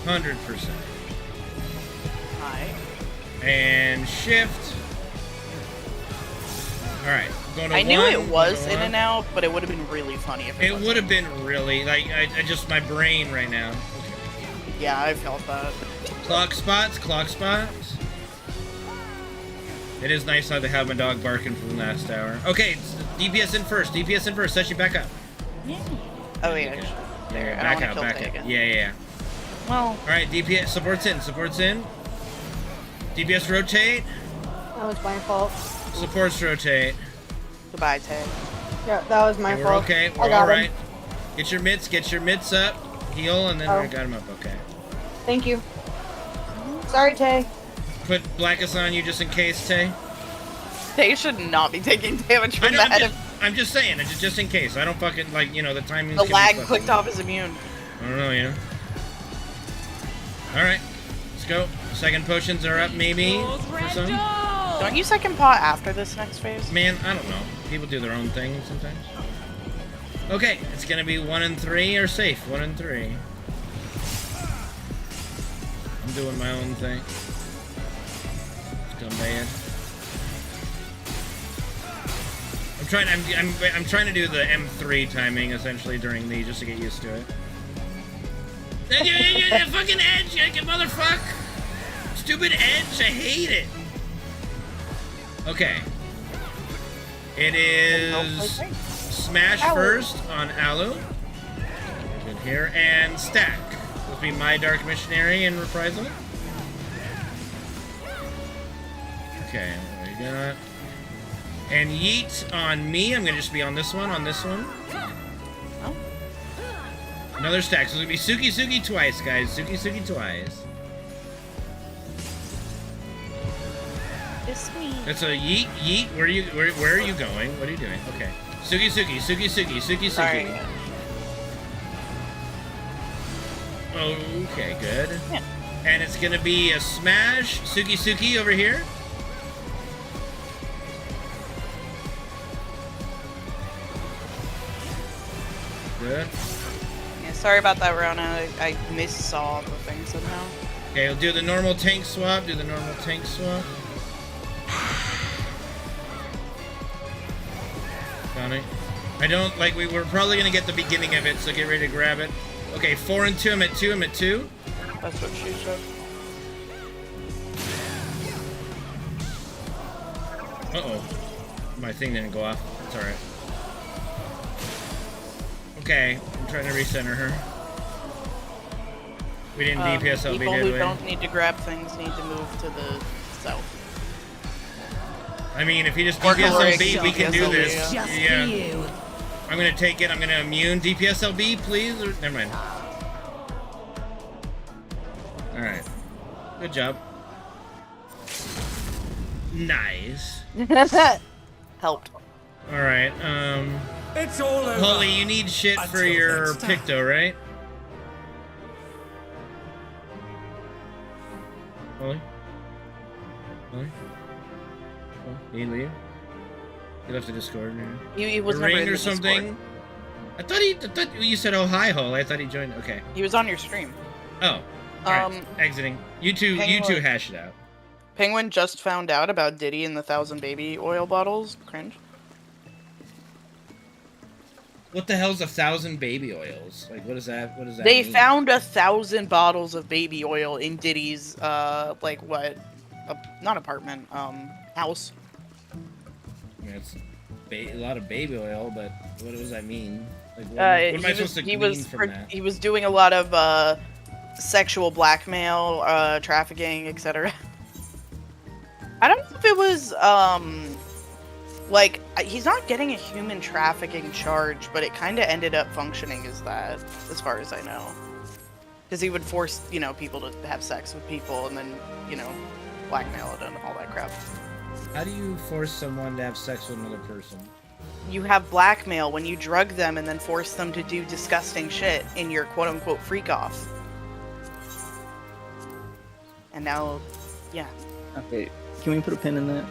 100%. Hi. And shift. Alright, going to 1. I knew it was in and out, but it would have been really funny if it would have been really, like, I just, my brain right now. Yeah, I felt that. Clock spots, clock spots. It is nice not to have my dog barking from last hour. Okay, DPS in first, DPS in first, set you back up. Oh yeah, there. Back out, back out. Yeah. Well. Alright, DPS, supports in, supports in. DPS rotate. That was my fault. Supports rotate. Goodbye, Tay. Yeah, that was my Okay, fault. we're okay, I we're got alright. him. Get your mitts up, heal, and then we got him up, okay. Thank you. Sorry, Tay. Put Blackus on you just in case, Tay. Tay should not be taking damage from that. I'm just saying, just in case. I don't fucking, like, you know, the timing. The lag clicked off his immune. I don't know, you know. Alright, let's go. Second potions are up, maybe, for some. Don't you second pot after this next phase? Man, I don't know. People do their own thing sometimes. Okay, it's gonna be 1 and 3 or safe. 1 and 3. I'm doing my own thing. It's gone bad. I'm trying to do the M3 timing essentially during the just to get used to it. Fucking edge, you motherfucker! Stupid edge, I hate it. Okay. It is smash first on Alu. Good here. And stack. This will be my Dark Missionary and Reprisal. Okay, what do we got? And yeet on me. I'm gonna just be on this one, Oh. Another stack. So it's gonna be Suki twice, guys. Suki twice. It's me. That's a yeet. Where are you going? What are you doing? Okay. Suki. Sorry. Okay, good. Yeah. And it's gonna be a smash. Suki over here. good. Yeah, sorry about that, Rona. I missaw the thing somehow. Okay, we'll do the normal tank swap. Do the normal tank swap. Got it. I don't like. We're probably gonna get the beginning of it, so get ready to grab it. Okay, 4 and 2. I'm at 2. I'm at 2. That's what she said. Uh-oh. My thing didn't go off. It's alright. Okay, I'm trying to recenter her. We didn't DPS LB, People did who we? don't need to grab things need to move to the south. I mean, if you just Or DPS correct LB, we can do this. Just Yeah. for you. I'm gonna take it. I'm gonna immune DPS LB, please. Or, never mind. Alright. Good job. Nice. Helped. Alright, It's all over. Holly, you need shit for Until your next time. Picto, right? Holly? Holly? Oh, did he leave? He left the Discord. He was A never ring in or the something? Discord. I thought you said, oh, hi, Holly. I thought he joined. Okay. He was on your stream. Oh. Alright, exiting. You two hash it out. Penguin just found out about Diddy and the 1,000 baby oil bottles. Cringe. What the hell's 1,000 baby oils? Like, what does that They mean? found 1,000 bottles of baby oil in Diddy's, like what? Not apartment, house. I mean, it's a lot of baby oil, but what does that mean? Like, what am I supposed to glean from that? He was doing a lot of, sexual blackmail, trafficking, etc. I don't know if it was, like, he's not getting a human trafficking charge, but it kind of ended up functioning as that, as far as I know. Because he would force, you know, people to have sex with people and then, you know, blackmail it and all that crap. How do you force someone to have sex with another person? You have blackmail when you drug them and then force them to do disgusting shit in your quote-unquote freak-off. And now, yeah. Okay, can we put a pin in that?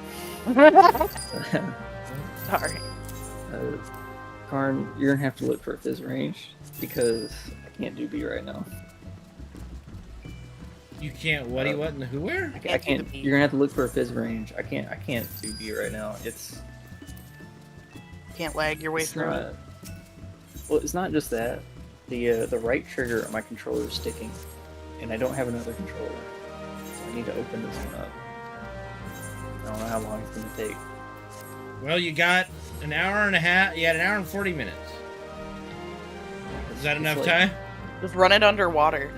Sorry. Karn, you're gonna have to look for a fizz range because I can't do B right now. You can't what in the who where? I can't. You're gonna have to look for a fizz range. I can't do B right now. It's Can't lag your way it's through not, it. well, it's not just that. The right trigger on my controller is sticking, and I don't have another controller, so I need to open this one up. I don't know how long it's gonna take. Well, you got an hour and a half. You had an hour and 40 minutes. Is that enough like- time? Just run it underwater.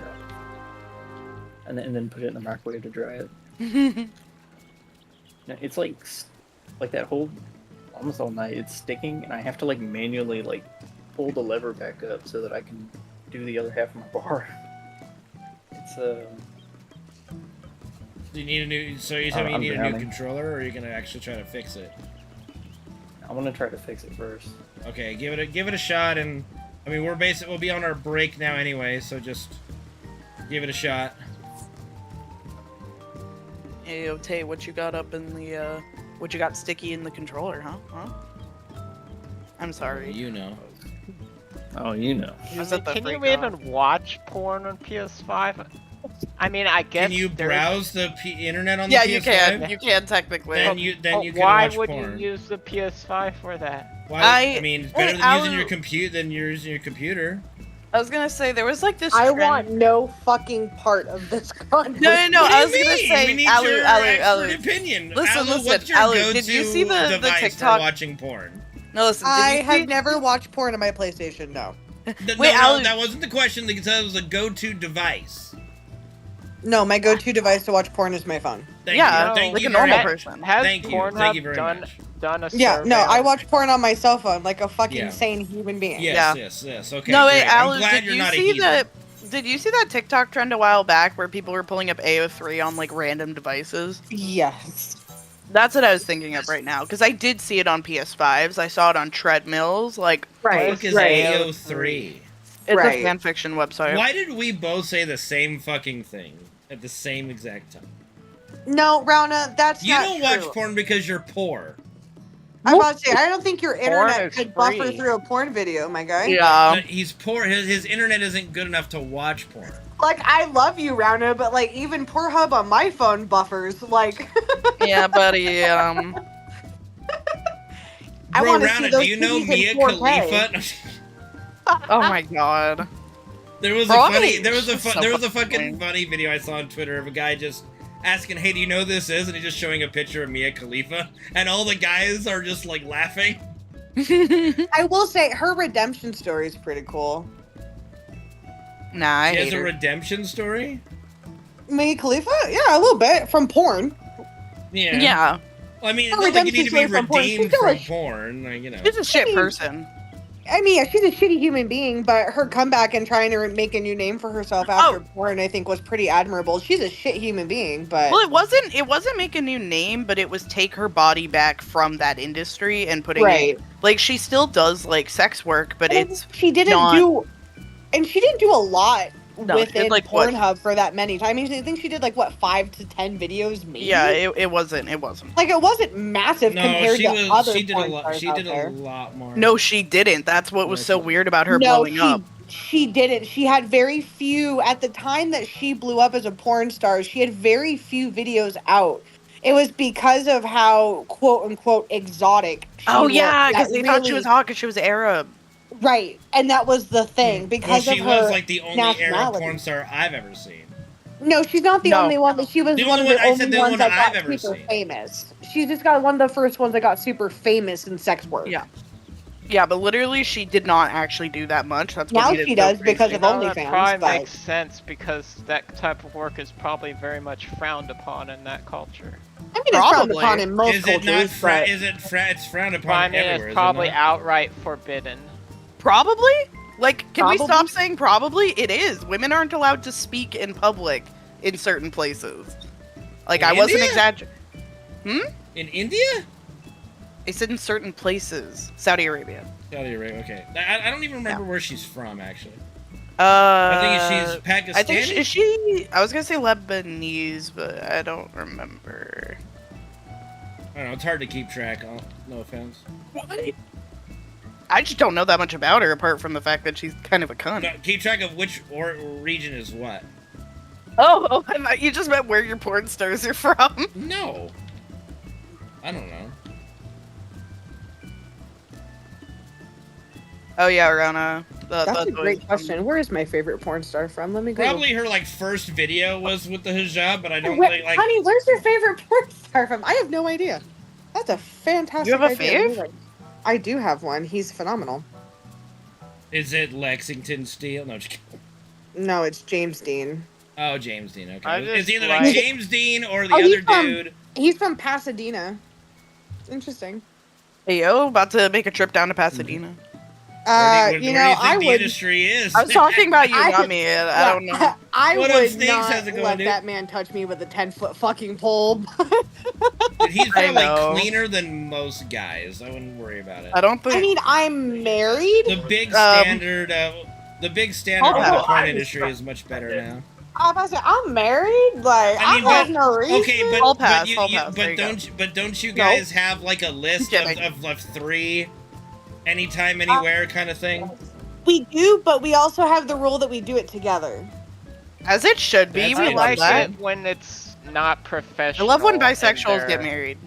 And then put it in the microwave to dry it. No, it's like that whole almost all night. It's sticking, and I have to like manually like pull the lever back up so that I can do the other half of my bar. It's You need a new. So you're telling me I'm you need a new drowning. controller, or are you gonna actually try to fix it? I want to try to fix it first. Okay, give it a shot, and I mean we'll be on our break now anyway, so just give it a shot. Hey, Tay, what you got up in the, what you got sticky in the controller, huh? I'm sorry. You know. Oh, you know. Was that the Can you freak off? even watch porn on PS5? I mean, I guess. Can you browse the internet on Yeah, the PS5? you can. You can technically. Then you can Why watch would porn. you use the PS5 for that? Why? I mean, it's better Wait, than using Alu- your compute than using your computer. I was gonna say there was like this. I trend- want no fucking part of this conversation. No. What do I you was gonna mean? say, We need Alu, your Alu, expert Alu. opinion. Listen, Alu, listen, what's your Alu. go-to Did you see the device TikTok? for watching porn? No, listen. I Did you see... have never watched porn on my PlayStation. No. Wait, Alu. that wasn't the question. Because that was a go-to device. No, my go-to device to watch porn is my phone. Thank Yeah, you. Thank like you a very normal much. person. Has Thank you. Pornhub Thank you very done much. a Yeah, survey no, I on- watch porn on my cell phone like a fucking Yeah. sane human being. Yes. Okay. No, wait, great. I'm Alu, glad did you're you not a see heathen. that? Did you see that TikTok trend a while back where people were pulling up AO3 on like random devices? Yes. That's what I was thinking of right now because I did see it on PS5s. I saw it on treadmills. Like, Right. What is right. AO3? it's Right. a fan fiction website. Why did we both say the same fucking thing at the same exact time? No, Rauna, that's You not don't true. watch porn because you're poor. I'm about to say, I don't think your Porn internet is could buffer free. through a porn video, my guy. No, he's poor. His internet isn't good enough to watch porn. Like, I love you, Roundup, but like even Pornhub on my phone buffers. Like, Yeah, buddy. I Bro, want to see Roundup, those do you know titties in Mia 4K. Khalifa? Oh my god. There was Right. there was a So fucking funny video I saw on Twitter of a guy just asking, "Hey, do you know who this is?" And he's just showing a picture of Mia Khalifa, and all the guys are just like laughing. I will say her redemption story is pretty cool. Nah, I She has hate a her. redemption story. Mia Khalifa? Yeah, a little bit from porn. Yeah. Yeah. Well, I mean, Her it's not like you need to be redemption story from porn. redeemed She's from still porn, like, you know. She's a shit person. I mean, yeah, she's a shitty human being, but her comeback and trying to make a new name for herself after porn, I think, was pretty admirable. She's a shit human being, but Well, it wasn't make a new name, but it was take her body back from that industry and putting Right. it like she still does like sex work, but it's she didn't not- do, and she didn't do a lot No, she did, within like, what- Pornhub for that many times. I mean, I think she did like what 5 to 10 videos, maybe. Yeah, it wasn't. Like it wasn't massive No, compared she to was. other She did a porn lot. stars She out did there. a lot more. No, she didn't. That's what was so weird about her No, blowing up. She didn't. She had very few at the time that she blew up as a porn star. She had very few videos out. It was because of how quote unquote exotic. She Oh looked yeah, because that they thought she really- was hot because she was Arab. right, and that was the thing Well, because she of her was like the only Arab nationality. porn star I've ever seen. No, she's not the No. only one. But she was The one of only the one- I only said the ones one that I've got ever super seen. famous. She just got one of the first ones that got super famous in sex work. Yeah. Yeah, but literally she did not actually do that much. That's what Now made it she so does crazy. because of Well, that OnlyFans, probably but makes sense because that type of work is probably very much frowned upon in that culture. I mean, it's frowned Probably. upon in most Is it not? cultures. But It's frowned upon I mean, everywhere. it's is it probably not? outright forbidden. Probably? Like, can we Probably? stop saying probably? It is. Women aren't allowed to speak in public in certain places. Like, In I wasn't India? exaggerating. In India? I said in certain places. Saudi Arabia. Saudi Arabia. Okay. I don't even remember where she's from actually. I think she's Pakistani. I think is she? I was gonna say Lebanese, but I don't remember. I don't know. It's hard to keep track. No offense. What? I just don't know that much about her, apart from the fact that she's kind of a cunt. No, keep track of which region is what. Oh, I thought you just meant where your porn stars are from. No. I don't know. Oh yeah, Rona. that's a great question. Where is my favorite porn star from? Let me go. Probably her like first video was with the hijab, but I don't Wait, think like. honey, where's your favorite porn star from? I have no idea. That's a fantastic. You have a idea. fave? I do have one. He's phenomenal. Is it Lexington Steele? No, just kidding. No, it's James Dean. Oh, James Dean. Okay. I It's just either like- like James Dean or the Oh, other he's from- dude. He's from Pasadena. Interesting. Hey yo, about to make a trip down to Pasadena. Where You do you know, think I the would. industry is? I was talking about you, I- not me. I don't know. I What up, would Snakes? not How's it going, let dude? that man touch me with a 10-foot fucking pole. Dude, he's I probably know. cleaner than most guys. I wouldn't worry about it. I don't think. I mean, I'm married. The big Um, standard, the big standard Oh, of the porn I industry is much better now. I'm about to say, I'm married. Like, I, have no reason. okay, but I'll pass, but, I'll pass, there you go. don't you guys have like a list kidding. of 3 anytime anywhere kind of thing? We do, but we also have the rule that we do it together. As it should be. That's We I it. love like that. it when it's not I professional. love when and bisexuals they're get married.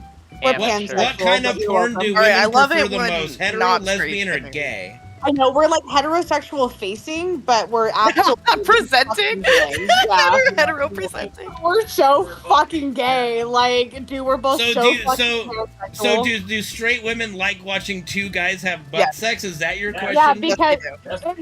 Or amateur. pansexual. What kind of but you're porn welcome. do All right, women I love prefer it the when most? Hetero, not lesbian, or straight gay? I know we're like heterosexual facing, but we're absolutely Presenting. fucking gay. Yeah. Hetero presenting. We're so fucking gay. Like, dude, we're both So so, do fucking so heterosexual. do straight women like watching 2 guys have butt Yes. sex? Is that your question? Yeah, because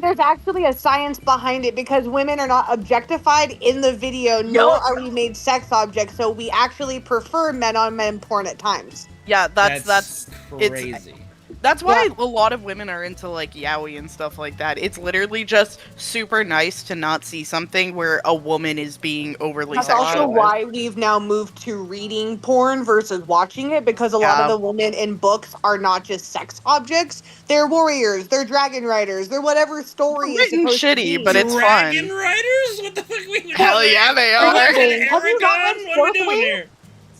there's actually a science behind it because women are not objectified in the video, nor are we made sex objects, so we actually prefer men on men porn at times. Yeah, that's crazy. That's why a lot of women are into like yaoi and stuff like that. It's literally just super nice to not see something where a woman is being overly That's also sexualized. why we've now moved to reading porn versus watching it, because a lot of the women in books are not just sex objects. They're warriors, they're dragon riders, they're whatever story is Written supposed to shitty, be. but it's Dragon fun. Riders? What the fuck? We Hell yeah, they are. Have you not read Aragon? What are we doing Fourth here?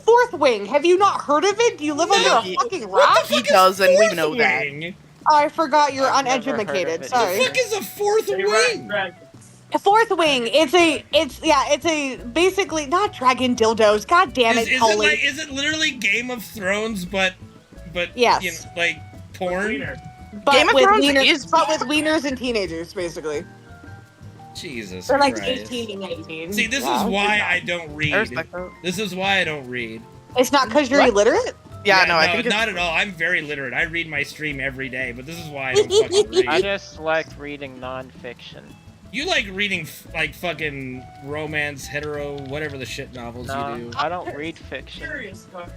Fourth Wing. Have you not heard of it? Do you live under a fucking rock? He does, and we know that. I forgot you're I've never heard of uneducated. it Sorry. What the fuck is a fourth wing? Fourth Wing. It's a basically not dragon dildos. God damn it, Is Coley. it literally Game of Thrones, but Yes. you know, like porn? But Game of with Thrones wieners, is- but with wieners and teenagers, basically. Jesus They're like Christ. 18 and 19. See, this Yeah. is why I don't read. respect that. This is why I don't read. It's not because you're illiterate? Yeah, no, I think not at all. I'm very literate. I read my stream every day, but this is why I don't fucking read. I just like reading nonfiction. You like reading like fucking romance, hetero, whatever the shit novels No, you do. I don't read fiction. Curious, Carter.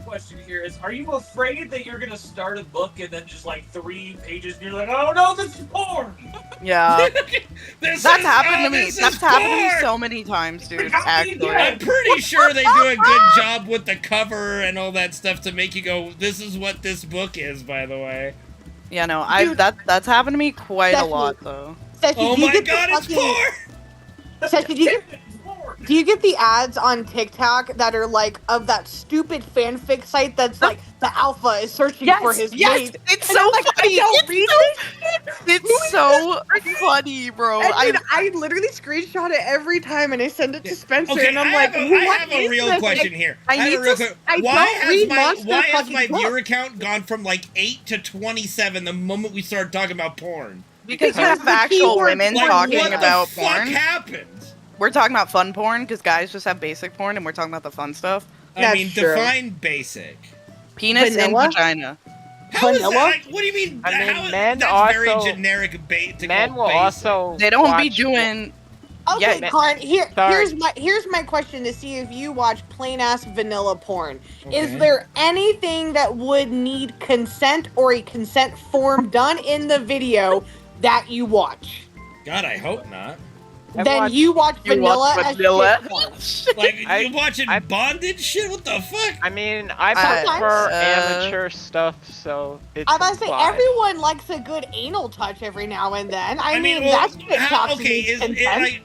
Question here is: are you afraid that you're gonna start a book and then just like 3 pages and you're like, oh no, this is porn? Yeah. This That's is- happened to oh, me. this That's is happened to me porn! so many times, dude. Actually. I'm pretty sure they do a good job with the cover and all that stuff to make you go, this is what this book is, by the way. Yeah, no, that's happened to me quite a lot though. Oh my god, it's porn! Session, do you get the ads on TikTok that are like of that stupid fanfic site that's like the alpha is searching for his mate? It's And so I'm like, funny. I don't read this shit. It's so funny, bro. And I literally screenshot it every time and I send it to Spencer Okay, and I'm I like, have what a is real this? question Like, here. I have need a real to. quick- I Why don't has read my monster why has fucking my books. viewer count gone from like 8 to 27 the moment we started talking about porn? Because we have actual women Like, talking what about the fuck porn. happened? We're talking about fun porn because guys just have basic porn, and we're talking about the fun stuff. I mean, define basic. Penis Vanilla? and vagina. How is that? Like, what do you mean? I mean, how, men that's also very generic bait to men call will basic. also They don't be watch- doing. Okay, Yeah, Karn, Sorry. here's my question to see if you watch plain ass vanilla porn. Okay. Is there anything that would need consent or a consent form done in the video that you watch? God, I hope not. Then you watch vanilla as shit porn. Like, you watching bondage shit? What the fuck? I mean, I Sometimes. prefer amateur stuff, so it's I'm about to say fine. everyone likes a good anal touch every now and then. I mean, well, that's what talks okay, to is consent. it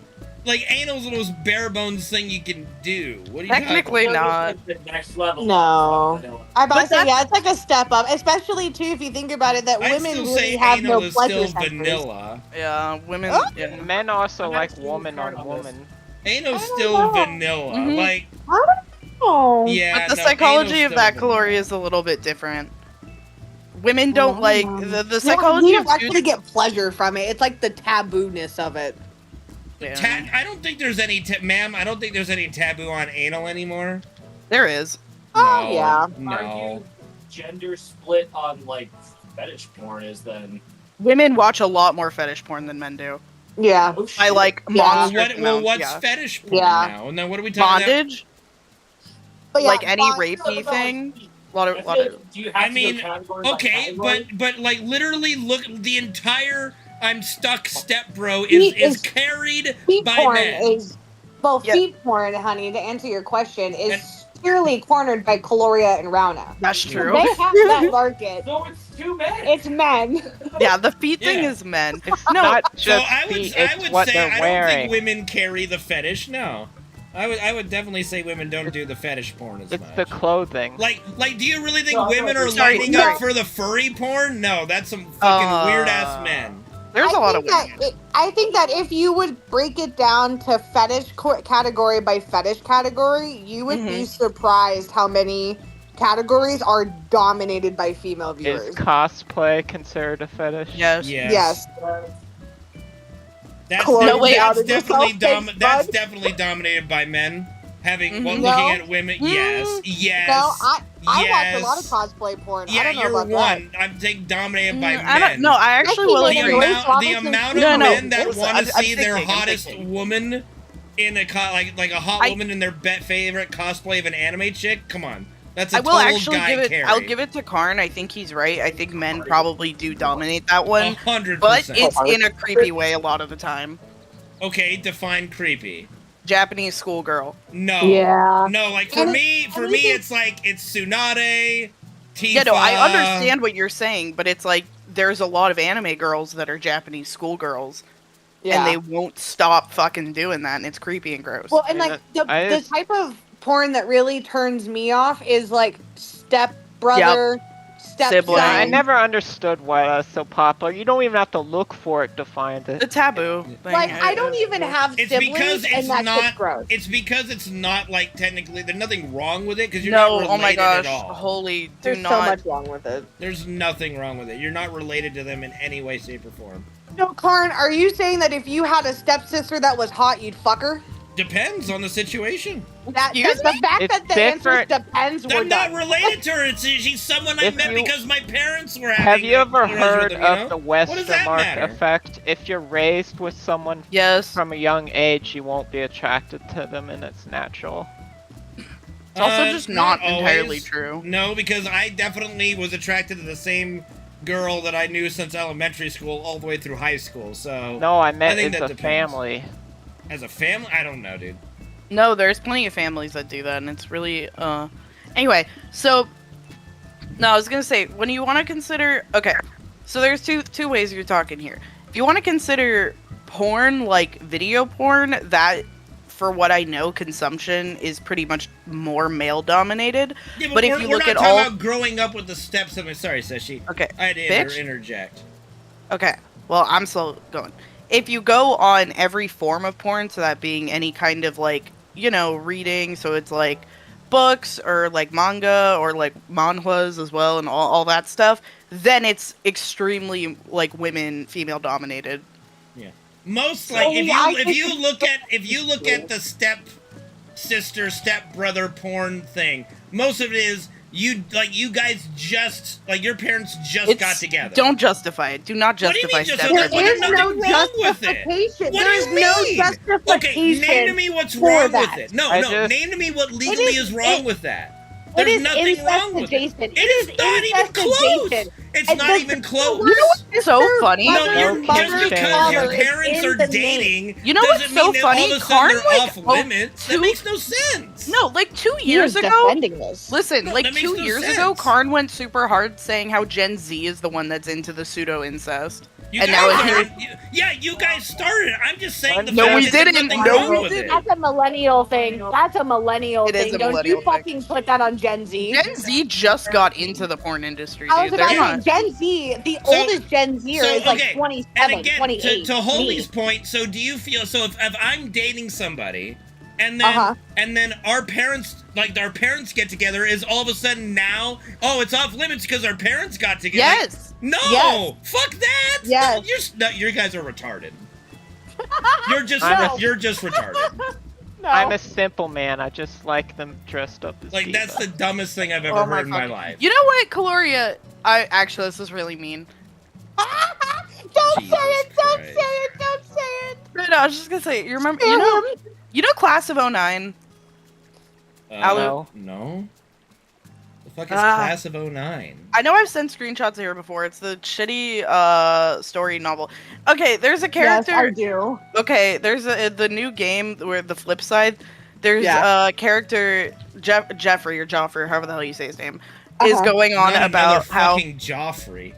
like anal's the most bare bones thing you can do? What are you Technically talking about? not. The next level. No. I'm about But to say, that's- yeah, it's like a step up, especially too if you think about it that I'd women still really say have anal no is pleasure still centers. vanilla. Yeah, women. Oh. Yeah. Men also I'm like actually woman hard on on woman. Anal's I don't still know. vanilla. Mhm. Like, Oh. yeah. But the no, psychology anal's of that still calorie is a little bit different. Women don't like the You psychology don't of actually dudes. get pleasure from it. It's like the taboo-ness of it. Yeah. I don't think there's any, ma'am. I don't think there's any taboo on anal anymore. There is. Oh, No, yeah. No. Argue gender split on like fetish porn is then. Women watch a lot more fetish porn than men do. Yeah. Oh, I shit. like Yeah. monstrous Well, amounts, what's yeah. fetish porn Yeah. now? And then what are we talking about? Bondage, But yeah, like any bond- rapey thing. A lot I of, feel lot of. like, do you have I to mean, go category by okay, category? but like literally, look, the entire I'm stuck step bro Feet is is- carried feet by porn men. is well, Yeah. feet porn, honey. To answer your question, is purely cornered by Caloria and Rauna. That's true. They have that market. So it's 2 men. It's men. Yeah, the feet thing Yeah. is men. It's No, not So just I would, feet, I it's would what say they're I don't wearing. think women carry the fetish. No, I would definitely say women don't do the fetish porn as It's much. the clothing. Like, do you really think No, women are sorry, lining sorry. up for the furry porn? No, that's some fucking weird ass men. there's a lot of women. I think that if you would break it down to fetish category by fetish category, you would be surprised how many categories are dominated by female Is viewers. cosplay considered a fetish? Yes. Yes. That's, Chloe, No, wait, that's outed definitely yourself, thanks, that's bud. definitely dominated by men. Having well, Mhm. looking No. at women, yes, yes. No, I watch yes. a lot of cosplay porn. I Yeah, don't know you're about one. I'm saying dominated by men. I don't. No, I actually think will it's the agree. really amount, the Robinson- amount No, of no, men that listen, want I'm to see their thinking, I'm hottest thinking. woman in a like a hot woman in their favorite cosplay of an anime chick. Come on, that's a I will total actually guy give it. carry. I'll give it to Karn. I think he's right. I think men probably do dominate that one, 100%. but it's in a creepy way a lot of the time. Okay, define creepy. Japanese schoolgirl. No. Yeah. No, like for And me, anything- it's like it's Tsunade, Tifa. Yeah, no, I understand what you're saying, but it's like there's a lot of anime girls that are Japanese schoolgirls, Yeah. and they won't stop fucking doing that, and it's creepy and gross. Well, and Yeah, like the I the just- type of porn that really turns me off is like stepbrother, stepson. Yeah, I never understood why that's so popular. You don't even have to look for it to find it. The taboo thing. Like, I don't even have It's siblings, because it's and that's not. just gross. It's because it's not like technically. There's nothing wrong with it because you're No, not related oh my gosh, at all. holy, do There's not. so much wrong with it. There's nothing wrong with it. You're not related to them in any way, shape, or form. No, Karn, are you saying that if you had a stepsister that was hot, you'd fuck her? Depends on the situation. The fact that the answer depends. I'm not related to her. She's someone I met because my parents were having. Have you ever with heard them, of the What does that Westermark matter? effect? If you're raised with someone from a young age, you won't be attracted to them, and it's natural. It's also just not entirely always. true. No, because I definitely was attracted to the same girl that I knew since elementary school all the way through high school. So No, I meant think as that a depends. family. As a family, I don't know, dude. No, there's plenty of families that do that, and it's really, Anyway, so... No, I was gonna say, when you want to consider... Okay, so there's two ways you're talking here. If you want to consider porn, like video porn, that, for what I know, consumption is pretty much more male-dominated. Yeah, but if we're you not look at talking all... about growing up with the steps of it. Sorry, Seshi. Okay, I had to bitch. interject. Okay, well, I'm still going. If you go on every form of porn, so that being any kind of, like, you know, reading, so it's like books or like manga or like manhwas as well and all that stuff, then it's extremely like female dominated. Yeah. Most like if you look at the step sister, step brother porn thing, most of it is you guys just like your parents just got together. Don't justify it. Do not What do you justify mean step justify? brother. There's nothing wrong with it. What do you mean? Okay, name to me what's wrong with it. No, name to me what legally is wrong with that. There's nothing wrong with it. It is not even close. It's not even close. You know what's so funny? No, just because your parents are dating, you know what's doesn't so mean that funny? all of a sudden Karn, they're like, off limits. That makes no sense. No, like 2 years ago. Defending this. Listen, No, like that makes 2 no years sense. ago, Karn went super hard saying how Gen Z is the one that's into the pseudo incest. You And guys now are- yeah, you guys started it. I'm just saying the No, fact we that there's didn't. nothing No, wrong we with it. That's a millennial thing. That's a millennial It is thing. a Don't millennial you fucking put that on Gen Z. Gen Z just got into the porn industry, I was dude. about They're to say, not. Gen Z, the oldest Gen Zer is like 27, and again, 28. to Holy's point, so do you feel so if I'm dating somebody and then our parents get together, is all of a sudden now it's off limits because our parents got together? Yes. No. Yes. Fuck that. Yes. You guys are retarded. You're just retarded. I'm a simple man. I just like them dressed up as Like divas. that's the dumbest thing I've ever Oh my heard in my fucking- life. You know what, Caloria? Actually, this is really mean. Don't say it! Don't say it! Don't say it! No, I was just gonna say. You remember? You know, Class of 09. No. The fuck is Class of 09? I know I've sent screenshots here before. It's the shitty story novel. Okay, there's a character. Yes, I do. Okay, there's the new game where the flip side. There's a character Jeffrey or Joffrey, however the hell you say his name, is going on Not about another how fucking Joffrey.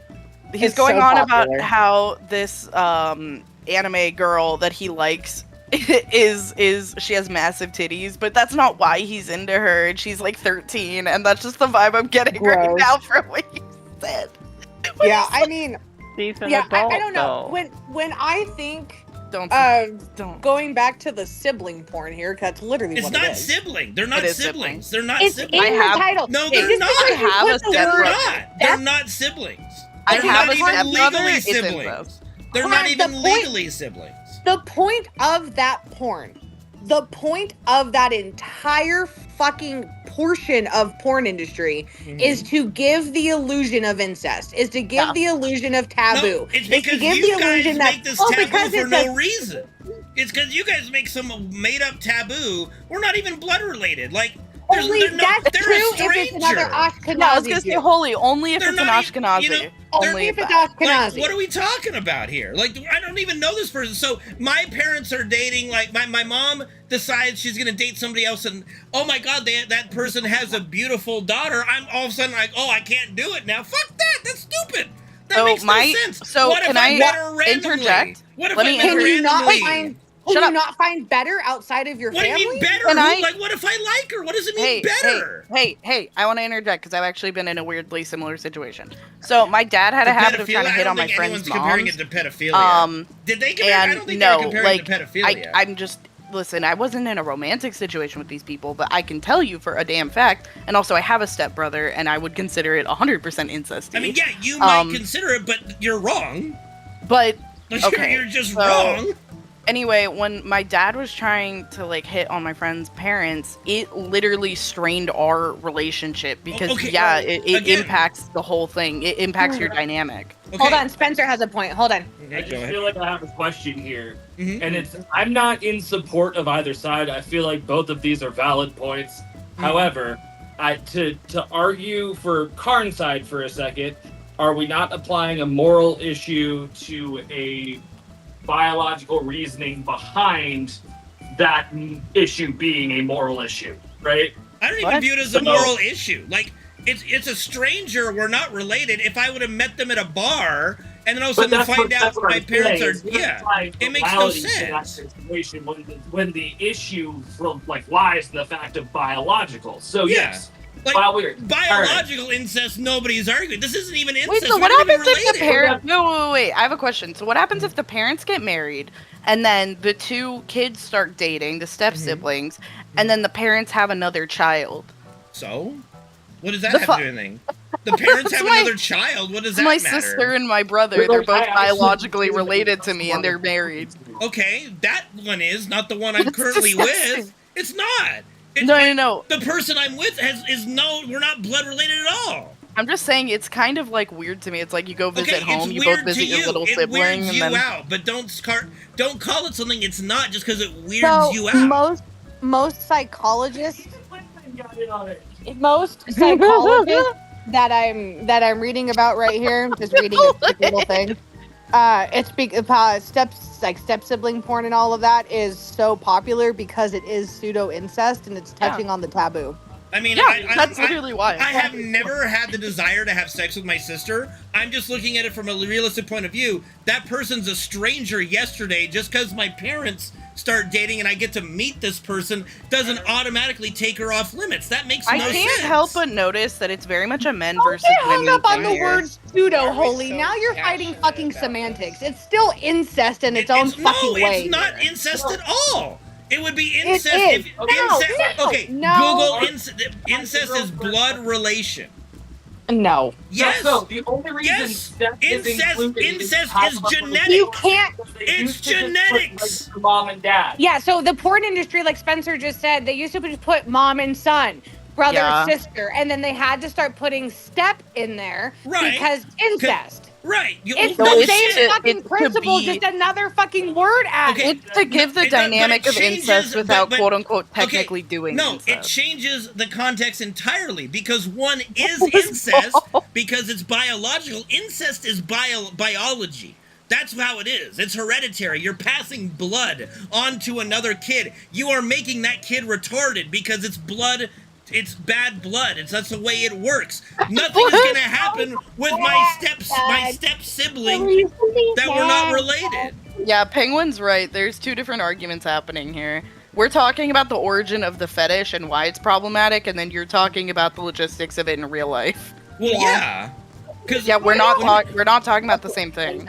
he's going on about how this anime girl that he likes is she has massive titties, but that's not why he's into her, and she's like 13, and that's just the vibe I'm getting right Gross. now from what you said. Yeah, I mean, He's an yeah, adult, I don't know. though. When I think don't going back to the sibling porn here, 'cause that's literally It's what not it is. sibling. They're not It is siblings. They're not It's siblings. in the title. No, It's they're just not. because you have put a the stepbrother. word- They're not siblings. I They're have not a even stepbrother, legally it's siblings. incest. They're But not the even point- legally siblings. The point of that porn, the point of that entire fucking portion of porn industry is to give the illusion of incest, is to give the illusion of taboo. No, it's to because give you the guys illusion that make this because taboo for it's no a- reason. It's because you guys make some made-up taboo. We're not even blood related. Like, Only that's they're true a if it's another stranger. Ashkenazi. No, I was gonna say Jew. holy only if They're it's an not Ashkenazi. you know, only if it's that. Ashkenazi. Like, what are we talking about here? Like, I don't even know this person. So my parents are dating. Like, my mom decides she's gonna date somebody else, and oh my god, that person has a beautiful daughter. I'm all of a sudden like, oh, I can't do it now. Fuck that. That's stupid. That makes no sense. So what can if I I met her randomly? interject? What if Let I me met her Can you not randomly? find? Shut up. you not find better outside of your What family? do you mean better? Can I- Like, what if I like her? What does it mean better? Hey, I want to interject because I've actually been in a weirdly similar situation. So my dad had a habit of trying to hit on my friends' comparing moms. it to pedophilia. Did they compare? I And don't think no, they were comparing like, it to pedophilia. I'm just listen. I wasn't in a romantic situation with these people, but I can tell you for a damn fact. And also, I have a stepbrother, and I would consider it 100% incesty. I mean, yeah, you might consider it, but you're wrong. But okay, you're just so, wrong. Anyway, when my dad was trying to like hit on my friend's parents, it literally strained our relationship because it impacts the whole thing. It impacts your dynamic. Hold on, Spencer has a point. Hold on. I just feel like I have a question here, and it's I'm not in support of either side. I feel like both of these are valid points. However, to argue for Karn's side for a second, are we not applying a moral issue to a biological reasoning behind that issue being a moral issue, right? I don't even view it as a moral issue. Like, it's a stranger. We're not related. If I would have met them at a bar and then all of a sudden find out my parents are, it makes no sense. Situation when the issue lies in the fact of biological. So yes. Like, biological incest, nobody's arguing. This isn't even incest. Wait, so what happens if the parents... Wait, I have a question. So what happens if the parents get married, and then the two kids start dating, the step-siblings, and then the parents have another child? So? What does that have to do with anything? The parents have another child? What does that matter? My sister and my brother, they're both biologically related to me, and they're married. Okay, that one is, not the one I'm currently with. It's not. No. The person I'm with we're not blood related at all. I'm just saying it's kind of like weird to me. It's like you go visit home, you both visit your little sibling, weirds and you then out, but don't call it something it's not just because it weirds you out. Most psychologists that I'm reading about right here, just reading a little thing. Step sibling porn and all of that is so popular because it is pseudo incest and it's touching on the taboo. I mean, that's literally why. I have never had the desire to have sex with my sister. I'm just looking at it from a realistic point of view. That person's a stranger yesterday. Just because my parents start dating and I get to meet this person doesn't automatically take her off limits. That makes no sense. I can't help but notice that it's very much a men versus Get women hung up on thing the here. word pseudo, Holy. Now you're fighting fucking semantics. It's still incest in its own fucking way. No, it's not incest at all. It would be incest It is. Google incest is blood relation. No. Yes. No, the only reason incest is genetic. You can't. It's genetics. Mom and dad. Yeah, so the porn industry, like Spencer just said, they used to just put mom and son, brother, sister, and then they had to start putting step in there because incest. Right. It's the same fucking principle, just another fucking word added. It's to give the dynamic of incest without quote unquote technically doing incest. It changes the context entirely because one is incest because it's biological. Incest is biology. That's how it is. It's hereditary. You're passing blood onto another kid. You are making that kid retarded because it's blood. It's bad blood. That's the way it works. Nothing is gonna happen with my step sibling that we're not related. Yeah, Penguin's right. There's two different arguments happening here. We're talking about the origin of the fetish and why it's problematic, and then you're talking about the logistics of it in real life. Well, yeah. Yeah, we're not talking about the same thing.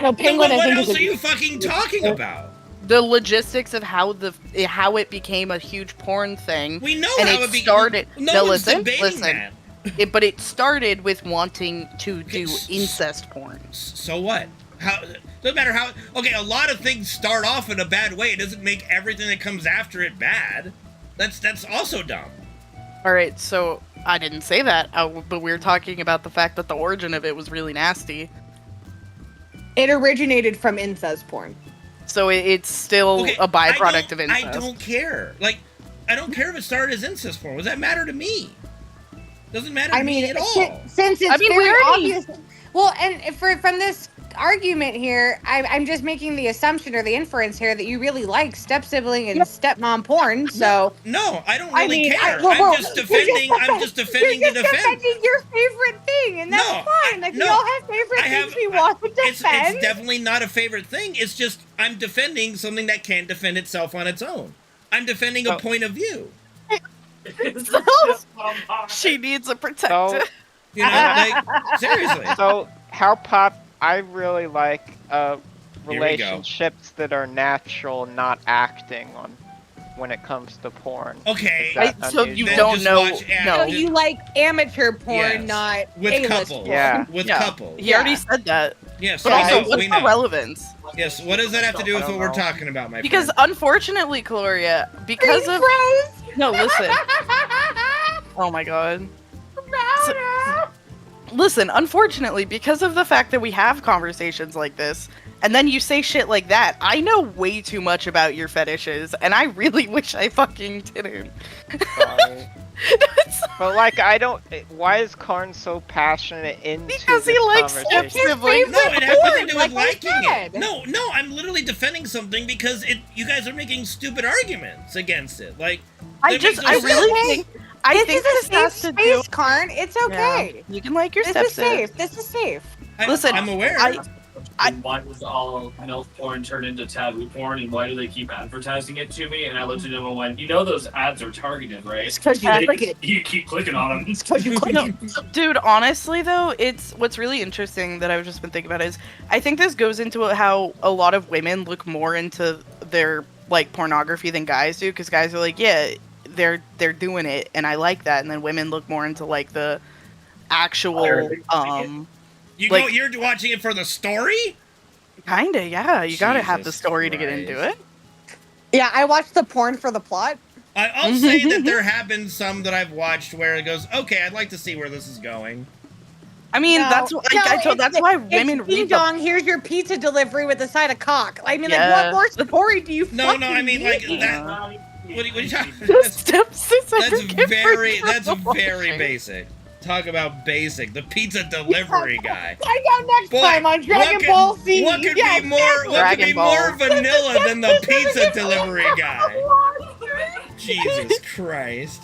No, Penguin, what else are you fucking talking about? The logistics of how it became a huge porn thing. We know and how it started. Listen. That. But it started with wanting to do incest porn. So what? Doesn't matter how. Okay, a lot of things start off in a bad way. It doesn't make everything that comes after it bad. That's also dumb. All right, so I didn't say that, but we were talking about the fact that the origin of it was really nasty. It originated from incest porn. So it's still a byproduct of incest. I don't care. Like, I don't care if it started as incest porn. What does that matter to me? Doesn't matter to me at all. Since it's very obvious. Well, and from this argument here. I'm just making the assumption or the inference here that you really like step-sibling and stepmom porn, so... No, I don't really care. Well, I'm just defending you're to defend. defending your favorite thing, and that's fine. Like, we all have favorite things we want to defend. It's definitely not a favorite thing. It's just I'm defending something that can't defend itself on its own. I'm defending a point of view. She needs a protector. You know, like, seriously. So, I really like relationships that are natural, not acting on when it comes to porn. Okay. So you don't know. No, you like amateur porn, not with A-list couples. porn. Yeah. With couples. He already said that. Yes, But also, what's the relevance? Yes, what does that have to do with what we're talking about, my Because friend? unfortunately, Gloria, because of no, listen. Oh my god. Listen, unfortunately, because of the fact that we have conversations like this, and then you say shit like that, I know way too much about your fetishes, and I really wish I fucking didn't. But like, why is Karn so passionate into Because he this likes conversation? step-siblings. No, it has nothing to do with like I liking said. it. No, I'm literally defending something because you guys are making stupid arguments against it. Like, I think this has to safe do. space, Karn. It's okay. You can like your This is stepsis. safe. This is safe. Listen, I'm aware. Why was all MILF porn turned into taboo porn, and why do they keep advertising it to me? And I looked at them and went, you know those ads are targeted, right? It's because you click it. You keep clicking on them. It's because you click No, dude, honestly though, it's what's really interesting that I've just been thinking about is I think this goes into how a lot of women look more into their like pornography than guys do, because guys are like, yeah, they're doing it and I like that, and then women look more into like the actual You're watching it for the story? Kinda, yeah. You gotta have the story to get into it. Yeah, I watched the porn for the plot. I'll say that there have been some that I've watched where it goes, okay, I'd like to see where this is going. I mean, that's why women Ding read dong, here's your pizza delivery with a side of cock. I mean, Yeah. like, what more story do you No, fucking I mean, like, need? that... What are you talking That's very basic. Talk about basic. The pizza delivery guy. Find out next time on Dragon Ball Z. What could Yeah, be more? exactly. What could be more vanilla than the pizza delivery guy? Jesus Christ!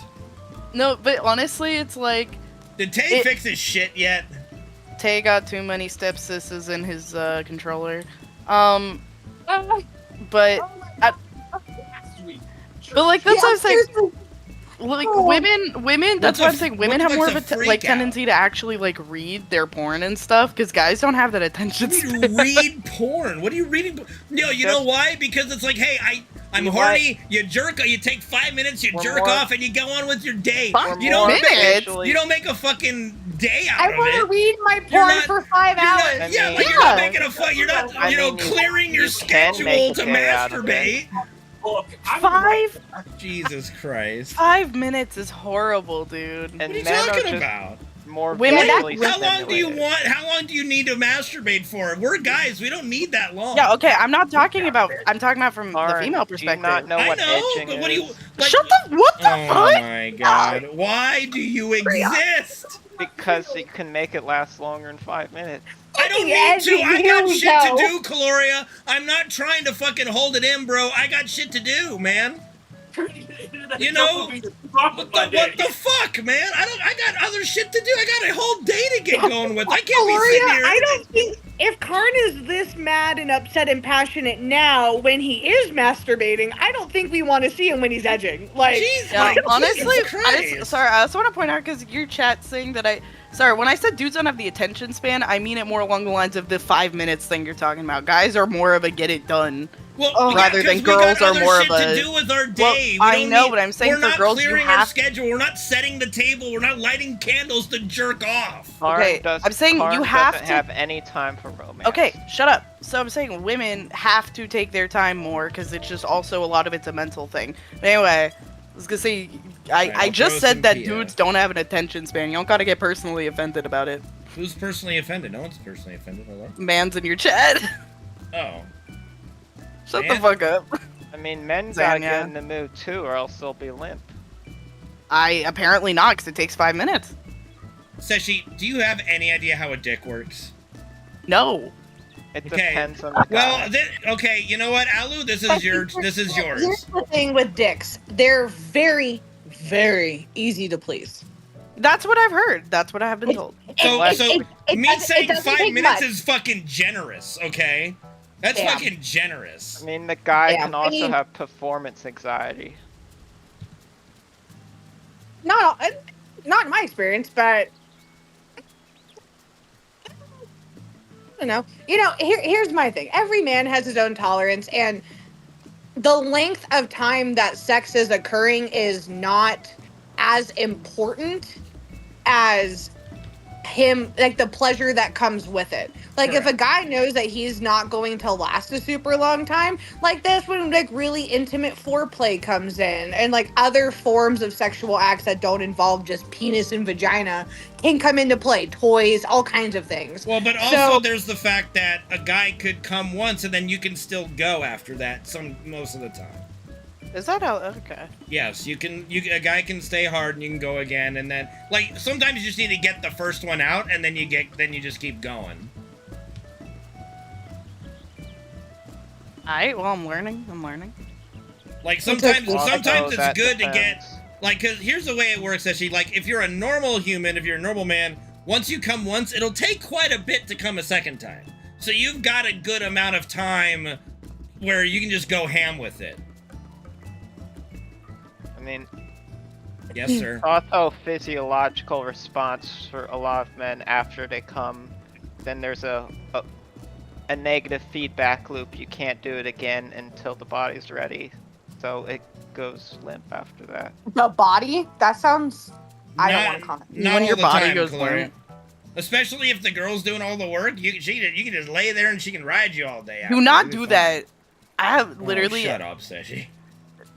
No, but honestly, it's like. Did Tay fix his shit yet? Tay got too many stepsisters in his controller. But like that's what I'm saying. Like women. That's what I'm saying. Women have more of a tendency to actually like read their porn and stuff, because guys don't have that attention span. Read porn? What are you reading? No, you know why? Because it's like, hey, I'm horny. You jerk. You take 5 minutes. You jerk off, and you go on with your day. You don't make a fucking day out of it. I want to read my porn for 5 hours. You're not making a fun. You're not, clearing your schedule to masturbate. Jesus Christ. 5 minutes is horrible, dude. And what are you talking about? More women. How long do you want? How long do you need to masturbate for? We're guys. We don't need that long. Yeah, okay. I'm talking about from the female perspective. Do you not know what edging but what do you? Like, Shut the. What the fuck? Oh my god! Why do you exist? Because you can make it last longer than 5 minutes. I don't need to. I got shit to do, Caloria. I'm not trying to fucking hold it in, bro. I got shit to do, man. You know, what the fuck, man? I got other shit to do. I got a whole day to get going with. I can't be sitting here. I don't think if Karn is this mad and upset and passionate now when he is masturbating, I don't think we want to see him when he's edging. Like, honestly, I also want to point out, because your chat saying that when I said dudes don't have the attention span, I mean it more along the lines of the 5 minutes thing you're talking about. Guys are more of a get it done. Rather than girls are more of a. To do with our day. Well, I know, but I'm saying we're for girls, not you clearing our have. schedule. We're not setting the table. We're not lighting candles to jerk off. Okay, I'm saying you have to have any time for romance. Okay, shut up. So I'm saying women have to take their time more, because it's just also a lot of it's a mental thing. But anyway, I was gonna say, I just said that dudes don't have an attention span. You don't gotta get personally offended about it. Who's personally offended? No one's personally offended. Hello? Man's in your chat. Oh. Shut the fuck up. I mean, men gotta get in the mood too, or else they'll be limp. Apparently not, because it takes 5 minutes. Seshi, do you have any idea how a dick works? No. It Okay. depends on the guy. Well, okay, you know what, Alu? This is yours. Here's the thing with dicks. They're very, very easy to please. That's what I've heard. That's what I have been told. So me saying doesn't 5 take minutes much. is fucking generous, okay? That's Damn. fucking generous. I mean, the guy Yeah, can I also mean- have performance anxiety. Not in my experience, but I don't know. Here's my thing. Every man has his own tolerance, and the length of time that sex is occurring is not as important as him, like the pleasure that comes with it. Like if a guy knows that he's not going to last a super long time, like that's when like really intimate foreplay comes in, and like other forms of sexual acts that don't involve just penis and vagina can come into play. Toys, all kinds of things. Well, but also there's the fact that a guy could come once and then you can still go after that most of the time. Is that how? Okay. Yes, you can. A guy can stay hard and you can go again, and then like sometimes you just need to get the first one out, and then you just keep going. Alright, well, I'm learning. Like sometimes Also, it's that good to get depends. like, cause here's the way it works. Actually, like if you're a normal human, if you're a normal man, once you come once, it'll take quite a bit to come a second time. So you've got a good amount of time where you can just go ham with it. I mean, Yes, sir. it's also a physiological response for a lot of men after they come. Then there's a negative feedback loop. You can't do it again until the body's ready. So it goes limp after that. The body? That sounds. I don't Not- want to comment. Not When all your the body time, goes Claire. limp. Especially if the girl's doing all the work, you can just lay there and she can ride you all day. Do not do that. I have literally. Oh, shut up, Seshi.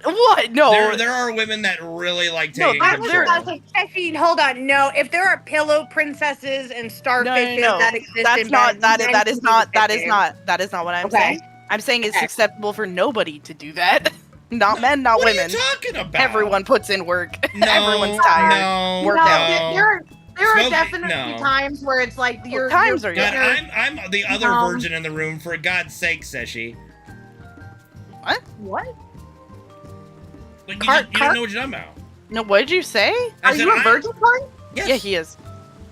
What? No. There are women that really like No, taking I was control. about to say, hold on. No, if there are pillow princesses and starfishes that exist That's in not. bed, That men is can not. do That it, is dude. not. That is not what I'm Okay. saying. I'm saying it's Okay. acceptable for nobody to do that. Not men, not What women. are you talking about? Everyone puts in work. No, Everyone's tired. no, Work No, out. there are Smoking- definitely no. times where it's like your times your are God, dinner- I'm the other No. virgin in the room, for God's sake, Seshi. What? What? Like, you don't know what you're talking about. No, what did you say? I Are said you a virgin, Clark? Yes. Yeah, he is.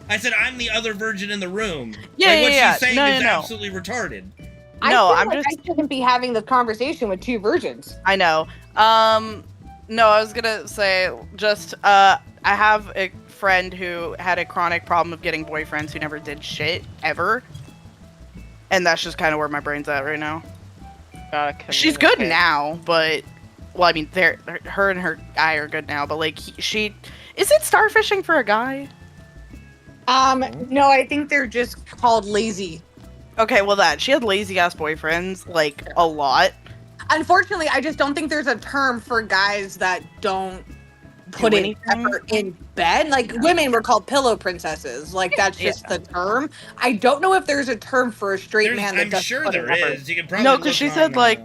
I said I'm the other virgin in the room. Yeah, like, yeah, what yeah. she's saying No, is no, no. absolutely retarded. I No, feel I'm like just. I shouldn't be having this conversation with two virgins. I know. No, I was gonna say just I have a friend who had a chronic problem of getting boyfriends who never did shit ever, and that's just kind of where my brain's at right now. She's good now, but well, I mean, her and her guy are good now, but like she is it starfishing for a guy? No, I think they're just called lazy. Okay, well that she had lazy ass boyfriends like a lot. Unfortunately, I just don't think there's a term for guys that don't put in anything? effort in bed. Like women were called pillow princesses. Like that's just the term. I don't know if there's a term for a straight man that I'm doesn't sure put in there effort. is. You can probably No, because look she on, said like,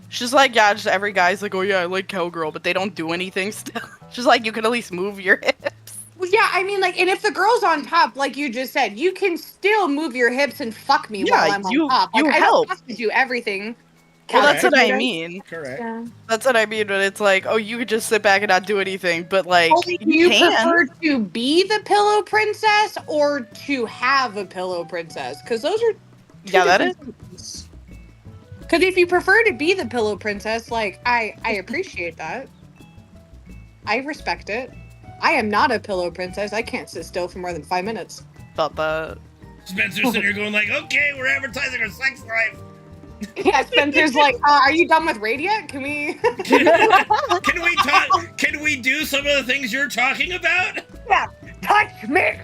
she's like, yeah, just every guy's like, oh yeah, I like cowgirl, but they don't do anything still. She's like, you can at least move your hips. Well, yeah, I mean, like, and if the girl's on top, like you just said, you can still move your hips and fuck me Yeah, while I'm you- on top. Like, you I help. don't have to do everything. Well, that's what I Correct. mean. Correct. Yeah. That's what I mean when it's like, oh, you could just sit back and not do anything, but like, Well, do you can. prefer to be the pillow princess or to have a pillow princess? Because those are Yeah, that is. Because if you prefer to be the pillow princess, like I appreciate that. I respect it. I am not a pillow princess. I can't sit still for more than 5 minutes. Thought that. Spencer's sitting here going like, okay, we're advertising our sex life. Yeah, Spencer's like, are you done with raid yet? Can we? Can we talk? Can we do some of the things you're talking about? Yeah, touch me.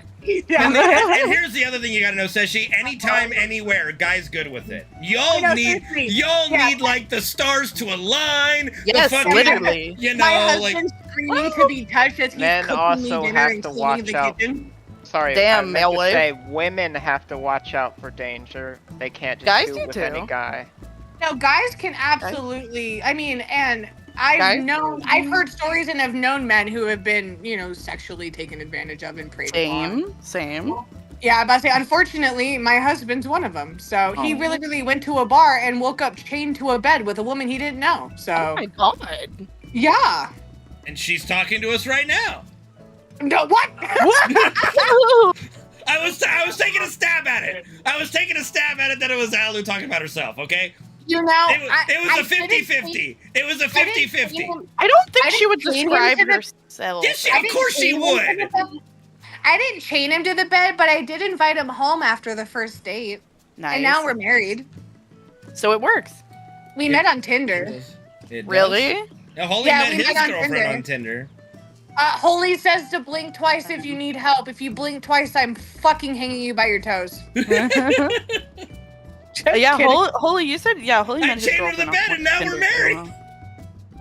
Yeah. And here's the other thing you gotta know, Seshi. Anytime, anywhere, guy's good with it. Y'all I know, need, seriously. need like the stars to align. Yes, the fucking, literally. You My know, like husband's screaming to be touched as he's Men cooking also me dinner have and to cleaning watch the out. kitchen. Sorry, Damn, I meant male to wife. say women have to watch out for danger. They can't just Guys do do it with too. any guy. No, guys can absolutely. I mean, and Guys? I've heard stories and have known men who have been, sexually taken advantage of and preyed upon. Same. Yeah, I'm about to say, unfortunately, my husband's one of them. So he Oh. really went to a bar and woke up chained to a bed with a woman he didn't know. So. Oh my god. Yeah. And she's talking to us right now. No, what? I was taking a stab at it. I was taking a stab at it that it was Alu talking about herself, okay? You know, it was a 50-50. It was a 50-50. I don't think I she would didn't chain him describe to the- herself. Yes, I of didn't course she chain him to would. the bed. I didn't chain him to the bed, but I did invite him home after the first date. Nice. And now we're married. So it works. We met on Tinder. It does. Really? Now, Holy Yeah, met we his met on girlfriend Tinder. on Tinder. Holy says to blink twice if you need help. If you blink twice, I'm fucking hanging you by your toes. Yeah, kidding. Holy, you said, yeah, Holy I met his chained her to the girlfriend bed on and now Tinder, we're married. so-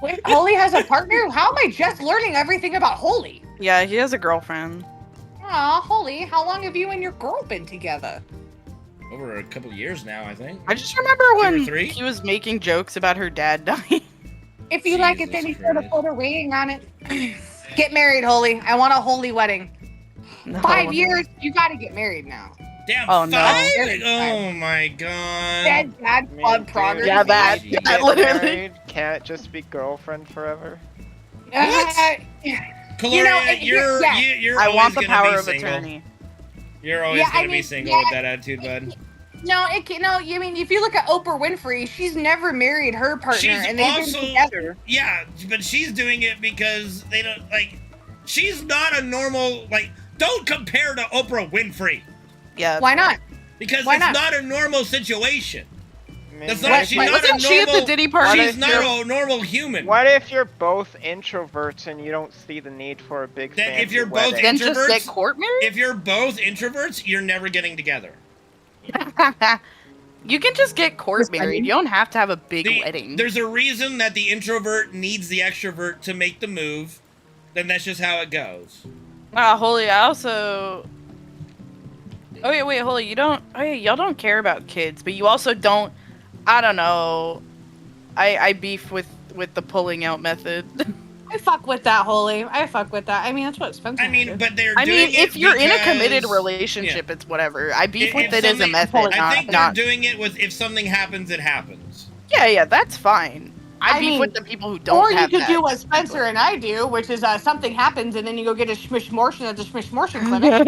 Wait, Holy has a partner? How am I just learning everything about Holy? Yeah, he has a girlfriend. Aw, Holy, how long have you and your girl been together? Over a couple years now, I think. I just remember or when three? he was making jokes about her dad dying. If you like it, then you put a ring on it. Get married, Holy. I want a holy wedding. No. 5 years, you gotta get married now. Damn, Oh, no. 5? Oh my god. Dad, blood progress. Yeah, that You get literally. married, can't it just be girlfriend forever? Kalora, you're I always want the gonna power be of single. attorney. You're always Yeah, I gonna be mean, single yeah. with that attitude, bud. No, you mean if you look at Oprah Winfrey, she's never married her partner, She's and they've also been together. Yeah, but she's doing it because they don't like. She's not a normal like. Don't compare to Oprah Winfrey Yeah. Why not? because Why it's not? not a normal situation. That's What- not. She's not a wasn't she at the normal. Diddy party? She's not a normal human. What if you're both introverts and you don't see the need for a big Then fancy if you're both wedding? Then just introverts, get court married? if you're both introverts, you're never getting together. You can just get court married. You don't have to have a big wedding. There's a reason that the introvert needs the extrovert to make the move. Then that's just how it goes. Holy, I also... Oh, yeah, wait, Holy, you don't... Oh, yeah, y'all don't care about kids, but you also don't... I don't know. I beef with the pulling out method. I fuck with that, Holy. I fuck with that. I mean, that's what Spencer. I mean, did. but they're I doing mean, if it you're in a committed because- relationship, it's whatever. I beef with If it as a something- method, I think not... they're doing it with if something happens, it happens. Yeah, that's fine. I beef mean, with the people who don't or you have could that. do what Spencer and I do, which is something happens and then you go get a schmishmortion at the schmishmortion clinic.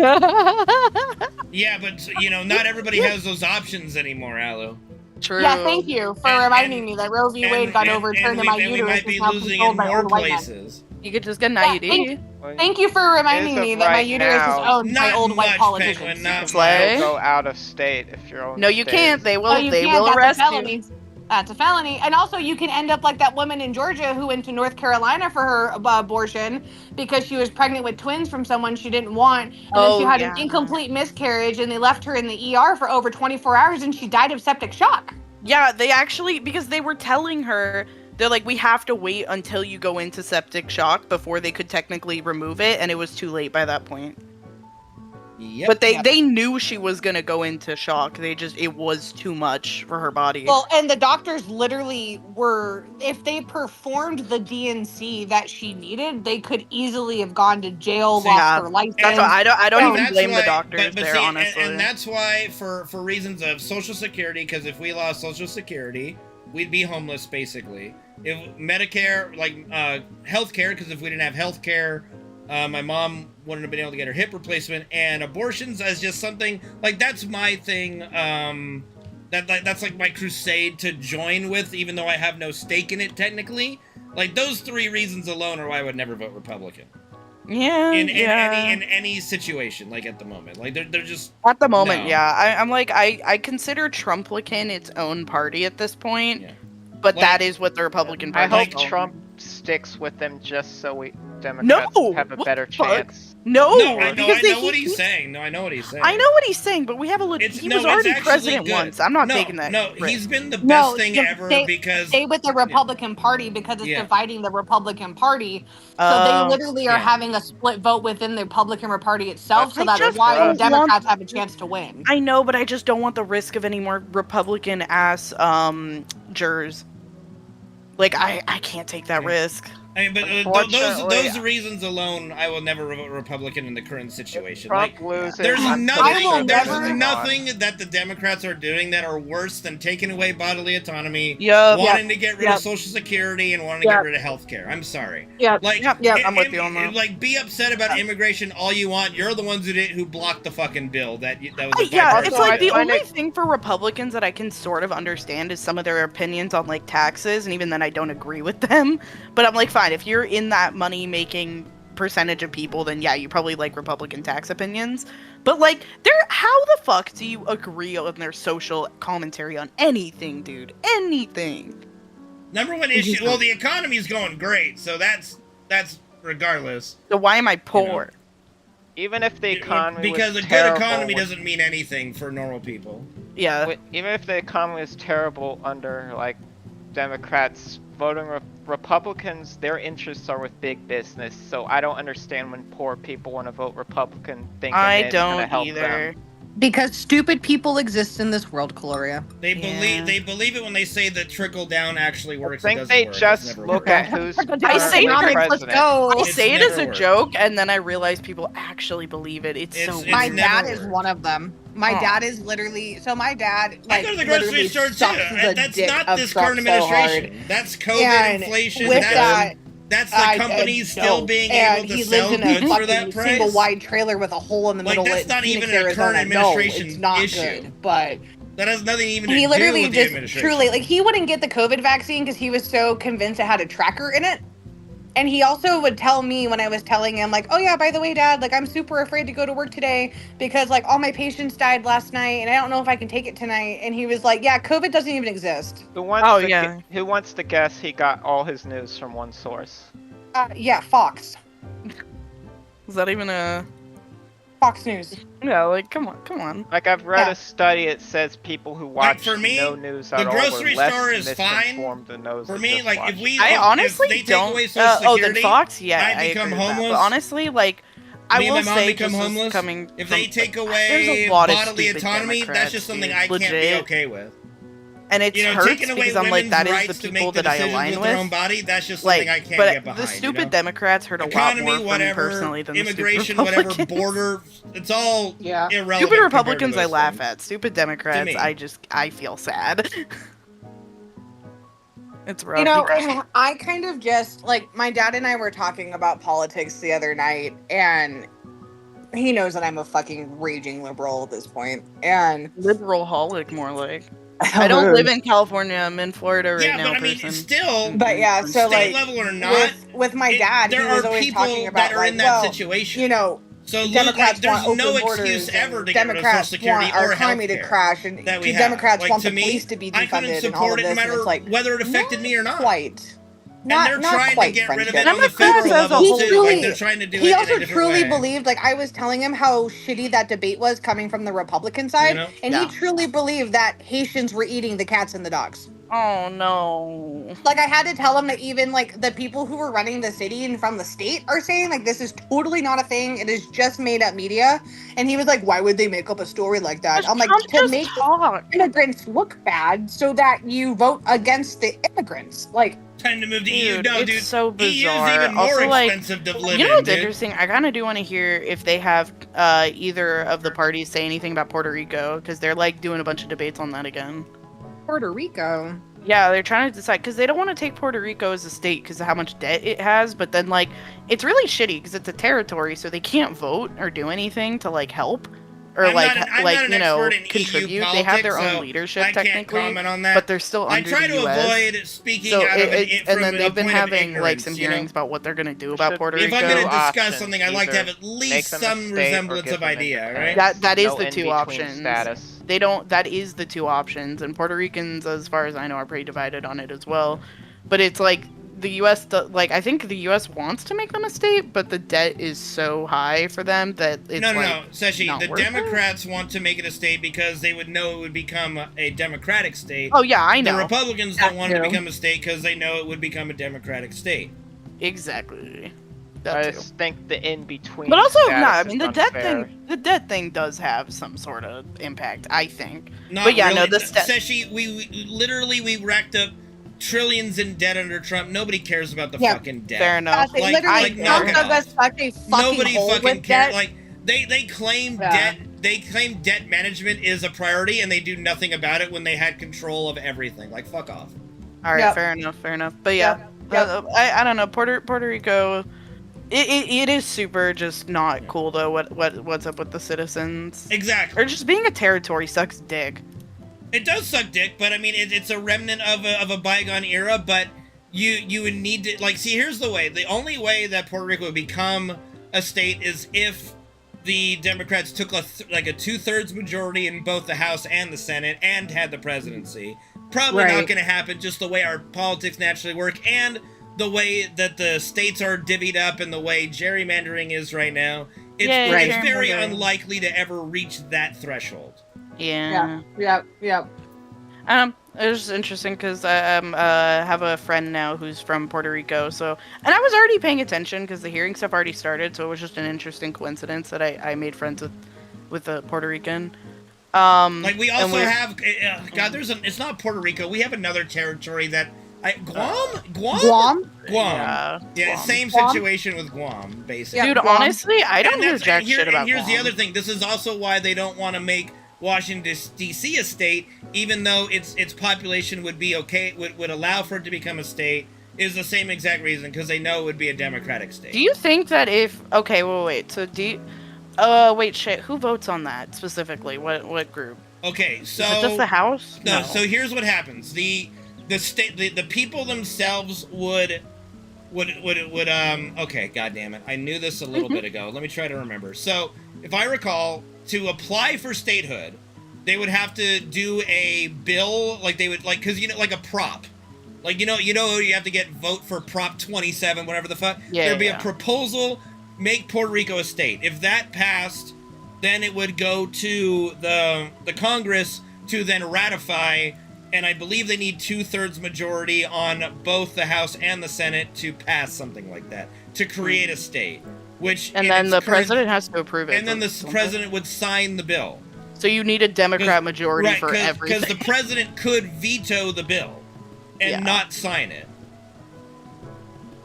Yeah, but you know, not everybody has those options anymore, Alu. True. Yeah, thank you for reminding me that Roe v. Wade got overturned and my we uterus might is be now losing controlled in by more old white men. places. You could just get an Yeah, IUD. Thank you for reminding As me of that my right uterus is now, owned by Not old white much, politicians. Penguin, not Slay. Go out of state if you're on. No, you can't. They will. Oh, you They can't. will That's arrest a felony. you. That's a felony. And also, you can end up like that woman in Georgia who went to North Carolina for her abortion because she was pregnant with twins from someone she didn't want. And then she had an incomplete miscarriage, and they left her in the ER for over 24 hours, and she died of septic shock. Yeah, they actually, because they were telling her, they're like, we have to wait until you go into septic shock before they could technically remove it, and it was too late by that point. Yep. But they knew she was gonna go into shock. It was too much for her body. Well, and the doctors literally were, if they performed the DNC that she needed, they could easily have gone to jail, lost her license. That's why I don't even That's blame the why- doctors but there, see, honestly. and that's why, for reasons of Social Security, because if we lost Social Security, we'd be homeless, basically. If Medicare, like healthcare, because if we didn't have healthcare, my mom wouldn't have been able to get her hip replacement, and abortions as just something like that's my thing. That's like my crusade to join with, even though I have no stake in it technically. Like those three reasons alone are why I would never vote Republican. Yeah, In yeah. any situation, like at the moment, like they're just At the moment, no. yeah. I'm like, I consider Trumplican its own party at this point, but Like- that is what the Republican I Party hope is. Trump sticks with them just so we Democrats have a what better the fuck? chance. No, I know because what he's saying. No, I know what he's saying. I know what he's saying, but we have a legit. He was already actually president good. once. I'm not No, taking that. No, risk. he's been the best No, thing just ever stay- because Stay with the Republican Party because it's Yeah. dividing the Republican Party. So Oh, they literally are yeah. having a split vote within the Republican Party itself, so I that is just why the don't Democrats want- have a chance to win. I know, but I just don't want the risk of any more Republican ass jurors. Like I can't take that risk. I mean, but those reasons alone, I will never vote Republican in the current situation. Trump Like, loses, there's I'm nothing putting that the Democrats are doing that are worse than taking away bodily autonomy, Yep. wanting to get rid Yep. of Social Security, and wanting to get rid of healthcare. I'm sorry. Yep. Like, Yep. I'm with you on that. Like, be upset about immigration all you want. You're the ones who blocked the fucking bill. That was a Yeah, bipartisan it's like bill. the only thing for Republicans that I can sort of understand is some of their opinions on like taxes, and even then I don't agree with them. But I'm like, fine, if you're in that money-making percentage of people, then yeah, you probably like Republican tax opinions. But like, how the fuck do you agree on their social commentary on anything, dude? Anything. Number one issue. Well, the economy's going great, so that's regardless. So why am I poor? Even if the economy Because was a good terrible economy with- doesn't mean anything for normal people. Yeah. Even if the economy is terrible under like Democrats voting Republicans, their interests are with big business. So I don't understand when poor people want to vote Republican, thinking I it's gonna don't help either. them. Because stupid people exist in this world, Gloria. They believe it when they say that trickle down actually works. think it doesn't they work. just It's never look worked. at who's I say currently it, president. I It's say it as never a worked. joke, and then I realize people actually believe it. It's so My weird. dad is one of them. My dad is literally so. My dad like I go to the grocery literally store too. sucks the That's dick not of this Trump current so administration. hard. That's COVID, And inflation. with That's the companies still being and able to he sell lives in a goods for fucking that price. single wide trailer with a hole in the Like, middle. that's in not Phoenix, even a current Arizona. administration No, it's not issue. good. But That has nothing even to he do literally with the just administration. truly like he wouldn't get the COVID vaccine because he was so convinced it had a tracker in it. And he also would tell me when I was telling him, like, oh yeah, by the way, Dad, like I'm super afraid to go to work today because like all my patients died last night and I don't know if I can take it tonight. And he was like, yeah, COVID doesn't even exist. Who wants to guess he got all his news from one source? Yeah, Fox. Is that even a Fox News? Yeah, like come on. Like I've read a study. It says people who watch for me, no news the at all grocery were less store is fine. misinformed than those For that me, just like watch. if we, I if honestly they take don't. away Social Oh, Security, then Fox, yeah, I become agree with that. homeless. But honestly, like, I Me and will my mom say, become just as homeless. coming If from, they take there's away a lot of bodily stupid autonomy, that's Democrats, just something dude. I can't be Legit. okay with. And it You know, hurts taking away because I'm like, women's that is rights the to people make the that I decisions align with with. their own body, that's just Like, something I can't but get behind. the stupid you know? Democrats hurt a Economy, lot more whatever, for me personally than the immigration, stupid whatever, Republicans. border, it's all irrelevant. Stupid compared to Republicans I those laugh things. at. Stupid Democrats, me. I feel sad. It's rough. You know, I kind of just like my dad and I were talking about politics the other night, and he knows that I'm a fucking raging liberal at this point. And liberal-holic, more like. I don't live in California. I'm in Florida right now. but I mean, still, But yeah, so state like level or not, with my dad, there he was are always people talking about that are like, in that well, situation. you know, So look, Democrats there's want no open borders excuse ever and to get rid of Democrats Social Security want our or economy to healthcare crash, and that we have. Democrats Like, want to the me, police to be I couldn't defunded and all support of it no this. And matter it's like whether it affected me or not. Quite. And they're trying to quite, get rid of friendship. it on the federal level too. Like they're trying to do He it in also a different truly way. believed, like I was telling him how shitty that debate was coming from the Republican side, and he truly believed that Haitians were eating the cats and the dogs. Oh no. Like I had to tell him that even like the people who were running the city and from the state are saying like this is totally not a thing. It is just made up media. And he was like, why would they make up a story like that? I'm like, to make immigrants look bad so that you vote against the immigrants. Like time to move to Dude, EU. No, it's dude, so EU is bizarre. even more Also, like, expensive to live you know in, what's dude. interesting? I kind of do want to hear if they have either of the parties say anything about Puerto Rico, because they're like doing a bunch of debates on that again. Puerto Rico. Yeah, they're trying to decide because they don't want to take Puerto Rico as a state because of how much debt it has. But then, like, it's really shitty because it's a territory, so they can't vote or do anything to like help or I'm like not an you know, expert in EU contribute. They have their politics, own so leadership I can't technically, comment on that. but they're still I under try the to US. avoid speaking So out of and then they've been having like some ignorance, you know? hearings about what they're gonna do about Puerto Rico. If I'm going to discuss something, I like to have at least some resemblance of idea, right? That is No the two in-between options. status. They don't. That is the two options, and Puerto Ricans, as far as I know, are pretty divided on it as well. But it's like the U.S. Like I think the U.S. wants to make them a state, but the debt is so high for them that it's No, like Seshi, not the worth it. Democrats want to make it a state because they would know it would become a democratic state. Oh, yeah, I know. The Republicans don't want it to too. become a state because they know it would become a democratic state. Exactly. I just think the in-between. But also, status no, I is mean the unfair. debt thing does have some sort of impact, I think. Not but yeah, really. no, the Seshi, we literally racked up trillions in debt under Trump. Nobody cares about the fucking debt. Fair enough. They literally knock it dug off. us such a fucking Nobody hole fucking with cares. debt. Like they claim debt. They claim debt management is a priority, and they do nothing about it when they had control of everything. Like, fuck off. All right, fair enough. But yeah, I don't know. Puerto Rico, it is super just not cool though. What's up with the citizens? Exactly. Or just being a territory sucks dick. It does suck dick, but I mean, it's a remnant of a bygone era. But you would need to see. Here's the way. The only way that Puerto Rico would become a state is if the Democrats took a 2/3 majority in both the House and the Senate and had the presidency. Probably not going to happen, just the way our politics naturally work and the way that the states are divvied up and the way gerrymandering is right now. It's very unlikely to ever reach that threshold. Yeah. Yeah. It was interesting because I have a friend now who's from Puerto Rico, and I was already paying attention because the hearing stuff already started, so it was just an interesting coincidence that I made friends with a Puerto Rican. We also have God. It's not Puerto Rico. We have another territory that Guam. Yeah, same situation with Guam, basically. Dude, honestly, I don't hear jack shit about Here's Guam. the other thing. This is also why they don't want to make Washington D.C. a state, even though its population would be okay, would allow for it to become a state, is the same exact reason, because they know it would be a democratic state. Do you think that if wait, so who votes on that specifically? What group? Okay, so is it just the House? No. So here's what happens: the people themselves would okay, god damn it, I knew this a little bit ago. Let me try to remember. So if I recall, to apply for statehood, they would have to do a bill, because like a prop. You have to vote for Prop 27, whatever the fuck. There'd be a proposal, make Puerto Rico a state. If that passed, then it would go to the Congress to then ratify, and I believe they need 2/3 majority on both the House and the Senate to pass something like that, to create a state. And then the president has to approve it. And then the president would sign the bill. So you need a Democrat majority for everything. Because the president could veto the bill and not sign it.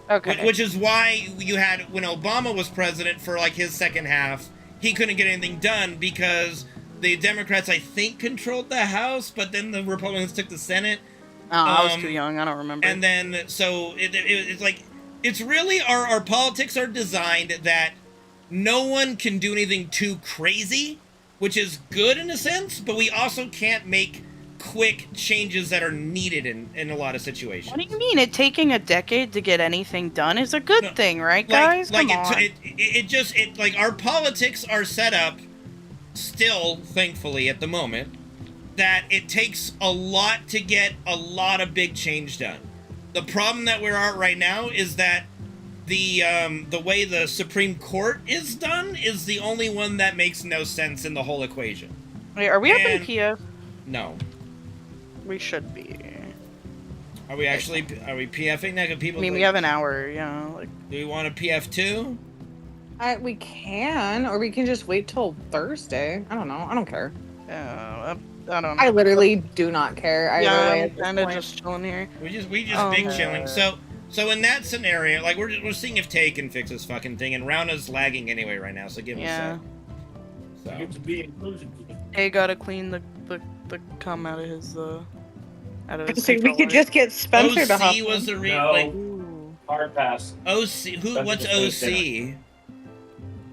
Okay. Which is why you had, when Obama was president for his second half, he couldn't get anything done because the Democrats, I think, controlled the House, but then the Republicans took the Senate. I was too young. I don't remember. And then, so it's really, our politics are designed that no one can do anything too crazy, which is good in a sense, but we also can't make quick changes that are needed in a lot of situations. What do you mean? It taking a decade to get anything done is a good thing, right, guys? Come on. Our politics are set up, still, thankfully, at the moment, that it takes a lot to get a lot of big change done. The problem that we're at right now is that the way the Supreme Court is done is the only one that makes no sense in the whole equation. Wait, are we up in PF? No. We should be. Are we PFing that? People. I mean, we have an hour, Do we want a PF2? We can, or we can just wait till Thursday. I don't know. I don't care. I don't know. I literally do not care. I'm kind of just chilling here. We just big chilling. So in that scenario, we're seeing if Tay can fix this fucking thing, and Rauna's lagging anyway right now, so give him a sec. Tay gotta clean the cum out of his we could just get Spencer to hop OC was the hard pass. OC, what's OC?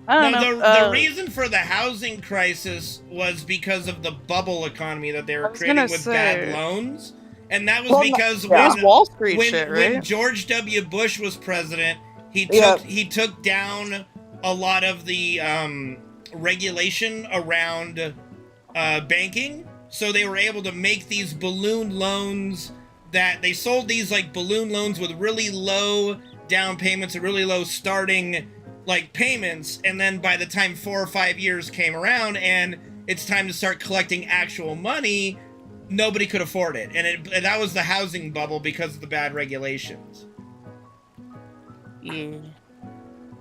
I don't know. The reason for the housing crisis was because of the bubble economy that they were creating with bad loans. And that was because Wall Street shit, right? When George W. Bush was president, he took down a lot of the regulation around banking. So they were able to make these balloon loans that they sold these balloon loans with really low down payments and really low starting payments. And then by the time 4 or 5 years came around and it's time to start collecting actual money, nobody could afford it. And that was the housing bubble because of the bad regulations. Yeah.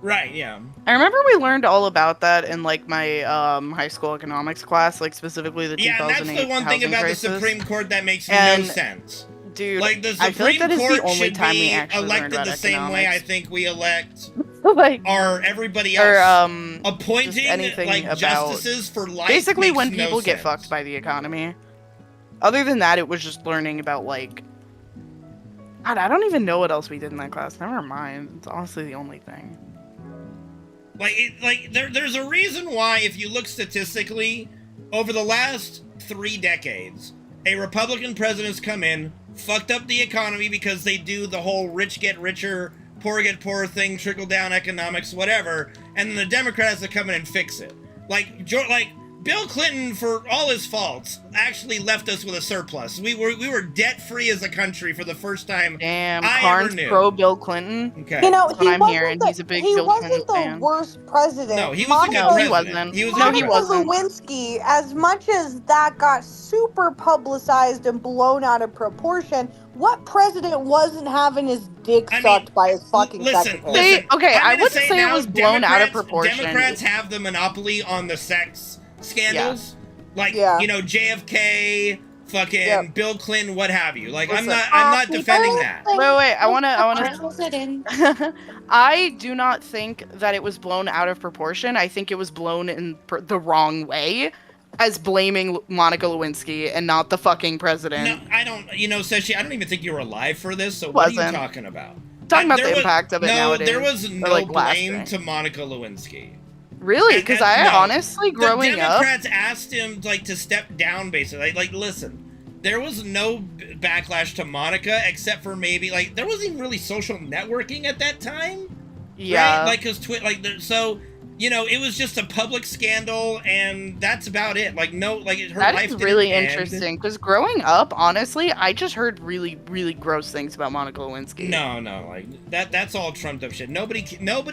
Right, yeah. I remember we learned all about that in my high school economics class, specifically the 2008 and that's the one thing about crisis. the Supreme Court that makes no sense. Dude, Like the I feel like Supreme that is Court the only should time we be actually learned elected about the same way I economics. think we elect like, or everybody or else. just Appointing anything like about justices for life. basically makes when no people get sense. fucked by the economy. Other than that, it was just learning about like. God, I don't even know what else we did in that class. Never mind. It's honestly the only thing. There's a reason why, if you look statistically, over the last 3 decades, a Republican president's come in, fucked up the economy because they do the whole rich get richer, poor get poorer thing, trickle down economics, whatever, and then the Democrats that come in and fix it. Like Bill Clinton, for all his faults, actually left us with a surplus. We were debt free as a country for the first time. Damn, I Karn's ever knew. pro Bill Clinton. Okay. You know, That's what I'm hearing. He's a big Bill Clinton fan. worst president. No, he was a good No, he president. wasn't. He was a No, good he president. wasn't. Lewinsky, as much as that got super publicized and blown out of proportion, what president wasn't having his dick sucked by his fucking secretary? Okay, I'm I gonna wouldn't say say it now was blown out of Democrats- proportion. Democrats have the monopoly on the sex scandals. Like, you know, JFK, fucking Bill Clinton, what have you. Like, I'm not defending that. Wait, I wanna. I do not think that it was blown out of proportion. I think it was blown in the wrong way, as blaming Monica Lewinsky and not the fucking president. No, I don't, you know, Seshi, I don't even think you were alive for this, so what are you Wasn't. talking about? Talking about There the was- impact of it no, nowadays. there was or, no like, last blame year. to Monica Lewinsky. Really? Because I No. honestly, growing the up, Democrats asked him like to step down, basically. Like, listen, there was no backlash to Monica except for maybe like there wasn't even really social networking at that time. Yeah. Right? Like, cause so you know, it was just a public scandal, and that's about it. Like, no, like her that life is didn't really end. interesting. Because growing up, honestly, I just heard really, really gross things about Monica Lewinsky. No, like that's all trumped up shit. Nobody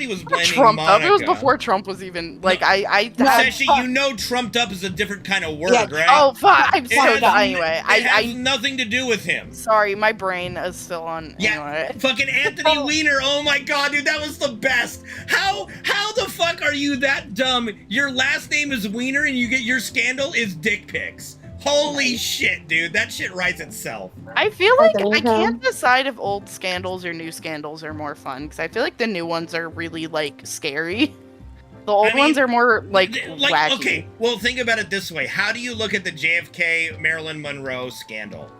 was blaming Trumped up. Monica. It was before Trump was even like I. Seshi, you know, trumped up is a different kind of word, Yeah. right? Oh, fuck. I'm It so has done. Anyway, it has nothing to do with him. Sorry, my brain is still on. Anyway. Fucking Anthony Weiner. Oh my god, dude, that was the best. How the fuck are you that dumb? Your last name is Weiner and you get your scandal is dick pics. Holy shit, dude. That shit writes itself. I feel like I can't decide if old scandals or new scandals are more fun because I feel like the new ones are really like scary. The old ones are more like wacky. Okay, well, think about it this way. How do you look at the JFK Marilyn Monroe scandal?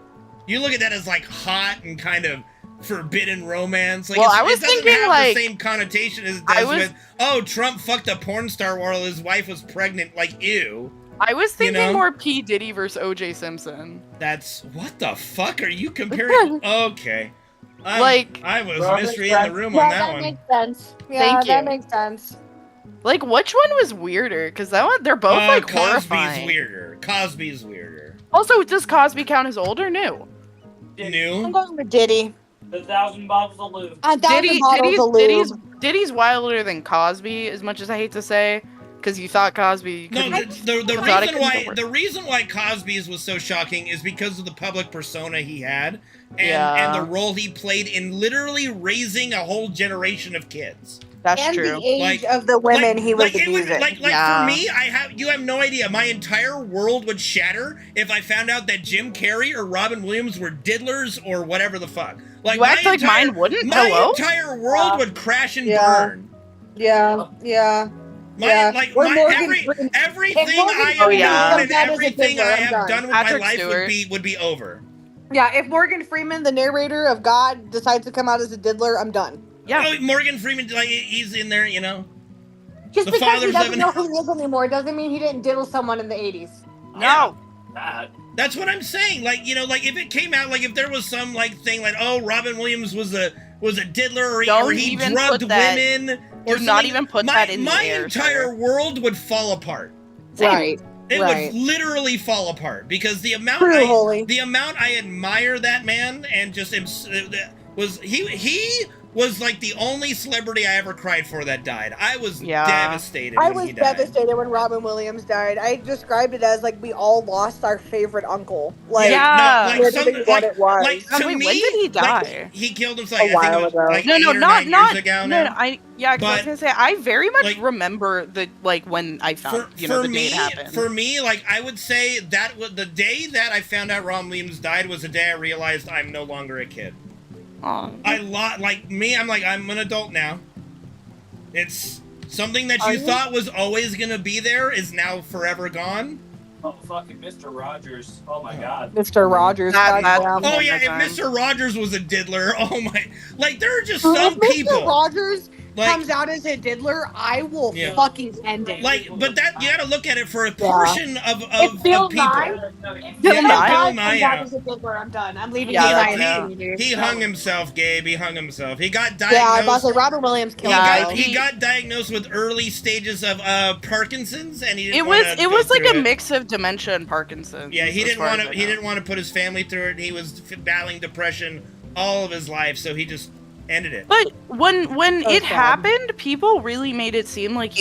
You look at that as like hot and kind of forbidden romance. Like, Well, I was it doesn't thinking, have like- the same connotation as it I does was- with, oh, Trump fucked a porn star while his wife was pregnant. Like, ew. I was thinking know? more P. Diddy versus O.J. Simpson. That's what the fuck are you comparing? Okay, I was misreading the room on that one. makes sense. Yeah, Thank that you. makes sense. Like, which one was weirder? Because that one, they're both like Cosby's horrifying. weirder. Cosby's weirder. Also, does Cosby count as old or new? New? I'm going with Diddy. 1,000 bottles of lube. Diddy's wilder than Cosby, as much as I hate to say, because you thought Cosby. No, couldn't- the you thought it reason couldn't why work. the reason why Cosby's was so shocking is because of the public persona he had Yeah. and the role he played in literally raising a whole generation of kids. That's and true. the age of the women he was it would, abusing. for me, you have no idea. My entire world would shatter if I found out that Jim Carrey or Robin Williams were diddlers or whatever the fuck. You act like mine wouldn't? My Hello? entire world would crash and Yeah. burn. Yeah. Everything I have done and everything I have done with Patrick my life Stewart. would be over. Yeah, if Morgan Freeman, the narrator of God, decides to come out as a diddler, I'm done. Yeah. Oh, Morgan Freeman, like he's in there, you know. Just The because father's he doesn't living- know who he is anymore doesn't mean he didn't diddle someone in the 80s. No. That's what I'm saying. Like, you know, like if it came out, like if there was some like thing like, oh, Robin Williams was a diddler or Don't he even drugged put that- women do or not something, even put my, that in the my air, entire sir. world would fall apart. Right. It right. would literally fall apart because the amount True, Holy. the amount I admire that man and just was he was like the only celebrity I ever cried for that died. I was devastated I when was he died. devastated when Robin Williams died. I described it as like we all lost our favorite uncle. Like, literally what it was. Like to Wait, me, when did he die? Like, he killed himself. A I think while it was ago. like No, 8 or 9 years ago now. No, I was gonna say I very much remember the when I found the day it happened. For me, like I would say that was the day that I found out Robin Williams died was the day I realized I'm no longer a kid. I'm an adult now. It's something that you thought was always gonna be there is now forever gone. Oh, fucking Mr. Rogers. Oh my god. Mr. Rogers. Oh yeah, if Mr. Rogers was a diddler, oh my, like there are just some people. Mr. Rogers like, comes out as a diddler, I will fucking end it. Like, but that you gotta look at it for a portion of Bill people. Nye, Bill Nye comes out yeah. as a diddler, I'm done. I'm leaving. He hung himself, Gabe. He hung himself. He got diagnosed. Yeah, I was like Robin Williams killed him. He got diagnosed with early stages of Parkinson's, and he didn't It was like a mix of dementia and Parkinson's. Yeah, he didn't want to put his family through it. He was battling depression all of his life, so he just ended it. But when it happened, people really made it seem like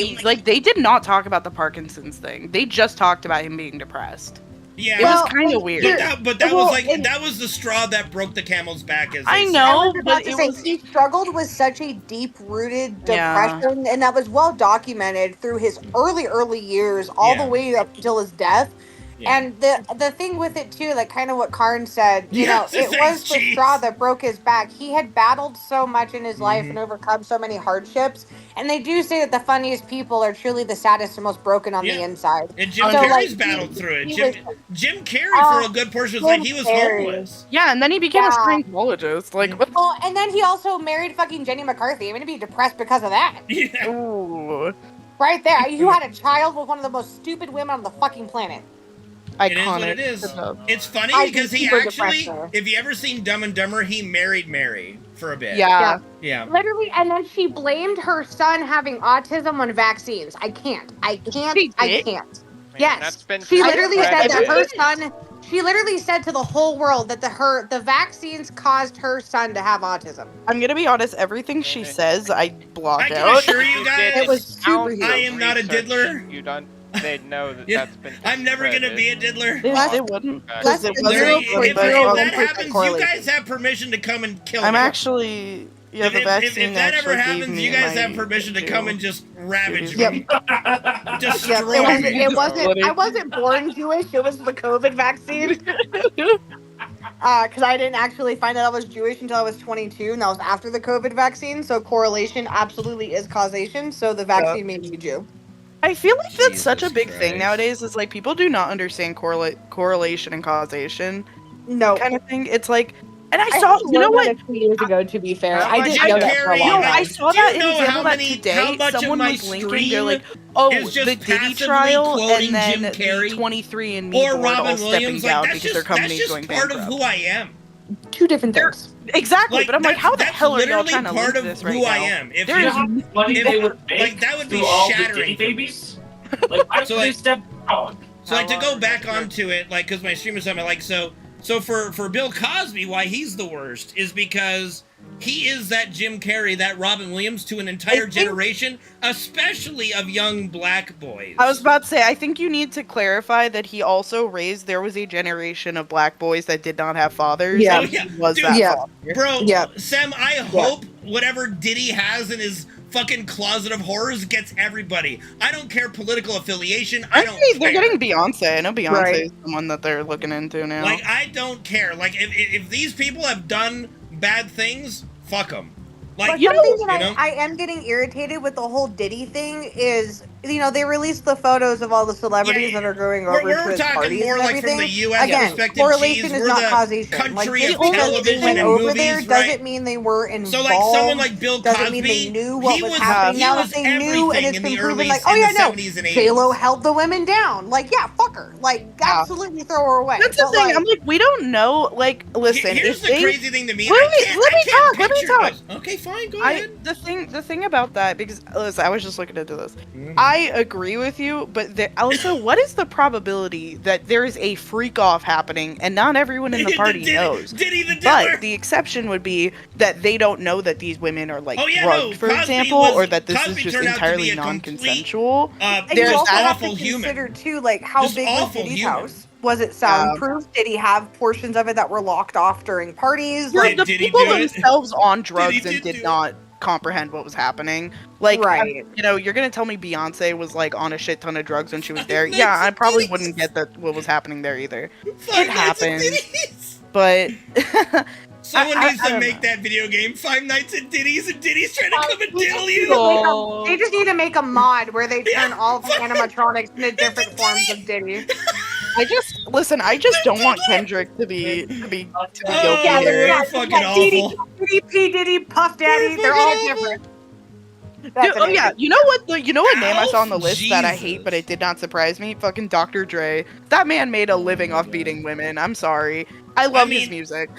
they did not talk about the Parkinson's thing. They just talked about him being depressed. Yeah, it was kind of weird. But that was like that was the straw that broke the camel's back. I know, but he struggled with such a deep-rooted depression, and that was well documented through his early years, all the way up until his death. Yeah. And the thing with it too, like kind of what Karn said, you know, it was the straw that broke his back. He had battled so much in his life and overcome so many hardships. And they do say that the funniest people are truly the saddest and most broken on the inside. And Jim Carrey's battled through it. Jim Carrey for a good portion was like he was homeless. Yeah, and then he became a Scientologist. Like, well, and then he also married fucking Jenny McCarthy. I'm gonna be depressed because of that. Yeah. Ooh. Right there, you had a child with one of the most stupid women on the fucking planet. Iconic. It is what it is. It's funny because he actually, if you ever seen Dumb and Dumber, he married Mary for a bit. Yeah. Literally, and then she blamed her son having autism on vaccines. I can't. Yes. She literally said that her son. She literally said to the whole world that the vaccines caused her son to have autism. I'm gonna be honest. Everything she says, I blocked out. I can assure you guys, it was super. I am not a diddler. You don't. They know that that's been. I'm never gonna be a diddler. They wouldn't. If that happens, you guys have permission to come and kill me. I'm actually. Yeah, the vaccine if that ever happens, you guys have permission to come and just ravage me. Destroy me. It wasn't. I wasn't born Jewish. It was the COVID vaccine. Because I didn't actually find out I was Jewish until I was 22, and that was after the COVID vaccine. So correlation absolutely is causation. So the vaccine made me a Jew. I feel like that's such a big thing nowadays. Is like people do not understand correlation and causation. No kind of thing. It's like, and I saw, you know what? 2 years ago, to be fair, I didn't know that for a long time. I saw that example that today someone was linking. They're like, oh, the Diddy trial and then the 23andMe board all stepping down because their company's going bankrupt. Part of who I am. Two different things. Exactly, but I'm like, how the hell are y'all trying to part link of this right who now? I am. If you know how much money they would make like that would be all shattering. The babies. Like, why don't they step down? So like to go back onto it, like because my stream is on, like so for Bill Cosby, why he's the worst is because he is that Jim Carrey, that Robin Williams to an entire generation, especially of young black boys. I was about to say, I think you need to clarify that he also raised, there was a generation of black boys that did not have fathers. Yeah. And he was that father. Bro, Sam, I hope whatever Diddy has in his fucking closet of horrors gets everybody. I don't care political affiliation. I don't care. They're getting Beyonce. I know Beyonce is the one that they're looking into now. Like, I don't care. Like, if these people have done bad things, fuck them. Like, but something that I am getting irritated with the whole Diddy thing is, you know, they released the photos of all the celebrities that are going over to his parties and everything. From the US Again, perspective, correlation is not causation. Like, just because they went over there doesn't mean they were involved. So, like, someone like Bill Cosby, doesn't mean they knew what was happening. Now, if they knew and it's been proven, like, oh yeah, no, J-Lo held the women down. Like, yeah, fuck her. Like, absolutely throw her away. That's the thing. I'm like, we don't know. Like, listen. Here's the crazy thing to me. Let me talk. Okay, fine, go ahead. The thing about that, because listen, I was just looking into this. I I agree with you, but also, what is the probability that there is a freak off happening and not everyone in the party knows? But the exception would be that they don't know that these women are like drugged, for example, or that this is just entirely non-consensual. And you There's also that. have to consider too, like how Just big was awful Diddy's human. house? Was it soundproof? Did he have portions of it that were locked off during parties? The people themselves on drugs and did not comprehend what was happening. Like, Right. you know, you're gonna tell me Beyonce was like on a shit ton of drugs when she was there. Yeah, I probably wouldn't get that what was happening there either. It happens, but Someone I needs to don't make that video game, Five Nights at Diddy's, and Diddy's trying to come and diddle you. They just need to make a mod where they turn all the animatronics into different forms of Diddy. I just don't want Kendrick to be guilty Yeah, here. yeah, Diddy, Diddy, P. Diddy, Puff Daddy, they're all different. Dude, oh yeah, you know what name I saw on the list that I hate, but it did not surprise me? Fucking Dr. Dre. That man made a living off beating women. I'm sorry. I love his music.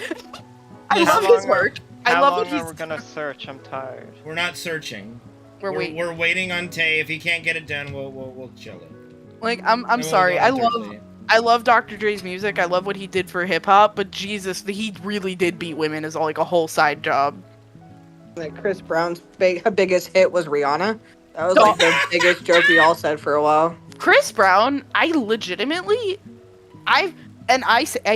I love his work. I love what How long he's. are we gonna search? I'm tired. We're not searching. We're waiting. We're waiting on Tay. If he can't get it done, we'll chill it. Like I'm we'll sorry. go on I love Dr. Dre's music. I love what he did for hip hop, but Jesus, he really did beat women as like a whole side job. Like Chris Brown's biggest hit was Rihanna. That was like the biggest joke we all said for a while. Chris Brown, I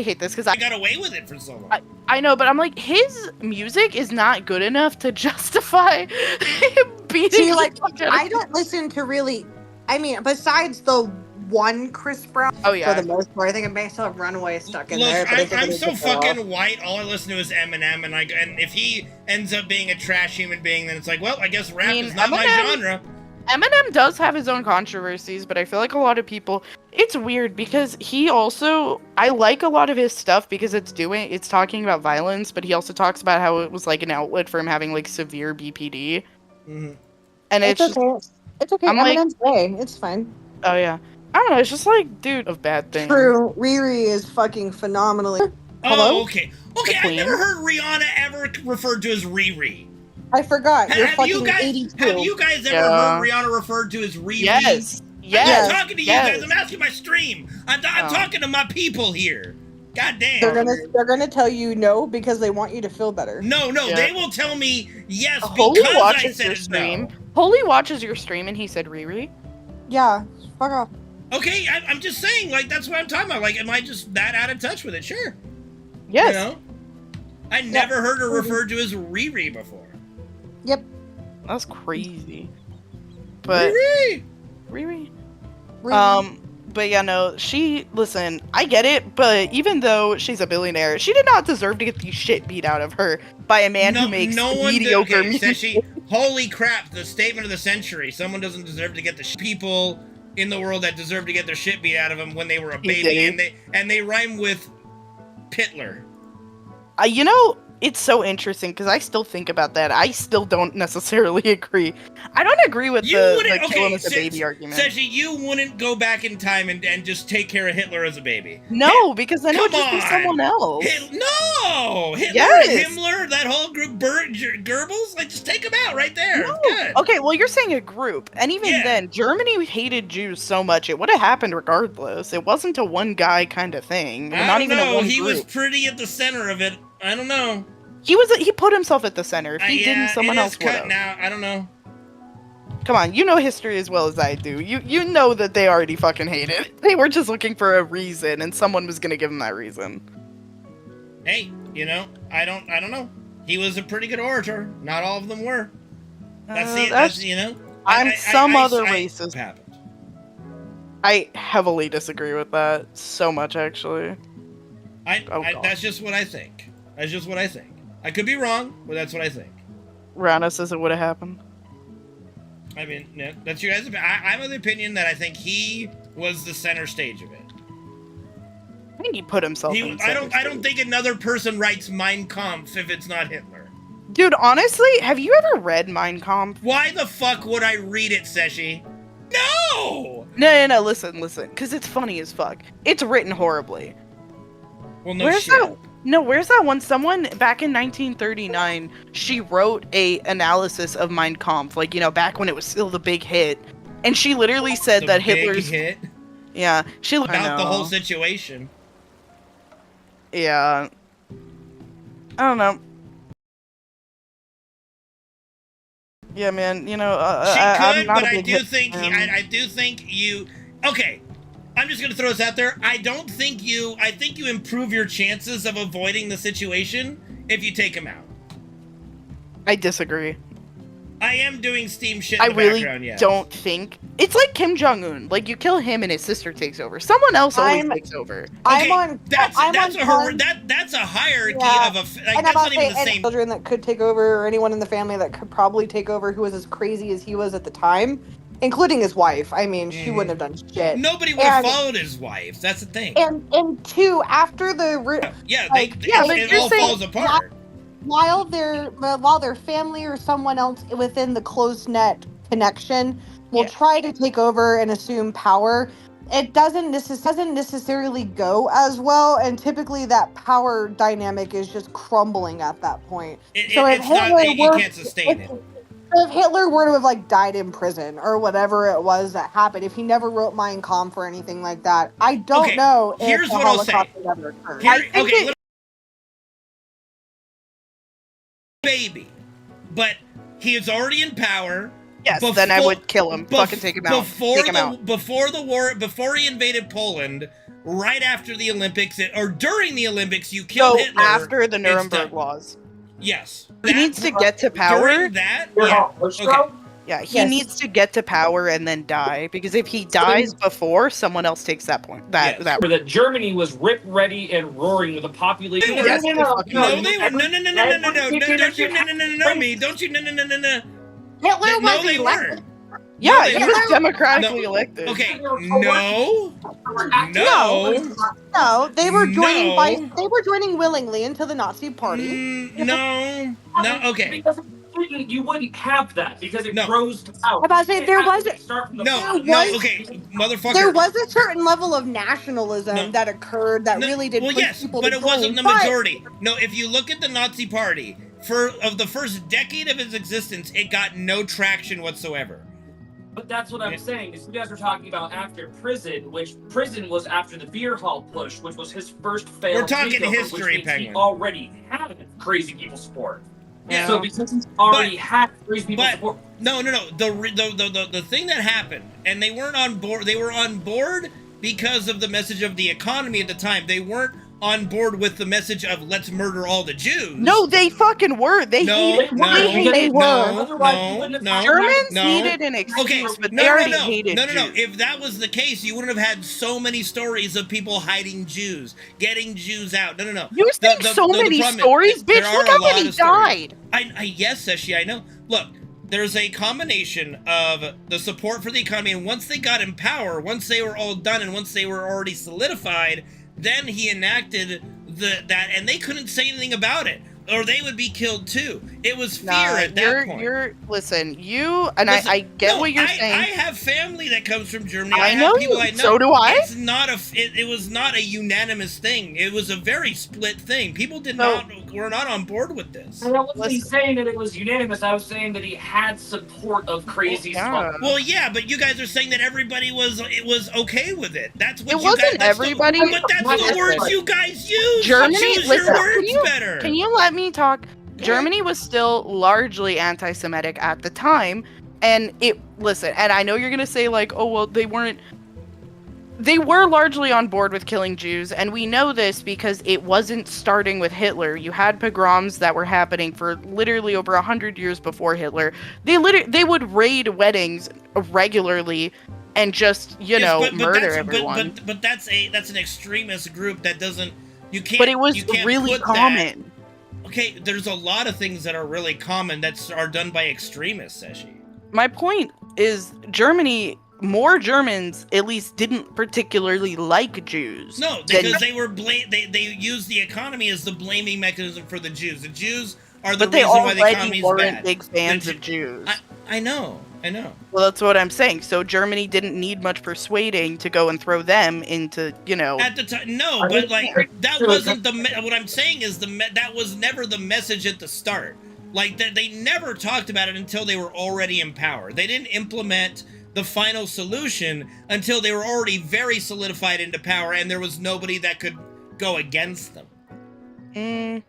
hate this because I got away with it for so long. I know, but I'm like, his music is not good enough to justify him beating. See, like, I don't listen to really. I mean, besides the one Chris Brown. Oh yeah. For the most part, I think it may still have Runaway stuck in Look, there. But I think I'm it so took it off. fucking white. All I listen to is Eminem, and if he ends up being a trash human being, then it's like, well, I guess rap is not my genre. Eminem does have his own controversies, but I feel like a lot of people. It's weird because I like a lot of his stuff because it's talking about violence, but he also talks about how it was like an outlet for him having like severe BPD. Mm-hmm. And it's okay. just, It's okay. I'm like- Eminem's gay. It's fine. oh yeah, I don't know. It's just like, dude, of bad things. True. Riri is fucking phenomenally. Hello? Oh, okay. Okay, I've never heard Rihanna ever referred to as Riri. I forgot. You're Have fucking you guys, 82. have you guys ever heard Rihanna referred to as Riri? Yes. I'm not talking to you guys. I'm asking my stream. I'm talking to my people here. God damn. They're gonna tell you no because they want you to feel better. No, they will tell me yes Holy because I watches said your it stream. no. Holy watches your stream, and he said Riri. Yeah. Fuck off. Okay, I'm just saying, like, that's what I'm talking about. Like, am I just that out of touch with it? Sure. Yes. You know? I never heard her referred to as Riri before. Yep. That's crazy. But Riri. but yeah, no, listen, I get it, but even though she's a billionaire, she did not deserve to get the shit beat out of her by a man who makes mediocre music. Holy crap, the statement of the century. Someone doesn't deserve to get the people in the world that deserve to get their shit beat out of them when they were a baby, and they rhyme with Pitler. You know, it's so interesting because I still think about that. I still don't necessarily agree. I don't agree with the kill him as a baby argument. Seshi, you wouldn't go back in time and just take care of Hitler as a baby. No, because then it would just be someone else. No! Hitler, Yes. Himmler, that whole group, Goebbels, like, just take them out right there. No. Good. Okay, well, you're saying a group. And even then, Germany hated Jews so much, it would have happened regardless. It wasn't a one guy kind of thing. I Not don't even know. a one He group. was pretty at the center of it. I don't know. He put himself at the center. If he didn't, someone else would cut have. now. I don't know. Come on, you know history as well as I do. You know that they already fucking hate it. They were just looking for a reason, and someone was gonna give them that reason. Hey, you know, I don't know. He was a pretty good orator. Not all of them were. That's you know. I'm some other I racist. happened. I heavily disagree with that so much, actually. That's just what I think. That's just what I think. I could be wrong, but that's what I think. Rana says it would have happened. I mean, yeah, that's your guys' opinion. I'm of the opinion that I think he was the center stage of it. I think he put himself in the I center don't think another person writes Mein Kampf if it's not Hitler. Dude, honestly, have you ever read Mein Kampf? Why the fuck would I read it, Seshi? No! No, listen, because it's funny as fuck. It's written horribly. Well, no Where's shit. that? No, where's that one? Someone back in 1939, she wrote a analysis of Mein Kampf, like, you know, back when it was still the big hit. And she literally said The that big Hitler's hit yeah, she I about the know. whole situation. Yeah. I don't know. Yeah, man. You know, She I'm could, not but a I big do hit think fan. I do think you. Okay, I'm just gonna throw this out there. I don't think you. I think you improve your chances of avoiding the situation if you take him out. I disagree. I am doing Steam shit in I the really background, yes. don't think it's like Kim Jong Un. Like you kill him and his sister takes over. Someone else always takes over. Okay, that's a hierarchy of a. Like, And that's about not even the any same. children that could take over, or anyone in the family that could probably take over, who was as crazy as he was at the time, including his wife. I mean, she wouldn't have done shit. Nobody would have And- followed his wife. That's the thing. And two, after the Yeah, it all falls apart. While their family or someone else within the close net connection will try to take over and assume power, it doesn't necessarily go as well, and typically that power dynamic is just crumbling at that point. You can't sustain it. If Hitler were to have like died in prison or whatever it was that happened, if he never wrote Mein Kampf or anything like that, I don't know if here's the what I'll say. Holocaust would ever occur. Baby, but he is already in power. Yes, then I would kill him. Fucking take him out. Take him out. Before the war, before he invaded Poland, right after the Olympics, or during the Olympics, you killed Hitler. After the It's Nuremberg done. laws. Yes. He needs to get to power. During that? Yeah. Okay. Yeah, he needs to get to power and then die, because if he dies before, someone else takes that point. That Germany was rip ready and roaring with a population. No, they were. No, Hitler No, was they elected. weren't. Yeah, they he was weren't. democratically No. elected. Okay, no, No, they were joining No. they were joining willingly into the Nazi party. No, okay. You wouldn't have that because it grows to power. I'm about to say there was okay, motherfucker. There was a certain level of nationalism that occurred that really did Well, push yes, people but to it wasn't join, the but- majority. No, if you look at the Nazi Party, of the first decade of its existence, it got no traction whatsoever. But that's what I'm saying, is you guys were talking about after prison, which prison was after the beer hall push, which was his first failed We're talking takeover, history, which means Penguin. he already had crazy people support. Yeah. So because he's already had crazy people support. No. The thing that happened, and they weren't on board. They were on board because of the message of the economy at the time. They weren't on board with the message of let's murder all the Jews. No, they fucking were. They hated. Germans needed an excuse, but they already hated No. Jews. If that was the case, you wouldn't have had so many stories of people hiding Jews, getting Jews out. No. You think so many problem is, stories, there bitch? are Look a how lot many of stories. died. Yes, Seshi, I know. Look, there's a combination of the support for the economy, and once they got in power, once they were all done, and once they were already solidified, then he enacted that, and they couldn't say anything about it, or they would be killed too. It was fear at that point. Listen, I get No, what you're saying. I have family that comes from Germany. I have know people you. I know. So do I. It's not it was not a unanimous thing. It was a very split thing. People were not on board with this. I wasn't saying that it was unanimous. I was saying that he had support of crazy stuff. Well, yeah, but you guys are saying that everybody was okay with it. That's what It you wasn't guys, that's everybody. But that's the words you guys use. Germany, Choose listen, your words better. Can you let me talk? Germany was still largely anti-Semitic at the time, and and I know you're gonna say like, oh well, they weren't. They were largely on board with killing Jews, and we know this because it wasn't starting with Hitler. You had pogroms that were happening for literally over 100 years before Hitler. They would raid weddings regularly and just murder everyone. But that's an extremist group that doesn't. You can't. But it was you can't really put common. That, okay, there's a lot of things that are really common that are done by extremists, Seshi. My point is Germany. More Germans, at least, didn't particularly like Jews. No, because they were they used the economy as the blaming mechanism for the Jews. The Jews are the reason why the economy is bad. But they already weren't big fans of Jews. I know. Well, that's what I'm saying. So Germany didn't need much persuading to go and throw them into, At the time, no, but like that wasn't what I'm saying is that was never the message at the start. Like they never talked about it until they were already in power. They didn't implement the final solution until they were already very solidified into power and there was nobody that could go against them.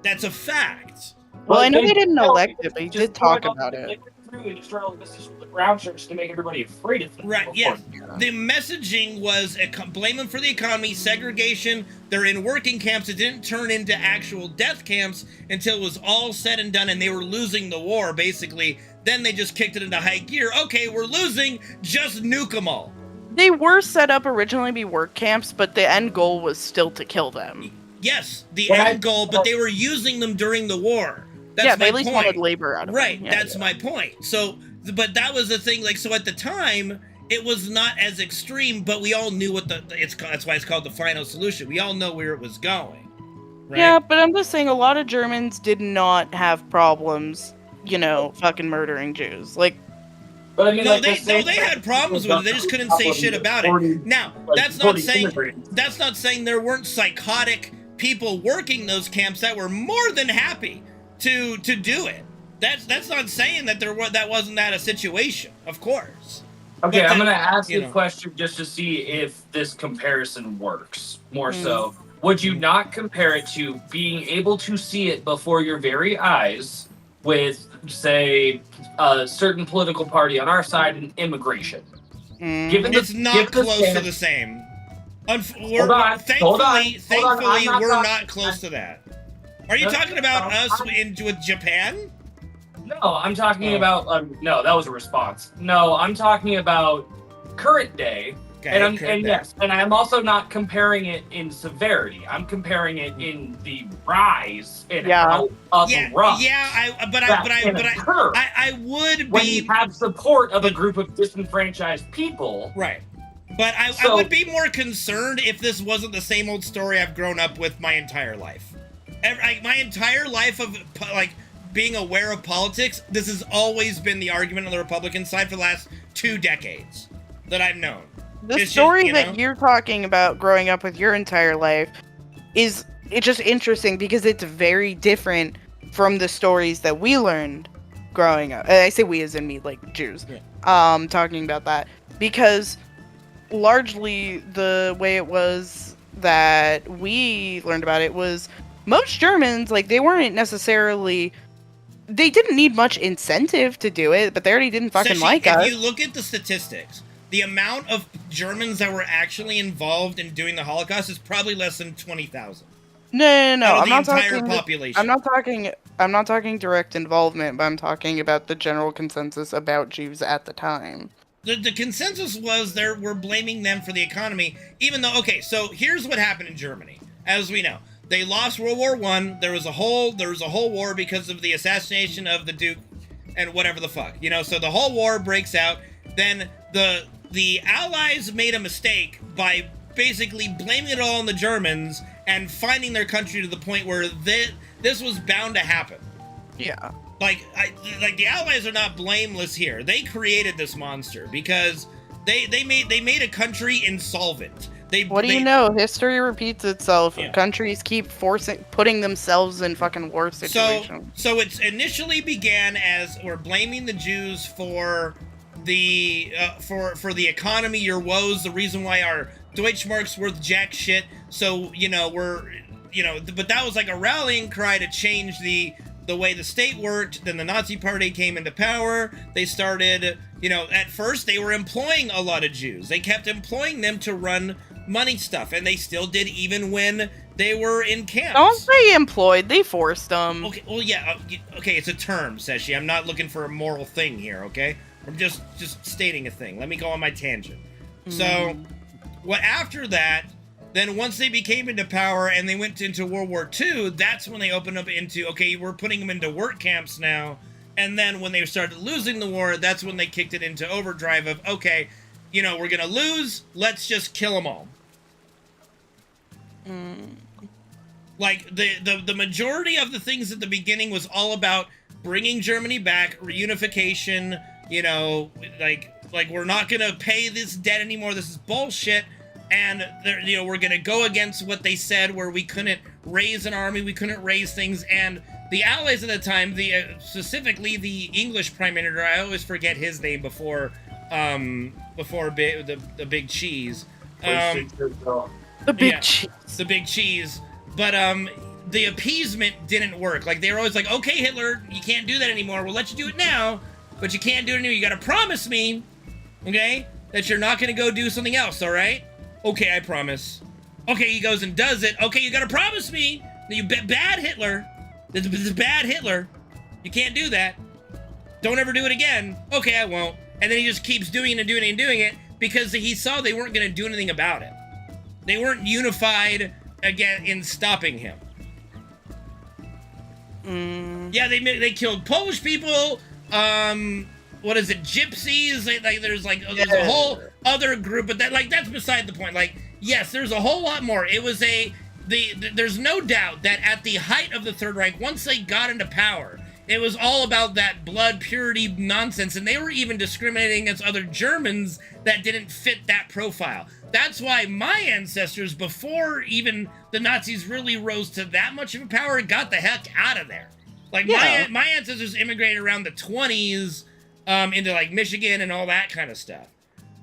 That's a fact. Well, I know they didn't elect it, but he did talk about it. And just all this is the ground church to make everybody afraid of them. Right, yeah. The messaging was blame them for the economy, segregation, they're in working camps. It didn't turn into actual death camps until it was all said and done and they were losing the war, basically. Then they just kicked it into high gear. Okay, we're losing, just nuke them all. They were set up originally to be work camps, but the end goal was still to kill them. Yes, the end goal, but they were using them during the war. That's yeah, they my at least point. wanted labor out of Right, them. Yeah, that's my point. So, but that was the thing, like, so at the time, it was not as extreme, but we all knew what that's why it's called the final solution. We all know where it was going. Right? Yeah, but I'm just saying a lot of Germans did not have problems, fucking murdering Jews. Like, but I mean, no, they had problems with it. They just couldn't say shit about it. Now, that's not saying there weren't psychotic people working those camps that were more than happy to do it. That's not saying that that wasn't a situation, of course. Okay, But I'm gonna ask you a question just to see if this comparison works. More so, would you not compare it to being able to see it before your very eyes with, say, a certain political party on our side and immigration? It's not close to the same. Thankfully, we're not close to that. Are you talking about us with Japan? No, I'm talking about. No, that was a response. No, I'm talking about current day. Okay, Yes, and I'm also not comparing it in severity. I'm comparing it in the rise and how abrupt. I would be when you have support of a group of disenfranchised people. Right. But I would be more concerned if this wasn't the same old story I've grown up with my entire life. My entire life of being aware of politics, this has always been the argument on the Republican side for the last 2 decades that I've known. The story that you're talking about growing up with your entire life it's just interesting because it's very different from the stories that we learned growing up. I say we as in me, like Jews. Yeah. Talking about that. Because largely the way it was that we learned about it was most Germans, they weren't necessarily... They didn't need much incentive to do it, but they already didn't fucking like us. If you look at the statistics, the amount of Germans that were actually involved in doing the Holocaust is probably less than 20,000. No. I'm not talking population. I'm not talking direct involvement, but I'm talking about the general consensus about Jews at the time. The consensus was we're blaming them for the economy, even though, okay, so here's what happened in Germany, as we know. They lost World War I. There was a whole war because of the assassination of the Duke and whatever the fuck. So the whole war breaks out. Then the Allies made a mistake by basically blaming it all on the Germans and finding their country to the point where this was bound to happen. Yeah. The Allies are not blameless here. They created this monster because they made a country insolvent. What do you know? History repeats itself. Yeah. Countries keep putting themselves in fucking war situations. So it initially began as we're blaming the Jews for the economy, your woes, the reason why our Deutschmark's worth jack shit. So but that was like a rallying cry to change the way the state worked. Then the Nazi Party came into power. They started, at first they were employing a lot of Jews. They kept employing them to run money stuff, and they still did even when they were in camps. Don't say employed, they forced them. Okay, well, yeah, okay, it's a term, Seshi. I'm not looking for a moral thing here, okay? I'm just stating a thing. Let me go on my tangent. So, after that, then once they became into power and they went into World War II, that's when they opened up into, okay, we're putting them into work camps now. And then when they started losing the war, that's when they kicked it into overdrive of, okay, we're going to lose, let's just kill them all. The majority of the things at the beginning was all about bringing Germany back, reunification, we're not going to pay this debt anymore, this is bullshit. And we're gonna go against what they said, where we couldn't raise an army, we couldn't raise things, and the Allies at the time, specifically the English Prime Minister, I always forget his name before before the big cheese. The big cheese. The big cheese. But the appeasement didn't work. Like, they were always like, okay, Hitler, you can't do that anymore. We'll let you do it now, but you can't do it anymore. You gotta promise me, okay, that you're not gonna go do something else, all right? Okay, I promise. Okay, he goes and does it. Okay, you gotta promise me that you bad Hitler. This is bad Hitler. You can't do that. Don't ever do it again. Okay, I won't. And then he just keeps doing it and doing it and doing it because he saw they weren't gonna do anything about it. They weren't unified again in stopping him. Yeah, they killed Polish people. What is it? Gypsies. There's a whole other group, but that's beside the point. Like, yes, there's a whole lot more. It was there's no doubt that at the height of the Third Reich, once they got into power, it was all about that blood purity nonsense, and they were even discriminating against other Germans that didn't fit that profile. That's why my ancestors, before even the Nazis really rose to that much of a power, got the heck out of there. Like, my ancestors immigrated around the 20s into, like, Michigan and all that kind of stuff.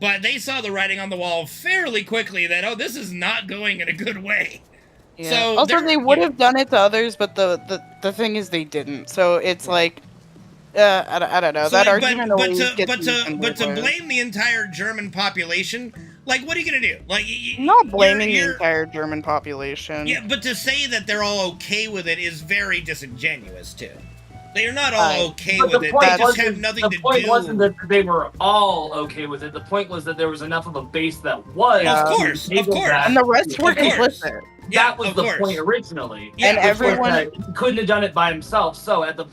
But they saw the writing on the wall fairly quickly that, oh, this is not going in a good way. Yeah. So also, they would have done it to others, but the thing is they didn't. So it's like, I don't know. So, that argument but to blame the entire German population, like, what are you gonna do? Like, not blaming the entire German population. Yeah, but to say that they're all okay with it is very disingenuous too. They are not all okay with it. They just have nothing to do. The point wasn't that they were all okay with it. The point was that there was enough of a base that was. Of course. And the rest were complicit. That was the point originally. And everyone he couldn't have done it by himself. So at the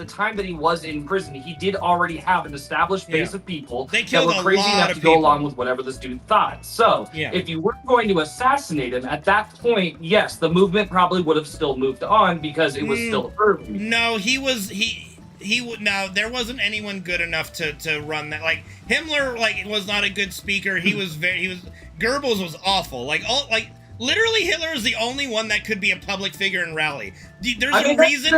time that he was in prison, he did already have an established base of people that were crazy enough to go along with whatever this dude thought. So if you were going to assassinate him at that point, yes, the movement probably would have still moved on because it was still early. No, there wasn't anyone good enough to run that. Like, Himmler, was not a good speaker. Goebbels was awful. Literally, Hitler is the only one that could be a public figure and rally. There's a reason.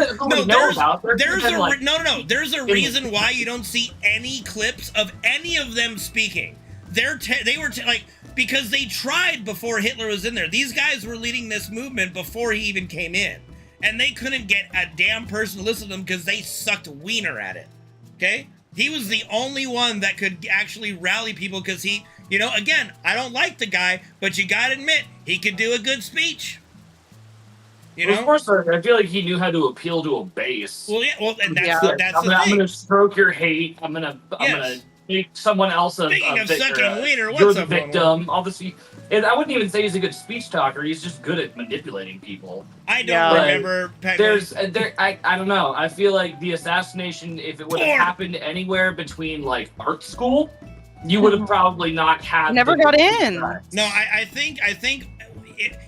There's a reason why you don't see any clips of any of them speaking. Because they tried before Hitler was in there. These guys were leading this movement before he even came in, and they couldn't get a damn person to listen to them because they sucked wiener at it. Okay, he was the only one that could actually rally people because he. Again, I don't like the guy, but you gotta admit, he could do a good speech. Of course, I feel like he knew how to appeal to a base. Well, yeah, and that's the thing. I'm gonna stroke your hate. I'm gonna make someone else a Speaking of sucking wiener, you're what's the up, victim. Obviously, and I wouldn't even say he's a good speech talker. He's just good at manipulating people. I don't remember. I don't know. I feel like the assassination, if it would have happened anywhere between art school, you would have probably not had. Never got in. No, I think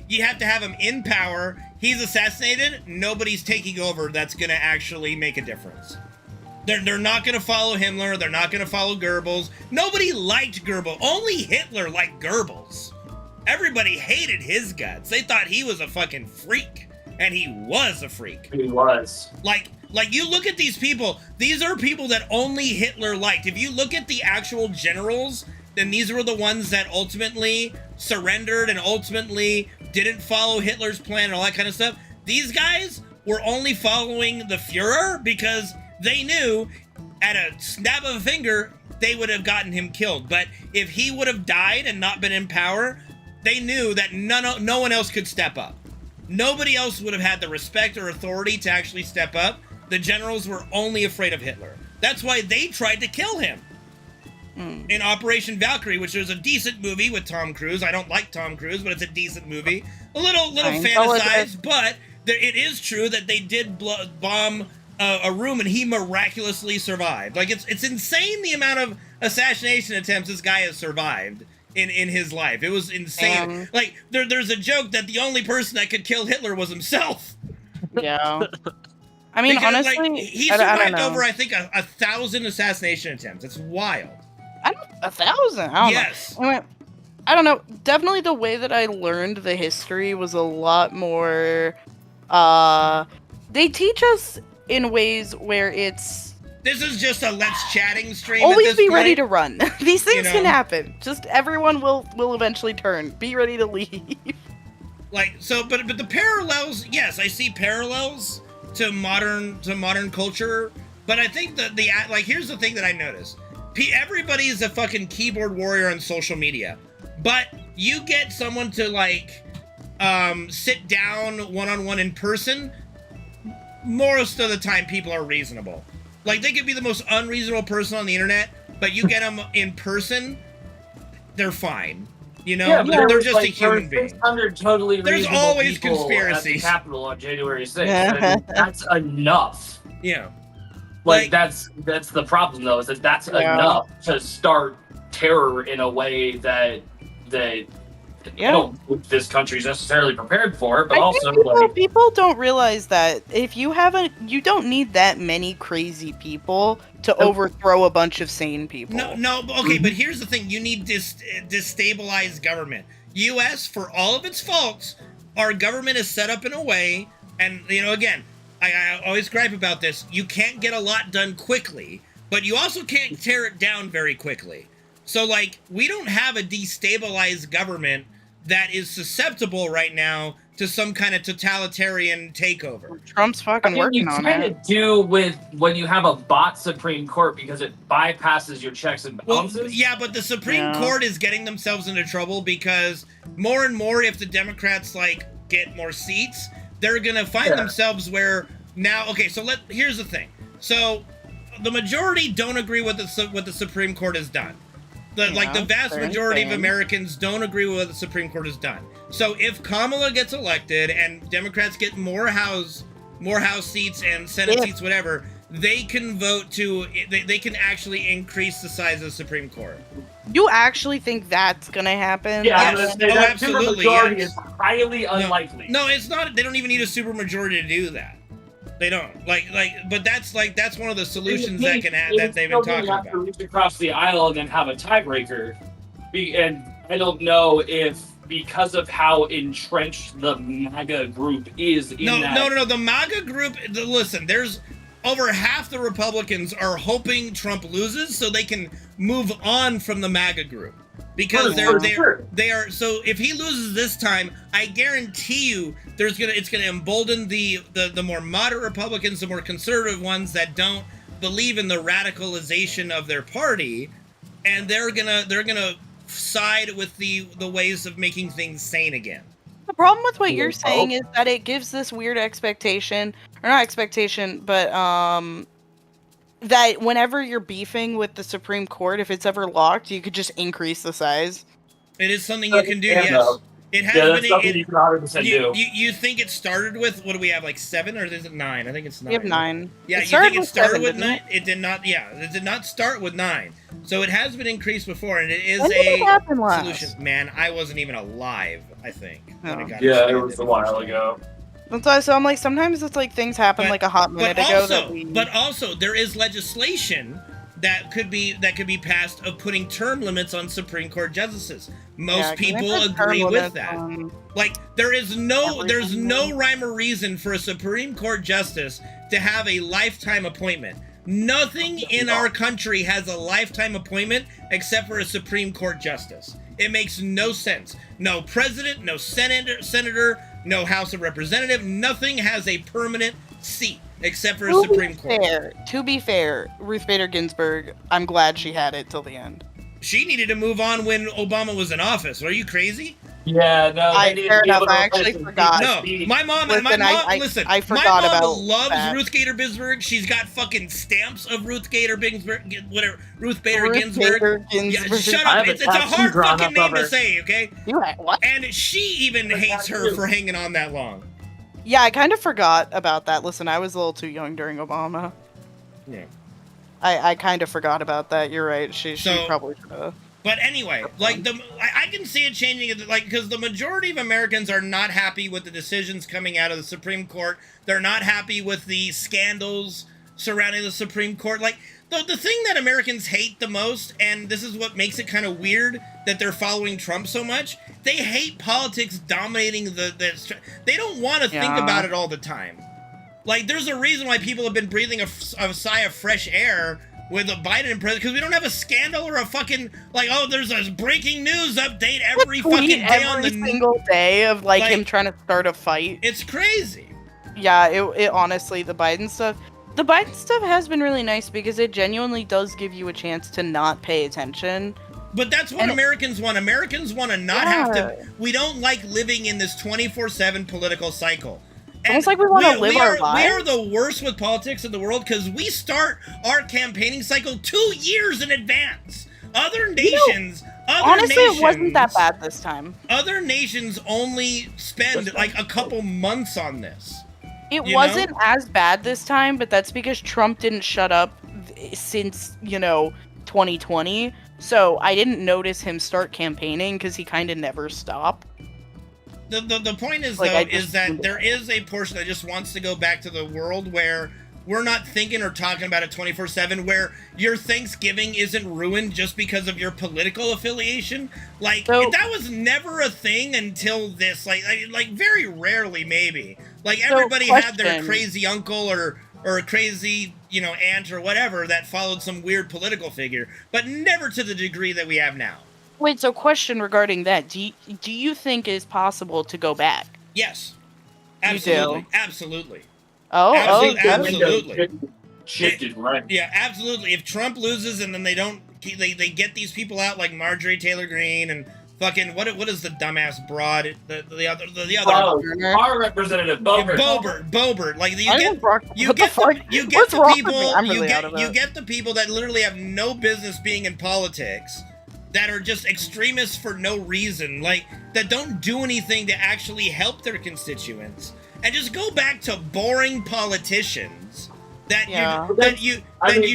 you have to have him in power. He's assassinated. Nobody's taking over. That's going to actually make a difference. They're not going to follow Himmler. They're not going to follow Goebbels. Nobody liked Goebbels. Only Hitler liked Goebbels. Everybody hated his guts. They thought he was a fucking freak, and he was a freak. He was. Like, you look at these people, these are people that only Hitler liked. If you look at the actual generals, then these were the ones that ultimately surrendered and ultimately didn't follow Hitler's plan and all that kind of stuff. These guys were only following the Fuhrer because they knew at a snap of a finger, they would have gotten him killed. But if he would have died and not been in power, they knew that no one else could step up. Nobody else would have had the respect or authority to actually step up. The generals were only afraid of Hitler. That's why they tried to kill him. In Operation Valkyrie, which is a decent movie with Tom Cruise. I don't like Tom Cruise, but it's a decent movie. A little fantasized, but it is true that they did bomb a room and he miraculously survived. It's insane the amount of assassination attempts this guy has survived in his life. It was insane. There's a joke that the only person that could kill Hitler was himself. Yeah. I mean, because, honestly, he survived over, I think, 1,000 assassination attempts. It's wild. 1,000? I don't yes. know. I don't know. Definitely the way that I learned the history was a lot more... they teach us in ways where it's This is just a let's chatting stream. Always be ready to run. These things can happen. Just everyone will eventually turn. Be ready to leave. Like so, but the parallels. Yes, I see parallels to modern culture. But I think that like here's the thing that I noticed. Everybody is a fucking keyboard warrior on social media, but you get someone to like sit down one-on-one in person. Most of the time, people are reasonable. Like, they could be the most unreasonable person on the internet, but you get them in person, they're fine. You know? Yeah, but they're just a human being. 600 totally There's reasonable always people conspiracies. at the Capitol on January 6th. I mean, that's enough. Yeah. Like, that's the problem, though, is that that's enough to start terror in a way that I don't think this country's necessarily prepared for it, but also people don't realize that if you don't need that many crazy people to overthrow a bunch of sane people. No, okay, but here's the thing: you need destabilized government. U.S. for all of its faults, our government is set up in a way, and again, I always gripe about this. You can't get a lot done quickly, but you also can't tear it down very quickly. So, like, we don't have a destabilized government that is susceptible right now to some kind of totalitarian takeover. Trump's fucking working on it. You kind of do with when you have a bot Supreme Court because it bypasses your checks and balances. Well, yeah, but the Supreme Court is getting themselves into trouble because more and more, if the Democrats like get more seats, they're gonna find themselves where now. Okay, so here's the thing. So the majority don't agree with what the Supreme Court has done. The vast majority of Americans don't agree with what the Supreme Court has done. So if Kamala gets elected and Democrats get more House seats and Senate seats, whatever, they can vote they can actually increase the size of the Supreme Court. You actually think that's gonna happen? Yeah, yes. Absolutely. Supermajority is highly unlikely. No, it's not. They don't even need a supermajority to do that. They don't but that's one of the solutions that can happen that they've been talking about. To reach across the aisle and then have a tiebreaker, and I don't know if because of how entrenched the MAGA group is in No. The MAGA group. Listen, there's over half the Republicans are hoping Trump loses so they can move on from the MAGA group. Because they are so if he loses this time, I guarantee you it's gonna embolden the more moderate Republicans, the more conservative ones that don't believe in the radicalization of their party, and they're gonna side with the ways of making things sane again. The problem with what you're saying is that it gives this weird expectation, or not expectation, but that whenever you're beefing with the Supreme Court, if it's ever locked, you could just increase the size. It is something you can do, yes. It has that's something you can 100% do. You think it started with, what do we have, like 7 or is it 9? I think it's 9. We have 9. Yeah, you think it started with 9? It did not, it did not start with 9. So it has been increased before, and it is a solution. Man, I wasn't even alive, I think. When it got it was a while ago. So I'm like, sometimes it's like things happen like a hot minute ago. But also, there is legislation that could be passed of putting term limits on Supreme Court justices. Most people agree with that. Like, there's no rhyme or reason for a Supreme Court justice to have a lifetime appointment. Nothing in our country has a lifetime appointment except for a Supreme Court justice. It makes no sense. No president, no senator, no House of Representative, nothing has a permanent seat except for a Supreme Court. To be fair, Ruth Bader Ginsburg, I'm glad she had it till the end. She needed to move on when Obama was in office. Are you crazy? Yeah, no. Fair enough. I actually forgot. No, my mom. Listen, I forgot my mom about loves that. Ruth Bader Ginsburg. She's got fucking stamps of Ruth Bader Ginsburg. Whatever. Ruth Bader Ginsburg. Yeah, shut up. It's a hard fucking name to say. Okay. What? And she even hates her for hanging on that long. Yeah, I kind of forgot about that. Listen, I was a little too young during Obama. Yeah. I kind of forgot about that. You're right. She probably should have. But anyway, like I can see it changing, like, because the majority of Americans are not happy with the decisions coming out of the Supreme Court. They're not happy with the scandals surrounding the Supreme Court. Like, the thing that Americans hate the most, and this is what makes it kind of weird that they're following Trump so much, they hate politics dominating they don't want to think about it all the time. Like, there's a reason why people have been breathing a sigh of fresh air with a Biden in president, because we don't have a scandal or a fucking, like, oh, there's a breaking news update every fucking day on the single day of like him trying to start a fight. It's crazy. Yeah, it honestly, the Biden stuff has been really nice because it genuinely does give you a chance to not pay attention. But that's what Americans want. Americans want to not have to. We don't like living in this 24/7 political cycle. Almost like we want to live our lives. We are the worst with politics in the world because we start our campaigning cycle 2 years in advance. Other nations, honestly, it wasn't that bad this time. Other nations only spend like a couple months on this. It wasn't as bad this time, but that's because Trump didn't shut up since 2020. So I didn't notice him start campaigning because he kind of never stopped. The point is, though, is that there is a portion that just wants to go back to the world where we're not thinking or talking about it 24/7, where your Thanksgiving isn't ruined just because of your political affiliation. Like, that was never a thing until this. Like very rarely, maybe. Like, everybody had their crazy uncle or a crazy, aunt or whatever that followed some weird political figure, but never to the degree that we have now. Wait, so question regarding that. Do you think it is possible to go back? Yes. Absolutely. You do? Absolutely. Absolutely. Shifted, right? Yeah, absolutely. If Trump loses and then they get these people out like Marjorie Taylor Greene and fucking what is the dumbass broad the other our representative Boebert. Like you get the people that literally have no business being in politics, that are just extremists for no reason, like that don't do anything to actually help their constituents, and just go back to boring politicians that you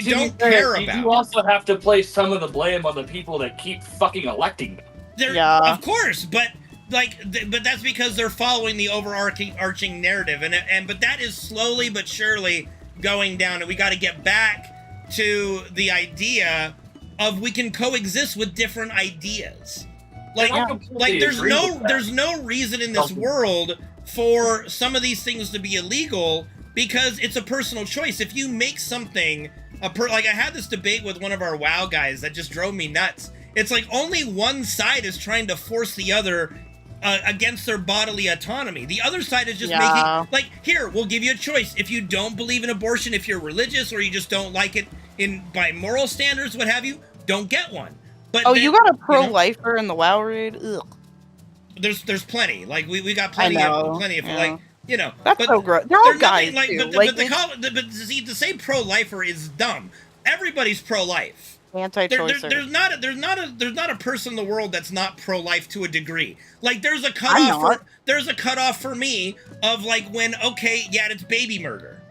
don't care about. You also have to place some of the blame on the people that keep fucking electing them. Of course, but that's because they're following the overarching narrative, but that is slowly but surely going down, and we got to get back to the idea of we can coexist with different ideas. There's no reason in this world for some of these things to be illegal, because it's a personal choice. If you make something like I had this debate with one of our WoW guys that just drove me nuts. It's like only one side is trying to force the other against their bodily autonomy. The other side is just making, like, here, we'll give you a choice. If you don't believe in abortion, if you're religious or you just don't like it by moral standards, what have you, don't get one. But you got a pro-lifer in the WoW raid? Ugh. There's plenty. Like, we got plenty of like, That's so gross. They're all guys, but see, to say pro-lifer is dumb. Everybody's pro-life. Anti-choicer. There's not a person in the world that's not pro-life to a degree. Like, there's a cutoff for me of like when it's baby murder.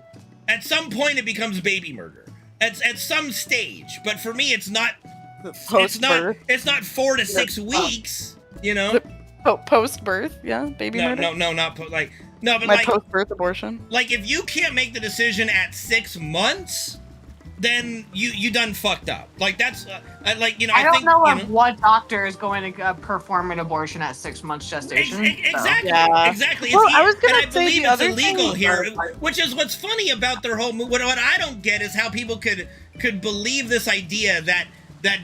At some point it becomes baby murder. At some stage, but for me it's not. It's not 4 to 6 weeks. Post-birth, baby murder. No, not but my post-birth abortion. Like, if you can't make the decision at 6 months, then you done fucked up. Like, that's I don't know what doctor is going to perform an abortion at 6 months gestation. Exactly. Well, I was gonna say believe the it's other illegal thing- here, which is what's funny about their whole move. What I don't get is how people could believe this idea that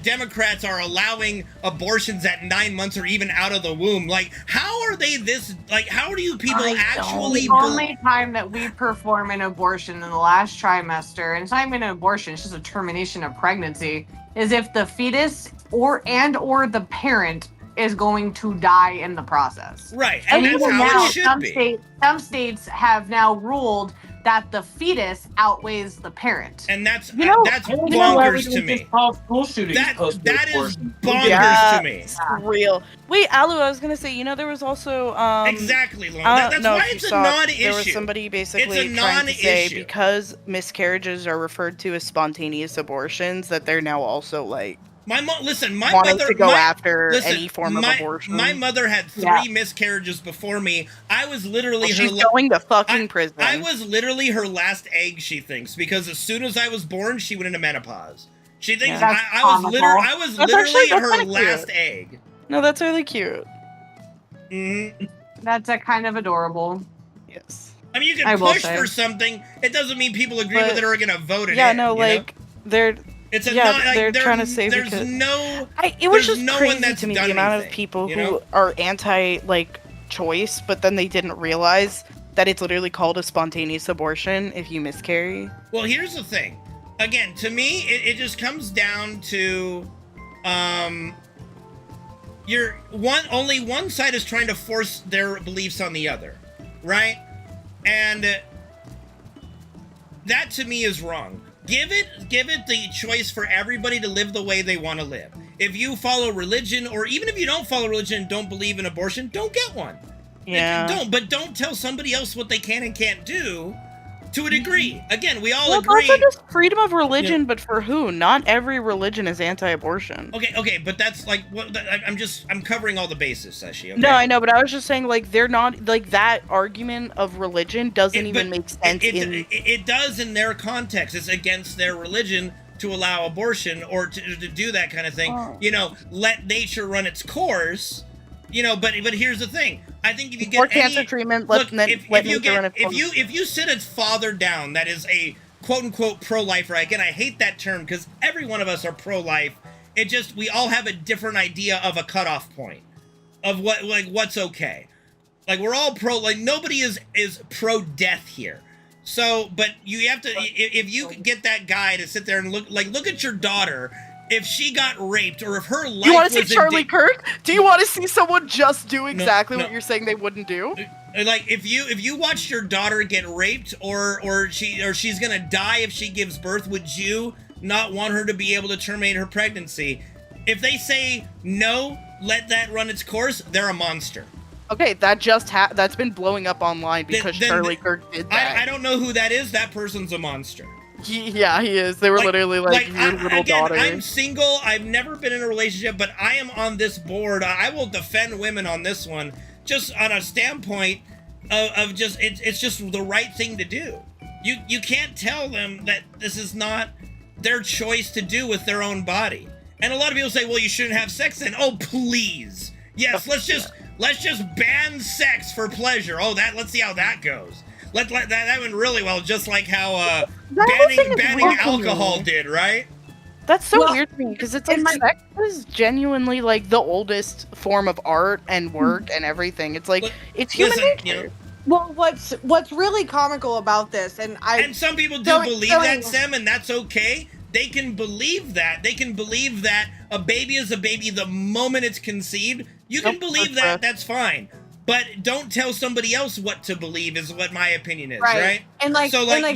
Democrats are allowing abortions at 9 months or even out of the womb. Like, how are they this? Like, how do you people actually? The only time that we perform an abortion in the last trimester, and it's not even an abortion; it's just a termination of pregnancy, is if the fetus or the parent is going to die in the process. Right, and that's how it should be. Some states have now ruled that the fetus outweighs the parent. And that's bonkers to me. That is bonkers to me. It's real. Wait, Alu, I was gonna say, there was also exactly, Lauren. That's why it's a non-issue. There was somebody basically trying to say because miscarriages are referred to as spontaneous abortions, that they're now also like my wanting mother to go after any form of abortion. My mother had 3 miscarriages before me. I was literally she's going to fucking prison. I was literally her last egg, she thinks, because as soon as I was born, she went into menopause. She thinks I was literally her last egg. No, that's really cute. That's kind of adorable. Yes. I mean, you I can will push say. for something. It doesn't mean people agree But- with it or are gonna vote it Yeah, in. no, you like know? they're. It's a yeah, not, like, they're trying to say there's because no. it was there's just no one crazy that's to me done the amount of anything, people you who know? are anti like choice, but then they didn't realize that it's literally called a spontaneous abortion if you miscarry. Well, here's the thing. Again, to me, it just comes down to, only one side is trying to force their beliefs on the other, right? And that to me is wrong. Give it the choice for everybody to live the way they want to live. If you follow religion, or even if you don't follow religion and don't believe in abortion, don't get one. Yeah. Don't tell somebody else what they can and can't do to a degree. Again, we all Well, agree. it's also just freedom of religion, but for who? Not every religion is anti-abortion. Okay, but that's like I'm covering all the bases, Sashi. Okay? No, I know, but I was just saying, like, they're not like that argument of religion doesn't even make sense It does in their context. It's against their religion to allow abortion or to do that kind of thing. Oh. You know, let nature run its course. You know, but here's the thing. I think if you get More cancer treatment, let nature run its course. if you sit a father down that is a quote unquote pro-lifer, again, I hate that term because every one of us are pro-life. It just, we all have a different idea of a cutoff point of what's okay. Like, we're all nobody is pro-death here. So, but you have to, if you get that guy to sit there and look at your daughter. If she got raped, or if her life You want to was see Charlie Kirk? Do you want to see someone just do exactly no. what you're saying they wouldn't do? Like, if you watched your daughter get raped, or she's gonna die if she gives birth, would you not want her to be able to terminate her pregnancy? If they say no, let that run its course, they're a monster. Okay, that's been blowing up online because Charlie Kirk did that. I don't know who that is. That person's a monster. He is. They were literally like your little daughter. I'm single. I've never been in a relationship, but I am on this board. I will defend women on this one, just on a standpoint of just it's just the right thing to do. You can't tell them that this is not their choice to do with their own body. And a lot of people say, well, you shouldn't have sex then. Oh, please. Yes, let's just ban sex for pleasure. Oh, let's see how that goes. That went really well, just like how banning alcohol did, right? That's so weird to me because it's like sex is genuinely like the oldest form of art and work and everything. It's like it's human nature. Well, what's really comical about this, and some people do believe that, Sam, and that's okay. They can believe that. They can believe that a baby is a baby the moment it's conceived. You can believe that. That's fine. But don't tell somebody else what to believe is what my opinion is, right? And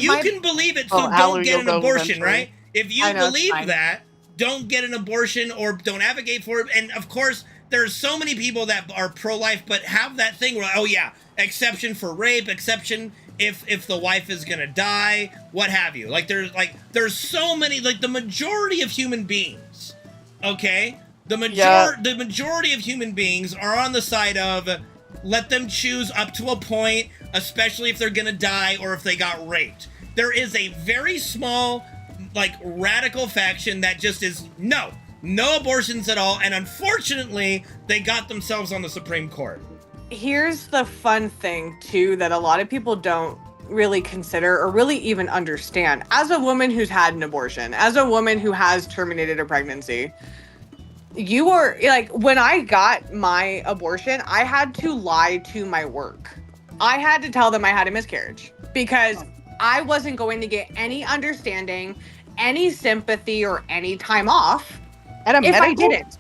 you can believe it, so don't get an abortion, right? If you believe that, don't get an abortion or don't advocate for it. And of course, there's so many people that are pro-life but have that thing where, oh yeah, exception for rape, exception if the wife is gonna die, what have you. There's so many, the majority of human beings, okay? The majority of human beings are on the side of let them choose up to a point, especially if they're gonna die or if they got raped. There is a very small, radical faction that just is no abortions at all, and unfortunately, they got themselves on the Supreme Court. Here's the fun thing, too, that a lot of people don't really consider or really even understand. As a woman who's had an abortion, as a woman who has terminated a pregnancy, you are when I got my abortion, I had to lie to my work. I had to tell them I had a miscarriage because I wasn't going to get any understanding, any sympathy, or any time off if I didn't.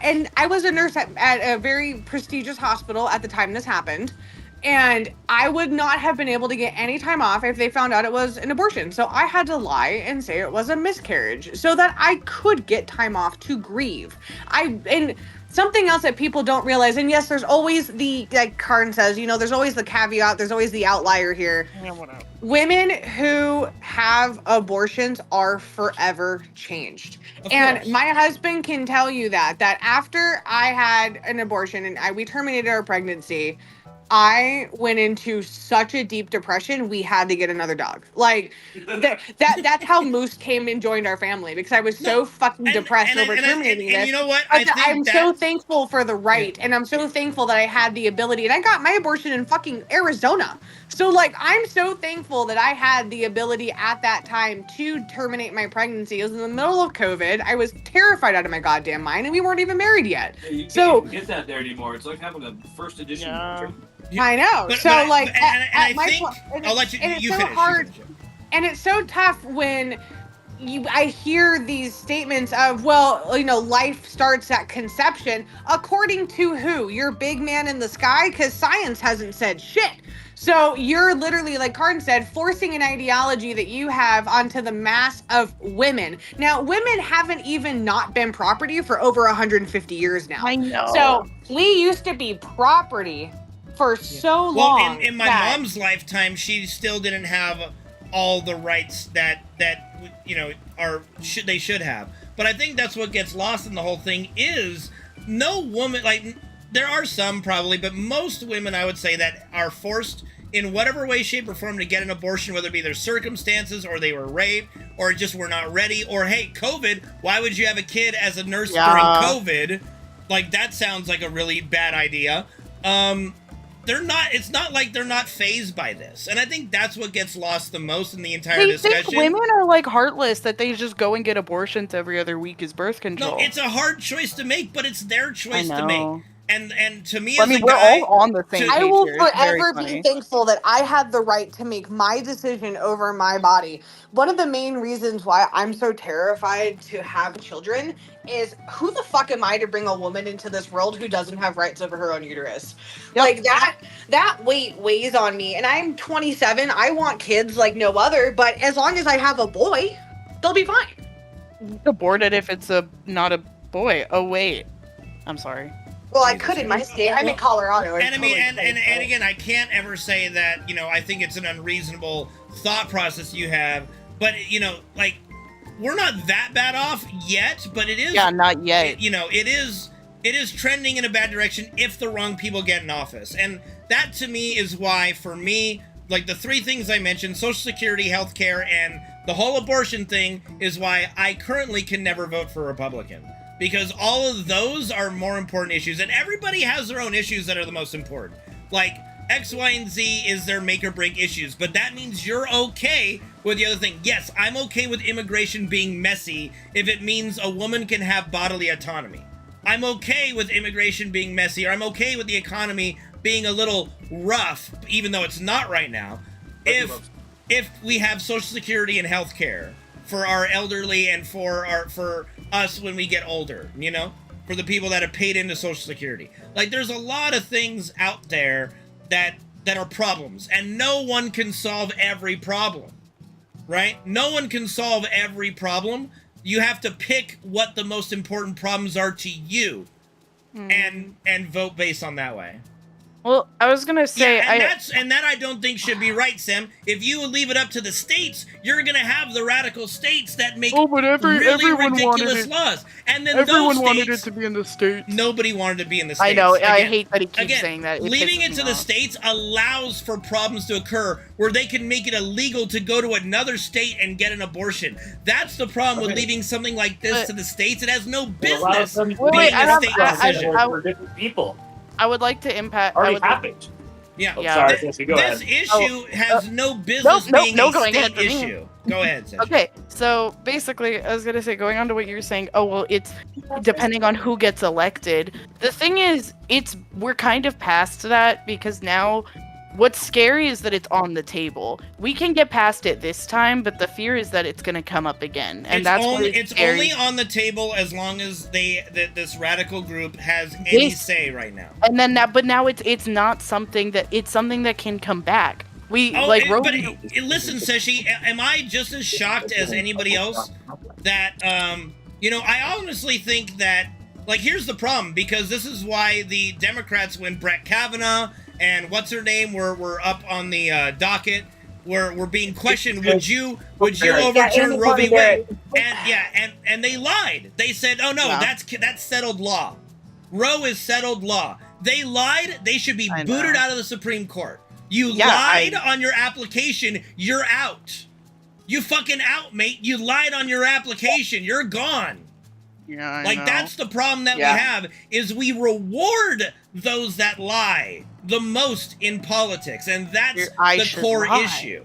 And I was a nurse at a very prestigious hospital at the time this happened. And I would not have been able to get any time off if they found out it was an abortion. So I had to lie and say it was a miscarriage so that I could get time off to grieve. And something else that people don't realize, and yes, there's always like Karn says, there's always the caveat, there's always the outlier here. Women who have abortions are forever changed. And my husband can tell you that after I had an abortion and we terminated our pregnancy, I went into such a deep depression, we had to get another dog. Like that's how Moose came and joined our family, because I was so fucking depressed over terminating this. And you know what? I'm so thankful for the right, and I'm so thankful that I had the ability, and I got my abortion in fucking Arizona. So like, I'm so thankful that I had the ability at that time to terminate my pregnancy. It was in the middle of COVID. I was terrified out of my goddamn mind, and we weren't even married yet. Yeah, you can't So even get that there anymore. It's like having a first edition. I know. But- So but- like, and I at my think- point, and I'll it's- let you- and it's you so finish, you hard, finish. and it's so tough when I hear these statements of, well, you know, life starts at conception. According to who? Your big man in the sky? Because science hasn't said shit. So you're literally, like Karn said, forcing an ideology that you have onto the mass of women. Now, women haven't even not been property for over 150 years now. I know. So we used to be property for so long. Well, in my that- mom's lifetime, she still didn't have all the rights that you know they should have. But I think that's what gets lost in the whole thing is no woman, like there are some probably, but most women, I would say, that are forced in whatever way, shape, or form to get an abortion, whether it be their circumstances or they were raped or just were not ready, or hey, COVID, why would you have a kid as a nurse during COVID? Like that sounds like a really bad idea. They're not, it's not like they're not fazed by this. And I think that's what gets lost the most in the entire They discussion. think women are like heartless, that they just go and get abortions every other week as birth control. No, it's a hard choice to make, but it's their choice to know. make. And to me, I as mean, a we're guy, all on the same I page will here. It's very forever funny. be thankful that I had the right to make my decision over my body. One of the main reasons why I'm so terrified to have children is, who the fuck am I to bring a woman into this world who doesn't have rights over her own uterus? Like that weight weighs on me, and I'm 27. I want kids like no other, but as long as I have a boy, they'll be fine. Aborted if it's not a boy. Oh wait, I'm sorry. Well, I could in my state. I'm in Colorado. And I mean, and again, I can't ever say that, you know, I think it's an unreasonable thought process you have, but, you know, like, we're not that bad off yet, but it is. Yeah, not yet. You know, it is trending in a bad direction if the wrong people get in office. And that, to me, is why, for me, like, the three things I mentioned, Social Security, healthcare, and the whole abortion thing, is why I currently can never vote for Republican. Because all of those are more important issues, and everybody has their own issues that are the most important. Like, X, Y, and Z is their make or break issues, but that means you're okay with the other thing. Yes, I'm okay with immigration being messy if it means a woman can have bodily autonomy. I'm okay with immigration being messy, or I'm okay with the economy being a little rough, even though it's not right now, if we have Social Security and health care for our elderly and for us when we get older, you know, for the people that have paid into Social Security. Like, there's a lot of things out there that are problems, and no one can solve every problem, right? No one can solve every problem. You have to pick what the most important problems are to you, and vote based on that way. Well, I was gonna say, yeah, and that I don't think should be right, Sam. If you leave it up to the states, you're gonna have the radical states that make really everyone ridiculous wanted it. laws, and then Everyone those wanted states, it to be in the states. Nobody wanted to be in the I states. know. I Again- hate that he keeps again, saying that. leaving pisses it to me the off. states allows for problems to occur where they can make it illegal to go to another state and get an abortion. That's the problem with leaving something like this to the states. It has no business being a state decision. for different people. I would like to impact. Already happened. Yeah. Yeah. This go ahead. issue has no business being a going state ahead for me. issue. Go ahead, Sasha. Okay, so basically, I was gonna say, going on to what you were saying. Oh well, it's depending on who gets elected. The thing is, we're kind of past that, because now, what's scary is that it's on the table. We can get past it this time, but the fear is that it's gonna come up again, and that's what it's scary. only on the table as long as this radical group has any say right now. And then but now it's not something that can come back. Listen, Seshi, am I just as shocked as anybody else that you know, I honestly think that, like, here's the problem, because this is why the Democrats, when Brett Kavanaugh and what's her name were up on the docket, were being questioned. Would you overturn Roe v. Wade? And they lied. They said, oh no, that's settled law. Roe is settled law. They lied. They should be I booted know. out of the Supreme Court. You Yeah, lied on your application. You're out. You fucking out, mate. You lied on your application. You're gone. Yeah, I Like, know. that's the problem that Yeah. we have, is we reward those that lie the most in politics, and that's I the should core lie. issue.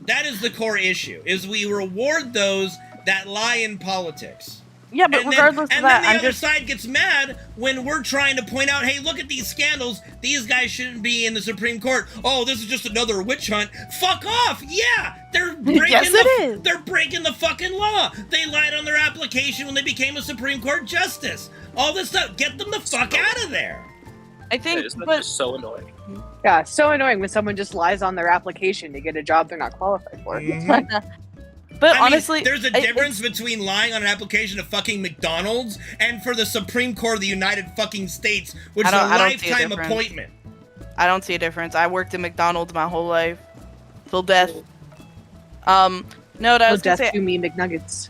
That is the core issue, is we reward those that lie in politics. Yeah, but regardless of and that, then the I'm other just side gets mad when we're trying to point out, hey, look at these scandals. These guys shouldn't be in the Supreme Court. Oh, this is just another witch hunt. Fuck off. Yeah, they're breaking Yes, it is. They're breaking the fucking law. They lied on their application when they became a Supreme Court justice. All this stuff. Get them the fuck out of there. I think, Isn't that but just so annoying? Yeah, it's so annoying when someone just lies on their application to get a job they're not qualified for. But I mean, honestly, there's a difference between lying on an application to fucking McDonald's and for the Supreme Court of the United fucking States, which is a I don't see a lifetime difference. appointment. I don't see a difference. I worked at McDonald's my whole life, till death. No, what I was gonna say, to me McNuggets.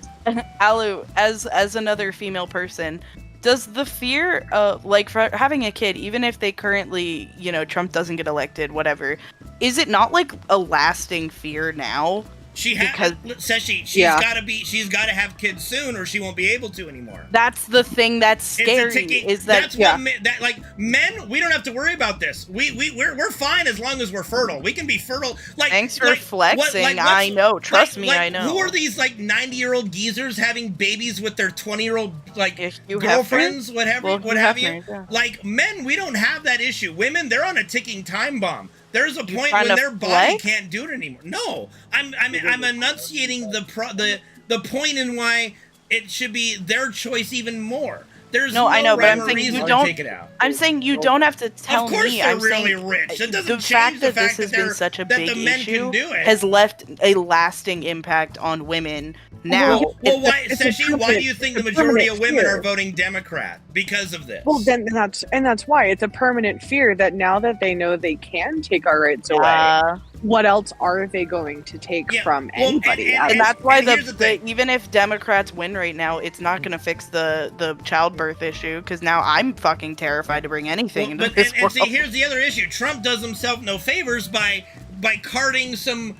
Alu, as another female person, does the fear of, like, for having a kid, even if they currently, you know, Trump doesn't get elected, whatever, is it not like a lasting fear now? She says she's Yeah. she's gotta have kids soon, or she won't be able to anymore. That's the thing that's It's a scary. ticking- Is that that's what men? We don't have to worry about this. We're fine as long as we're fertile. We can be fertile. Like, Thanks for like, flexing. what's- I know. Trust me, like, I know. Who are these like 90-year-old geezers having babies with their 20-year-old like Hugh girlfriends, Hefner? what have Well, what Hugh have Hefner, you? yeah. Like, men, we don't have that issue. Women, they're on a ticking time bomb. There's a point trying when to their body flex? can't do it anymore. No, I'm enunciating the point in why it should be their choice even more. There's No, I know, but I'm rhyme or saying reason you to don't. take it out. I'm saying you don't have to tell Of course me. they're I'm really saying rich. That doesn't the change fact the that fact this has that been they're- such a that big the men can issue do it. has left a lasting impact on women. Now, Well, why, it's a Seshi, why do you think the permanent majority of women fear. are voting Democrat? Because of this. Well, then that's why it's a permanent fear that now that they know they can take our rights away, what else are they going to take from anybody? and that's why even if Democrats win right now, it's not going to fix the childbirth issue, because now I'm fucking terrified to bring anything into this And world. see, here's the other issue. Trump does himself no favors by carting some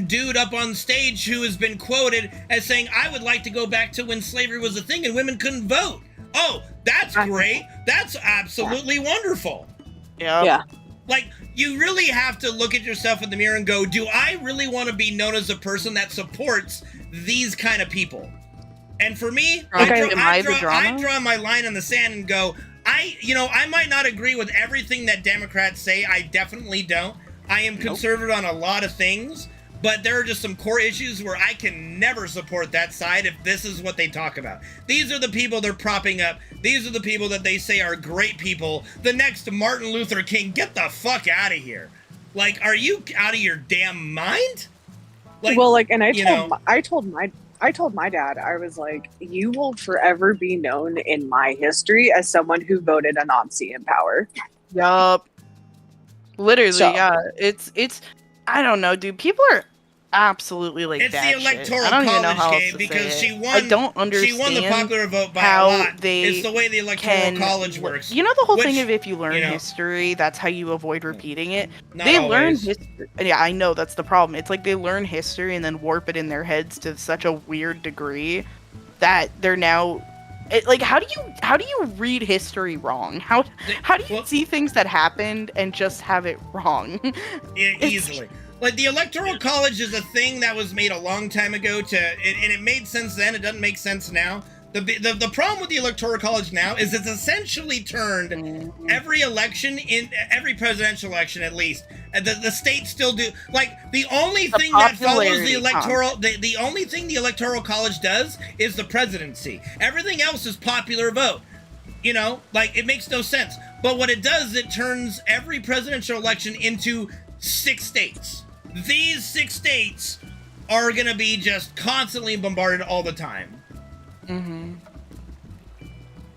dude up on stage who has been quoted as saying, I would like to go back to when slavery was a thing and women couldn't vote. Oh, that's great. That's absolutely wonderful. Yeah. Like, you really have to look at yourself in the mirror and go, do I really want to be known as a person that supports these kind of people? And for me, I draw my line in the sand and go, I might not agree with everything that Democrats say. I definitely don't. I am conservative on a lot of things, but there are just some core issues where I can never support that side if this is what they talk about. These are the people they're propping up. These are the people that they say are great people. The next Martin Luther King, get the fuck out of here. Like, are you out of your damn mind? And I told my dad, I was like, you will forever be known in my history as someone who voted a Nazi in power. Yup. Literally, So- yeah. It's I don't know, dude. People are absolutely like It's the batshit. electoral I don't even know how college else game to because say she it. won. I don't understand. She won the popular vote by how a lot. they It's the way the electoral college works. You know the whole which, thing of if you learn you know, history, that's how you avoid repeating it. Not They always. learn history. Yeah, I know that's the problem. It's like they learn history and then warp it in their heads to such a weird degree that they're now. How do you read history wrong? How do you see things that happened and just have it wrong? Easily. Like, the electoral college is a thing that was made a long time ago and it made sense then. It doesn't make sense now. The problem with the electoral college now is it's essentially turned every election, in every presidential election at least, the states still do, like, the only thing that follows the electoral, the only thing the electoral college does is the presidency. Everything else is popular vote. You know, like, it makes no sense. But what it does, it turns every presidential election into 6 states. These 6 states are going to be just constantly bombarded all the time. Mm-hmm.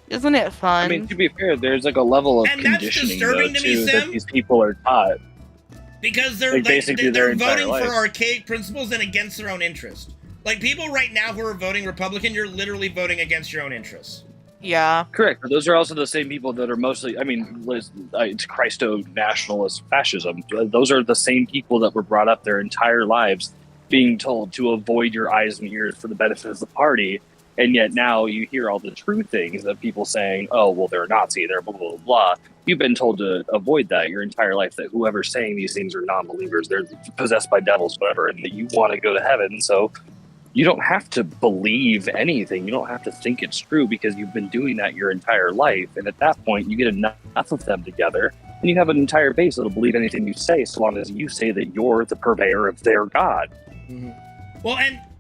Isn't it fun? I mean, to be fair, there's like a level of And that's conditioning though, disturbing to me, too, Sim. that these people are taught. Because they're Like, basically their entire voting life. for archaic principles and against their own interest. Like, people right now who are voting Republican, you're literally voting against your own interests. Yeah. Correct. But those are also the same people that are mostly, I mean, it's Christo-nationalist fascism. Those are the same people that were brought up their entire lives being told to avoid your eyes and ears for the benefit of the party. And yet now you hear all the true things of people saying, oh, well, they're a Nazi, they're blah, blah, blah. You've been told to avoid that your entire life, that whoever's saying these things are non-believers, they're possessed by devils, whatever, and that you want to go to heaven. So you don't have to believe anything. You don't have to think it's true because you've been doing that your entire life. And at that point, you get enough of them together and you have an entire base that'll believe anything you say, so long as you say that you're the purveyor of their God. Mm-hmm.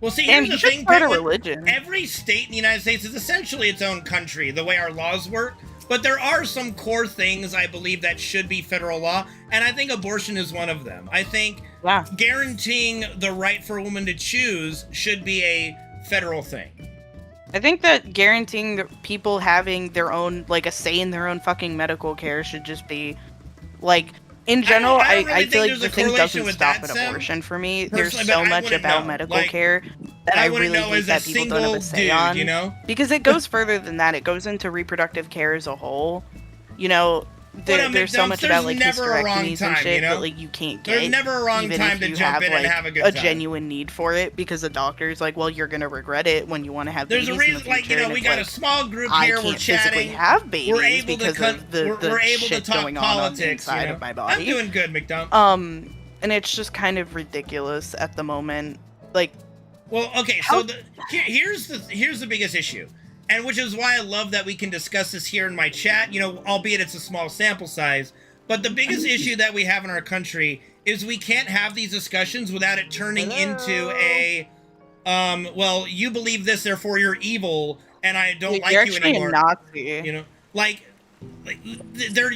Well, see, And here's you the thing, should start a Penguin. religion. Every state in the United States is essentially its own country, the way our laws work. But there are some core things I believe that should be federal law, and I think abortion is one of them. I think guaranteeing the right for a woman to choose should be a federal thing. I think that guaranteeing that people having their own, like, a say in their own fucking medical care should just be, like, in general, I feel like the thing doesn't stop at abortion for me. There's so much about medical care that I really hate that people don't have a say on. You know? Because it goes further than that. It goes into reproductive care as a whole. You know, there's so much about, like, hysterectomies and shit that, like, you can't get. There's never a wrong even time if to you jump have, in like, and have a good a time. genuine need for it, because the doctor's like, well, you're gonna regret it when you want to have There's babies a reason, in the like, you future, know, and we it's got like, a small group I here, can't we're physically chatting. have babies We're able because to of the we're able shit to talk going politics, on the inside you know? of my body. I'm doing good, McDonald. And it's just kind of ridiculous at the moment. Like, well, okay, so here's the biggest issue, and which is why I love that we can discuss this here in my chat. You know, albeit it's a small sample size, but the biggest issue that we have in our country is we can't have these discussions without it turning into a, well, you believe this, therefore you're evil, and I don't like you're you actually anymore. a Nazi. You know, like they're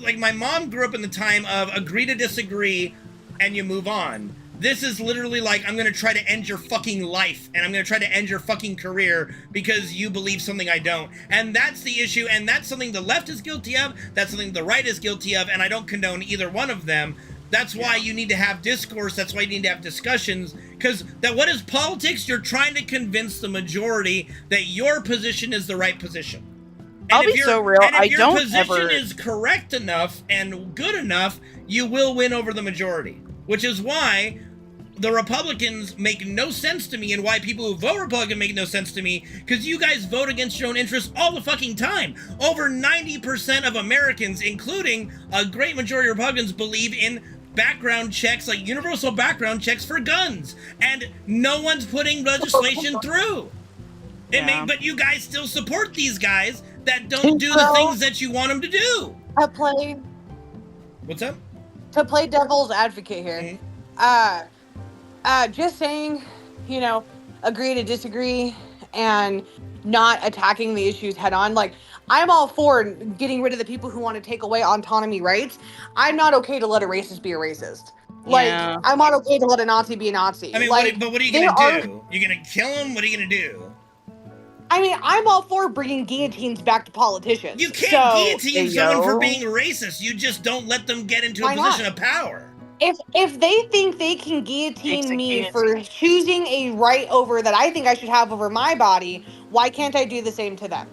like my mom grew up in the time of agree to disagree, and you move on. This is literally like, I'm gonna try to end your fucking life, and I'm gonna try to end your fucking career because you believe something I don't. And that's the issue, and that's something the left is guilty of, that's something the right is guilty of, and I don't condone either one of them. That's why you need to have discourse, that's why you need to have discussions, because what is politics? You're trying to convince the majority that your position is the right position. And I'll be so real, I your don't position ever... is correct enough and good enough, you will win over the majority. Which is why the Republicans make no sense to me, and why people who vote Republican make no sense to me, because you guys vote against your own interests all the fucking time. Over 90% of Americans, including a great majority of Republicans, believe in background checks, like universal background checks for guns, and no one's putting legislation through. But you guys still support these guys that don't do the things that you want them to do. What's up? To play devil's advocate here, just saying, you know, agree to disagree and not attacking the issues head on. Like, I'm all for getting rid of the people who want to take away autonomy rights. I'm not okay to let a racist be a racist. Like, Yeah. I'm not okay to let a Nazi be a Nazi. I mean, like, but what are you gonna do? You're gonna kill him? What are you gonna do? I mean, I'm all for bringing guillotines back to politicians. You can't So, guillotine someone for being racist. You just don't let them get into Why a not? position of power. If they think they can guillotine me for choosing a right over that I think I should have over my body, why can't I do the same to them?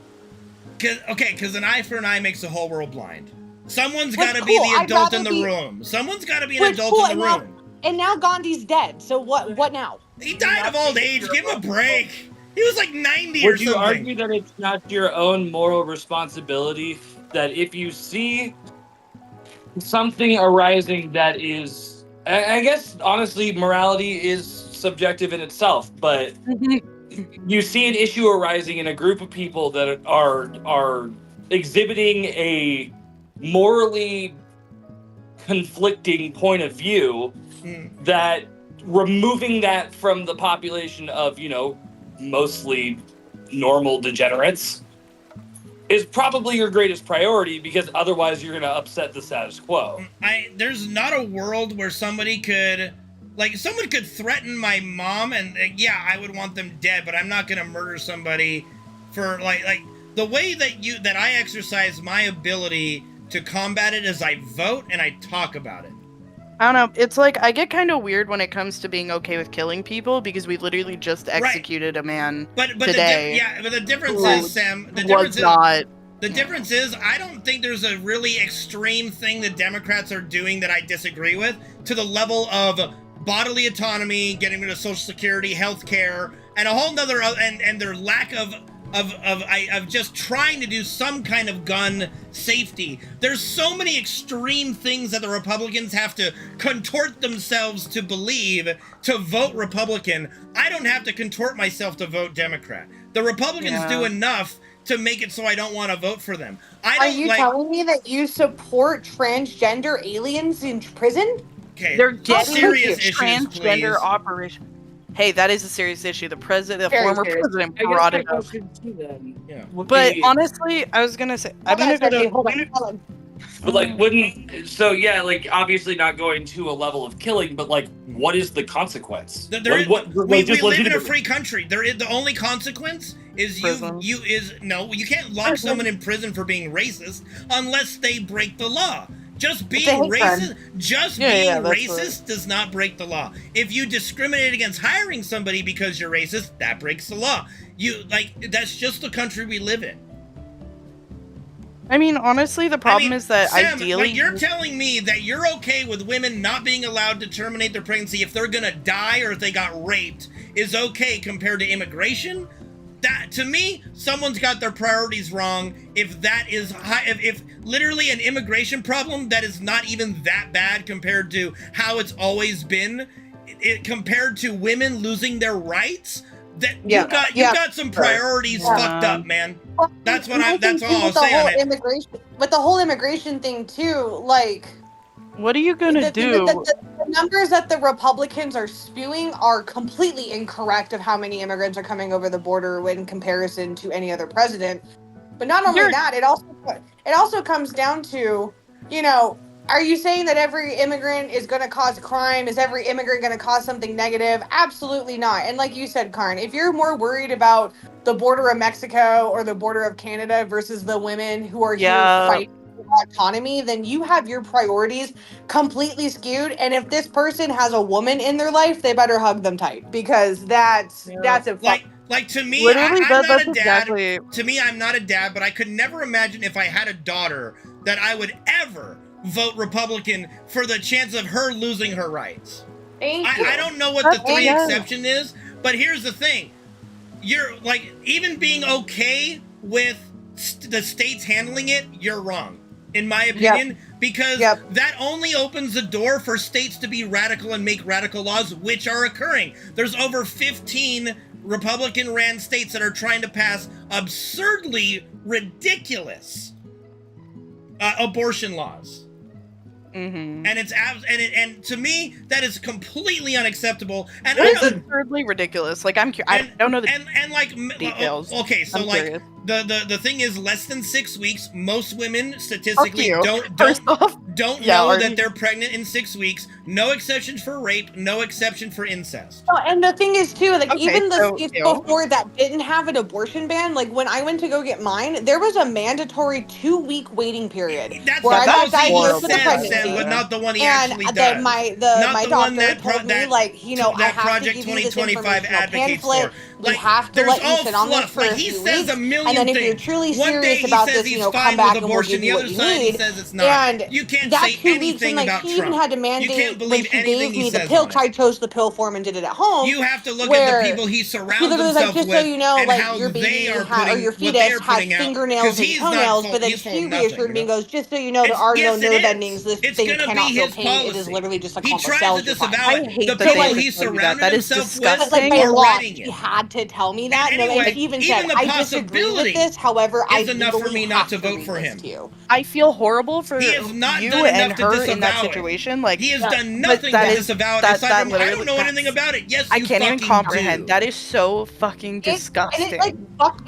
Because an eye for an eye makes the whole world blind. Someone's Which got to be cool, the I'd adult rather in the be- room. Someone's got to be an Which adult cool, in the and room. And now Gandhi's dead. So what now? He died of old age. Give him a break. He was like 90 or Would you something. argue that it's not your own moral responsibility that if you see something arising that is, I guess honestly, morality is subjective in itself, but you see an issue arising in a group of people that are exhibiting a morally conflicting point of view, that removing that from the population of, you know, mostly normal degenerates is probably your greatest priority, because otherwise you're going to upset the status quo. There's not a world where somebody could, like, someone could threaten my mom, and yeah, I would want them dead, but I'm not going to murder somebody for, like the way that I exercise my ability to combat it is I vote and I talk about it. I don't know. It's like I get kind of weird when it comes to being okay with killing people because we literally just executed a man But today. but the difference who is, Sam. The difference was not. The difference is, I don't think there's a really extreme thing that Democrats are doing that I disagree with, to the level of bodily autonomy, getting rid of Social Security, health care, and a whole nother, and their lack of just trying to do some kind of gun safety. There's so many extreme things that the Republicans have to contort themselves to believe to vote Republican. I don't have to contort myself to vote Democrat. The Republicans do enough to make it so I don't want to vote for them. Are you telling me that you support transgender aliens in prison? Okay, They're getting serious issues, transgender please. operation. Hey, that is a serious issue. The Very former serious. president I guess brought my it up. question too then would But be- honestly, I was gonna say, I'm gonna go to. Hold on. But like, wouldn't so yeah, like obviously not going to a level of killing, but like, what is the consequence? We Just live in a legitimately- free country. The only consequence is you can't lock someone in prison for being racist unless they break the law. Just being racist, being racist does not break the law. If you discriminate against hiring somebody because you're racist, that breaks the law. That's just the country we live in. I mean, honestly, the problem is that Sam, ideally, you're telling me that you're okay with women not being allowed to terminate their pregnancy if they're gonna die or if they got raped is okay compared to immigration? That, to me, someone's got their priorities wrong. If that is if literally an immigration problem that is not even that bad compared to how it's always been, compared to women losing their rights, that you got some priorities fucked up, man. That's all I'll say on it. With the whole immigration thing too, like, what are you gonna do? The numbers that the Republicans are spewing are completely incorrect of how many immigrants are coming over the border in comparison to any other president. But not only that, it also comes down to, are you saying that every immigrant is going to cause crime? Is every immigrant going to cause something negative? Absolutely not. And like you said, Karn, if you're more worried about the border of Mexico or the border of Canada versus the women who are here fighting for autonomy, then you have your priorities completely skewed. And if this person has a woman in their life, they better hug them tight, because that's a Like, to me, Literally, I'm not that's a dad. exactly- To me, I'm not a dad, but I could never imagine if I had a daughter that I would ever vote Republican for the chance of her losing her rights. I don't know what the three exception is, but here's the thing. You're, like, even being okay with the states handling it, you're wrong, in my opinion, because that only opens the door for states to be radical and make radical laws, which are occurring. There's over 15 Republican-ran states that are trying to pass absurdly ridiculous abortion laws. Mm-hmm. And and to me, that is completely unacceptable. And It's absurdly ridiculous. Like, I don't know the details. Okay, so I'm like curious. the thing is, less than 6 weeks, most women statistically you. don't know that they're pregnant in 6 weeks. No exceptions for rape, no exception for incest. Oh, and the thing is too, like, even the so, states before that didn't have an abortion ban, like when I went to go get mine, there was a mandatory 2-week waiting period where I got diagnosed with a pregnancy. But not the one he and actually does. my Not the one doctor that told me, like, I have Project to give you this 2025 informational advocates pamphlet. for. We have to let you sit on this fluff. for Like, a he few says weeks, a million and then if things. you're truly One day serious he about says this, he's come fine back with and we'll abortion. give The you other what you side he need. says it's not. And You can't that say 2 weeks, anything and like about he even Trump. had to You mandate can't when believe he anything gave he me the says pill. on it. I chose the pill form and did it at home. You have to look where at the people he surrounds he literally was himself like, just with, so you know, and like, how your baby they are or putting your what they're fetus has putting out. fingernails 'Cause and he's not toenails, fault- but then he's he fault nothing, reassured me you and know? goes, just so you know, there are no nerve endings. This It's thing gonna cannot be feel his pain. It policy. is literally just a He calm tries cells. to You're fine. disavow it. The that people they he have told you that. surrounded That is himself with But like by are law, writing he it. had to tell me that. And No, anyway, and he even even said, the I disagree with possibility this. However, I is enough for legally me not have to vote read for this him. to you. I feel horrible for He has not you done and enough to her in that disavow it. situation. Like, He has but done nothing that to is- disavow it. that- Aside that from, I don't literally- know anything about it. Yes, I you can't even fucking comprehend. do. That is so fucking disgusting. And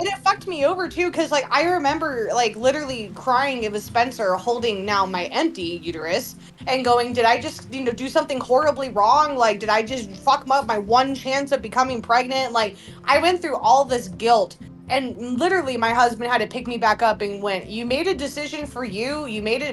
it fucked me over too, because like I remember like literally crying. It was Spencer holding now my empty uterus and going, did I just do something horribly wrong? Like, did I just fuck up my one chance of becoming pregnant? Like, I went through all this guilt And literally, my husband had to pick me back up and went, "You made a decision for you. We made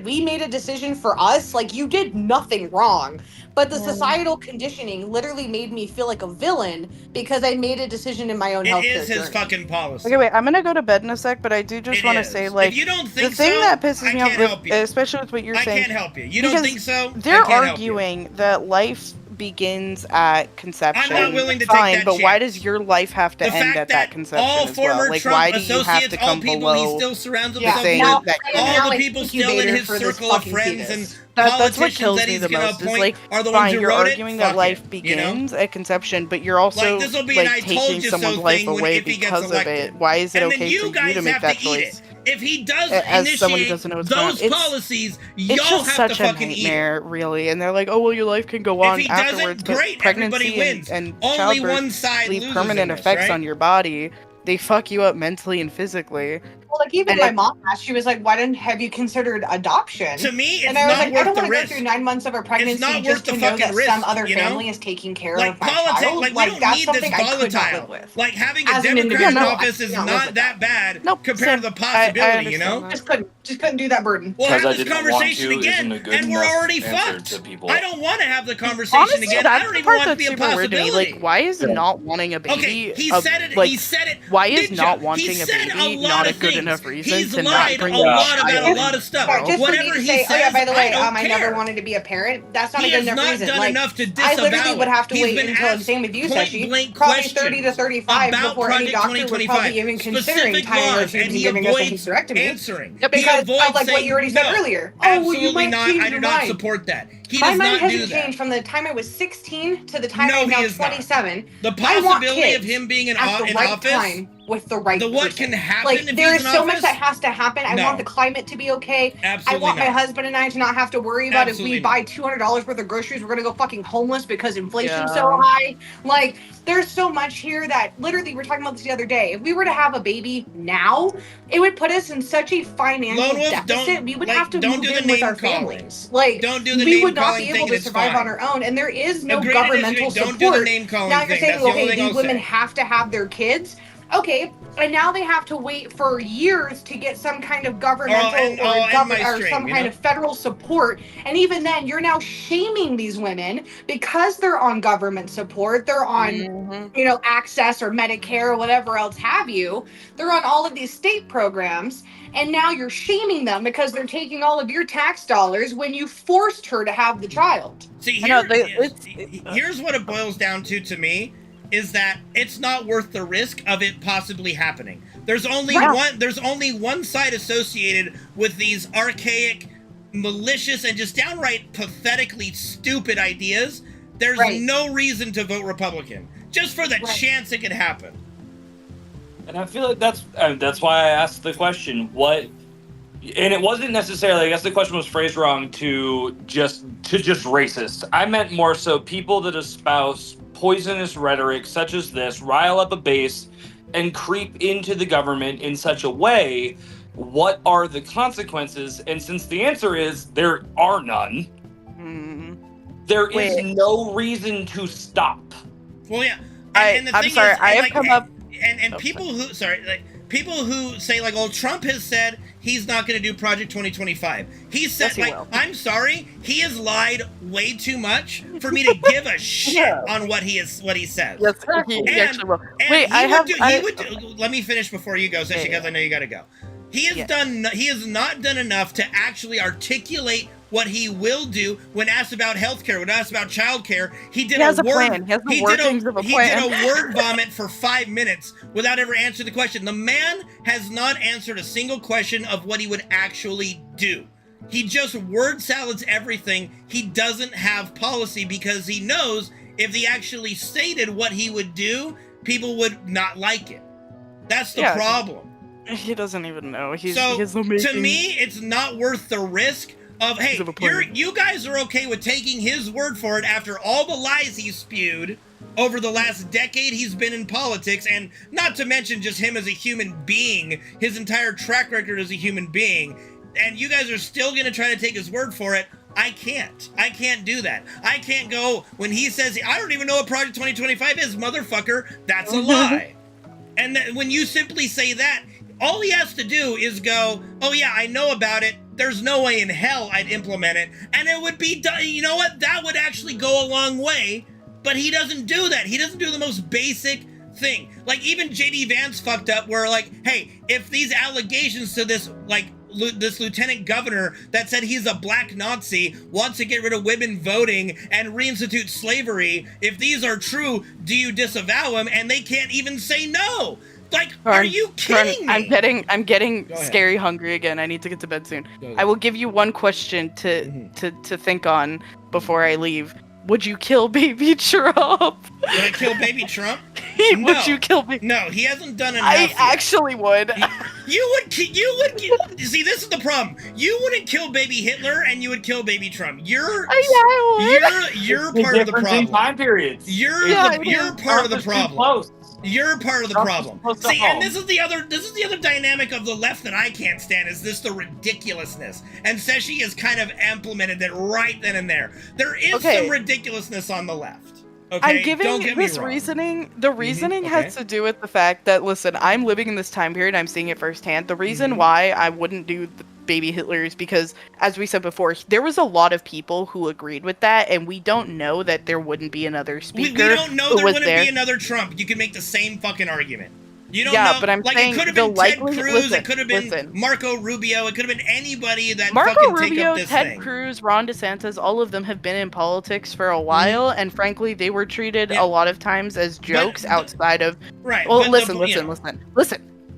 a decision for us. Like, you did nothing wrong. But the societal conditioning literally made me feel like a villain because I made a decision in my own healthcare It is his journey." fucking policy. Okay, wait. I'm gonna go to bed in a sec, but I do just It want to is. say, like, If you don't the think thing so, that pisses I me off, can't help you. especially with what you're I saying. can't help you. You don't because think so? They're I can't help you. arguing that life begins at conception. I'm not willing to take Fine, that but why chance. does your life have to The end fact at that that conception all as well? former Like, Trump why do you have to associates, all come people below he still surrounds the himself thing with, that all the people still in his circle of friends and that's what politicians kills that me he's the going to most. Is appoint like, are the ones fine, who you're wrote arguing it. that Fuck life it, you know? begins at conception, but you're also Like, this'll be an I like told taking you someone's so life thing when away if he gets because of elected. it. Why is it And then okay you for you guys to make have that to eat choice? it. If he does As someone who initiate doesn't know what's going on, those it's policies, it's y'all just have to such a fucking eat it. nightmare, really. And they're like, "Oh well, your life can go on If he doesn't, afterwards." But great, pregnancy everybody wins. and Only childbirth one side leave loses permanent in this, effects right? on your body. They fuck you up mentally and physically. Well, like even And my it- mom asked, she was like, "Why didn't have you considered adoption?" To me, and it's I was not like, worth "I don't the want to go risk. through 9 months of a pregnancy not just worth the to know fucking that risk, some other you know? family is taking care Like of my politics, child." like we Like don't that's need something this I could not volatile. live with. Like having a As an Democrat in individual, I office could is not live not with that bad Nope, compared to the possibility, you know? Just couldn't do that burden. We'll Because have I this didn't want conversation to again, isn't a good and we're enough already answer fucked. to people. I don't want to have the conversation Honestly, again. I that's don't the even part want it to that's be a super weird to me. possibility. Like, why is not wanting a baby? Okay, he a- said it. Like, he said it. why is Ninja, not he wanting a said baby a lot not a of good things. enough reason He's to lied not bring a a lot about child? a lot of stuff. Yeah, just for Whatever me to he say, says, "Oh yeah, by the way, I don't I care. never wanted to be a parent." That's not He a good has enough not reason. done Like, enough to I literally disavow would it. have to He's wait been until, asked same with you, point Seshi, blank probably 30 to questions 35 about before any Project doctor would 2025, probably even considering specific tying our laws, tubes and and he giving us a avoids hysterectomy. answering. Yep, He because avoids of like what saying you already said no. earlier. Oh, well, you Absolutely might not. change I do your not mind. support that. He My does mind not hasn't do that. changed from the time I was 16 to the time No, I'm he now is not. 27. The I want possibility of kids him being in at the in right office, time with the right the what person. can happen Like if there he's is in so office? much that has to happen. I No. want the climate to be okay. I Absolutely want my not. husband and I to not have to worry about Absolutely if we buy $200 worth of groceries, we're gonna go fucking homeless because inflation's Yeah. so high. Like there's so much here that literally we were talking about this the other day. If we were to have a baby now, it would put us in such a financial Lone Wolf, deficit. We would like, have to don't move do the in with name our calling. families. Like Don't do the we name would not calling be thing able and to it's survive fine. on our own. And there is no Agree to governmental disagree. Don't support. do the name calling Now you're thing. saying, That's the only okay, thing these I'll women say. have to have their kids. Okay, and now they have to wait for years to get some kind of governmental and my or stream, some you kind know? of federal support. And even then, you're now shaming these women because they're on government support. They're on, you know, Access or Medicare or whatever else have you. They're on all of these state programs. And now you're shaming them because they're taking all of your tax dollars when you forced her to have the child. See, here's what it boils down to me, is that it's not worth the risk of it possibly happening. There's only one side associated with these archaic, malicious, and just downright pathetically stupid ideas. There's no reason to vote Republican, just for the chance it could happen. And I feel like that's why I asked the question. What? And it wasn't necessarily. I guess the question was phrased wrong to just racist. I meant more so people that espouse poisonous rhetoric such as this, rile up a base, and creep into the government in such a way. What are the consequences? And since the answer is there are none, there is no reason to stop. Well, yeah. I'm sorry. I have come up. And people who say like, "Oh, Trump has said he's not going to do Project 2025." He said, I'm sorry, he has lied way too much for me to give a shit on what he says. Yes, he actually will. Wait, let me finish before you go, Sashi, because I know you got to go. He has not done enough to actually articulate what he will do when asked about healthcare, when asked about childcare. He did a word vomit for 5 minutes without ever answering the question. The man has not answered a single question of what he would actually do. He just word salads everything. He doesn't have policy because he knows if he actually stated what he would do, people would not like it. That's the problem. He doesn't even know. To me, it's not worth the risk of, hey, you guys are okay with taking his word for it after all the lies he spewed over the last decade he's been in politics, and not to mention just him as a human being, his entire track record as a human being, and you guys are still going to try to take his word for it. I can't do that. I can't go when he says, I don't even know what Project 2025 is, motherfucker. That's a lie. And when you simply say that, all he has to do is go, oh yeah, I know about it. There's no way in hell I'd implement it. And it would be done. You know what? That would actually go a long way. But he doesn't do that. He doesn't do the most basic thing. Like, even JD Vance fucked up where, like, hey, if these allegations to this, like, this lieutenant governor that said he's a black Nazi, wants to get rid of women voting and reinstitute slavery, if these are true, do you disavow him? And they can't even say no. Like, are you kidding me? I'm getting scary hungry again. I need to get to bed soon. I will give you one question to think on before I leave. Would you kill baby Trump? Would I kill baby Trump? Would you kill baby? No, he hasn't done enough. I actually would. You would. See, this is the problem. You wouldn't kill baby Hitler, and you would kill baby Trump. You're part of the problem. Time periods. You're part of the problem. You're part of the problem. See, and this is the other dynamic of the left that I can't stand, is the ridiculousness. And Seshi has kind of implemented that right then and there. There is some ridiculousness on the left. Okay? I'm giving this reasoning. The reasoning has to do with the fact that, listen, I'm living in this time period. I'm seeing it firsthand. The reason why I wouldn't do the baby Hitler is because, as we said before, there was a lot of people who agreed with that, and we don't know that there wouldn't be another speaker. We don't know there wouldn't be another Trump. You can make the same fucking argument. You don't know. Yeah, but I'm like, saying it could have been Ted Cruz. It could have been Marco Rubio. It could have been anybody that fucking take up this Ted thing. Cruz, Ron DeSantis, all of them have been in politics for a while, and frankly, they were treated a lot of times as jokes outside of. Right. Well, listen.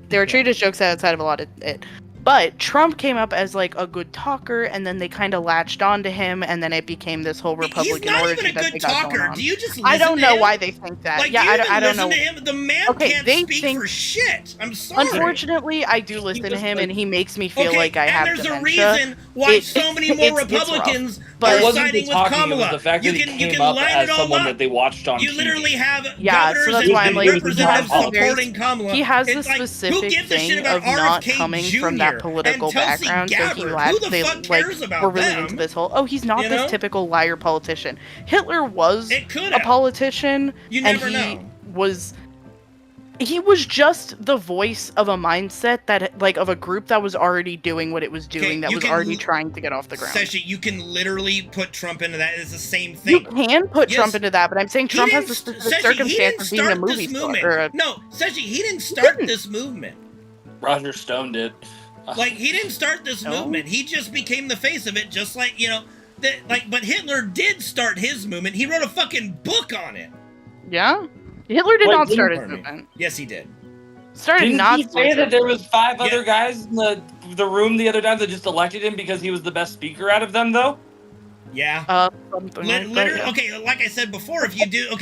They were treated as jokes outside of a lot of it. But Trump came up as like a good talker, and then they kind of latched onto him, and then it became this whole Republican orgy that they got going on. Do you just I don't know why they think that. Like, I don't know. To him? The man can't speak for shit. I'm sorry. Unfortunately, I do listen to him, and he makes me feel like I have dementia. And there's a reason why so many more Republicans are siding with Kamala. The fact that he came up as someone that they watched on TV. You literally have so that's why I'm like, representatives supporting Kamala. He has a specific thing of not coming from that political background, so they were really into this whole, oh, he's not this typical liar politician. Hitler was a politician, he was just the voice of a mindset that, like, of a group that was already doing what it was doing, that was already trying to get off the ground. Seshi, you can literally put Trump into that. It's the same thing. You can put Trump into that, but I'm saying Trump has the specific circumstance of being a movie star. No, Seshi, he didn't start this movement. Roger Stone did. Like, he didn't start this movement. He just became the face of it, just like, but Hitler did start his movement. He wrote a fucking book on it. Yeah? Hitler did not start his movement. Yes, he did. Didn't he say that there was 5 other guys in the room the other time that just elected him because he was the best speaker out of them, though? Yeah. Literally, okay, like I said before, if you do,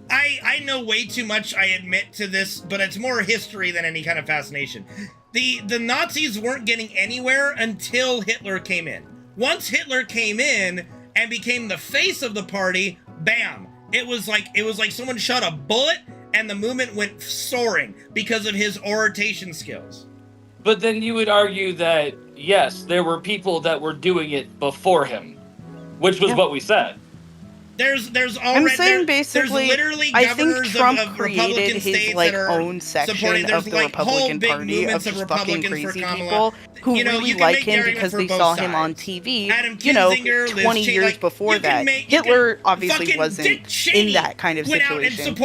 I know way too much, I admit to this, but it's more history than any kind of fascination. The Nazis weren't getting anywhere until Hitler came in. Once Hitler came in and became the face of the party, bam! It was like someone shot a bullet and the movement went soaring because of his oration skills. But then you would argue that, yes, there were people that were doing it before him, which was what we said. There's already. I'm saying basically, there's literally I think governors Trump of created Republican states his like that are own section of the Republican Party of just fucking crazy people who really like him because they saw him on TV. 20 years before that. Hitler obviously wasn't in that kind of situation.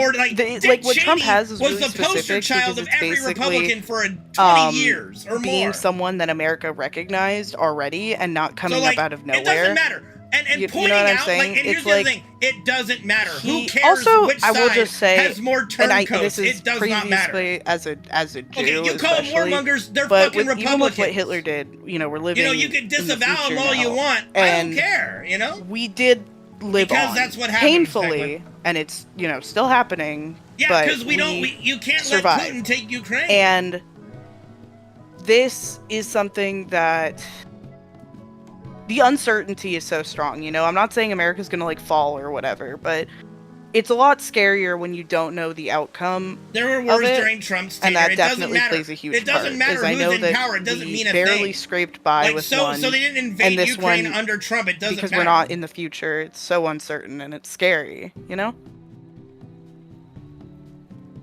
Like what Trump has is really specific because it's basically for 20 years or more. Being someone that America recognized already and not coming up out of nowhere. It doesn't matter. And pointing out, and here's the thing, it doesn't matter. Who cares which side has more turncoats? It does not matter. As a Jew, you call them warmongers, they're but fucking Republicans. Even with what Hitler did, we're living. You can disavow them all you want. I don't care. We did live because on that's what happened, painfully, and it's still happening. Yeah, because you can't let Putin take Ukraine. And this is something that. The uncertainty is so strong, I'm not saying America's gonna fall or whatever, but it's a lot scarier when you don't know the outcome. There were wars during Trump's tenure. And that definitely plays a huge part. It doesn't matter who's in power. It doesn't mean a thing. Barely scraped by with one. So they didn't invade Ukraine under Trump. It doesn't matter. Because we're not in the future. It's so uncertain and it's scary,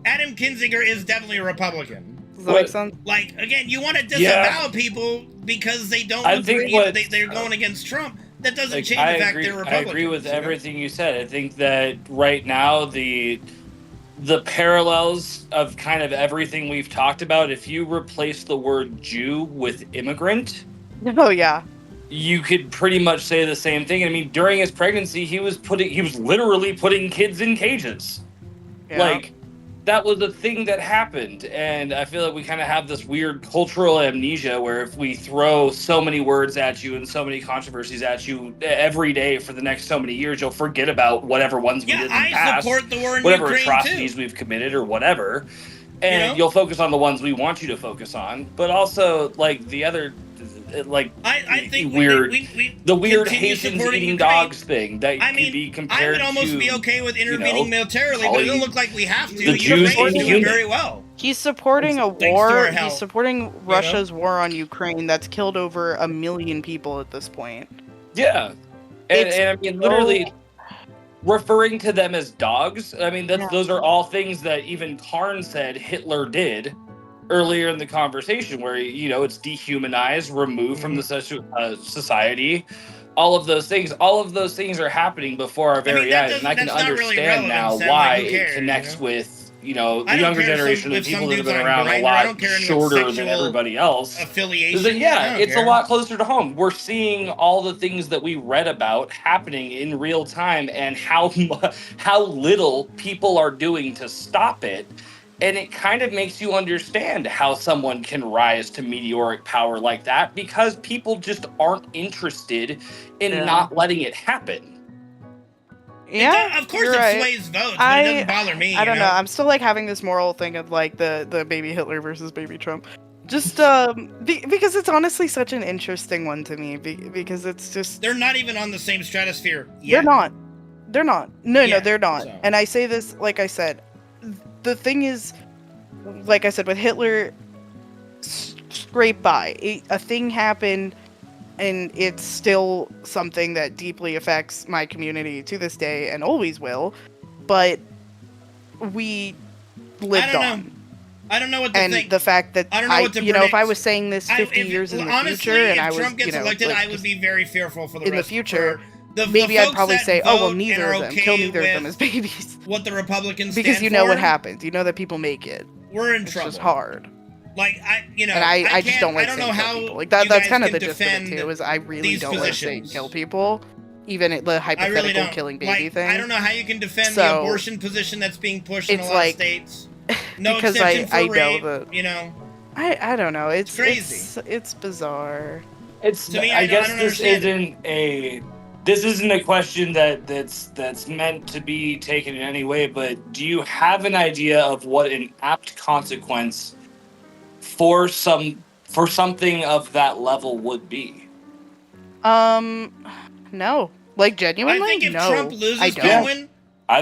Adam Kinzinger is definitely a Republican. Does that make sense? Like, again, you want to disavow people because they don't agree that they're going against Trump. That doesn't change the fact they're Republicans. I agree with everything you said. I think that right now the parallels of kind of everything we've talked about, if you replace the word Jew with immigrant, oh yeah, you could pretty much say the same thing. I mean, during his pregnancy, he was literally putting kids in cages. Yeah. Like, that was a thing that happened, and I feel like we kind of have this weird cultural amnesia where if we throw so many words at you and so many controversies at you every day for the next so many years, you'll forget about whatever ones we did in the past. I support the war in whatever Ukraine atrocities we've committed or whatever, and you'll focus on the ones we want you to focus on. But also, like, the other, like, I think weird, the weird continue Haitians supporting eating Ukraine. dogs thing that could be compared I would almost to, be okay with intervening militarily, but it calling doesn't look like we have to. the Jews Ukraine's doing inhuman. very well. He's supporting a Thanks to war. our He's help, supporting Russia's war on Ukraine that's killed over 1 million people at this point. Yeah, and I mean, literally referring to them as dogs. I mean, those are all things that even Karn said Hitler did earlier in the conversation, where it's dehumanized, removed from the society. All of those things are happening before our very eyes, and I can understand now why it connects with the younger generation, the people that have been around a lot shorter than everybody else. Affiliation. It's a lot closer to home. We're seeing all the things that we read about happening in real time, and how little people are doing to stop it. And it kind of makes you understand how someone can rise to meteoric power like that, because people just aren't interested in not letting it happen. Yeah, of course you're it right. sways votes, but it doesn't bother me. I don't know. I'm still like having this moral thing of like the baby Hitler versus baby Trump. Just because it's honestly such an interesting one to me, because it's just they're not even on the same stratosphere yet. They're not. No, they're not. So. And I say this, like I said, the thing is, like I said, with Hitler, scrape by. A thing happened, and it's still something that deeply affects my community to this day and always will. But we lived on. I don't know what to and think. the fact that I don't know what to if I was saying this 50 years in the honestly, future, and if I was, Trump gets elected, I would be very fearful for the in the rest future. The maybe I'd folks probably that say, oh well, vote neither and of are them, okay kill neither of with them as babies, what the Republicans because stand you know for, what happens. You know that people make it. We're in it's trouble. It's just hard. Like and I just don't like saying kill people. Like that's kind of the gist of it too. Is I really don't like saying kill people, even the hypothetical killing baby thing. I don't know how you can defend the abortion position that's being pushed in a lot of states. No because exception for I rape, know that I don't know. It's crazy. It's bizarre. It's to me. I guess don't this isn't a question that's meant to be taken in any way, but do you have an idea of what an apt consequence for something of that level would be? No. Like genuinely, I think if no. Trump loses I don't. Cohen,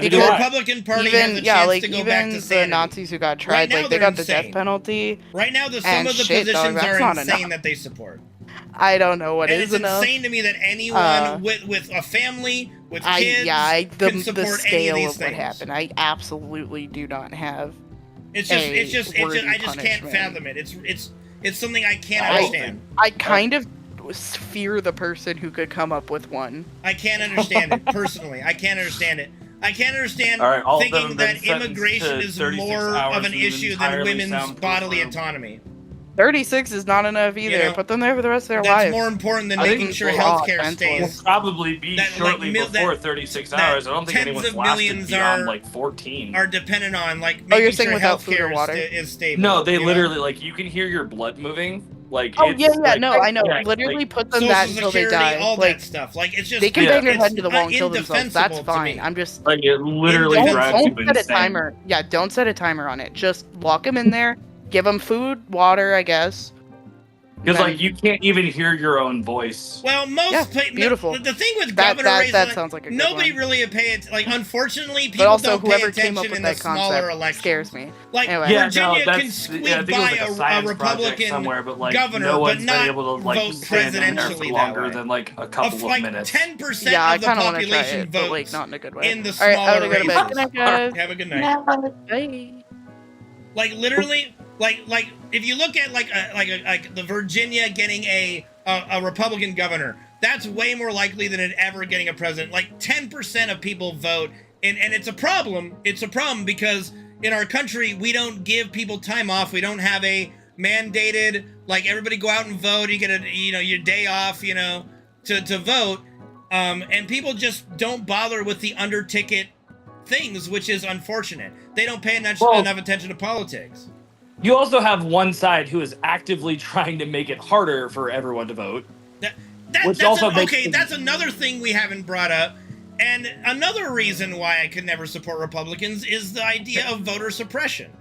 the Republican Party has a chance to go back to sanity. The Nazis who got tried, right now, they got the insane. death penalty. Right now, some of the positions are insane that they support. I don't know what and is it's enough. insane to me that anyone with a family, with kids, can support the scale any of these of things. what happened. I absolutely do not have. I just can't fathom it. It's something I can't understand. I kind of fear the person who could come up with one. I can't understand it personally. I can't understand it. I can't understand thinking that immigration is more of an issue than women's bodily autonomy. 36 is not enough either. Put them there for the rest of their lives. That's more important than making sure healthcare stays. Will probably be shortly before 36 hours. I don't think anyone's lasted beyond like 14. Are dependent on making you're saying sure without food or healthcare water? is stable. No, they literally you can hear your blood moving. Like I know. Literally put them that until they die. All that stuff. Like it's just they can bang their head into the wall and kill themselves. That's fine. I'm just like it literally don't set a timer. Yeah, don't set a timer on it. Just lock them in there. Give them food, water, I guess. Because you can't even hear your own voice. Well, beautiful. The thing with governor races, that sounds like a good nobody one. really unfortunately, people but also don't pay whoever came up attention with in the that smaller concept elections. scares me. Like anyway. Virginia can squeak by a Republican somewhere, but governor, no one's but not been able to vote presidentially presidentially longer than a couple of minutes. 10% I of the kinda population votes, votes not in a good way. in the All right, smaller I'm gonna go to bed. races. Good night, guys. Have a good night. Bye. Like literally, like if you look at like the Virginia getting a Republican governor, that's way more likely than it ever getting a president. Like 10% of people vote, and it's a problem. It's a problem because in our country we don't give people time off. We don't have a mandated like everybody go out and vote. You get your day off, to vote, and people just don't bother with the under ticket things, which is unfortunate. They don't pay enough attention to politics. You also have one side who is actively trying to make it harder for everyone to vote. That's another thing we haven't brought up. And another reason why I could never support Republicans is the idea of voter suppression.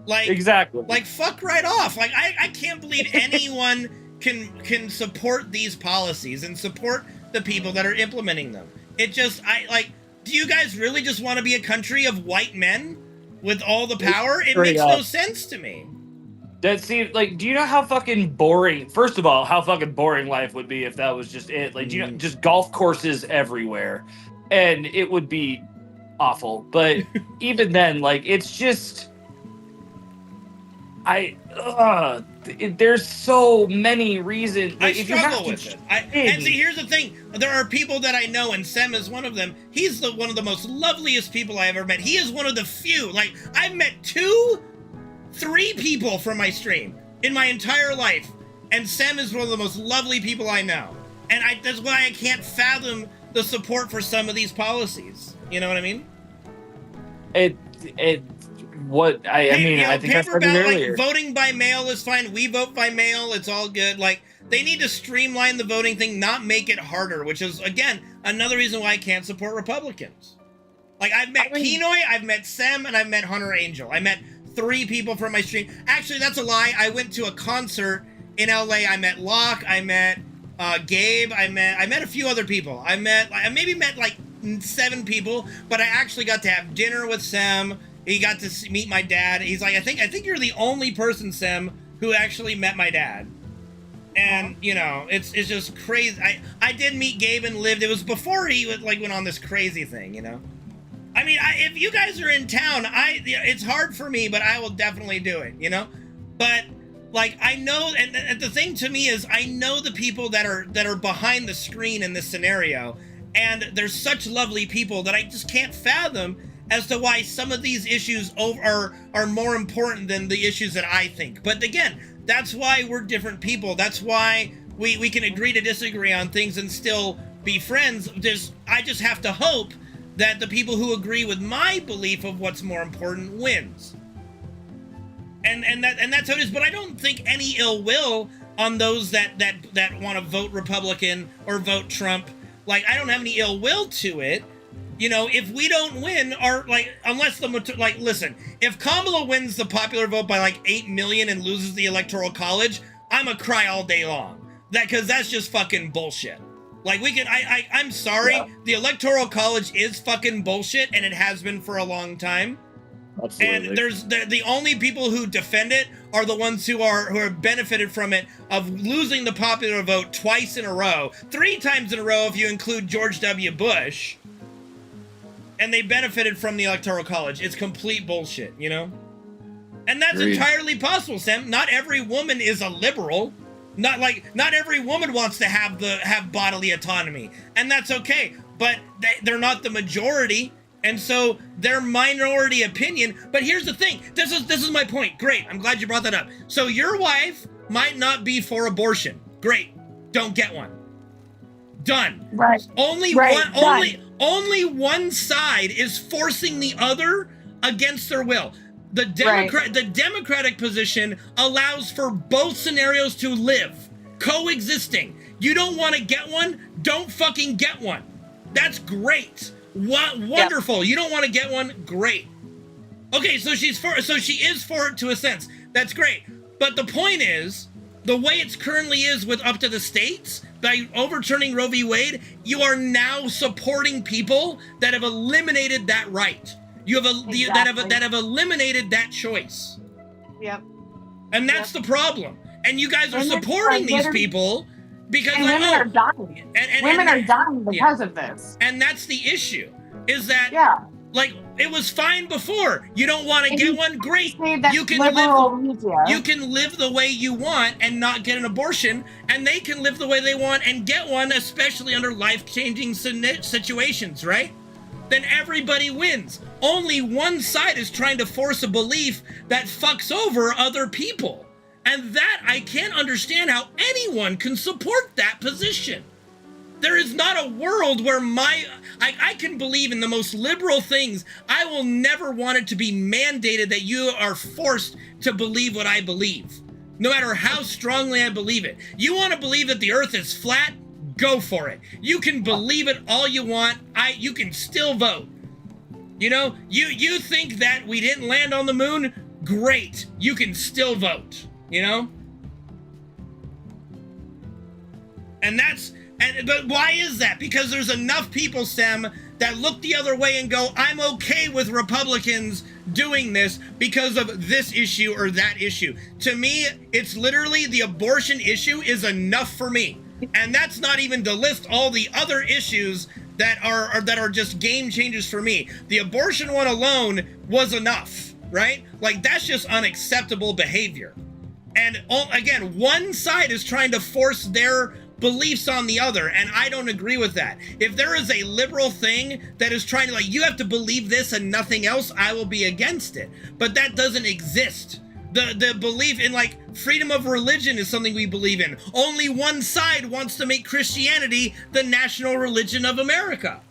Like exactly. Like fuck right off. Like I can't believe anyone can support these policies and support the people that are implementing them. It just do you guys really just want to be a country of white men with all the power? It makes no sense to me. That seems like, do you know how fucking boring, first of all, how fucking boring life would be if that was just it? Like, do you know, just golf courses everywhere, and it would be awful. But even then, like, it's just, there's so many reasons. Like, I struggle with it. And see, here's the thing. There are people that I know, and Sem is one of them. He's one of the most loveliest people I ever met. He is one of the few. Like, I've met 3 people from my stream in my entire life, and Sem is one of the most lovely people I know. And that's why I can't fathom the support for some of these policies. You know what I mean? I think I said it earlier. Like, voting by mail is fine. We vote by mail. It's all good. Like, they need to streamline the voting thing, not make it harder, which is, again, another reason why I can't support Republicans. Like, I've met Kenoy, I've met Sem, and I've met Hunter Angel. I met 3 people from my stream. Actually, that's a lie. I went to a concert in LA. I met Locke. I met Gabe. I met a few other people. I maybe met like 7 people, but I actually got to have dinner with Sem. He got to meet my dad. He's like, I think you're the only person, Sem, who actually met my dad. And it's just crazy. I did meet Gabe and lived. It was before he went on this crazy thing, I mean, if you guys are in town, it's hard for me, but I will definitely do it, But like, I know, and the thing to me is, I know the people that are behind the screen in this scenario, and they're such lovely people that I just can't fathom as to why some of these issues are more important than the issues that I think. But again, that's why we're different people. That's why we can agree to disagree on things and still be friends. I just have to hope that the people who agree with my belief of what's more important wins. And that's how it is. But I don't think any ill will on those that want to vote Republican or vote Trump. Like, I don't have any ill will to it. If we don't win, listen, if Kamala wins the popular vote by like 8 million and loses the Electoral College, I'ma cry all day long. Because that's just fucking bullshit. Like, I'm sorry, the Electoral College is fucking bullshit, and it has been for a long time. Absolutely. And there's the only people who defend it are the ones who have benefited from it, of losing the popular vote twice in a row, 3 times in a row if you include George W. Bush. And they benefited from the Electoral College. It's complete bullshit, And that's entirely possible, Sam. Not every woman is a liberal. Not every woman wants to have bodily autonomy, and that's okay. But they're not the majority, and so their minority opinion. But here's the thing: this is my point. Great, I'm glad you brought that up. So your wife might not be for abortion. Great, don't get one. Done. Right. Only one side is forcing the other against their will. The Democratic position allows for both scenarios to live, coexisting. You don't want to get one? Don't fucking get one. That's great. Wonderful. Yep. You don't want to get one? Great. Okay, so she is for it to a sense. That's great. But the point is, the way it's currently is with up to the states, by overturning Roe v. Wade, you are now supporting people that have eliminated that right. That have eliminated that choice. Yep. And that's the problem. And you guys are supporting these people because women are dying. Women are dying because of this. And that's the issue. Is that Like, it was fine before. You don't want to get one? Great. You can live the way you want and not get an abortion, and they can live the way they want and get one, especially under life-changing situations, right? Then everybody wins. Only one side is trying to force a belief that fucks over other people. And that, I can't understand how anyone can support that position. There is not a world where I can believe in the most liberal things. I will never want it to be mandated that you are forced to believe what I believe, no matter how strongly I believe it. You want to believe that the earth is flat? Go for it. You can believe it all you want. You can still vote. You know, you think that we didn't land on the moon? Great. You can still vote, you know? But why is that? Because there's enough people, Sem, that look the other way and go, I'm okay with Republicans doing this because of this issue or that issue. To me, it's literally the abortion issue is enough for me. And that's not even to list all the other issues that are just game changers for me. The abortion one alone was enough, right? Like, that's just unacceptable behavior. And again, one side is trying to force their beliefs on the other, and I don't agree with that. If there is a liberal thing that is trying to, like, you have to believe this and nothing else, I will be against it. But that doesn't exist. The belief in, like, freedom of religion is something we believe in. Only one side wants to make Christianity the national religion of America.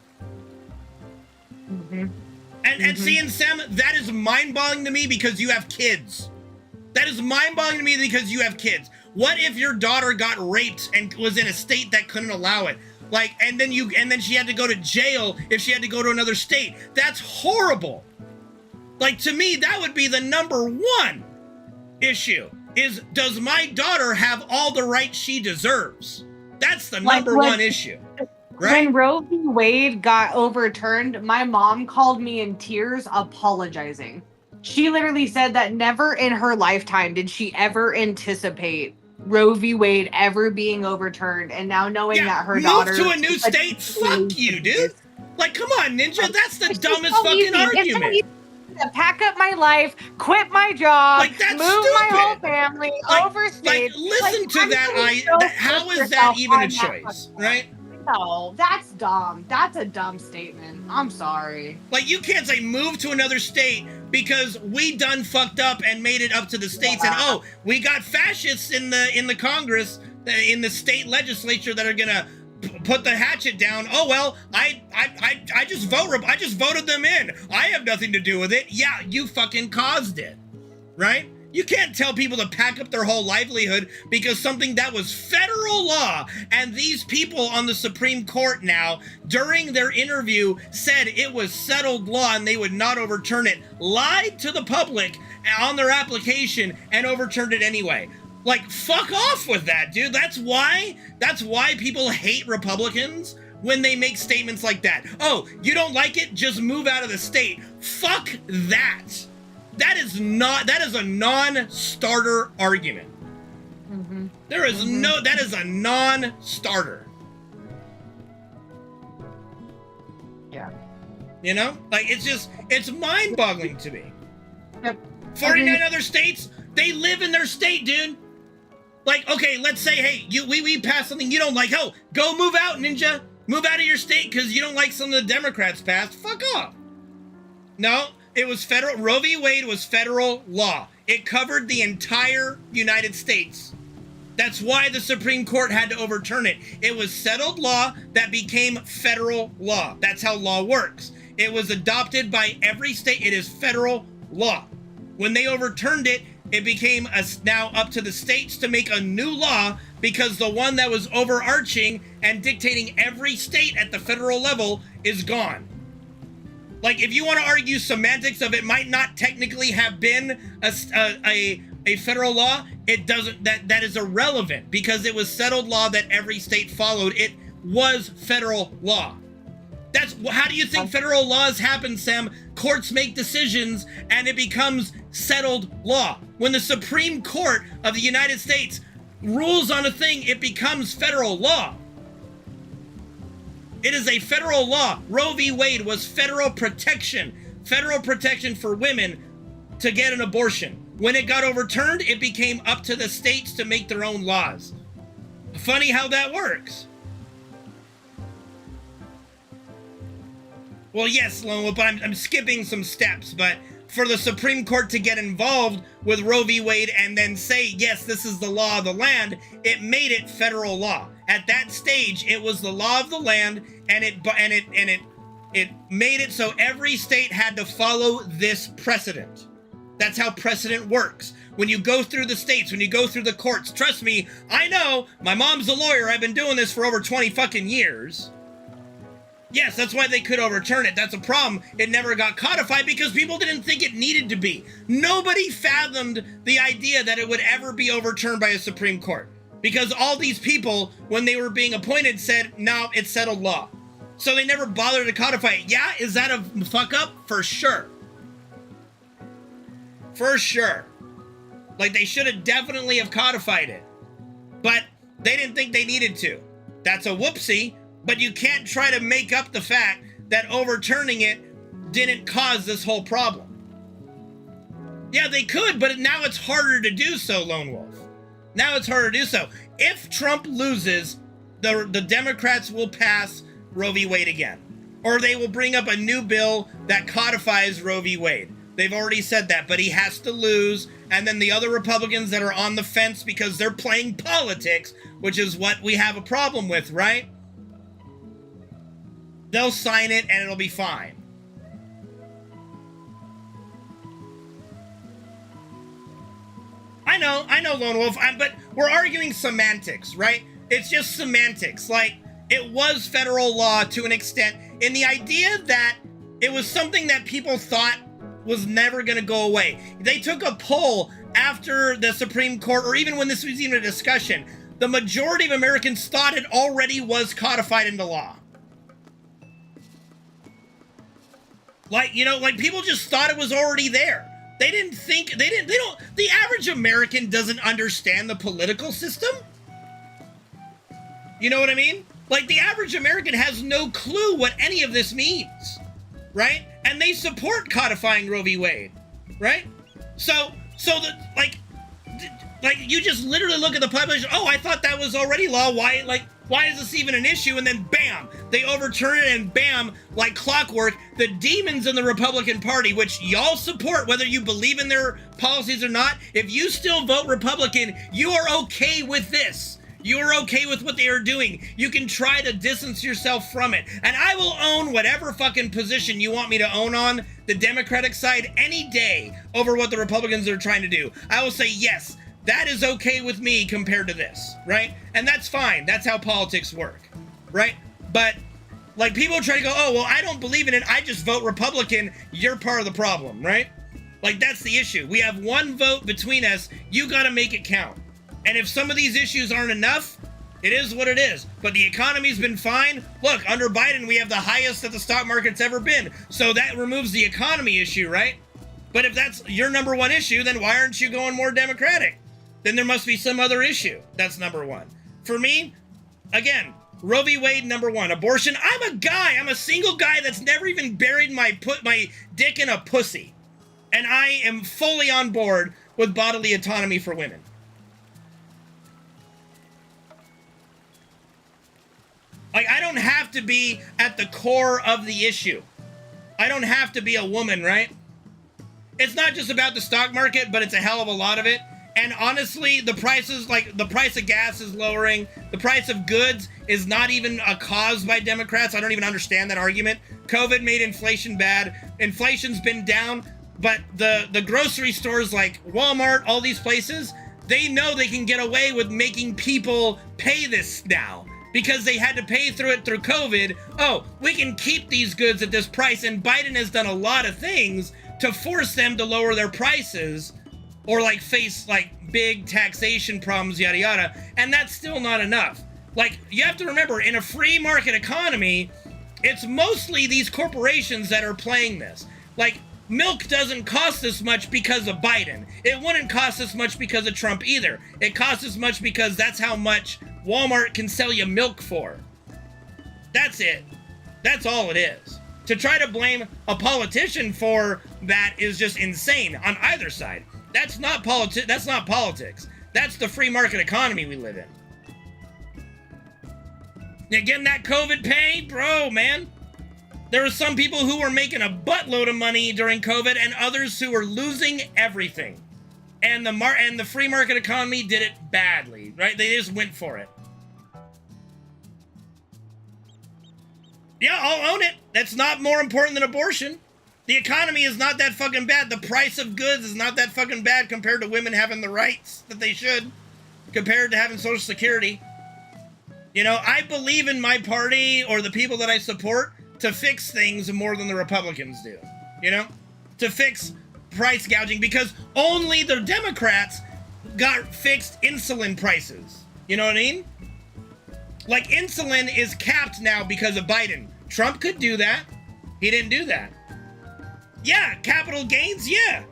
And see, and Sam, that is mind-boggling to me because you have kids. That is mind-boggling to me because you have kids. What if your daughter got raped and was in a state that couldn't allow it? Like, and then she had to go to jail if she had to go to another state. That's horrible. Like, to me, that would be the number one issue, is does my daughter have all the rights she deserves? That's the number one issue. Right? When Roe v. Wade got overturned, my mom called me in tears apologizing. She literally said that never in her lifetime did she ever anticipate Roe v. Wade ever being overturned, and now knowing that her daughter moved to a new state, fuck you, dude. Like, come on, Ninja, that's the dumbest fucking argument. To pack up my life, quit my job, like, that's move my stupid. whole family, overstay. Like, listen to that. How is that even a choice, right? No, that's dumb. That's a dumb statement. I'm sorry. Like, you can't say move to another state because we done fucked up and made it up to the states, and we got fascists in the Congress, in the state legislature that are gonna put the hatchet down. Oh well, I just voted them in. I have nothing to do with it. Yeah, you fucking caused it, right? You can't tell people to pack up their whole livelihood because something that was federal law, and these people on the Supreme Court now, during their interview, said it was settled law and they would not overturn it, lied to the public on their application and overturned it anyway. Like, fuck off with that, dude. That's why people hate Republicans when they make statements like that. Oh, you don't like it? Just move out of the state. Fuck that. That is a non-starter argument. That is a non-starter. Yeah. You know? Like, it's mind-boggling to me. Yep. 49 other states, they live in their state, dude. Like, okay, let's say, hey, we passed something you don't like. Oh, go move out, Ninja. Move out of your state because you don't like something the Democrats passed. Fuck off. No, it was federal. Roe v. Wade was federal law. It covered the entire United States. That's why the Supreme Court had to overturn it. It was settled law that became federal law. That's how law works. It was adopted by every state. It is federal law. When they overturned it, it became now up to the states to make a new law because the one that was overarching and dictating every state at the federal level is gone. Like, if you want to argue semantics of it might not technically have been a federal law, it doesn't. That is irrelevant because it was settled law that every state followed. It was federal law. How do you think federal laws happen, Sam? Courts make decisions and it becomes settled law. When the Supreme Court of the United States rules on a thing, it becomes federal law. It is a federal law. Roe v. Wade was federal protection for women to get an abortion. When it got overturned, it became up to the states to make their own laws. Funny how that works. Well, yes, Lone Wolf, but I'm skipping some steps, but for the Supreme Court to get involved with Roe v. Wade and then say, yes, this is the law of the land, it made it federal law. At that stage, it was the law of the land, and it made it so every state had to follow this precedent. That's how precedent works. When you go through the states, when you go through the courts, trust me, I know, my mom's a lawyer, I've been doing this for over 20 fucking years. Yes, that's why they could overturn it. That's a problem. It never got codified because people didn't think it needed to be. Nobody fathomed the idea that it would ever be overturned by a Supreme Court. Because all these people, when they were being appointed, said, no, it's settled law. So they never bothered to codify it. Yeah, is that a fuck up? For sure. For sure. Like, they should have definitely have codified it. But they didn't think they needed to. That's a whoopsie. But you can't try to make up the fact that overturning it didn't cause this whole problem. Yeah, they could, but now it's harder to do so, Lone Wolf. Now it's harder to do so. If Trump loses, the Democrats will pass Roe v. Wade again. Or they will bring up a new bill that codifies Roe v. Wade. They've already said that, but he has to lose. And then the other Republicans that are on the fence because they're playing politics, which is what we have a problem with, right? They'll sign it and it'll be fine. I know, Lone Wolf, but we're arguing semantics, right? It's just semantics. Like, it was federal law to an extent, in the idea that it was something that people thought was never going to go away. They took a poll after the Supreme Court, or even when this was even a discussion. The majority of Americans thought it already was codified into law. Like, you know, like people just thought it was already there. They didn't think, the average American doesn't understand the political system. You know what I mean? Like, the average American has no clue what any of this means, right? And they support codifying Roe v. Wade, right? So you just literally look at the population, oh, I thought that was already law, why is this even an issue? And then bam, they overturn it, and bam, like clockwork, the demons in the Republican Party, which y'all support whether you believe in their policies or not, if you still vote Republican, you are okay with this. You are okay with what they are doing. You can try to distance yourself from it. And I will own whatever fucking position you want me to own on the Democratic side any day over what the Republicans are trying to do. I will say, yes, that is okay with me compared to this, right? And that's fine. That's how politics work, right? But, like, people try to go, oh, well, I don't believe in it. I just vote Republican. You're part of the problem, right? Like, that's the issue. We have one vote between us. You got to make it count. And if some of these issues aren't enough, it is what it is. But the economy's been fine. Look, under Biden, we have the highest that the stock market's ever been. So that removes the economy issue, right? But if that's your number one issue, then why aren't you going more Democratic? Then there must be some other issue. That's number one. For me, again, Roe v. Wade, number one. Abortion, I'm a single guy that's never even buried my dick in a pussy. And I am fully on board with bodily autonomy for women. Like, I don't have to be at the core of the issue. I don't have to be a woman, right? It's not just about the stock market, but it's a hell of a lot of it. And honestly, the prices, like the price of gas is lowering. The price of goods is not even a cause by Democrats. I don't even understand that argument. COVID made inflation bad. Inflation's been down, but the grocery stores like Walmart, all these places, they know they can get away with making people pay this now because they had to pay through it through COVID. Oh, we can keep these goods at this price. And Biden has done a lot of things to force them to lower their prices or like face like big taxation problems, yada yada, and that's still not enough. Like, you have to remember, in a free market economy, it's mostly these corporations that are playing this. Like, milk doesn't cost this much because of Biden. It wouldn't cost this much because of Trump either. It costs as much because that's how much Walmart can sell you milk for. That's it. That's all it is. To try to blame a politician for that is just insane on either side. That's not That's not politics. That's the free market economy we live in. Again, that COVID pay, bro, man. There were some people who were making a buttload of money during COVID, and others who were losing everything. And the free market economy did it badly, right? They just went for it. Yeah, I'll own it. That's not more important than abortion. The economy is not that fucking bad. The price of goods is not that fucking bad compared to women having the rights that they should, compared to having Social Security. You know, I believe in my party or the people that I support to fix things more than the Republicans do. You know? To fix price gouging, because only the Democrats got fixed insulin prices. You know what I mean? Like, insulin is capped now because of Biden. Trump could do that. He didn't do that. Yeah, capital gains, yeah.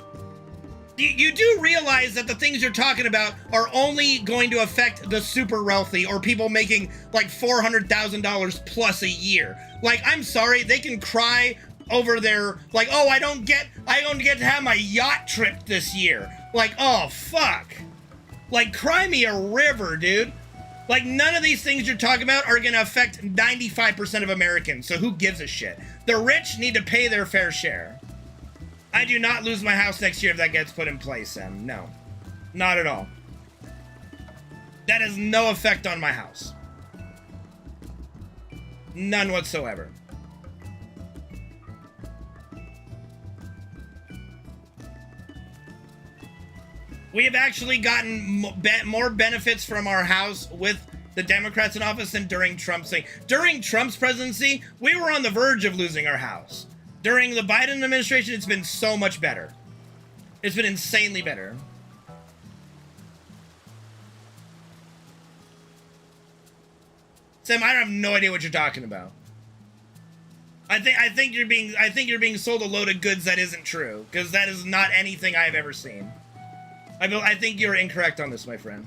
You do realize that the things you're talking about are only going to affect the super wealthy or people making like $400,000 plus a year. Like, I'm sorry, they can cry over their, like, oh, I don't get to have my yacht trip this year. Like, oh, fuck. Like, cry me a river, dude. Like, none of these things you're talking about are going to affect 95% of Americans, so who gives a shit? The rich need to pay their fair share. I do not lose my house next year if that gets put in place, Sam. No. Not at all. That has no effect on my house. None whatsoever. We have actually gotten more benefits from our house with the Democrats in office than during Trump's thing. During Trump's presidency, we were on the verge of losing our house. During the Biden administration, it's been so much better. It's been insanely better. Sam, I have no idea what you're talking about. I think you're being sold a load of goods that isn't true, because that is not anything I've ever seen. I think you're incorrect on this, my friend.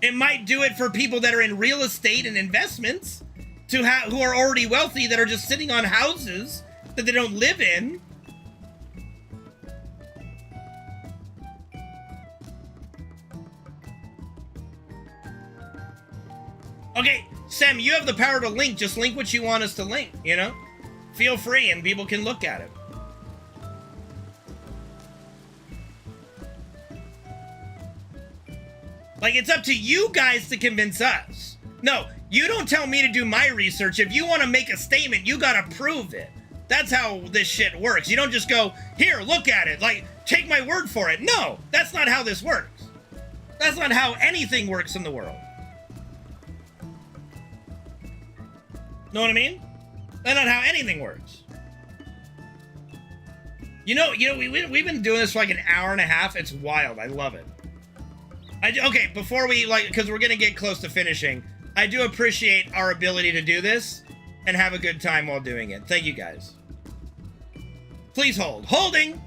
It might do it for people that are in real estate and investments, who are already wealthy, that are just sitting on houses that they don't live in. Okay, Sam, you have the power to link. Just link what you want us to link, you know? Feel free, and people can look at it. Like, it's up to you guys to convince us. No, you don't tell me to do my research. If you want to make a statement, you gotta prove it. That's how this shit works. You don't just go, here, look at it. Like, take my word for it. No, that's not how this works. That's not how anything works in the world. Know what I mean? That's not how anything works. You know, we've been doing this for like an hour and a half. It's wild. I love it. Okay, before we, because we're gonna get close to finishing, I do appreciate our ability to do this and have a good time while doing it. Thank you, guys. Please hold. Holding!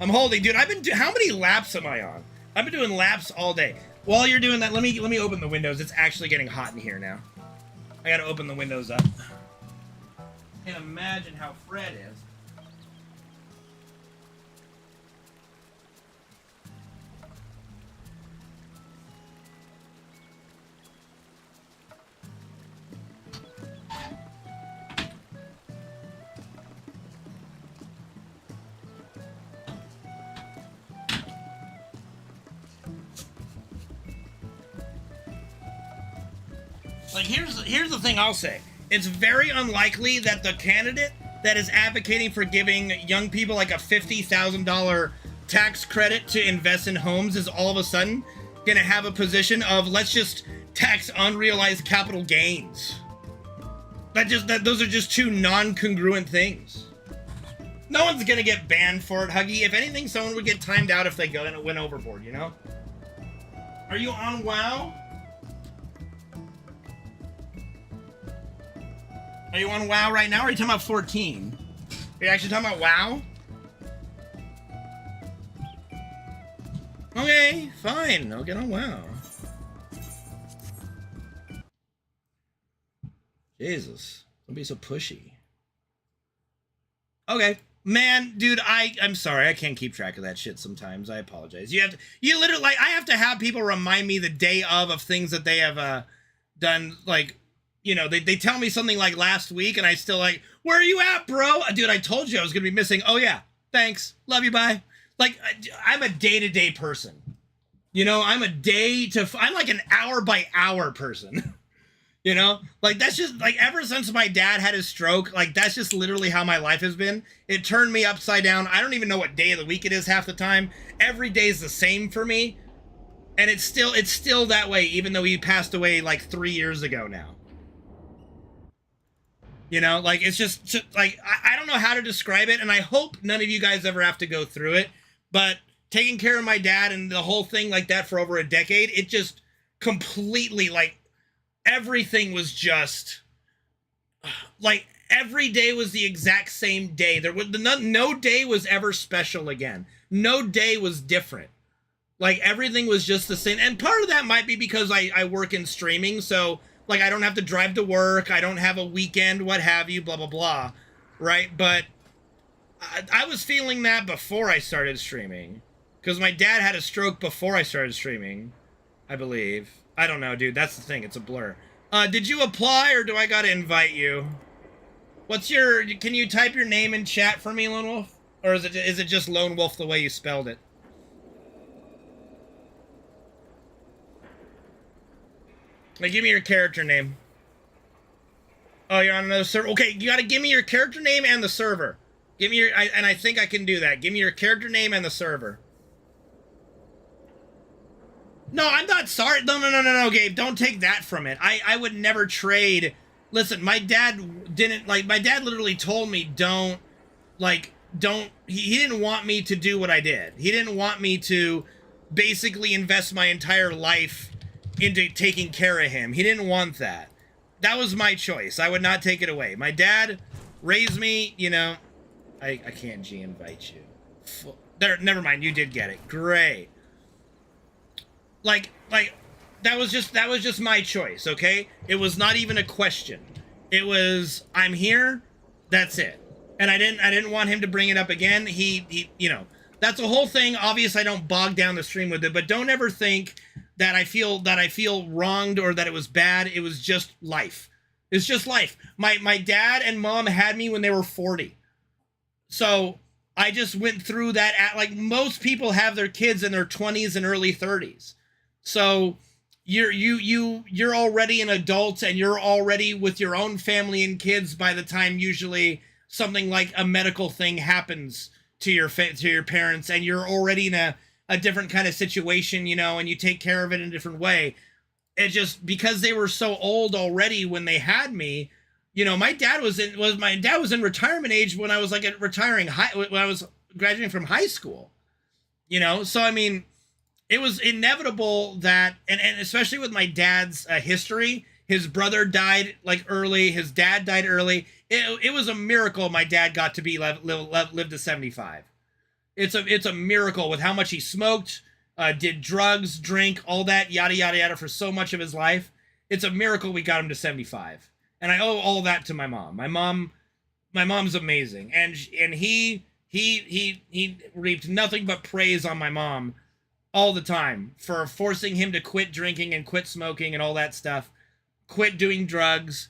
I'm holding. Dude, how many laps am I on? I've been doing laps all day. While you're doing that, let me open the windows. It's actually getting hot in here now. I gotta open the windows up. Can't imagine how Fred is. Like, here's the thing I'll say. It's very unlikely that the candidate that is advocating for giving young people like a $50,000 tax credit to invest in homes is all of a sudden going to have a position of, let's just tax unrealized capital gains. Those are just two non-congruent things. No one's going to get banned for it, Huggy. If anything, someone would get timed out if they went overboard, you know? Are you on WoW? Are you on WoW right now, or are you talking about 14? Are you actually talking about WoW? Okay, fine. I'll get on WoW. Jesus, don't be so pushy. Okay, man, dude, I'm sorry, I can't keep track of that shit sometimes. I apologize. You literally, like, I have to have people remind me the day of things that they have done. Like, you know, they tell me something like last week, and I still like, where are you at, bro? Dude, I told you I was gonna be missing. Oh yeah, thanks, love you, bye. Like, I'm a day-to-day person. You know, I'm like an hour-by-hour person. You know, like, that's just, like, ever since my dad had his stroke, like, that's just literally how my life has been. It turned me upside down. I don't even know what day of the week it is half the time. Every day is the same for me. And it's still that way, even though he passed away like 3 years ago now. You know, like, it's just like, I don't know how to describe it. And I hope none of you guys ever have to go through it. But taking care of my dad and the whole thing like that for over a decade, it just completely, like, everything was just like, every day was the exact same day. There was no day was ever special again. No day was different. Like, everything was just the same. And part of that might be because I work in streaming, so, like, I don't have to drive to work, I don't have a weekend, what have you, blah blah blah, right? But I was feeling that before I started streaming, because my dad had a stroke before I started streaming, I believe. I don't know, dude. That's the thing. It's a blur. Did you apply, or do I gotta invite you? What's your... Can you type your name in chat for me, Lone Wolf? Or is it just Lone Wolf the way you spelled it? Like, give me your character name. Oh, you're on another server? Okay, you gotta give me your character name and the server. Give me your... and I think I can do that. Give me your character name and the server. No, I'm not sorry. No, Gabe. Don't take that from it. I would never trade. Listen, my dad didn't, like, my dad literally told me don't, he didn't want me to do what I did. He didn't want me to basically invest my entire life into taking care of him. He didn't want that. That was my choice. I would not take it away. My dad raised me, you know. I can't G-invite you. There, never mind. You did get it. Great. Like that was just my choice, okay? It was not even a question. It was, I'm here, that's it. And I didn't want him to bring it up again. He you know, that's the whole thing. Obviously, I don't bog down the stream with it, but don't ever think that I feel wronged or that it was bad. It was just life. It's just life. My dad and mom had me when they were 40. So I just went through that like most people have their kids in their 20s and early 30s. So you're already an adult and you're already with your own family and kids by the time usually something like a medical thing happens to your parents, and you're already in a different kind of situation, you know, and you take care of it in a different way. It just, because they were so old already when they had me, you know, my dad was in retirement age when I was like when I was graduating from high school, you know. So I mean, it was inevitable that, and especially with my dad's history, his brother died like early, his dad died early. It was a miracle my dad got to be lived to 75. It's a miracle with how much he smoked, did drugs, drink, all that, yada yada yada, for so much of his life. It's a miracle we got him to 75, and I owe all that to my mom. My mom's amazing, and he reaped nothing but praise on my mom all the time for forcing him to quit drinking and quit smoking and all that stuff, quit doing drugs,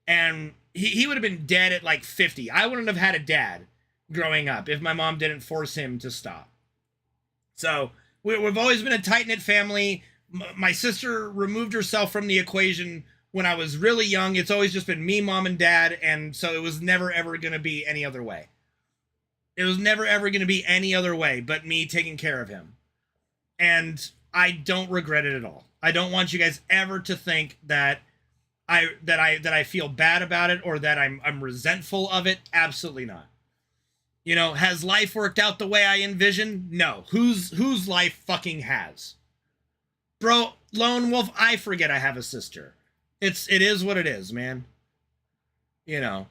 and he would have been dead at like 50. I wouldn't have had a dad growing up if my mom didn't force him to stop. So we've always been a tight-knit family. My sister removed herself from the equation when I was really young. It's always just been me, mom, and dad, and so it was never ever going to be any other way. It was never ever going to be any other way but me taking care of him. And I don't regret it at all. I don't want you guys ever to think that I feel bad about it or that I'm resentful of it. Absolutely not. You know, has life worked out the way I envisioned? No. Whose life fucking has? Bro, Lone Wolf, I forget I have a sister. It is what it is, man. You know.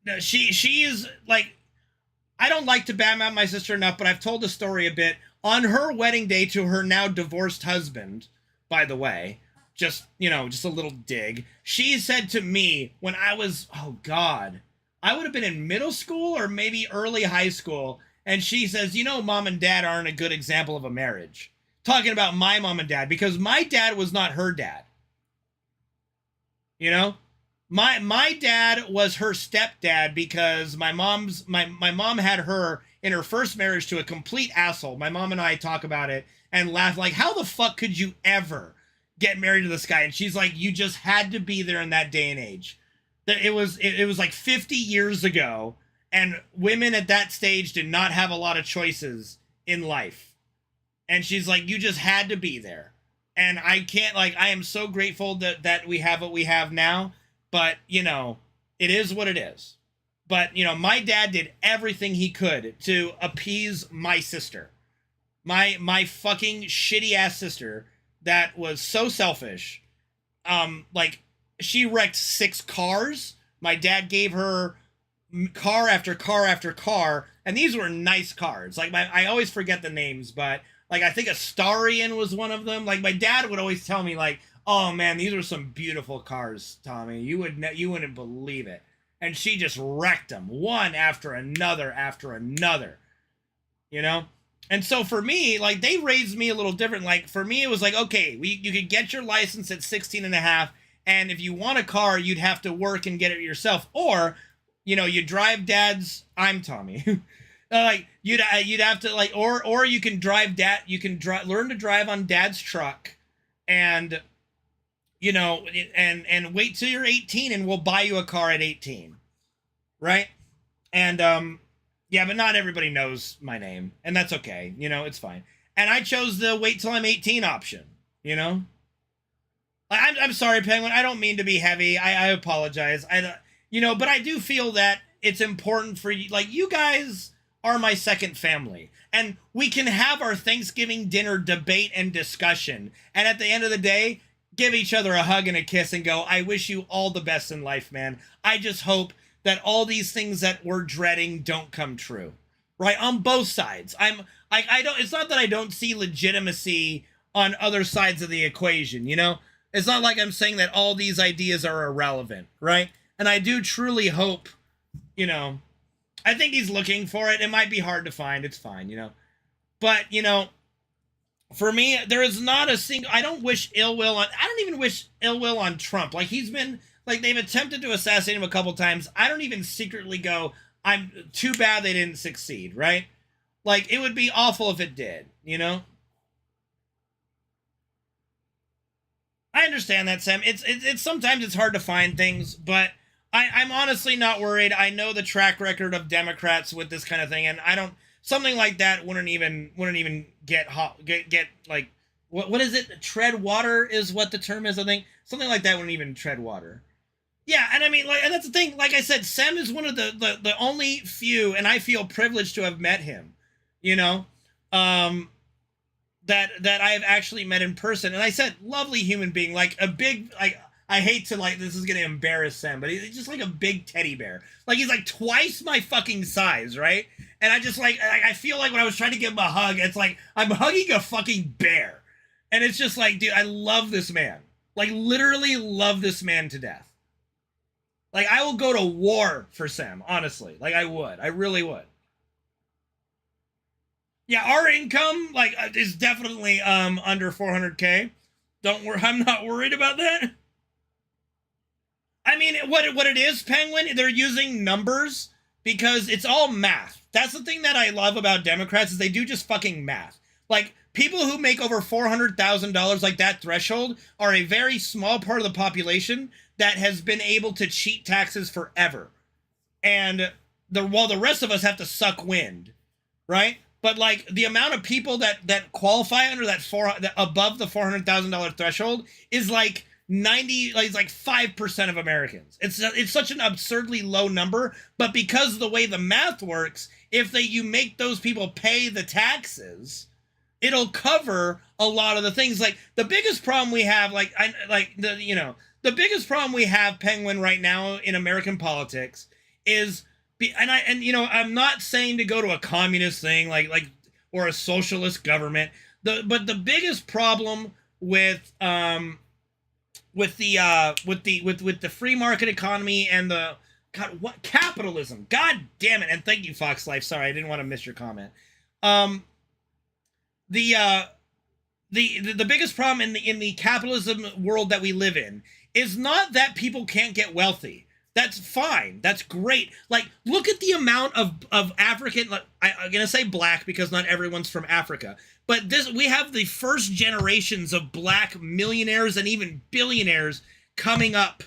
No, she is like, I don't like to badmouth my sister enough, but I've told the story a bit. on her wedding day to her now divorced husband, by the way, just, just a little dig. She said to me when I was, oh God, I would have been in middle school or maybe early high school. And she says, mom and dad aren't a good example of a marriage. Talking about my mom and dad, because my dad was not her dad. My dad was her stepdad because my mom had her in her first marriage to a complete asshole. My mom and I talk about it and laugh like, how the fuck could you ever get married to this guy? And she's like, you just had to be there in that day and age. It was like 50 years ago, and women at that stage did not have a lot of choices in life. And she's like, you just had to be there. And I can't, I am so grateful that we have what we have now. But, it is what it is. But, my dad did everything he could to appease my sister. My fucking shitty ass sister that was so selfish. She wrecked 6 cars. My dad gave her car after car after car. And these were nice cars. I always forget the names, but I think a Starion was one of them. My dad would always tell me oh man, these are some beautiful cars, Tommy. You wouldn't believe it. And she just wrecked them one after another after another. And so for me, they raised me a little different. For me, it was okay, you could get your license at 16 and a half. And if you want a car, you'd have to work and get it yourself. Or, you drive dad's, I'm Tommy. You'd have to or you can drive learn to drive on dad's truck and, and wait till you're 18 and we'll buy you a car at 18. Right. And, yeah, but not everybody knows my name, and that's okay. It's fine. And I chose the wait till I'm 18 option, I'm sorry, Penguin. I don't mean to be heavy. I apologize. But I do feel that it's important for you. You guys are my second family, and we can have our Thanksgiving dinner debate and discussion. And at the end of the day, give each other a hug and a kiss and go, I wish you all the best in life, man. I just hope that all these things that we're dreading don't come true, right? On both sides. It's not that I don't see legitimacy on other sides of the equation, It's not like I'm saying that all these ideas are irrelevant, right? And I do truly hope, I think he's looking for it. It might be hard to find. It's fine, But, for me, there is not a single, I don't even wish ill will on Trump. He's been, they've attempted to assassinate him a couple times. I don't even secretly go, I'm too bad they didn't succeed, right? It would be awful if it did, I understand that, Sam. It's sometimes it's hard to find things, but I'm honestly not worried. I know the track record of Democrats with this kind of thing, and something like that wouldn't even get what is it? Tread water is what the term is, I think. Something like that wouldn't even tread water. Yeah, and I mean, and that's the thing. Like I said, Sam is one of the only few, and I feel privileged to have met him. That I have actually met in person, and I said, lovely human being, a big, I hate to, this is gonna embarrass Sam, but he's just a big teddy bear. He's twice my fucking size, right? And I just I feel when I was trying to give him a hug, it's I'm hugging a fucking bear. And it's just dude, I love this man. Literally love this man to death. I will go to war for Sam, honestly. I would. I really would. Yeah, our income, is definitely under 400K. Don't worry, I'm not worried about that. I mean, what it is, Penguin, they're using numbers because it's all math. That's the thing that I love about Democrats is they do just fucking math. People who make over $400,000, that threshold, are a very small part of the population that has been able to cheat taxes forever. And while the rest of us have to suck wind, right? But the amount of people that qualify under that above the $400,000 threshold is 5% of Americans. It's such an absurdly low number, but because of the way the math works, if you make those people pay the taxes, it'll cover a lot of the things. The biggest problem we have, the biggest problem we have, Penguin, right now in American politics is, I'm not saying to go to a communist thing, or a socialist government. But the biggest problem with the free market economy and the capitalism. God damn it! And thank you, Fox Life. Sorry, I didn't want to miss your comment. The biggest problem in the capitalism world that we live in is not that people can't get wealthy. That's fine. That's great. Like, look at the amount of African, I'm going to say black because not everyone's from Africa, but we have the first generations of black millionaires and even billionaires coming up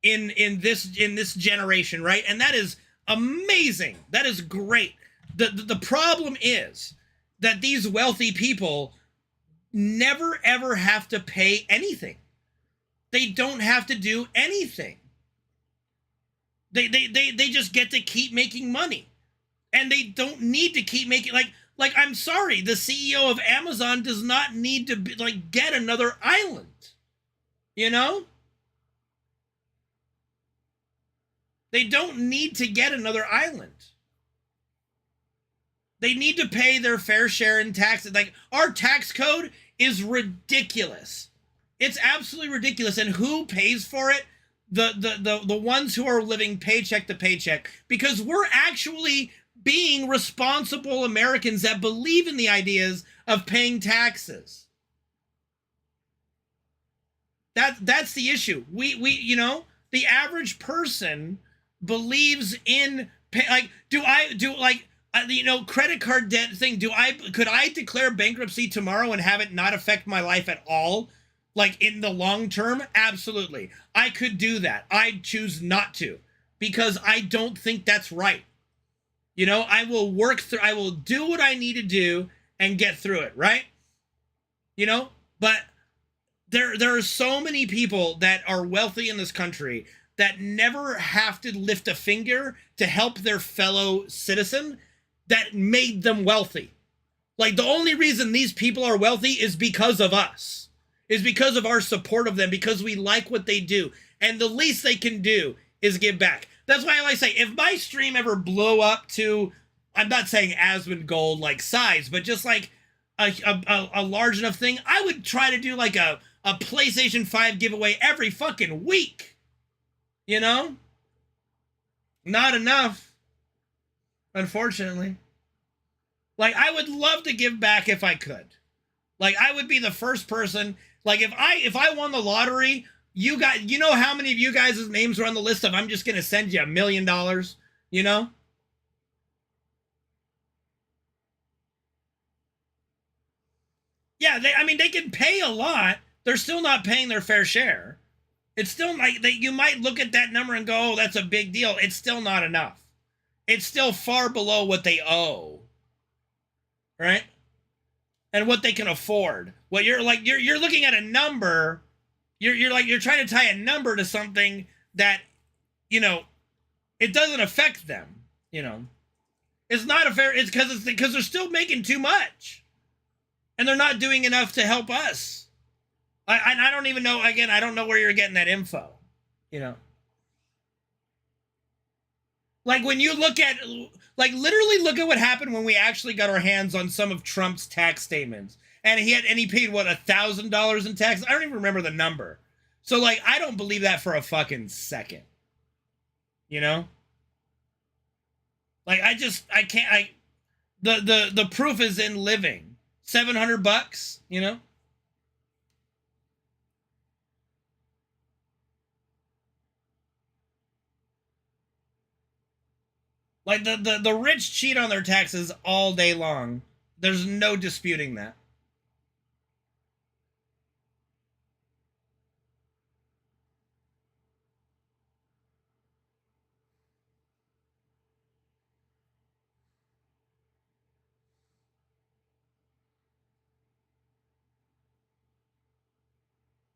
in this generation, right? And that is amazing. That is great. The problem is that these wealthy people never ever have to pay anything. They don't have to do anything. They just get to keep making money. And they don't need to keep making, like I'm sorry, the CEO of Amazon does not need to get another island. You know? They don't need to get another island. They need to pay their fair share in taxes. Like, our tax code is ridiculous. It's absolutely ridiculous. And who pays for it? The ones who are living paycheck to paycheck, because we're actually being responsible Americans that believe in the ideas of paying taxes. That's the issue. We you know, the average person believes in credit card debt thing. Could I declare bankruptcy tomorrow and have it not affect my life at all? Like, in the long term? Absolutely. I could do that. I choose not to, because I don't think that's right. You know, I will do what I need to do and get through it, right? You know, but there are so many people that are wealthy in this country that never have to lift a finger to help their fellow citizen that made them wealthy. Like, the only reason these people are wealthy is because of us. Is because of our support of them, because we like what they do. And the least they can do is give back. That's why I like to say, if my stream ever blow up to, I'm not saying Asmongold like size, but just like a large enough thing, I would try to do like a PlayStation 5 giveaway every fucking week. You know? Not enough. Unfortunately. Like, I would love to give back if I could. Like, I would be the first person. Like, if I won the lottery, you know how many of you guys' names are on the list of I'm just going to send you $1 million, you know? Yeah, they can pay a lot. They're still not paying their fair share. It's still like, you might look at that number and go, oh, that's a big deal. It's still not enough. It's still far below what they owe. Right? And what they can afford. What you're looking at a number, you're trying to tie a number to something that, you know, it doesn't affect them, you know. It's not a fair, it's because they're still making too much. And they're not doing enough to help us. I don't even know, again, I don't know where you're getting that info, you know. Like, when you look at, like, literally look at what happened when we actually got our hands on some of Trump's tax statements. And he paid, what, $1,000 in tax? I don't even remember the number. So, like, I don't believe that for a fucking second. You know? Like, the proof is in living. $700, you know? Like, the rich cheat on their taxes all day long. There's no disputing that.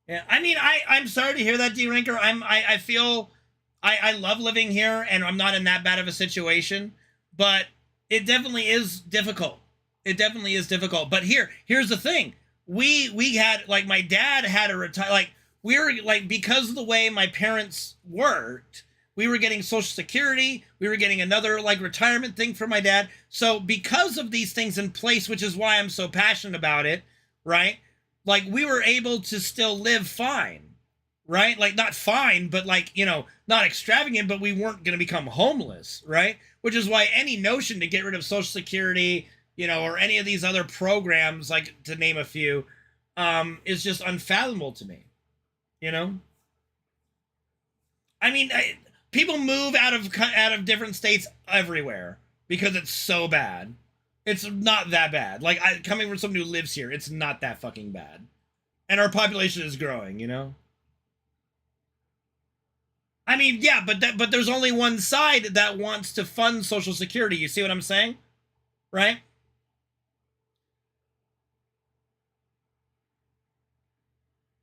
Yeah, I mean, I'm sorry to hear that, D-Ranker. I feel I love living here, and I'm not in that bad of a situation, but it definitely is difficult. It definitely is difficult. But here's the thing. We had, like, my dad had to retire. Like, we were, like, because of the way my parents worked, We were getting Social Security. We were getting another like retirement thing for my dad. So because of these things in place, which is why I'm so passionate about it, right? Like we were able to still live fine, right? Like not fine, but like, you know, not extravagant, but we weren't going to become homeless, right? Which is why any notion to get rid of Social Security, you know, or any of these other programs, like to name a few, is just unfathomable to me, you know? I mean, people move out of different states everywhere because it's so bad. It's not that bad. Like, coming from someone who lives here, it's not that fucking bad. And our population is growing, you know? I mean, yeah, but there's only one side that wants to fund Social Security. You see what I'm saying? Right?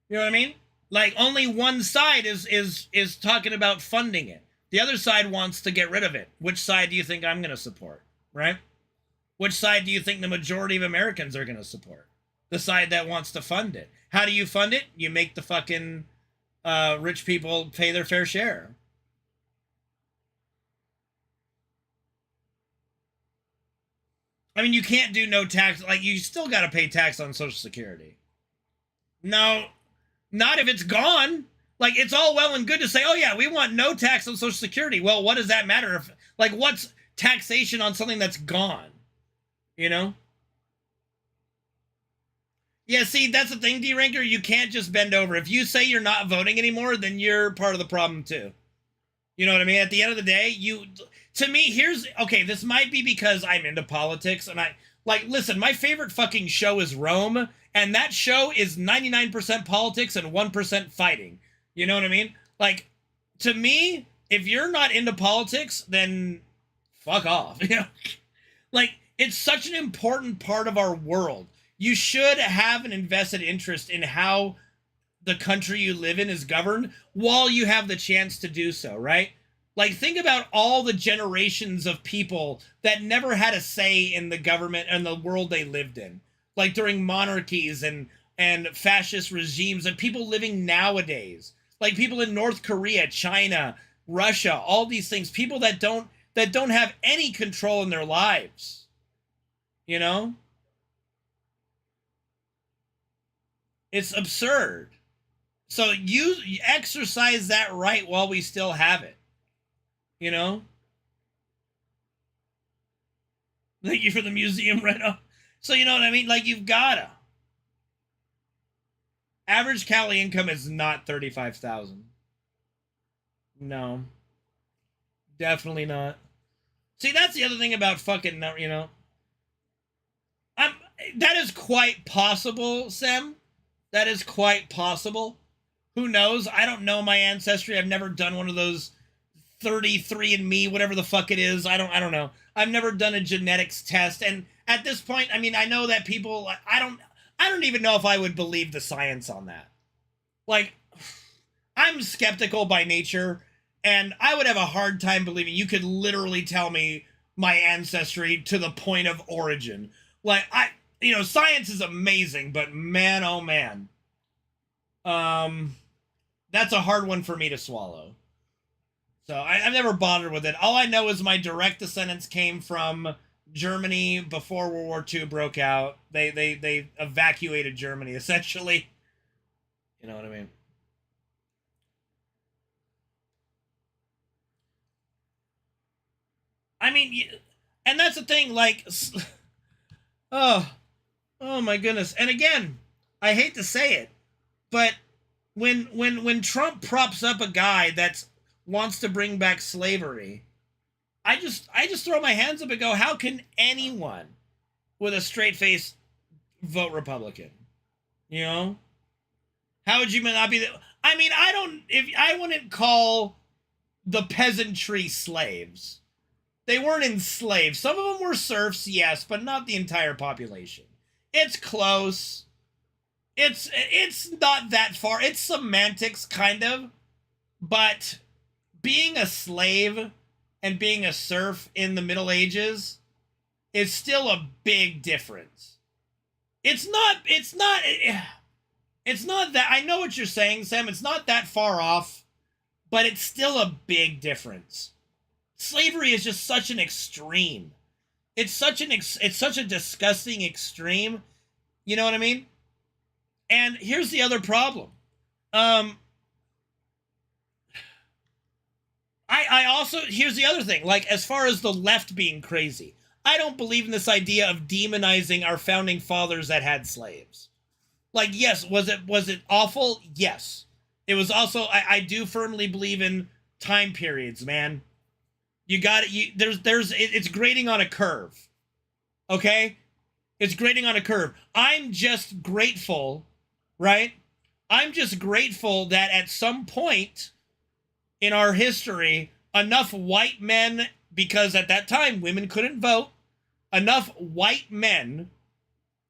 You know what I mean? Like, only one side is talking about funding it. The other side wants to get rid of it. Which side do you think I'm going to support? Right? Which side do you think the majority of Americans are going to support? The side that wants to fund it. How do you fund it? You make the fucking rich people pay their fair share. I mean, you can't do no tax. Like, you still got to pay tax on Social Security. No, not if it's gone. Like, it's all well and good to say, oh, yeah, we want no tax on Social Security. Well, what does that matter? If, like, what's taxation on something that's gone? You know? Yeah, see, that's the thing, D-Ranker. You can't just bend over. If you say you're not voting anymore, then you're part of the problem, too. You know what I mean? At the end of the day, to me, okay, this might be because I'm into politics, and listen, my favorite fucking show is Rome, and that show is 99% politics and 1% fighting. You know what I mean? Like, to me, if you're not into politics, then fuck off. You know? Like, it's such an important part of our world. You should have an invested interest in how the country you live in is governed while you have the chance to do so, right? Like, think about all the generations of people that never had a say in the government and the world they lived in. Like, during monarchies and fascist regimes, and people living nowadays. Like, people in North Korea, China, Russia, all these things. People that don't have any control in their lives. You know? It's absurd. So you exercise that right while we still have it. You know? Thank you for the museum reno. So you know what I mean? Like, you've gotta. Average Cali income is not 35,000. No. Definitely not. See, that's the other thing about fucking, you know. That is quite possible, Sam. That is quite possible. Who knows? I don't know my ancestry. I've never done one of those 33andMe, whatever the fuck it is. I don't know. I've never done a genetics test. And at this point, I mean, I know that people, I don't even know if I would believe the science on that. Like, I'm skeptical by nature, and I would have a hard time believing you could literally tell me my ancestry to the point of origin. Like, you know, science is amazing, but man, oh man. That's a hard one for me to swallow. So I've never bothered with it. All I know is my direct descendants came from Germany before World War II broke out. They evacuated Germany, essentially. You know what I mean? I mean, and that's the thing, like, oh my goodness. And again, I hate to say it, but when Trump props up a guy that wants to bring back slavery, I just throw my hands up and go, how can anyone with a straight face vote Republican? You know? How would you not be I mean, I wouldn't call the peasantry slaves. They weren't enslaved. Some of them were serfs, yes, but not the entire population. It's close. It's not that far. It's semantics, kind of. But being a slave and being a serf in the Middle Ages is still a big difference. It's not that, I know what you're saying, Sam. It's not that far off. but it's still a big difference. Slavery is just such an extreme. It's such a disgusting extreme. You know what I mean? And here's the other problem. I also, here's the other thing, like, as far as the left being crazy, I don't believe in this idea of demonizing our founding fathers that had slaves. Like, yes, was it awful? Yes. It was also, I do firmly believe in time periods, man. You got it. It's grading on a curve. Okay? It's grading on a curve. I'm just grateful, right? I'm just grateful that at some point in our history, enough white men, because at that time women couldn't vote, enough white men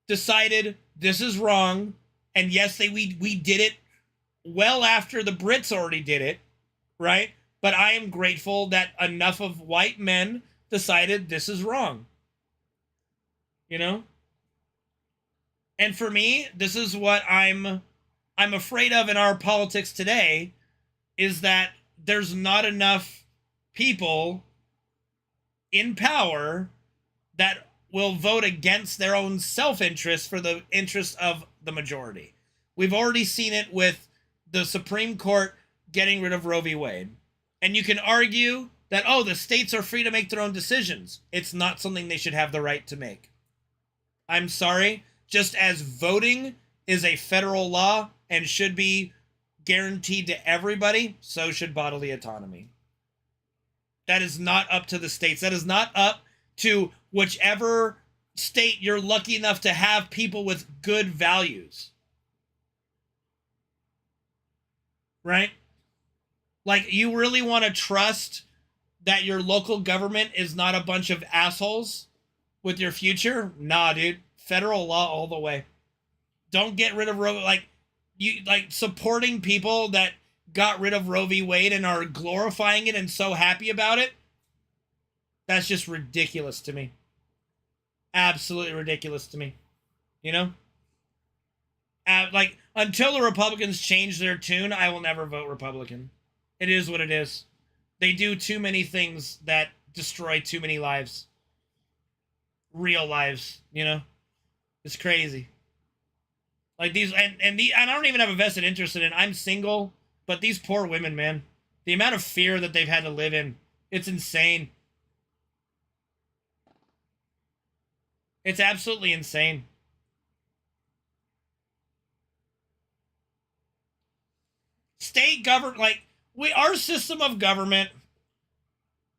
decided this is wrong, and yes, we did it well after the Brits already did it, right? But I am grateful that enough of white men decided this is wrong. You know? And for me, this is what I'm afraid of in our politics today, is that there's not enough people in power that will vote against their own self-interest for the interest of the majority. We've already seen it with the Supreme Court getting rid of Roe v. Wade. And you can argue that, oh, the states are free to make their own decisions. It's not something they should have the right to make. I'm sorry. Just as voting is a federal law and should be guaranteed to everybody, so should bodily autonomy. That is not up to the states. That is not up to whichever state you're lucky enough to have people with good values. Right? Like, you really want to trust that your local government is not a bunch of assholes with your future? Nah, dude. Federal law all the way. Don't get rid of Roe. Like, supporting people that got rid of Roe v. Wade and are glorifying it and so happy about it. That's just ridiculous to me. Absolutely ridiculous to me. You know? Like, until the Republicans change their tune, I will never vote Republican. It is what it is. They do too many things that destroy too many lives. Real lives, you know? It's crazy. Like these, and I don't even have a vested interest in it. I'm single, but these poor women, man. The amount of fear that they've had to live in, it's insane. It's absolutely insane. State government, like, our system of government,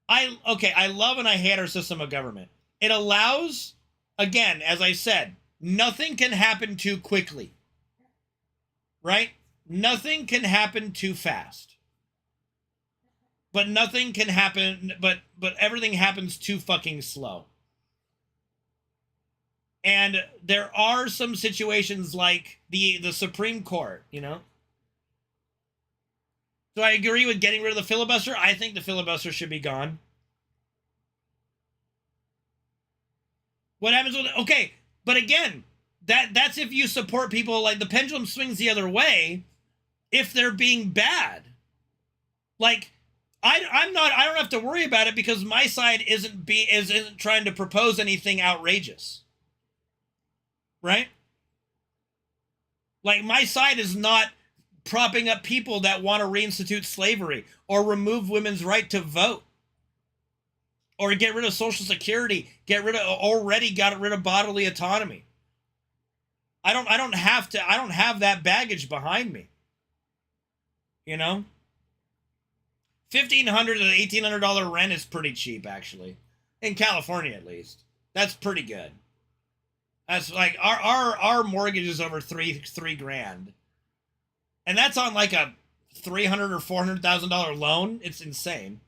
I love and I hate our system of government. It allows, again, as I said, nothing can happen too quickly. Right? Nothing can happen too fast. But nothing can happen, but everything happens too fucking slow. And there are some situations like the Supreme Court, you know? Do I agree with getting rid of the filibuster? I think the filibuster should be gone. What happens with, okay, but again, that's if you support people, like, the pendulum swings the other way if they're being bad. Like, I don't have to worry about it because my side isn't trying to propose anything outrageous. Right? Like, my side is not propping up people that want to reinstitute slavery or remove women's right to vote or get rid of Social Security, got rid of bodily autonomy. I don't have that baggage behind me. You know? $1,500 to $1,800 rent is pretty cheap, actually. In California, at least. That's pretty good. That's like our mortgage is over three grand. And that's on like a $300,000 or $400,000 loan. It's insane.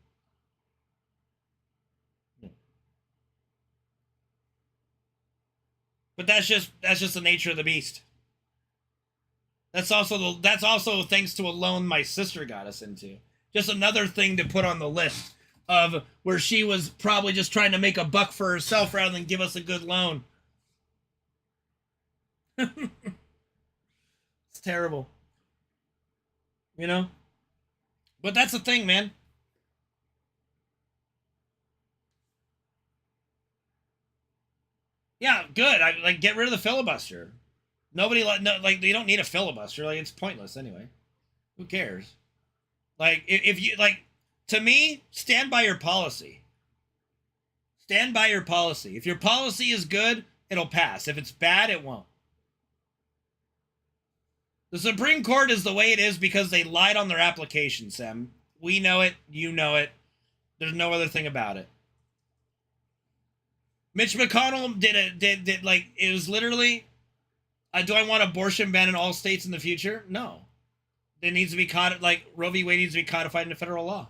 But that's just the nature of the beast. That's also thanks to a loan my sister got us into. Just another thing to put on the list of where she was probably just trying to make a buck for herself rather than give us a good loan. It's terrible. You know? But that's the thing, man. Yeah, good. Like get rid of the filibuster. Nobody like you don't need a filibuster. Like it's pointless anyway. Who cares? Like if you like, to me, stand by your policy. Stand by your policy. If your policy is good, it'll pass. If it's bad, it won't. The Supreme Court is the way it is because they lied on their application, Sam. We know it. You know it. There's no other thing about it. Mitch McConnell did like, it was literally, do I want abortion ban in all states in the future? No. It needs to be like Roe v. Wade needs to be codified into federal law.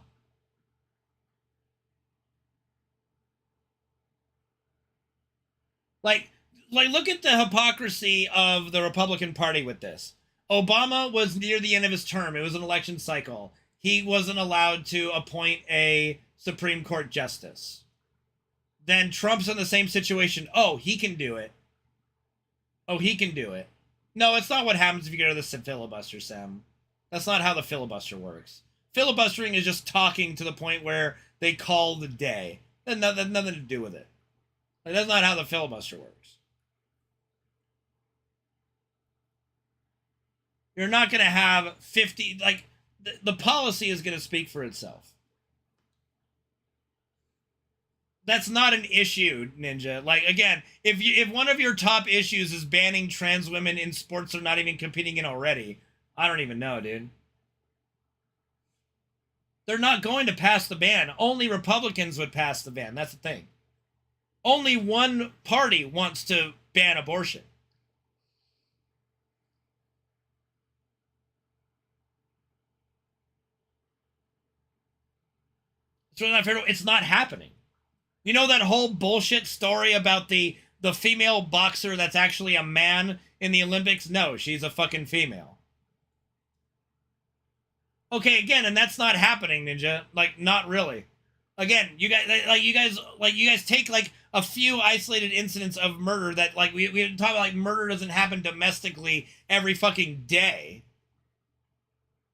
Like look at the hypocrisy of the Republican Party with this. Obama was near the end of his term. It was an election cycle. He wasn't allowed to appoint a Supreme Court justice. Then Trump's in the same situation. Oh, he can do it. Oh, he can do it. No, it's not what happens if you get rid of the filibuster, Sam. That's not how the filibuster works. Filibustering is just talking to the point where they call the day. That has nothing to do with it. Like, that's not how the filibuster works. You're not going to have 50... Like, the policy is going to speak for itself. That's not an issue, Ninja. Like, again, if one of your top issues is banning trans women in sports they're not even competing in already, I don't even know, dude. They're not going to pass the ban. Only Republicans would pass the ban. That's the thing. Only one party wants to ban abortion. It's really not fair. It's not happening. You know that whole bullshit story about the female boxer that's actually a man in the Olympics? No, she's a fucking female. Okay, again, and that's not happening, Ninja. Like, not really. Again, you guys take like a few isolated incidents of murder that, like, we talk about, like, murder doesn't happen domestically every fucking day.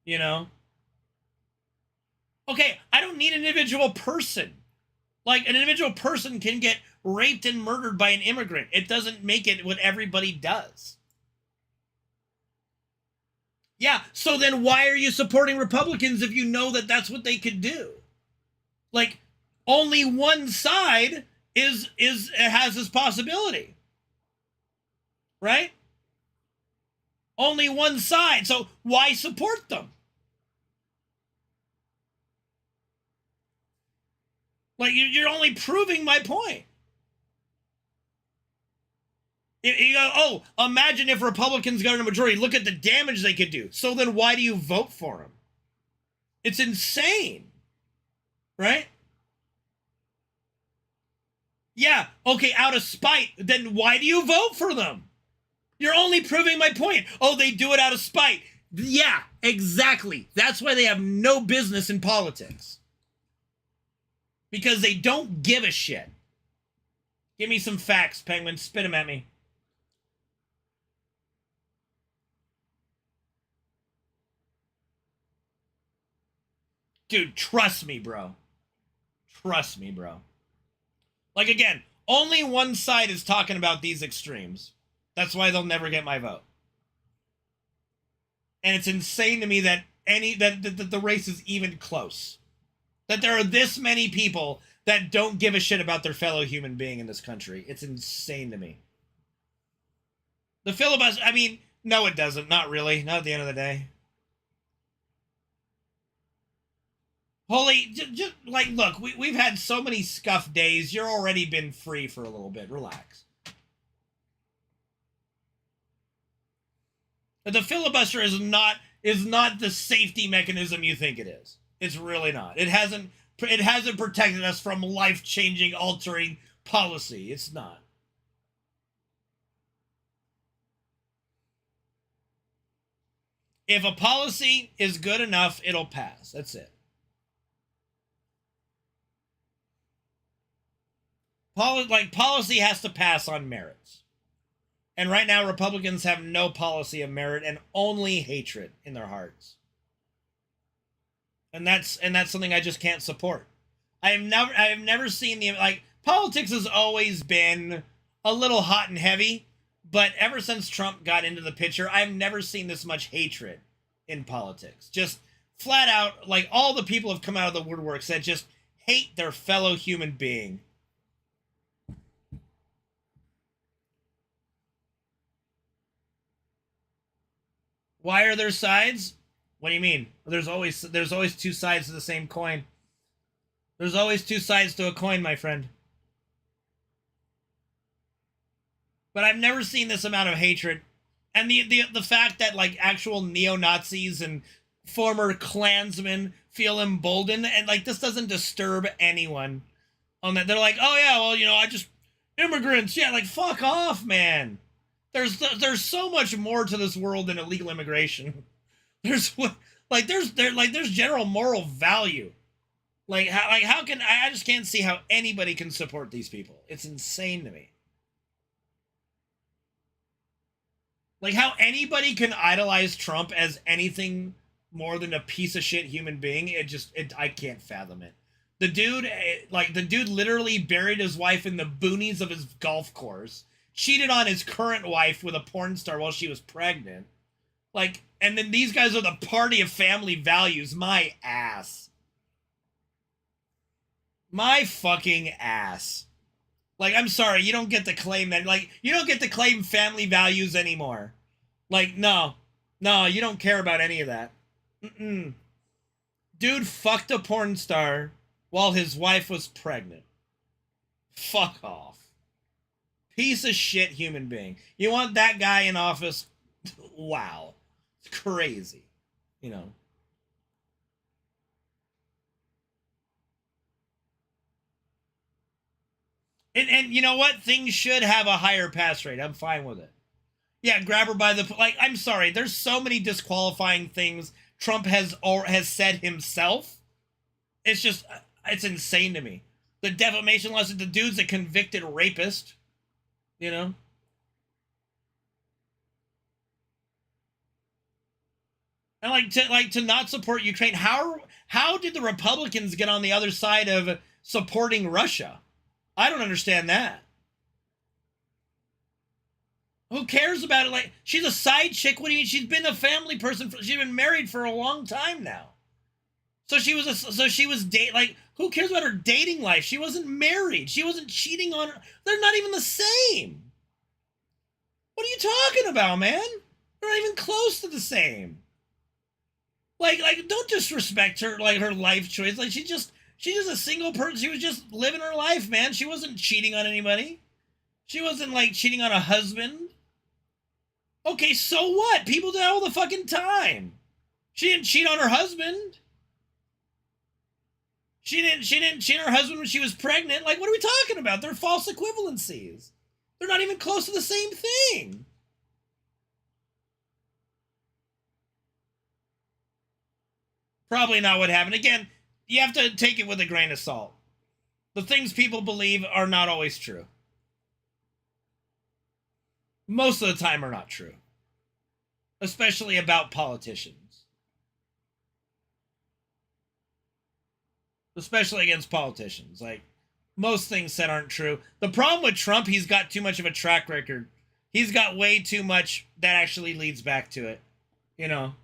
You know? Okay, I don't need an individual person. Like, an individual person can get raped and murdered by an immigrant. It doesn't make it what everybody does. Yeah, so then why are you supporting Republicans if you know that that's what they could do? Like, only one side has this possibility. Right? Only one side. So why support them? Like, you're only proving my point. You go, oh, imagine if Republicans got a majority. Look at the damage they could do. So then why do you vote for them? It's insane. Right? Yeah, okay, out of spite. Then why do you vote for them? You're only proving my point. Oh, they do it out of spite. Yeah, exactly. That's why they have no business in politics. Because they don't give a shit. Give me some facts, Penguin. Spit them at me. Dude, trust me, bro. Trust me, bro. Like, again, only one side is talking about these extremes. That's why they'll never get my vote. And it's insane to me that the race is even close. That there are this many people that don't give a shit about their fellow human being in this country. It's insane to me. The filibuster, I mean, no, it doesn't. Not really. Not at the end of the day. Holy, just like, look, we've had so many scuff days. You're already been free for a little bit. Relax. The filibuster is not the safety mechanism you think it is. It's really not. It hasn't protected us from life-changing, altering policy. It's not. If a policy is good enough, it'll pass. That's it. Policy has to pass on merits. And right now, Republicans have no policy of merit and only hatred in their hearts. and that's something I just can't support. I have never seen the politics has always been a little hot and heavy, but ever since Trump got into the picture, I've never seen this much hatred in politics. Just flat out, like, all the people have come out of the woodworks that just hate their fellow human being. Why are there sides? What do you mean? There's always two sides to the same coin. There's always two sides to a coin, my friend. But I've never seen this amount of hatred. And the fact that, like, actual neo-Nazis and former Klansmen feel emboldened, and, like, this doesn't disturb anyone on that. They're like, oh yeah, well, you know, immigrants, yeah, like, fuck off, man. There's so much more to this world than illegal immigration. There's general moral value. How can I just can't see how anybody can support these people. It's insane to me. Like, how anybody can idolize Trump as anything more than a piece of shit human being, I can't fathom it. The dude literally buried his wife in the boonies of his golf course, cheated on his current wife with a porn star while she was pregnant. Like, and then these guys are the party of family values. My ass. My fucking ass. Like, I'm sorry, you don't get to claim that. Like, you don't get to claim family values anymore. Like, no, you don't care about any of that. Dude fucked a porn star while his wife was pregnant. Fuck off. Piece of shit human being. You want that guy in office? Wow. It's crazy. You know. And you know what? Things should have a higher pass rate. I'm fine with it. Yeah, grab her by the... Like, I'm sorry. There's so many disqualifying things Trump has said himself. It's just... It's insane to me. The defamation lawsuit, the dude's a convicted rapist. You know? And to not support Ukraine, how did the Republicans get on the other side of supporting Russia? I don't understand that. Who cares about it? Like, she's a side chick. What do you mean? She's been a family person. She's been married for a long time now. So she was like, who cares about her dating life? She wasn't married. She wasn't cheating on her. They're not even the same. What are you talking about, man? They're not even close to the same. Like, don't disrespect her, like, her life choice. Like, she's just a single person. She was just living her life, man. She wasn't cheating on anybody. She wasn't, like, cheating on a husband. Okay, so what? People do that all the fucking time. She didn't cheat on her husband. She didn't cheat on her husband when she was pregnant. Like, what are we talking about? They're false equivalencies. They're not even close to the same thing. Probably not what happened. Again, you have to take it with a grain of salt. The things people believe are not always true. Most of the time are not true. Especially about politicians. Especially against politicians. Like, most things said aren't true. The problem with Trump, he's got too much of a track record. He's got way too much that actually leads back to it. You know?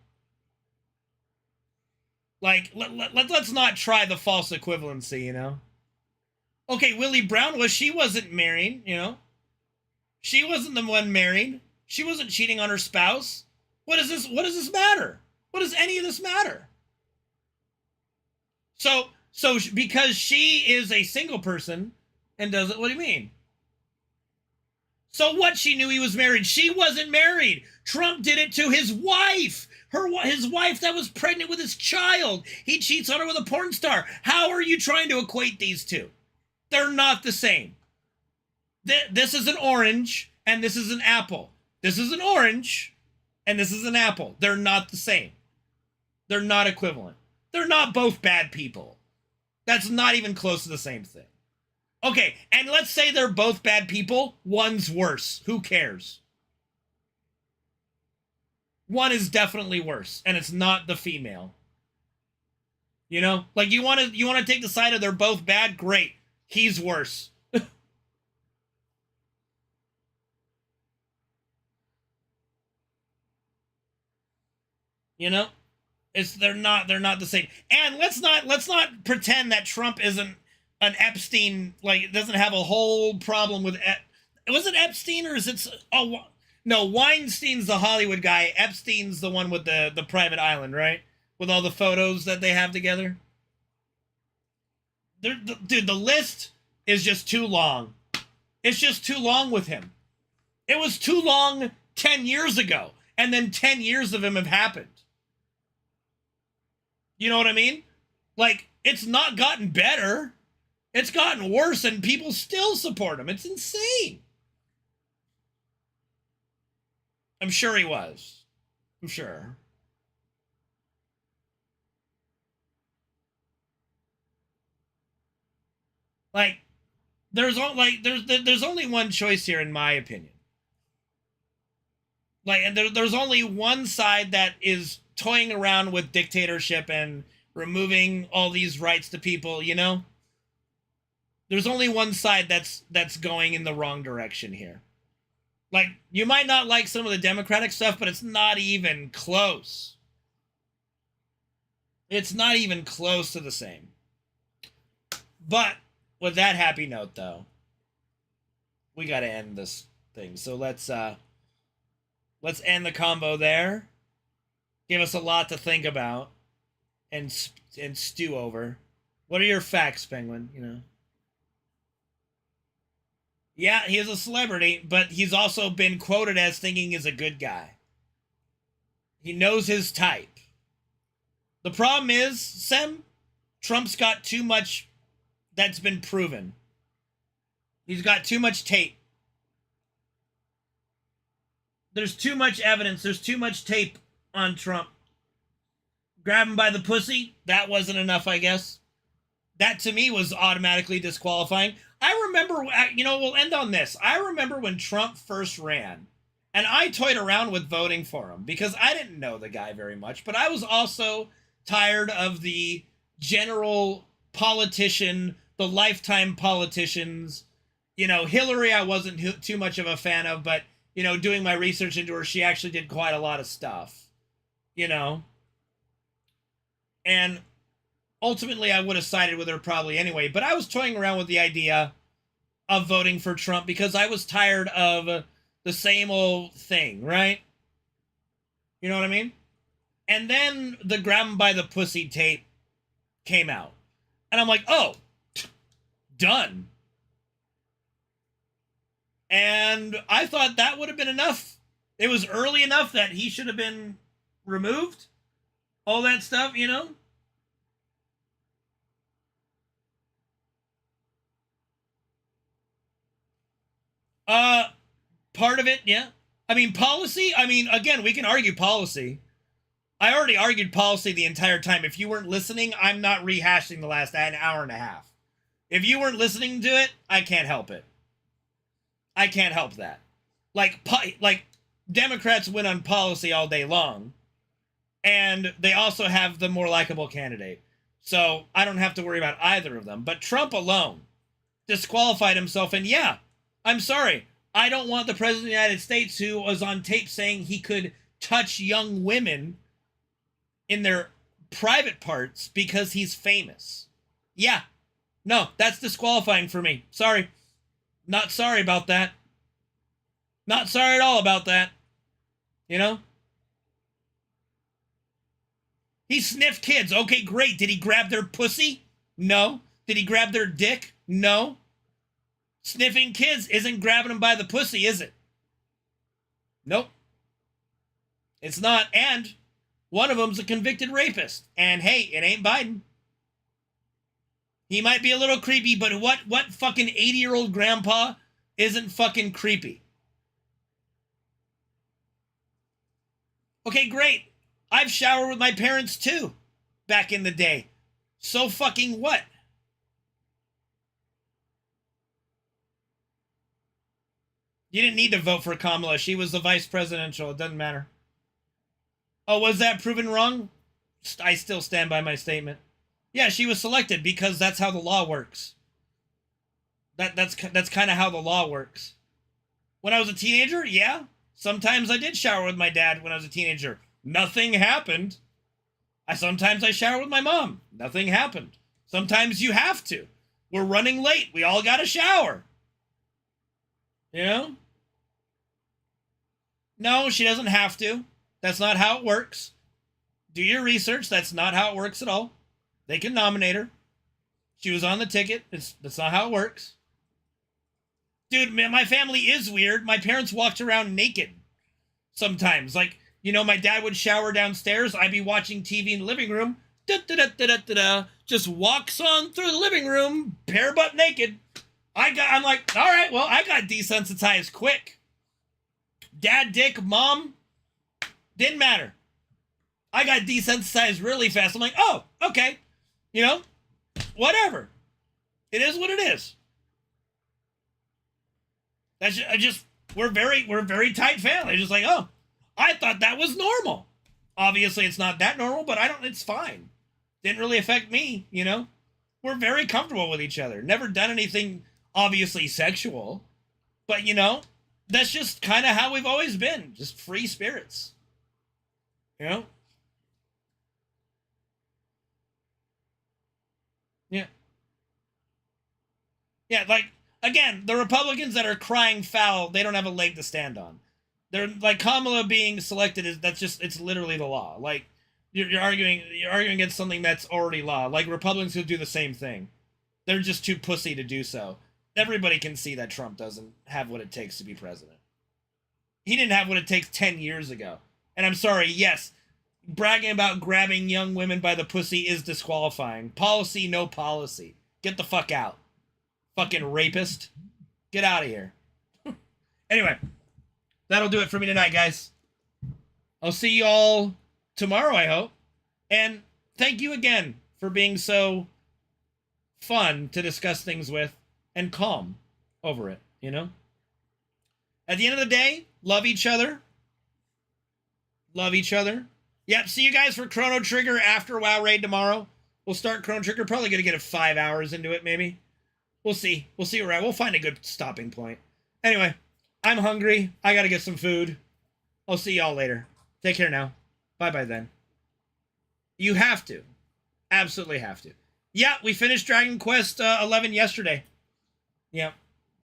Like, let's not try the false equivalency, you know? Okay, Willie Brown she wasn't married, you know? She wasn't the one married. She wasn't cheating on her spouse. What does this matter? What does any of this matter? So because she is a single person and does it, what do you mean? So what? She knew he was married. She wasn't married. Trump did it to his wife. His wife that was pregnant with his child. He cheats on her with a porn star. How are you trying to equate these two? They're not the same. This is an orange and this is an apple. This is an orange and this is an apple. They're not the same. They're not equivalent. They're not both bad people. That's not even close to the same thing. Okay, and let's say they're both bad people. One's worse. Who cares? One is definitely worse, and it's not the female. You know, like you want to take the side of they're both bad. Great, he's worse. You know, they're not the same. And let's not pretend that Trump isn't an Epstein, like doesn't have a whole problem with. Was it Epstein or is it? Oh no, Weinstein's the Hollywood guy. Epstein's the one with the private island, right? With all the photos that they have together. Dude, the list is just too long. It's just too long with him. It was too long 10 years ago, and then 10 years of him have happened. You know what I mean? Like, it's not gotten better. It's gotten worse, and people still support him. It's insane. I'm sure he was. I'm sure. Like, there's only one choice here, in my opinion. Like, and there's only one side that is toying around with dictatorship and removing all these rights to people, you know? There's only one side that's going in the wrong direction here. Like, you might not like some of the Democratic stuff, but it's not even close. It's not even close to the same. But with that happy note, though, we got to end this thing. So let's end the combo there. Give us a lot to think about and stew over. What are your facts, Penguin? You know. Yeah, he is a celebrity, but he's also been quoted as thinking he's a good guy. He knows his type. The problem is, Sem, Trump's got too much that's been proven. He's got too much tape. There's too much evidence. There's too much tape on Trump. Grab him by the pussy? That wasn't enough, I guess. That, to me, was automatically disqualifying. I remember, you know, we'll end on this. I remember when Trump first ran, and I toyed around with voting for him because I didn't know the guy very much, but I was also tired of the general politician, the lifetime politicians. You know, Hillary I wasn't too much of a fan of, but, you know, doing my research into her, she actually did quite a lot of stuff, you know. And ultimately, I would have sided with her probably anyway, but I was toying around with the idea of voting for Trump because I was tired of the same old thing, right? You know what I mean? And then the grab him by the pussy tape came out. And I'm like, oh, done. And I thought that would have been enough. It was early enough that he should have been removed. All that stuff, you know? Part of it, yeah. I mean, policy, I mean, again, we can argue policy. I already argued policy the entire time. If you weren't listening, I'm not rehashing the last an hour and a half. If you weren't listening to it, I can't help it. I can't help that. Like Democrats win on policy all day long, and they also have the more likable candidate. So I don't have to worry about either of them. But Trump alone disqualified himself, and yeah, I'm sorry. I don't want the President of the United States who was on tape saying he could touch young women in their private parts because he's famous. Yeah. No, that's disqualifying for me. Sorry. Not sorry about that. Not sorry at all about that. You know? He sniffed kids. Okay, great. Did he grab their pussy? No. Did he grab their dick? No. Sniffing kids isn't grabbing them by the pussy, is it? Nope. It's not. And one of them's a convicted rapist. And hey, it ain't Biden. He might be a little creepy, but what fucking 80-year-old grandpa isn't fucking creepy? Okay, great. I've showered with my parents too, back in the day. So fucking what? You didn't need to vote for Kamala. She was the vice presidential. It doesn't matter. Oh, was that proven wrong? I still stand by my statement. Yeah, she was selected because that's how the law works. That's kind of how the law works. When I was a teenager, yeah, sometimes I did shower with my dad when I was a teenager. Nothing happened. Sometimes I shower with my mom. Nothing happened. Sometimes you have to. We're running late. We all got to shower. You know? No, she doesn't have to. That's not how it works. Do your research. That's not how it works at all. They can nominate her. She was on the ticket. That's not how it works. Dude, man, my family is weird. My parents walked around naked sometimes. Like, you know, my dad would shower downstairs. I'd be watching TV in the living room. Just walks on through the living room, bare butt naked. I'm like, all right, well, I got desensitized quick. Dad, dick, mom, didn't matter. I got desensitized really fast. I'm like, oh, okay. You know, whatever. It is what it is. We're very tight family. Just like, oh, I thought that was normal. Obviously, it's not that normal, but it's fine. Didn't really affect me, you know? We're very comfortable with each other. Never done anything obviously sexual. But, you know, that's just kind of how we've always been. Just free spirits. You know? Yeah. Yeah, like, again, the Republicans that are crying foul, they don't have a leg to stand on. They're like Kamala being selected it's literally the law. Like you're arguing against something that's already law. Like Republicans who do the same thing. They're just too pussy to do so. Everybody can see that Trump doesn't have what it takes to be president. He didn't have what it takes 10 years ago. And I'm sorry, yes, bragging about grabbing young women by the pussy is disqualifying. Policy, no policy. Get the fuck out. Fucking rapist. Get out of here. Anyway, that'll do it for me tonight, guys. I'll see you all tomorrow, I hope. And thank you again for being so fun to discuss things with and calm over it, you know? At the end of the day, love each other. Love each other. Yep, see you guys for Chrono Trigger after WoW Raid tomorrow. We'll start Chrono Trigger. Probably going to get 5 hours into it, maybe. We'll see. We'll see where we're at. We'll find a good stopping point. Anyway, I'm hungry. I got to get some food. I'll see y'all later. Take care now. Bye-bye then. You have to. Absolutely have to. Yeah, we finished Dragon Quest 11 yesterday. Yeah.